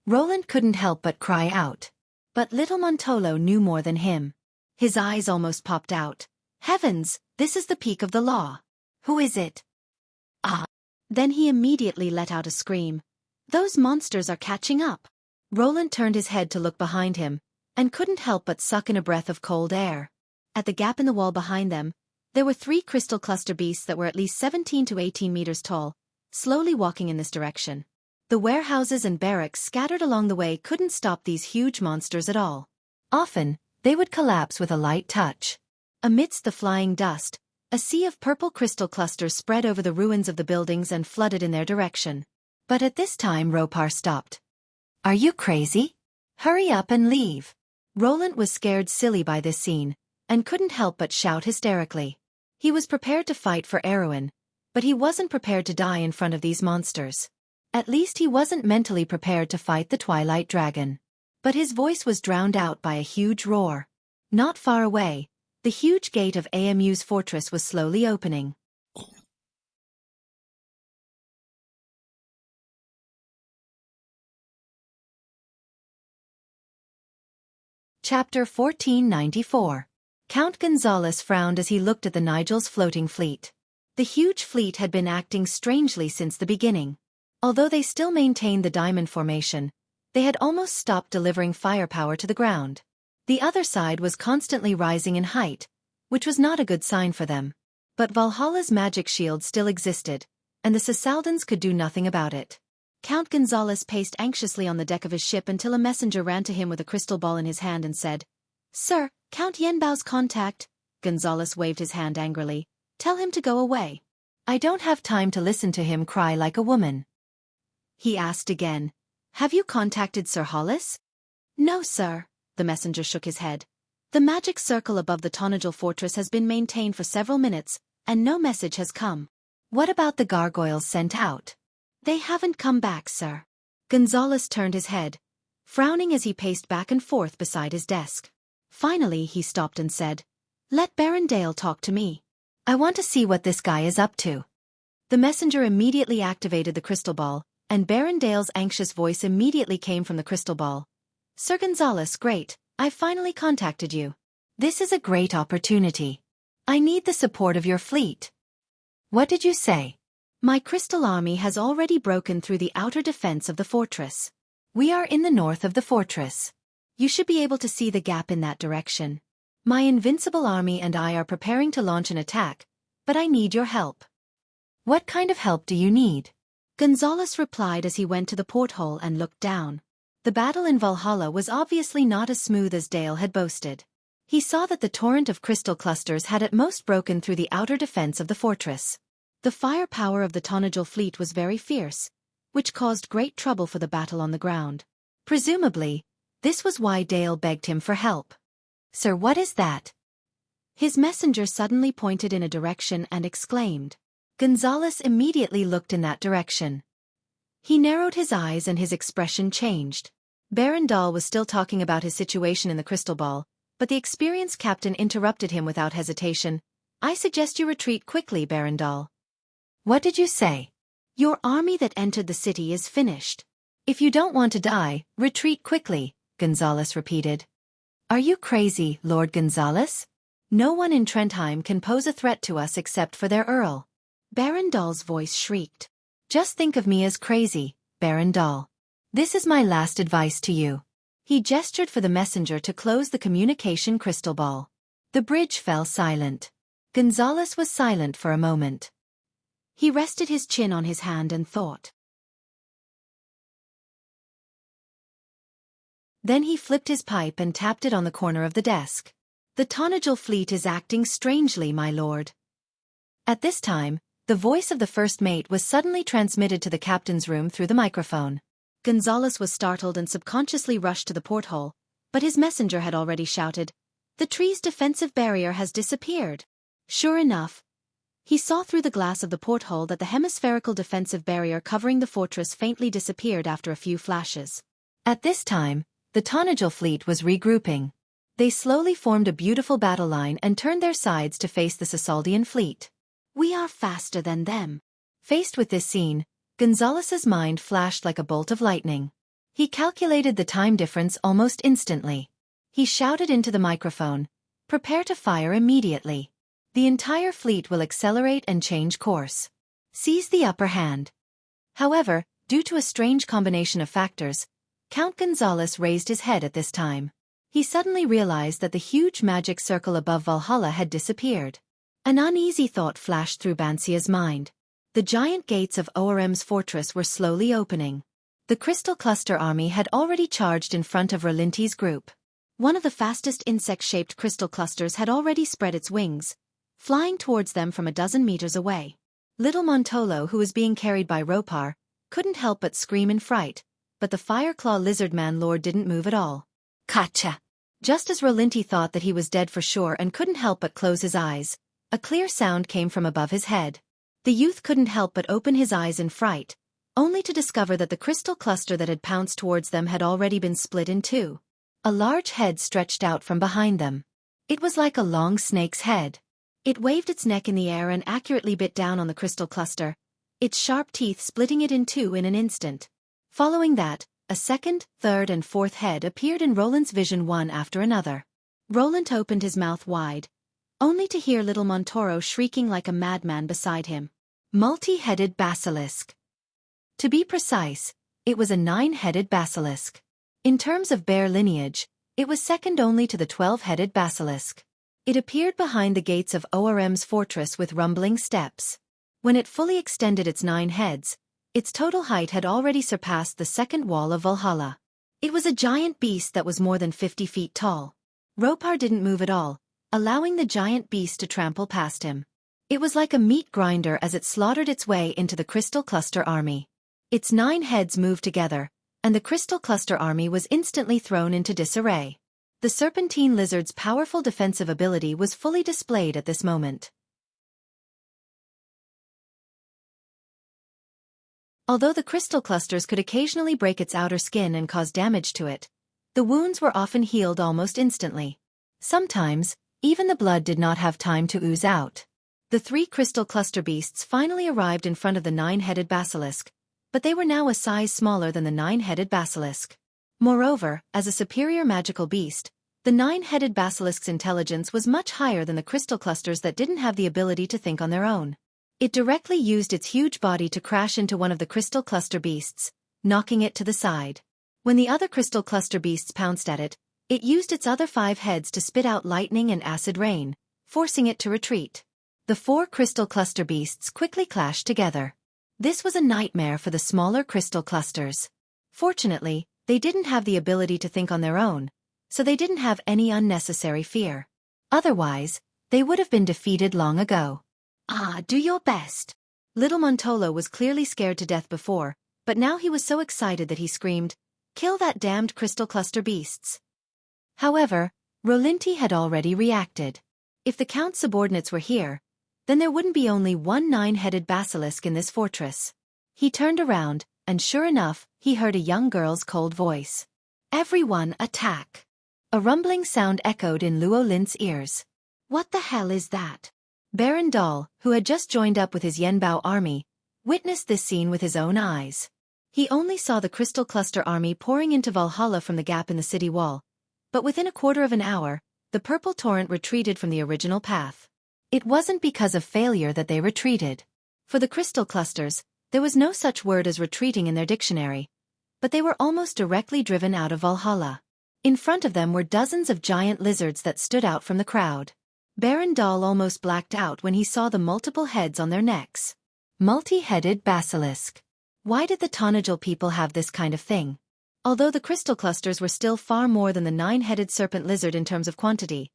Roland couldn't help but cry out. But little Montolo knew more than him. His eyes almost popped out. "Heavens, this is the peak of the law. Who is it?" "Ah!" Then he immediately let out a scream. "Those monsters are catching up." Roland turned his head to look behind him, and couldn't help but suck in a breath of cold air. At the gap in the wall behind them, there were 3 crystal cluster beasts that were at least 17 to 18 meters tall, slowly walking in this direction. The warehouses and barracks scattered along the way couldn't stop these huge monsters at all. Often, they would collapse with a light touch. Amidst the flying dust, a sea of purple crystal clusters spread over the ruins of the buildings and flooded in their direction. But at this time Ropar stopped. "Are you crazy? Hurry up and leave." Roland was scared silly by this scene, and couldn't help but shout hysterically. He was prepared to fight for Arrowan, but he wasn't prepared to die in front of these monsters. At least he wasn't mentally prepared to fight the Twilight Dragon. But his voice was drowned out by a huge roar. Not far away, the huge gate of Amu's fortress was slowly opening. Chapter 1494. Count Gonzalez frowned as he looked at the Nigel's floating fleet. The huge fleet had been acting strangely since the beginning. Although they still maintained the diamond formation, they had almost stopped delivering firepower to the ground. The other side was constantly rising in height, which was not a good sign for them. But Valhalla's magic shield still existed, and the Sisaldans could do nothing about it. Count Gonzalez paced anxiously on the deck of his ship until a messenger ran to him with a crystal ball in his hand and said, "Sir, Count Yenbao's contact." Gonzalez waved his hand angrily. "Tell him to go away." "I don't have time to listen to him cry like a woman." He asked again, "Have you contacted Sir Hollis?" "No, sir." The messenger shook his head. "The magic circle above the Tonagel fortress has been maintained for several minutes, and no message has come." "What about the gargoyles sent out?" "They haven't come back, sir." Gonzalez turned his head, frowning as he paced back and forth beside his desk. Finally he stopped and said, "Let Baron Dale talk to me. I want to see what this guy is up to." The messenger immediately activated the crystal ball, and Baron Dale's anxious voice immediately came from the crystal ball. "Sir Gonzalez, great, I've finally contacted you. This is a great opportunity. I need the support of your fleet." "What did you say?" "My crystal army has already broken through the outer defense of the fortress. We are in the north of the fortress. You should be able to see the gap in that direction. My invincible army and I are preparing to launch an attack, but I need your help." What kind of help do you need? Gonzalez replied as he went to the porthole and looked down. The battle in Valhalla was obviously not as smooth as Dale had boasted. He saw that the torrent of crystal clusters had at most broken through the outer defense of the fortress. The firepower of the Tonajal fleet was very fierce, which caused great trouble for the battle on the ground. Presumably, this was why Dale begged him for help. Sir, what is that? His messenger suddenly pointed in a direction and exclaimed. Gonzalez immediately looked in that direction. He narrowed his eyes and his expression changed. Baron Dahl was still talking about his situation in the crystal ball, but the experienced captain interrupted him without hesitation. I suggest you retreat quickly, Baron Dahl. What did you say? Your army that entered the city is finished. If you don't want to die, retreat quickly, Gonzalez repeated. Are you crazy, Lord Gonzalez? No one in Trentheim can pose a threat to us except for their Earl. Baron Dahl's voice shrieked. Just think of me as crazy, Baron Dahl. This is my last advice to you. He gestured for the messenger to close the communication crystal ball. The bridge fell silent. Gonzalez was silent for a moment. He rested his chin on his hand and thought. Then he flipped his pipe and tapped it on the corner of the desk. The Tonajal fleet is acting strangely, my lord. At this time, the voice of the first mate was suddenly transmitted to the captain's room through the microphone. Gonzalez was startled and subconsciously rushed to the porthole, but his messenger had already shouted, The tree's defensive barrier has disappeared. Sure enough, he saw through the glass of the porthole that the hemispherical defensive barrier covering the fortress faintly disappeared after a few flashes. At this time, the Tonajal fleet was regrouping. They slowly formed a beautiful battle line and turned their sides to face the Sisaldian fleet. We are faster than them. Faced with this scene, Gonzalez's mind flashed like a bolt of lightning. He calculated the time difference almost instantly. He shouted into the microphone, Prepare to fire immediately. The entire fleet will accelerate and change course. Seize the upper hand. However, due to a strange combination of factors, Count Gonzalez raised his head at this time. He suddenly realized that the huge magic circle above Valhalla had disappeared. An uneasy thought flashed through Bansia's mind. The giant gates of Orm's fortress were slowly opening. The Crystal Cluster army had already charged in front of Rolinti's group. One of the fastest insect-shaped crystal clusters had already spread its wings, flying towards them from a dozen meters away. Little Montolo, who was being carried by Ropar, couldn't help but scream in fright, but the Fireclaw Lizardman Lord didn't move at all. Kacha! Just as Rolinti thought that he was dead for sure and couldn't help but close his eyes, a clear sound came from above his head. The youth couldn't help but open his eyes in fright, only to discover that the crystal cluster that had pounced towards them had already been split in two. A large head stretched out from behind them. It was like a long snake's head. It waved its neck in the air and accurately bit down on the crystal cluster, its sharp teeth splitting it in two in an instant. Following that, a second, third and fourth head appeared in Roland's vision one after another. Roland opened his mouth wide, only to hear little Montoro shrieking like a madman beside him. Multi-headed basilisk. To be precise, it was a 9-headed basilisk. In terms of bear lineage, it was second only to the 12-headed basilisk. It appeared behind the gates of Orm's fortress with rumbling steps. When it fully extended its 9 heads, its total height had already surpassed the second wall of Valhalla. It was a giant beast that was more than 50 feet tall. Ropar didn't move at all, allowing the giant beast to trample past him. It was like a meat grinder as it slaughtered its way into the Crystal Cluster army. Its 9 heads moved together, and the Crystal Cluster army was instantly thrown into disarray. The Serpentine Lizard's powerful defensive ability was fully displayed at this moment. Although the crystal clusters could occasionally break its outer skin and cause damage to it, the wounds were often healed almost instantly. Sometimes, even the blood did not have time to ooze out. The 3 crystal cluster beasts finally arrived in front of the 9-headed basilisk, but they were now a size smaller than the 9-headed basilisk. Moreover, as a superior magical beast, the 9-headed basilisk's intelligence was much higher than the crystal clusters that didn't have the ability to think on their own. It directly used its huge body to crash into one of the crystal cluster beasts, knocking it to the side. When the other crystal cluster beasts pounced at it, it used its other 5 heads to spit out lightning and acid rain, forcing it to retreat. The 4 crystal cluster beasts quickly clashed together. This was a nightmare for the smaller crystal clusters. Fortunately, they didn't have the ability to think on their own, so they didn't have any unnecessary fear. Otherwise, they would have been defeated long ago. Do your best. Little Montolo was clearly scared to death before, but now he was so excited that he screamed, "Kill that damned crystal cluster beasts." However, Rolinti had already reacted. If the Count's subordinates were here, then there wouldn't be only one 9-headed basilisk in this fortress. He turned around, and sure enough, he heard a young girl's cold voice. "Everyone attack!" A rumbling sound echoed in Luo Lin's ears. What the hell is that? Baron Dahl, who had just joined up with his Yenbao army, witnessed this scene with his own eyes. He only saw the Crystal Cluster army pouring into Valhalla from the gap in the city wall, but within a quarter of an hour, the purple torrent retreated from the original path. It wasn't because of failure that they retreated. For the crystal clusters, there was no such word as retreating in their dictionary, but they were almost directly driven out of Valhalla. In front of them were dozens of giant lizards that stood out from the crowd. Baron Dahl almost blacked out when he saw the multiple heads on their necks. Multi-headed basilisk. Why did the Tonajal people have this kind of thing? Although the crystal clusters were still far more than the 9-headed serpent lizard in terms of quantity,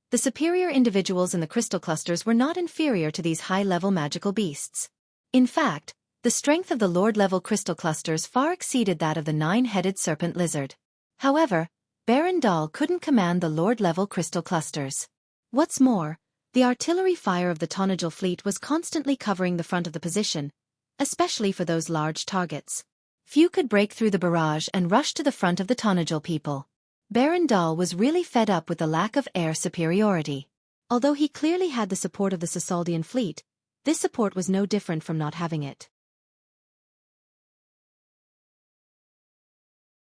the superior individuals in the crystal clusters were not inferior to these high-level magical beasts. In fact, the strength of the Lord-level crystal clusters far exceeded that of the 9-headed serpent lizard. However, Baron Dahl couldn't command the Lord-level crystal clusters. What's more, the artillery fire of the Tonajal fleet was constantly covering the front of the position, especially for those large targets. Few could break through the barrage and rush to the front of the Tonajal people. Baron Dahl was really fed up with the lack of air superiority. Although he clearly had the support of the Sisaldian fleet, this support was no different from not having it.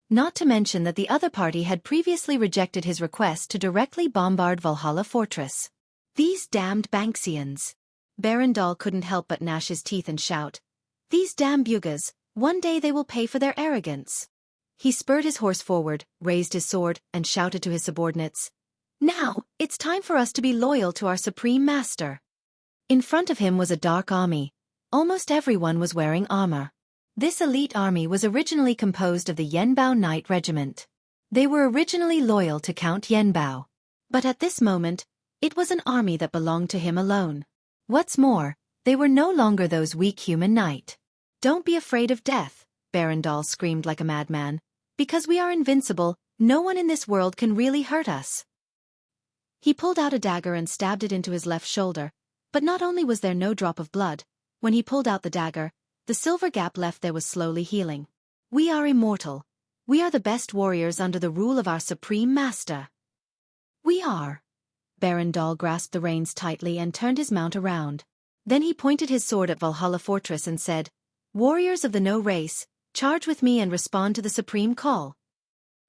Not to mention that the other party had previously rejected his request to directly bombard Valhalla fortress. These damned Banksians. Baron Dahl couldn't help but gnash his teeth and shout, "These damn Bugas, one day they will pay for their arrogance." He spurred his horse forward, raised his sword, and shouted to his subordinates, "Now, it's time for us to be loyal to our supreme master." In front of him was a dark army. Almost everyone was wearing armor. This elite army was originally composed of the Yenbao Knight Regiment. They were originally loyal to Count Yenbao. But at this moment, it was an army that belonged to him alone. What's more, they were no longer those weak human knight. "Don't be afraid of death," Baron Dahl screamed like a madman. "Because we are invincible, no one in this world can really hurt us." He pulled out a dagger and stabbed it into his left shoulder, but not only was there no drop of blood, when he pulled out the dagger, the silver gap left there was slowly healing. "We are immortal. We are the best warriors under the rule of our supreme master." "We are." Baron Dahl grasped the reins tightly and turned his mount around. Then he pointed his sword at Valhalla fortress and said, "Warriors of the No race, charge with me and respond to the supreme call."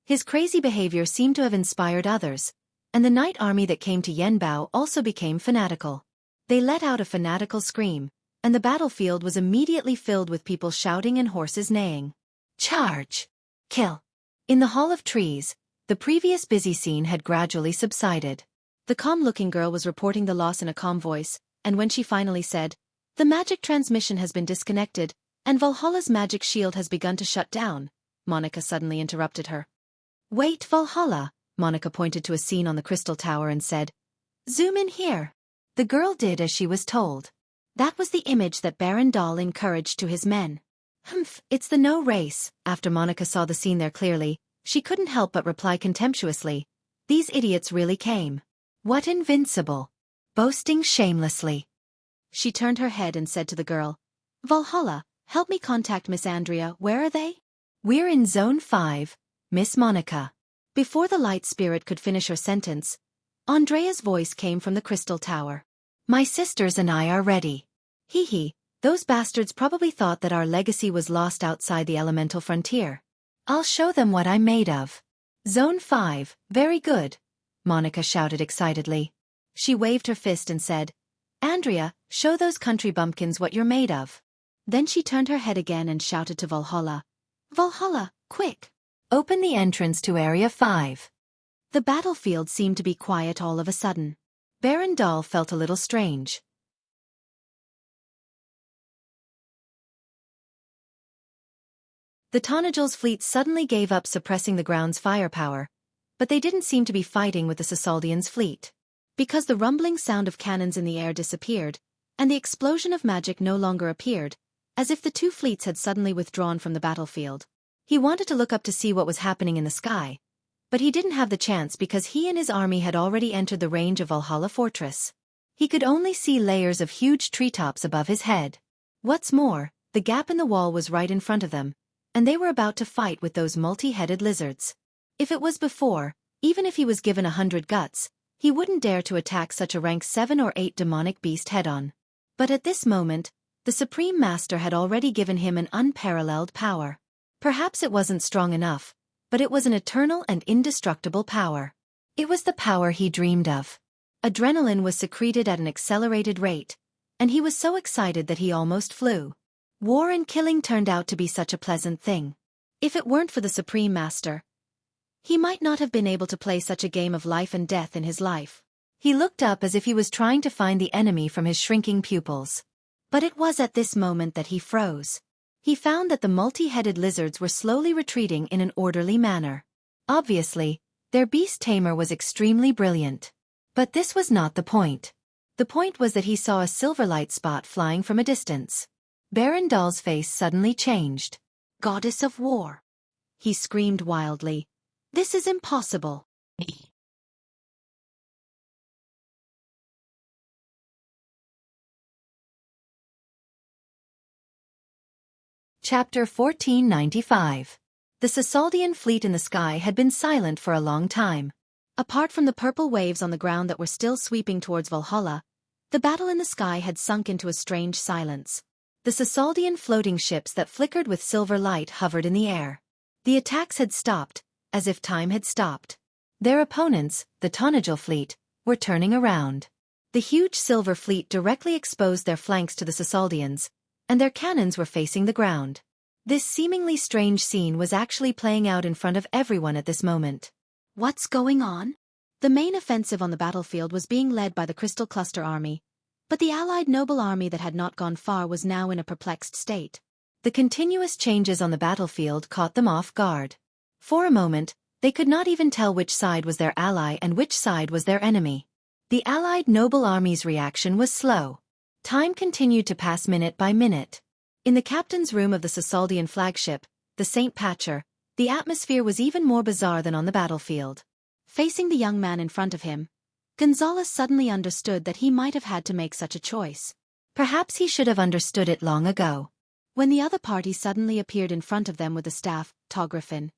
His crazy behavior seemed to have inspired others, and the knight army that came to Yenbao also became fanatical. They let out a fanatical scream, and the battlefield was immediately filled with people shouting and horses neighing. "Charge! Kill!" In the Hall of Trees, the previous busy scene had gradually subsided. The calm-looking girl was reporting the loss in a calm voice, and when she finally said, "The magic transmission has been disconnected, and Valhalla's magic shield has begun to shut down," Monica suddenly interrupted her. "Wait, Valhalla," Monica pointed to a scene on the crystal tower and said, "Zoom in here." The girl did as she was told. That was the image that Baron Dahl encouraged to his men. It's the No race." After Monica saw the scene there clearly, she couldn't help but reply contemptuously, "These idiots really came. What invincible. Boasting shamelessly." She turned her head and said to the girl, "Valhalla, help me contact Miss Andrea. Where are they?" "We're in Zone 5, Miss Monica." Before the light spirit could finish her sentence, Andrea's voice came from the crystal tower. "My sisters and I are ready." Hee, those bastards probably thought that our legacy was lost outside the elemental frontier. "I'll show them what I'm made of." "Zone 5, very good," Monica shouted excitedly. She waved her fist and said, "Andrea, show those country bumpkins what you're made of." Then she turned her head again and shouted to Valhalla, "Valhalla, quick! Open the entrance to Area 5. The battlefield seemed to be quiet all of a sudden. Baron Dahl felt a little strange. The Tanajal's fleet suddenly gave up suppressing the ground's firepower, but they didn't seem to be fighting with the Sasaldians' fleet. Because the rumbling sound of cannons in the air disappeared, and the explosion of magic no longer appeared, as if the two fleets had suddenly withdrawn from the battlefield. He wanted to look up to see what was happening in the sky, but he didn't have the chance because he and his army had already entered the range of Valhalla Fortress. He could only see layers of huge treetops above his head. What's more, the gap in the wall was right in front of them, and they were about to fight with those multi-headed lizards. If it was before, even if he was given 100 guts, he wouldn't dare to attack such a rank 7 or 8 demonic beast head-on. But at this moment, the Supreme Master had already given him an unparalleled power. Perhaps it wasn't strong enough, but it was an eternal and indestructible power. It was the power he dreamed of. Adrenaline was secreted at an accelerated rate, and he was so excited that he almost flew. War and killing turned out to be such a pleasant thing. If it weren't for the Supreme Master, he might not have been able to play such a game of life and death in his life. He looked up as if he was trying to find the enemy from his shrinking pupils. But it was at this moment that he froze. He found that the multi-headed lizards were slowly retreating in an orderly manner. Obviously, their beast tamer was extremely brilliant. But this was not the point. The point was that he saw a silver light spot flying from a distance. Baron Dahl's face suddenly changed. "Goddess of War!" he screamed wildly. "This is impossible." Chapter 1495. The Sasaldian fleet in the sky had been silent for a long time. Apart from the purple waves on the ground that were still sweeping towards Valhalla, the battle in the sky had sunk into a strange silence. The Sasaldian floating ships that flickered with silver light hovered in the air. The attacks had stopped, as if time had stopped. Their opponents, the Tanajal fleet, were turning around. The huge silver fleet directly exposed their flanks to the Sasaldians, and their cannons were facing the ground. This seemingly strange scene was actually playing out in front of everyone at this moment. What's going on? The main offensive on the battlefield was being led by the Crystal Cluster army, but the allied noble army that had not gone far was now in a perplexed state. The continuous changes on the battlefield caught them off guard. For a moment, they could not even tell which side was their ally and which side was their enemy. The allied noble army's reaction was slow. Time continued to pass minute by minute. In the captain's room of the Sasaldian flagship, the St. Patcher, the atmosphere was even more bizarre than on the battlefield. Facing the young man in front of him, Gonzalez suddenly understood that he might have had to make such a choice. Perhaps he should have understood it long ago. When the other party suddenly appeared in front of them with the staff, Tographin,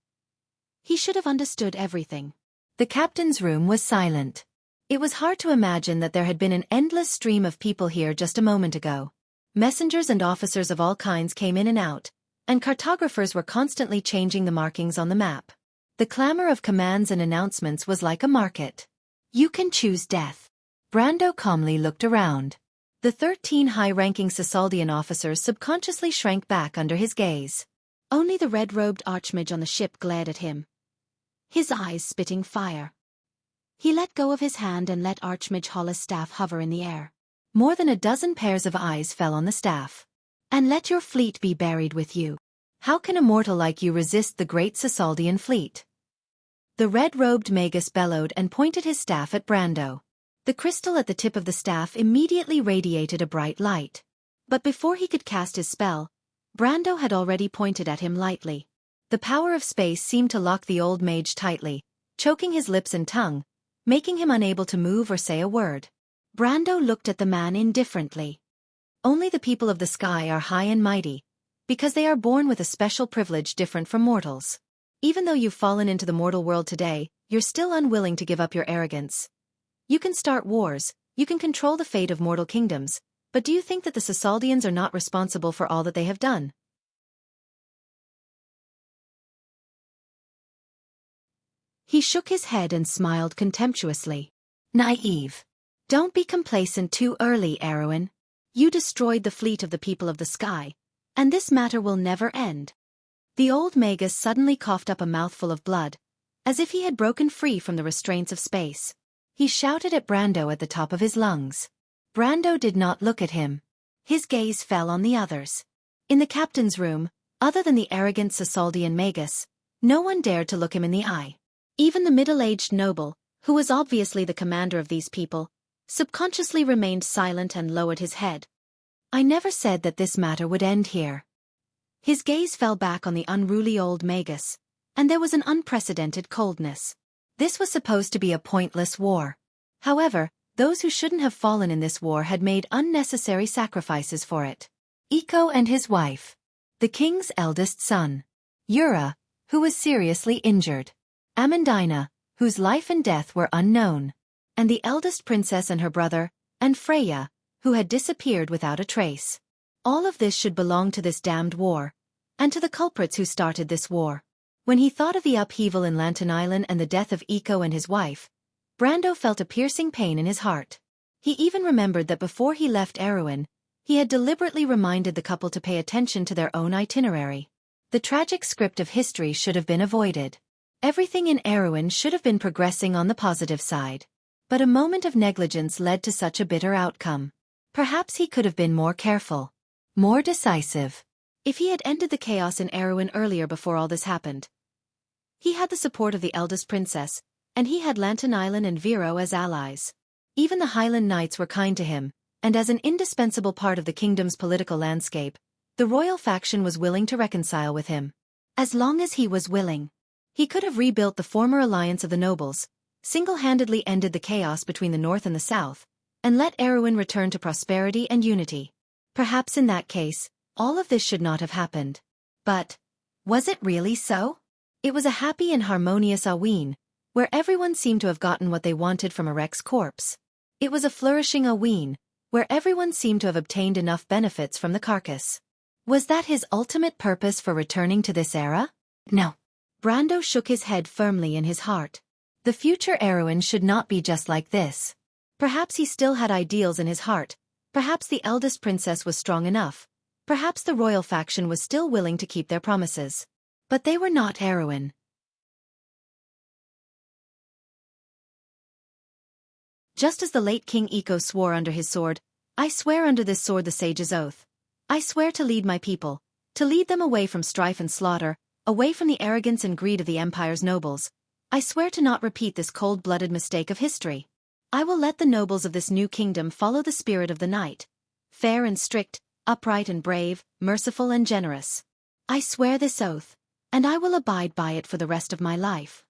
he should have understood everything. The captain's room was silent. It was hard to imagine that there had been an endless stream of people here just a moment ago. Messengers and officers of all kinds came in and out, and cartographers were constantly changing the markings on the map. The clamor of commands and announcements was like a market. "You can choose death." Brando calmly looked around. The 13 high-ranking Sasaldian officers subconsciously shrank back under his gaze. Only the red-robed archmage on the ship glared at him, his eyes spitting fire. He let go of his hand and let Archmage Hollis' staff hover in the air. More than a dozen pairs of eyes fell on the staff. "And let your fleet be buried with you. How can a mortal like you resist the great Sasaldian fleet?" The red-robed Magus bellowed and pointed his staff at Brando. The crystal at the tip of the staff immediately radiated a bright light. But before he could cast his spell, Brando had already pointed at him lightly. The power of space seemed to lock the old mage tightly, choking his lips and tongue, making him unable to move or say a word. Brando looked at the man indifferently. Only the people of the sky are high and mighty, because they are born with a special privilege different from mortals. Even though you've fallen into the mortal world today, you're still unwilling to give up your arrogance. You can start wars, you can control the fate of mortal kingdoms, but do you think that the Sasaldians are not responsible for all that they have done? He shook his head and smiled contemptuously. "Naive. Don't be complacent too early, Erwin. You destroyed the fleet of the people of the sky, and this matter will never end." The old Magus suddenly coughed up a mouthful of blood, as if he had broken free from the restraints of space. He shouted at Brando at the top of his lungs. Brando did not look at him. His gaze fell on the others. In the captain's room, Other than the arrogant Sasaldian magus, no one dared to look him in the eye. Even the middle-aged noble, who was obviously the commander of these people, subconsciously remained silent and lowered his head. I never said that this matter would end here. His gaze fell back on the unruly old magus, and there was an unprecedented coldness. This was supposed to be a pointless war. However, those who shouldn't have fallen in this war had made unnecessary sacrifices for it. Iko and his wife. The king's eldest son. Yura, who was seriously injured. Amandina, whose life and death were unknown. And the eldest princess and her brother, and Freya, who had disappeared without a trace. All of this should belong to this damned war, and to the culprits who started this war. When he thought of the upheaval in Lantern Island and the death of Iko and his wife, Brando felt a piercing pain in his heart. He even remembered that before he left Erewhon, he had deliberately reminded the couple to pay attention to their own itinerary. The tragic script of history should have been avoided. Everything in Erewhon should have been progressing on the positive side. But a moment of negligence led to such a bitter outcome. Perhaps he could have been more careful. More decisive. If he had ended the chaos in Erewhon earlier before all this happened. He had the support of the eldest princess, and he had Lantern Island and Vero as allies. Even the Highland Knights were kind to him, and as an indispensable part of the kingdom's political landscape, the royal faction was willing to reconcile with him. As long as he was willing. He could have rebuilt the former alliance of the nobles, single-handedly ended the chaos between the north and the south, and let Erewhon return to prosperity and unity. Perhaps in that case, all of this should not have happened. But, was it really so? It was a happy and harmonious Aween, where everyone seemed to have gotten what they wanted from Arek's corpse. It was a flourishing Aween, where everyone seemed to have obtained enough benefits from the carcass. Was that his ultimate purpose for returning to this era? No. Brando shook his head firmly in his heart. The future Erewhon should not be just like this. Perhaps he still had ideals in his heart, perhaps the eldest princess was strong enough, perhaps the royal faction was still willing to keep their promises. But they were not Erewhon. Just as the late King Iko swore under his sword, I swear under this sword the sage's oath. I swear to lead my people, to lead them away from strife and slaughter, away from the arrogance and greed of the empire's nobles. I swear to not repeat this cold-blooded mistake of history. I will let the nobles of this new kingdom follow the spirit of the knight. Fair and strict, upright and brave, merciful and generous. I swear this oath, and I will abide by it for the rest of my life.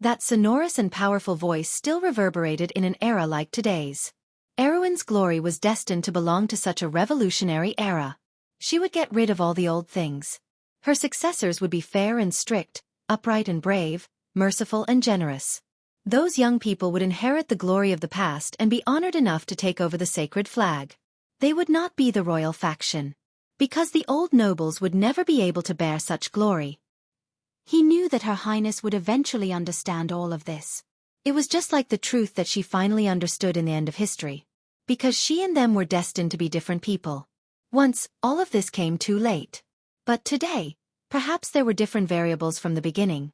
That sonorous and powerful voice still reverberated in an era like today's. Erewhon's glory was destined to belong to such a revolutionary era. She would get rid of all the old things. Her successors would be fair and strict, upright and brave, merciful and generous. Those young people would inherit the glory of the past and be honored enough to take over the sacred flag. They would not be the royal faction. Because the old nobles would never be able to bear such glory. He knew that Her Highness would eventually understand all of this. It was just like the truth that she finally understood in the end of history. Because she and them were destined to be different people. Once, all of this came too late. But today, perhaps there were different variables from the beginning.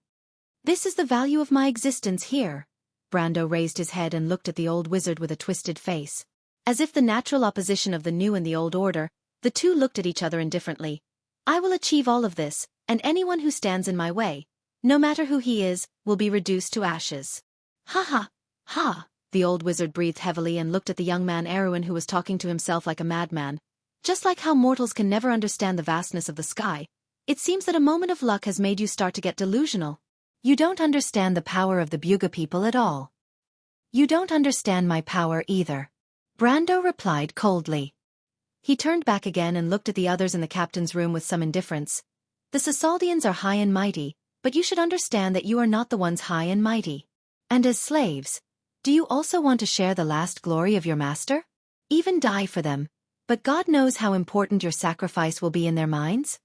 This is the value of my existence here. Brando raised his head and looked at the old wizard with a twisted face. As if the natural opposition of the new and the old order, the two looked at each other indifferently. I will achieve all of this, and anyone who stands in my way, no matter who he is, will be reduced to ashes. Ha ha, ha, the old wizard breathed heavily and looked at the young man Erewhon who was talking to himself like a madman. Just like how mortals can never understand the vastness of the sky, it seems that a moment of luck has made you start to get delusional. You don't understand the power of the Buga people at all. You don't understand my power either. Brando replied coldly. He turned back again and looked at the others in the captain's room with some indifference. The Sasaldians are high and mighty, but you should understand that you are not the ones high and mighty. And as slaves, do you also want to share the last glory of your master? Even die for them, but God knows how important your sacrifice will be in their minds?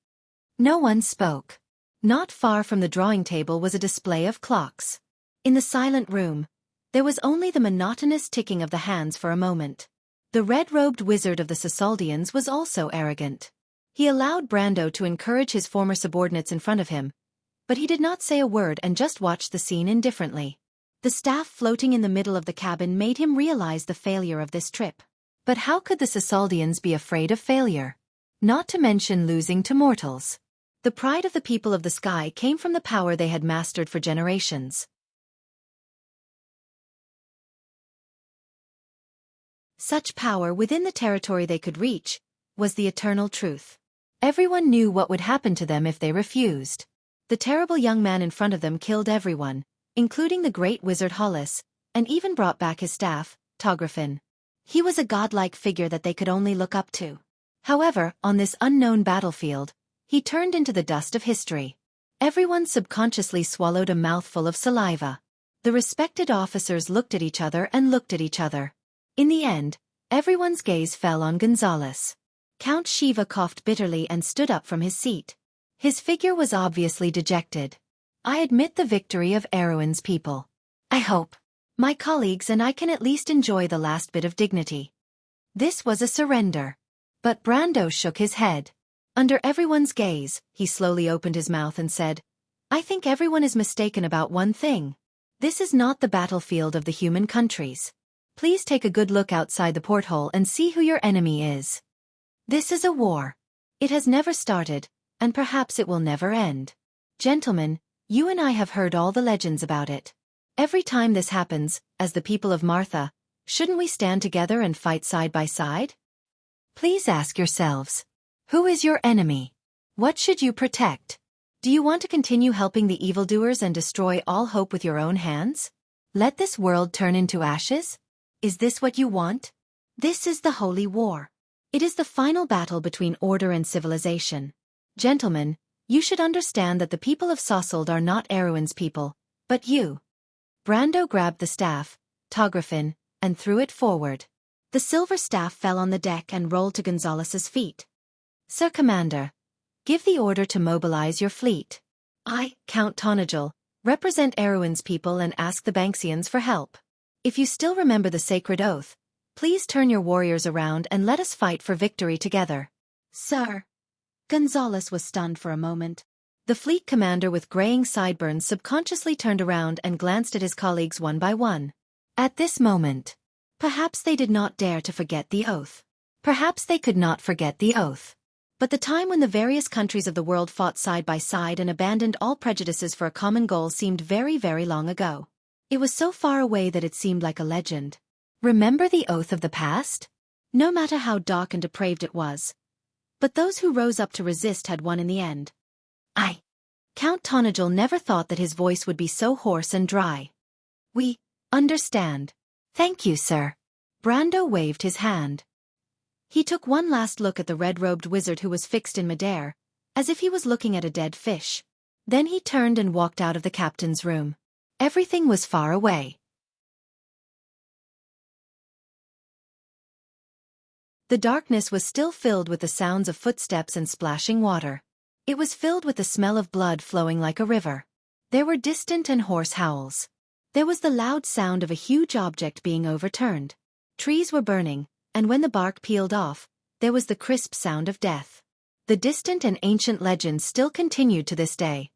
No one spoke. Not far from the drawing table was a display of clocks. In the silent room, there was only the monotonous ticking of the hands for a moment. The red-robed wizard of the Sasaldians was also arrogant. He allowed Brando to encourage his former subordinates in front of him, but he did not say a word and just watched the scene indifferently. The staff floating in the middle of the cabin made him realize the failure of this trip. But how could the Sasaldians be afraid of failure? Not to mention losing to mortals. The pride of the people of the sky came from the power they had mastered for generations. Such power within the territory they could reach was the eternal truth. Everyone knew what would happen to them if they refused. The terrible young man in front of them killed everyone, including the great wizard Hollis, and even brought back his staff, Tographin. He was a godlike figure that they could only look up to. However, on this unknown battlefield, he turned into the dust of history. Everyone subconsciously swallowed a mouthful of saliva. The respected officers looked at each other and looked at each other. In the end, everyone's gaze fell on Gonzalez. Count Shiva coughed bitterly and stood up from his seat. His figure was obviously dejected. I admit the victory of Erewhon's people. I hope my colleagues and I can at least enjoy the last bit of dignity. This was a surrender. But Brando shook his head. Under everyone's gaze, he slowly opened his mouth and said, I think everyone is mistaken about one thing. This is not the battlefield of the human countries. Please take a good look outside the porthole and see who your enemy is. This is a war. It has never started, and perhaps it will never end. Gentlemen, you and I have heard all the legends about it. Every time this happens, as the people of Martha, shouldn't we stand together and fight side by side? Please ask yourselves, who is your enemy? What should you protect? Do you want to continue helping the evildoers and destroy all hope with your own hands? Let this world turn into ashes? Is this what you want? This is the Holy War. It is the final battle between order and civilization. Gentlemen, you should understand that the people of Sossold are not Erewhon's people, but you. Brando grabbed the staff, Tographin, and threw it forward. The silver staff fell on the deck and rolled to Gonzalez's feet. Sir Commander, give the order to mobilize your fleet. I, Count Tonagel, represent Erewhon's people and ask the Banksians for help. If you still remember the sacred oath, please turn your warriors around and let us fight for victory together. Sir. Gonzalez was stunned for a moment. The fleet commander with graying sideburns subconsciously turned around and glanced at his colleagues one by one. At this moment, perhaps they did not dare to forget the oath. Perhaps they could not forget the oath. But the time when the various countries of the world fought side by side and abandoned all prejudices for a common goal seemed very, very long ago. It was so far away that it seemed like a legend. Remember the oath of the past? No matter how dark and depraved it was. But those who rose up to resist had won in the end. Count Tonagel never thought that his voice would be so hoarse and dry. We understand. Thank you, sir. Brando waved his hand. He took one last look at the red-robed wizard who was fixed in midair, as if he was looking at a dead fish. Then he turned and walked out of the captain's room. Everything was far away. The darkness was still filled with the sounds of footsteps and splashing water. It was filled with the smell of blood flowing like a river. There were distant and hoarse howls. There was the loud sound of a huge object being overturned. Trees were burning, and when the bark peeled off, there was the crisp sound of death. The distant and ancient legends still continued to this day.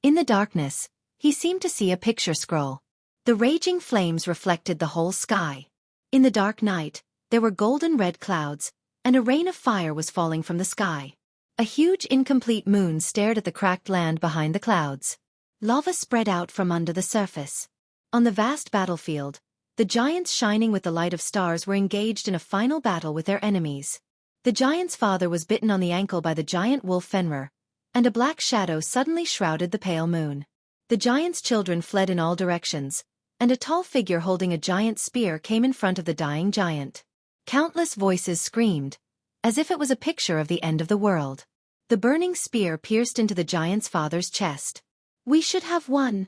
In the darkness, he seemed to see a picture scroll. The raging flames reflected the whole sky. In the dark night, there were golden red clouds, and a rain of fire was falling from the sky. A huge incomplete moon stared at the cracked land behind the clouds. Lava spread out from under the surface. On the vast battlefield, the giants shining with the light of stars were engaged in a final battle with their enemies. The giant's father was bitten on the ankle by the giant wolf Fenrir, and a black shadow suddenly shrouded the pale moon. The giant's children fled in all directions, and a tall figure holding a giant spear came in front of the dying giant. Countless voices screamed, as if it was a picture of the end of the world. The burning spear pierced into the giant's father's chest. We should have won.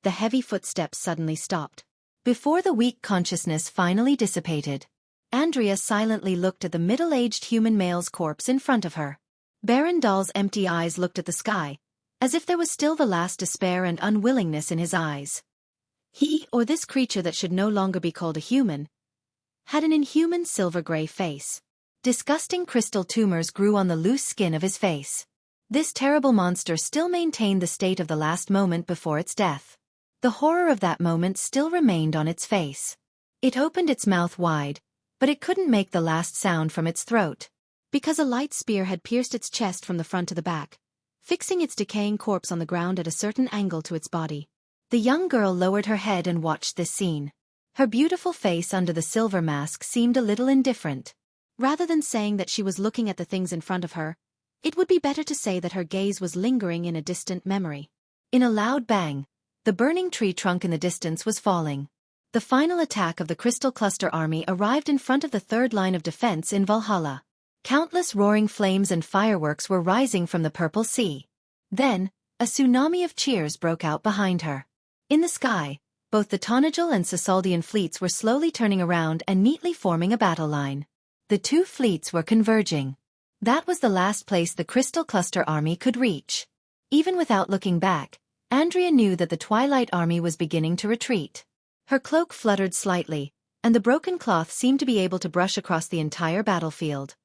The heavy footsteps suddenly stopped. Before the weak consciousness finally dissipated, Andrea silently looked at the middle-aged human male's corpse in front of her. Baron Dahl's empty eyes looked at the sky, as if there was still the last despair and unwillingness in his eyes. He, or this creature that should no longer be called a human, had an inhuman silver-gray face. Disgusting crystal tumors grew on the loose skin of his face. This terrible monster still maintained the state of the last moment before its death. The horror of that moment still remained on its face. It opened its mouth wide, but it couldn't make the last sound from its throat. Because a light spear had pierced its chest from the front to the back, fixing its decaying corpse on the ground at a certain angle to its body. The young girl lowered her head and watched this scene. Her beautiful face under the silver mask seemed a little indifferent. Rather than saying that she was looking at the things in front of her, it would be better to say that her gaze was lingering in a distant memory. In a loud bang, the burning tree trunk in the distance was falling. The final attack of the Crystal Cluster army arrived in front of the third line of defense in Valhalla. Countless roaring flames and fireworks were rising from the purple sea. Then, a tsunami of cheers broke out behind her. In the sky, both the Tonajal and Sasaldian fleets were slowly turning around and neatly forming a battle line. The two fleets were converging. That was the last place the Crystal Cluster army could reach. Even without looking back, Andrea knew that the Twilight army was beginning to retreat. Her cloak fluttered slightly, and the broken cloth seemed to be able to brush across the entire battlefield.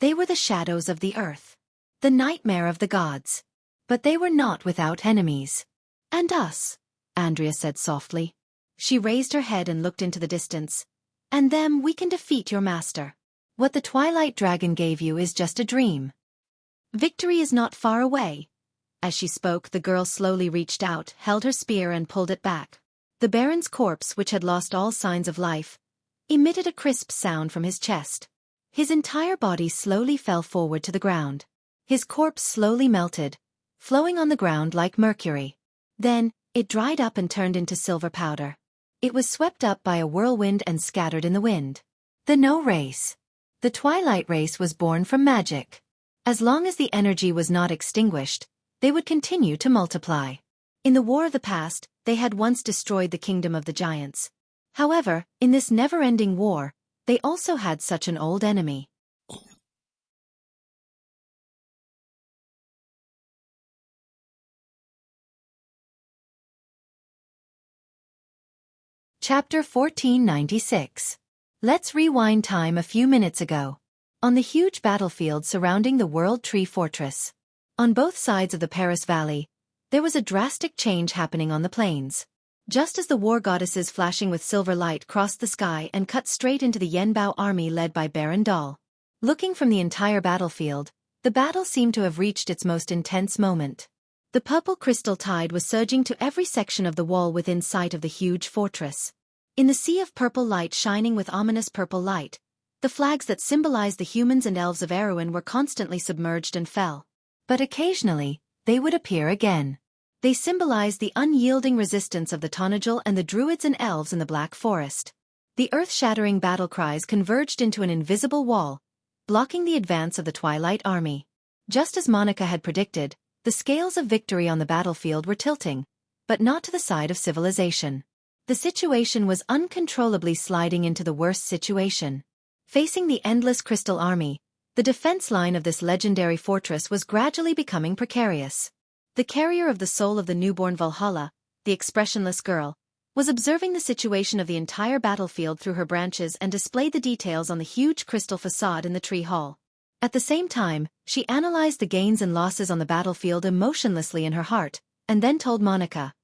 They were the shadows of the earth, the nightmare of the gods. But they were not without enemies. And us, Andrea said softly. She raised her head and looked into the distance. And them we can defeat your master. What the Twilight Dragon gave you is just a dream. Victory is not far away. As she spoke, the girl slowly reached out, held her spear and pulled it back. The Baron's corpse, which had lost all signs of life, emitted a crisp sound from his chest. His entire body slowly fell forward to the ground. His corpse slowly melted, flowing on the ground like mercury. Then, it dried up and turned into silver powder. It was swept up by a whirlwind and scattered in the wind. The No race. The Twilight race was born from magic. As long as the energy was not extinguished, they would continue to multiply. In the war of the past, they had once destroyed the kingdom of the giants. However, in this never-ending war, they also had such an old enemy. Chapter 1496. Let's rewind time a few minutes ago. On the huge battlefield surrounding the World Tree Fortress. On both sides of the Paris Valley, there was a drastic change happening on the plains. Just as the war goddesses flashing with silver light crossed the sky and cut straight into the Yenbao army led by Baron Dahl. Looking from the entire battlefield, the battle seemed to have reached its most intense moment. The purple crystal tide was surging to every section of the wall within sight of the huge fortress. In the sea of purple light shining with ominous purple light, the flags that symbolized the humans and elves of Erewhon were constantly submerged and fell. But occasionally, they would appear again. They symbolized the unyielding resistance of the Tonajal and the druids and elves in the Black Forest. The earth-shattering battle cries converged into an invisible wall, blocking the advance of the Twilight army. Just as Monica had predicted, the scales of victory on the battlefield were tilting, but not to the side of civilization. The situation was uncontrollably sliding into the worst situation. Facing the endless Crystal Army, the defense line of this legendary fortress was gradually becoming precarious. The carrier of the soul of the newborn Valhalla, the expressionless girl, was observing the situation of the entire battlefield through her branches and displayed the details on the huge crystal facade in the tree hall. At the same time, she analyzed the gains and losses on the battlefield emotionlessly in her heart, and then told Monica,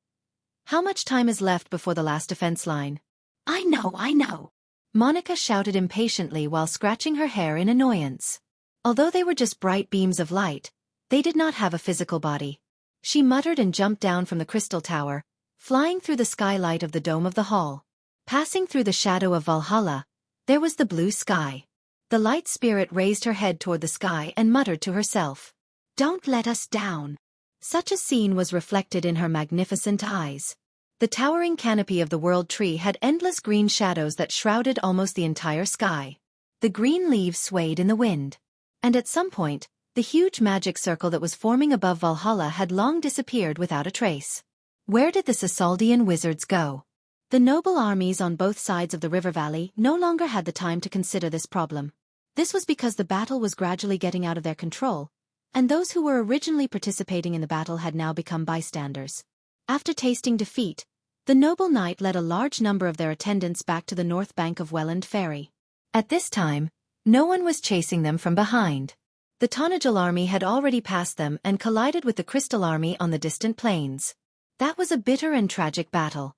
"How much time is left before the last defense line?" I know. Monica shouted impatiently while scratching her hair in annoyance. Although they were just bright beams of light, they did not have a physical body. She muttered and jumped down from the crystal tower, flying through the skylight of the dome of the hall. Passing through the shadow of Valhalla, there was the blue sky. The light spirit raised her head toward the sky and muttered to herself, "Don't let us down." Such a scene was reflected in her magnificent eyes. The towering canopy of the World Tree had endless green shadows that shrouded almost the entire sky. The green leaves swayed in the wind. And at some point, the huge magic circle that was forming above Valhalla had long disappeared without a trace. Where did the Sasaldian wizards go? The noble armies on both sides of the river valley no longer had the time to consider this problem. This was because the battle was gradually getting out of their control, and those who were originally participating in the battle had now become bystanders. After tasting defeat, the noble knight led a large number of their attendants back to the north bank of Welland Ferry. At this time, no one was chasing them from behind. The Tonajal army had already passed them and collided with the Crystal army on the distant plains. That was a bitter and tragic battle.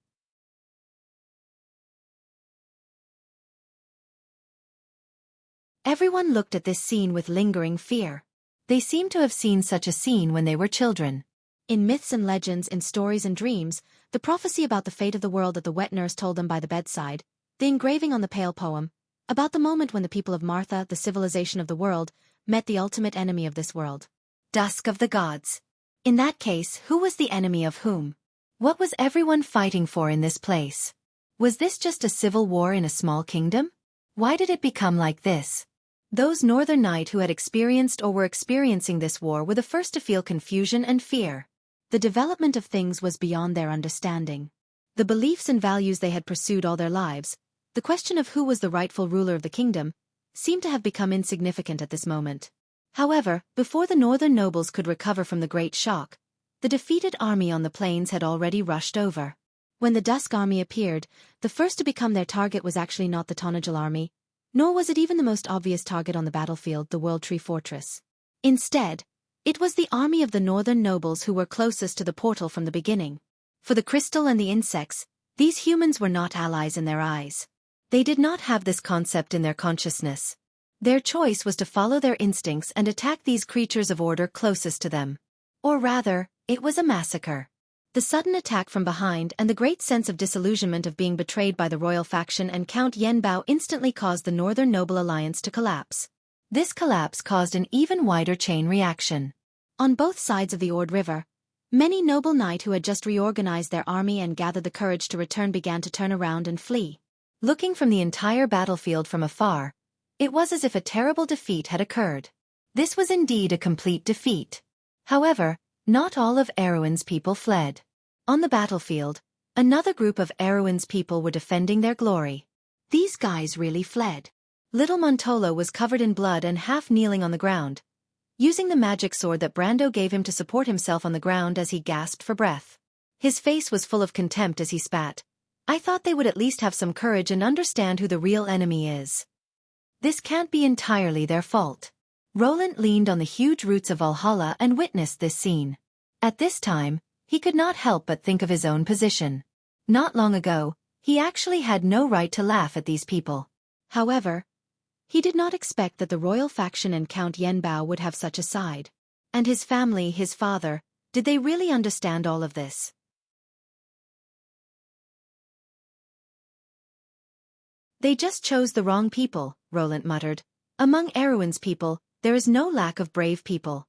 Everyone looked at this scene with lingering fear. They seemed to have seen such a scene when they were children. In myths and legends, in stories and dreams, the prophecy about the fate of the world that the wet nurse told them by the bedside, the engraving on the pale poem, about the moment when the people of Martha, the civilization of the world, met the ultimate enemy of this world. Dusk of the gods. In that case, who was the enemy of whom? What was everyone fighting for in this place? Was this just a civil war in a small kingdom? Why did it become like this? Those northern knights who had experienced or were experiencing this war were the first to feel confusion and fear. The development of things was beyond their understanding. The beliefs and values they had pursued all their lives, the question of who was the rightful ruler of the kingdom, seemed to have become insignificant at this moment. However, before the northern nobles could recover from the great shock, the defeated army on the plains had already rushed over. When the Dusk army appeared, the first to become their target was actually not the Tonajal army, nor was it even the most obvious target on the battlefield, the World Tree Fortress. Instead, it was the army of the northern nobles who were closest to the portal from the beginning. For the crystal and the insects, these humans were not allies in their eyes. They did not have this concept in their consciousness. Their choice was to follow their instincts and attack these creatures of order closest to them. Or rather, it was a massacre. The sudden attack from behind and the great sense of disillusionment of being betrayed by the royal faction and Count Yenbao instantly caused the Northern Noble Alliance to collapse. This collapse caused an even wider chain reaction. On both sides of the Ord River, many noble knights who had just reorganized their army and gathered the courage to return began to turn around and flee. Looking from the entire battlefield from afar, it was as if a terrible defeat had occurred. This was indeed a complete defeat. However, not all of Erewhon's people fled. On the battlefield, another group of Erewhon's people were defending their glory. These guys really fled. Little Montolo was covered in blood and half kneeling on the ground, using the magic sword that Brando gave him to support himself on the ground as he gasped for breath. His face was full of contempt as he spat. I thought they would at least have some courage and understand who the real enemy is. This can't be entirely their fault. Roland leaned on the huge roots of Valhalla and witnessed this scene. At this time, he could not help but think of his own position. Not long ago, he actually had no right to laugh at these people. However, he did not expect that the royal faction and Count Yenbao would have such a side. And his family, his father, did they really understand all of this? They just chose the wrong people, Roland muttered. Among Erewhon's people, there is no lack of brave people.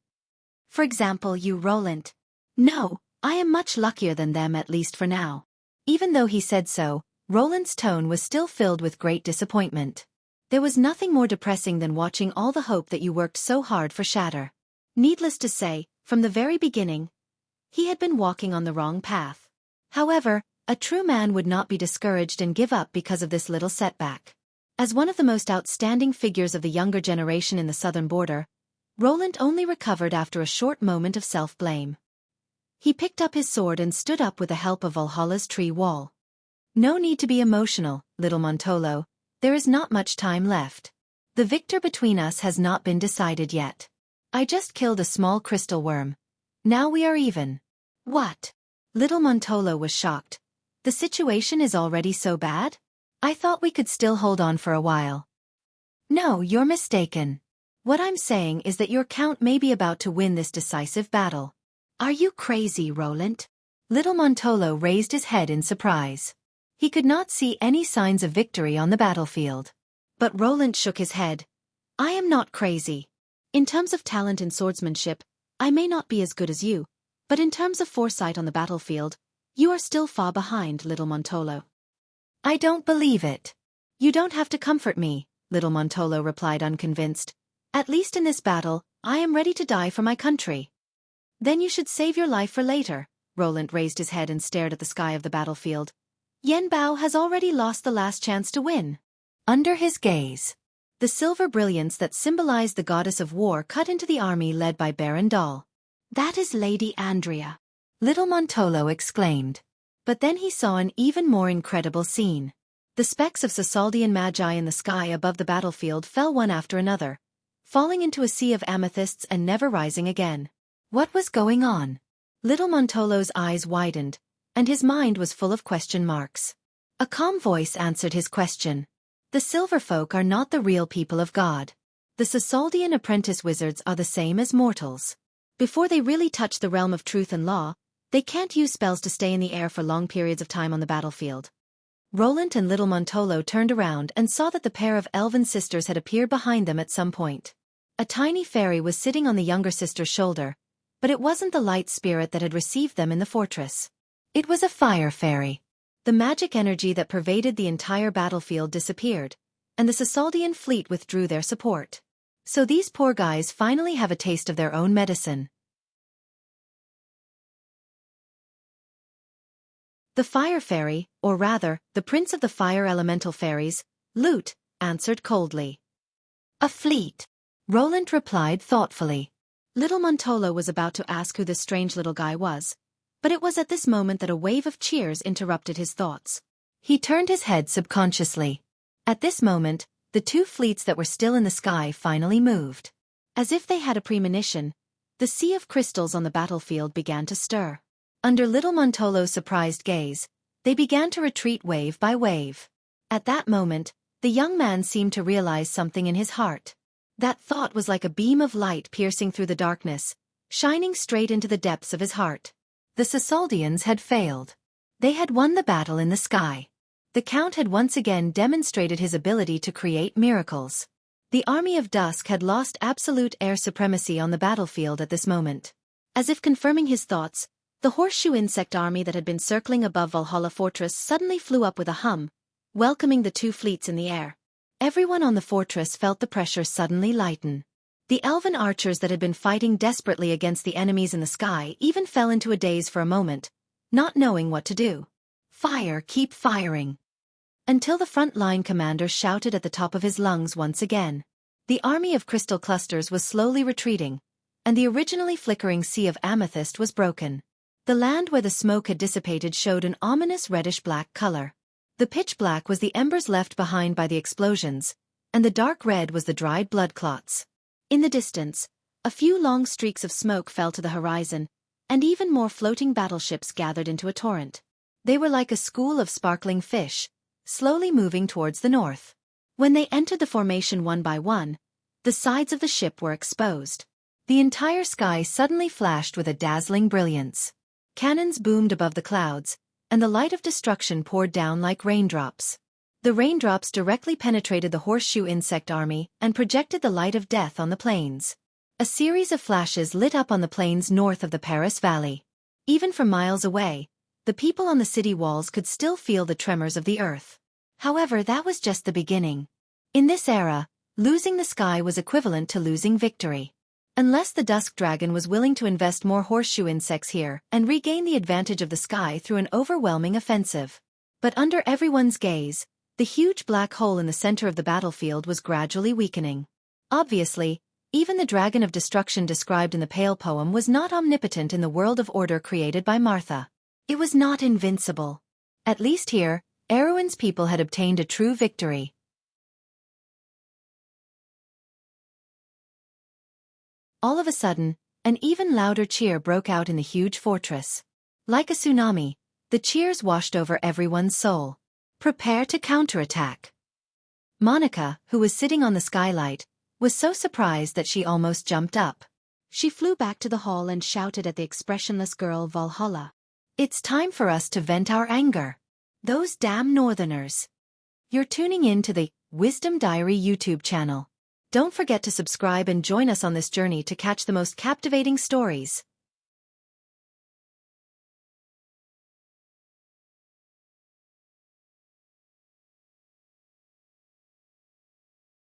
For example, you, Roland. No, I am much luckier than them, at least for now. Even though he said so, Roland's tone was still filled with great disappointment. There was nothing more depressing than watching all the hope that you worked so hard for shatter. Needless to say, from the very beginning, he had been walking on the wrong path. However, a true man would not be discouraged and give up because of this little setback. As one of the most outstanding figures of the younger generation in the southern border, Roland only recovered after a short moment of self-blame. He picked up his sword and stood up with the help of Valhalla's tree wall. No need to be emotional, little Montolo. There is not much time left. The victor between us has not been decided yet. I just killed a small crystal worm. Now we are even. What? Little Montolo was shocked. The situation is already so bad? I thought we could still hold on for a while. No, you're mistaken. What I'm saying is that your count may be about to win this decisive battle. Are you crazy, Roland? Little Montolo raised his head in surprise. He could not see any signs of victory on the battlefield. But Roland shook his head. I am not crazy. In terms of talent in swordsmanship, I may not be as good as you, but in terms of foresight on the battlefield, you are still far behind, little Montolo. I don't believe it. You don't have to comfort me, little Montolo replied unconvinced. At least in this battle, I am ready to die for my country. Then you should save your life for later. Roland raised his head and stared at the sky of the battlefield. Yenbao has already lost the last chance to win. Under his gaze, the silver brilliance that symbolized the goddess of war cut into the army led by Baron Dahl. That is Lady Andrea, little Montolo exclaimed. But then he saw an even more incredible scene. The specks of Sasaldian magi in the sky above the battlefield fell one after another, falling into a sea of amethysts and never rising again. What was going on? Little Montolo's eyes widened, and his mind was full of question marks. A calm voice answered his question. The silver folk are not the real people of God. The Sasaldian apprentice wizards are the same as mortals. Before they really touch the realm of truth and law, they can't use spells to stay in the air for long periods of time on the battlefield. Roland and little Montolo turned around and saw that the pair of elven sisters had appeared behind them at some point. A tiny fairy was sitting on the younger sister's shoulder, but it wasn't the light spirit that had received them in the fortress. It was a fire fairy. The magic energy that pervaded the entire battlefield disappeared, and the Sasaldian fleet withdrew their support. So these poor guys finally have a taste of their own medicine. The fire fairy, or rather, the prince of the fire elemental fairies, Lute, answered coldly. A fleet. Roland replied thoughtfully. Little Montolo was about to ask who this strange little guy was, but it was at this moment that a wave of cheers interrupted his thoughts. He turned his head subconsciously. At this moment, the two fleets that were still in the sky finally moved. As if they had a premonition, the sea of crystals on the battlefield began to stir. Under little Montolo's surprised gaze, they began to retreat wave by wave. At that moment, the young man seemed to realize something in his heart. That thought was like a beam of light piercing through the darkness, shining straight into the depths of his heart. The Sasaldians had failed. They had won the battle in the sky. The Count had once again demonstrated his ability to create miracles. The army of Dusk had lost absolute air supremacy on the battlefield at this moment. As if confirming his thoughts, the horseshoe insect army that had been circling above Valhalla Fortress suddenly flew up with a hum, welcoming the two fleets in the air. Everyone on the fortress felt the pressure suddenly lighten. The elven archers that had been fighting desperately against the enemies in the sky even fell into a daze for a moment, not knowing what to do. Fire, keep firing. Until the front-line commander shouted at the top of his lungs once again. The army of crystal clusters was slowly retreating, and the originally flickering sea of amethyst was broken. The land where the smoke had dissipated showed an ominous reddish-black color. The pitch black was the embers left behind by the explosions, and the dark red was the dried blood clots. In the distance, a few long streaks of smoke fell to the horizon, and even more floating battleships gathered into a torrent. They were like a school of sparkling fish, slowly moving towards the north. When they entered the formation one by one, the sides of the ship were exposed. The entire sky suddenly flashed with a dazzling brilliance. Cannons boomed above the clouds, and the light of destruction poured down like raindrops. The raindrops directly penetrated the horseshoe insect army and projected the light of death on the plains. A series of flashes lit up on the plains north of the Paris Valley. Even from miles away, the people on the city walls could still feel the tremors of the earth. However, that was just the beginning. In this era, losing the sky was equivalent to losing victory. Unless the Dusk Dragon was willing to invest more horseshoe insects here and regain the advantage of the sky through an overwhelming offensive. But under everyone's gaze, the huge black hole in the center of the battlefield was gradually weakening. Obviously, even the Dragon of Destruction described in the Pale poem was not omnipotent in the world of order created by Martha. It was not invincible. At least here, Erwin's people had obtained a true victory. All of a sudden, an even louder cheer broke out in the huge fortress. Like a tsunami, the cheers washed over everyone's soul. Prepare to counterattack. Monica, who was sitting on the skylight, was so surprised that she almost jumped up. She flew back to the hall and shouted at the expressionless girl Valhalla. It's time for us to vent our anger. Those damn northerners. You're tuning in to the Wisdom Diary YouTube channel. Don't forget to subscribe and join us on this journey to catch the most captivating stories.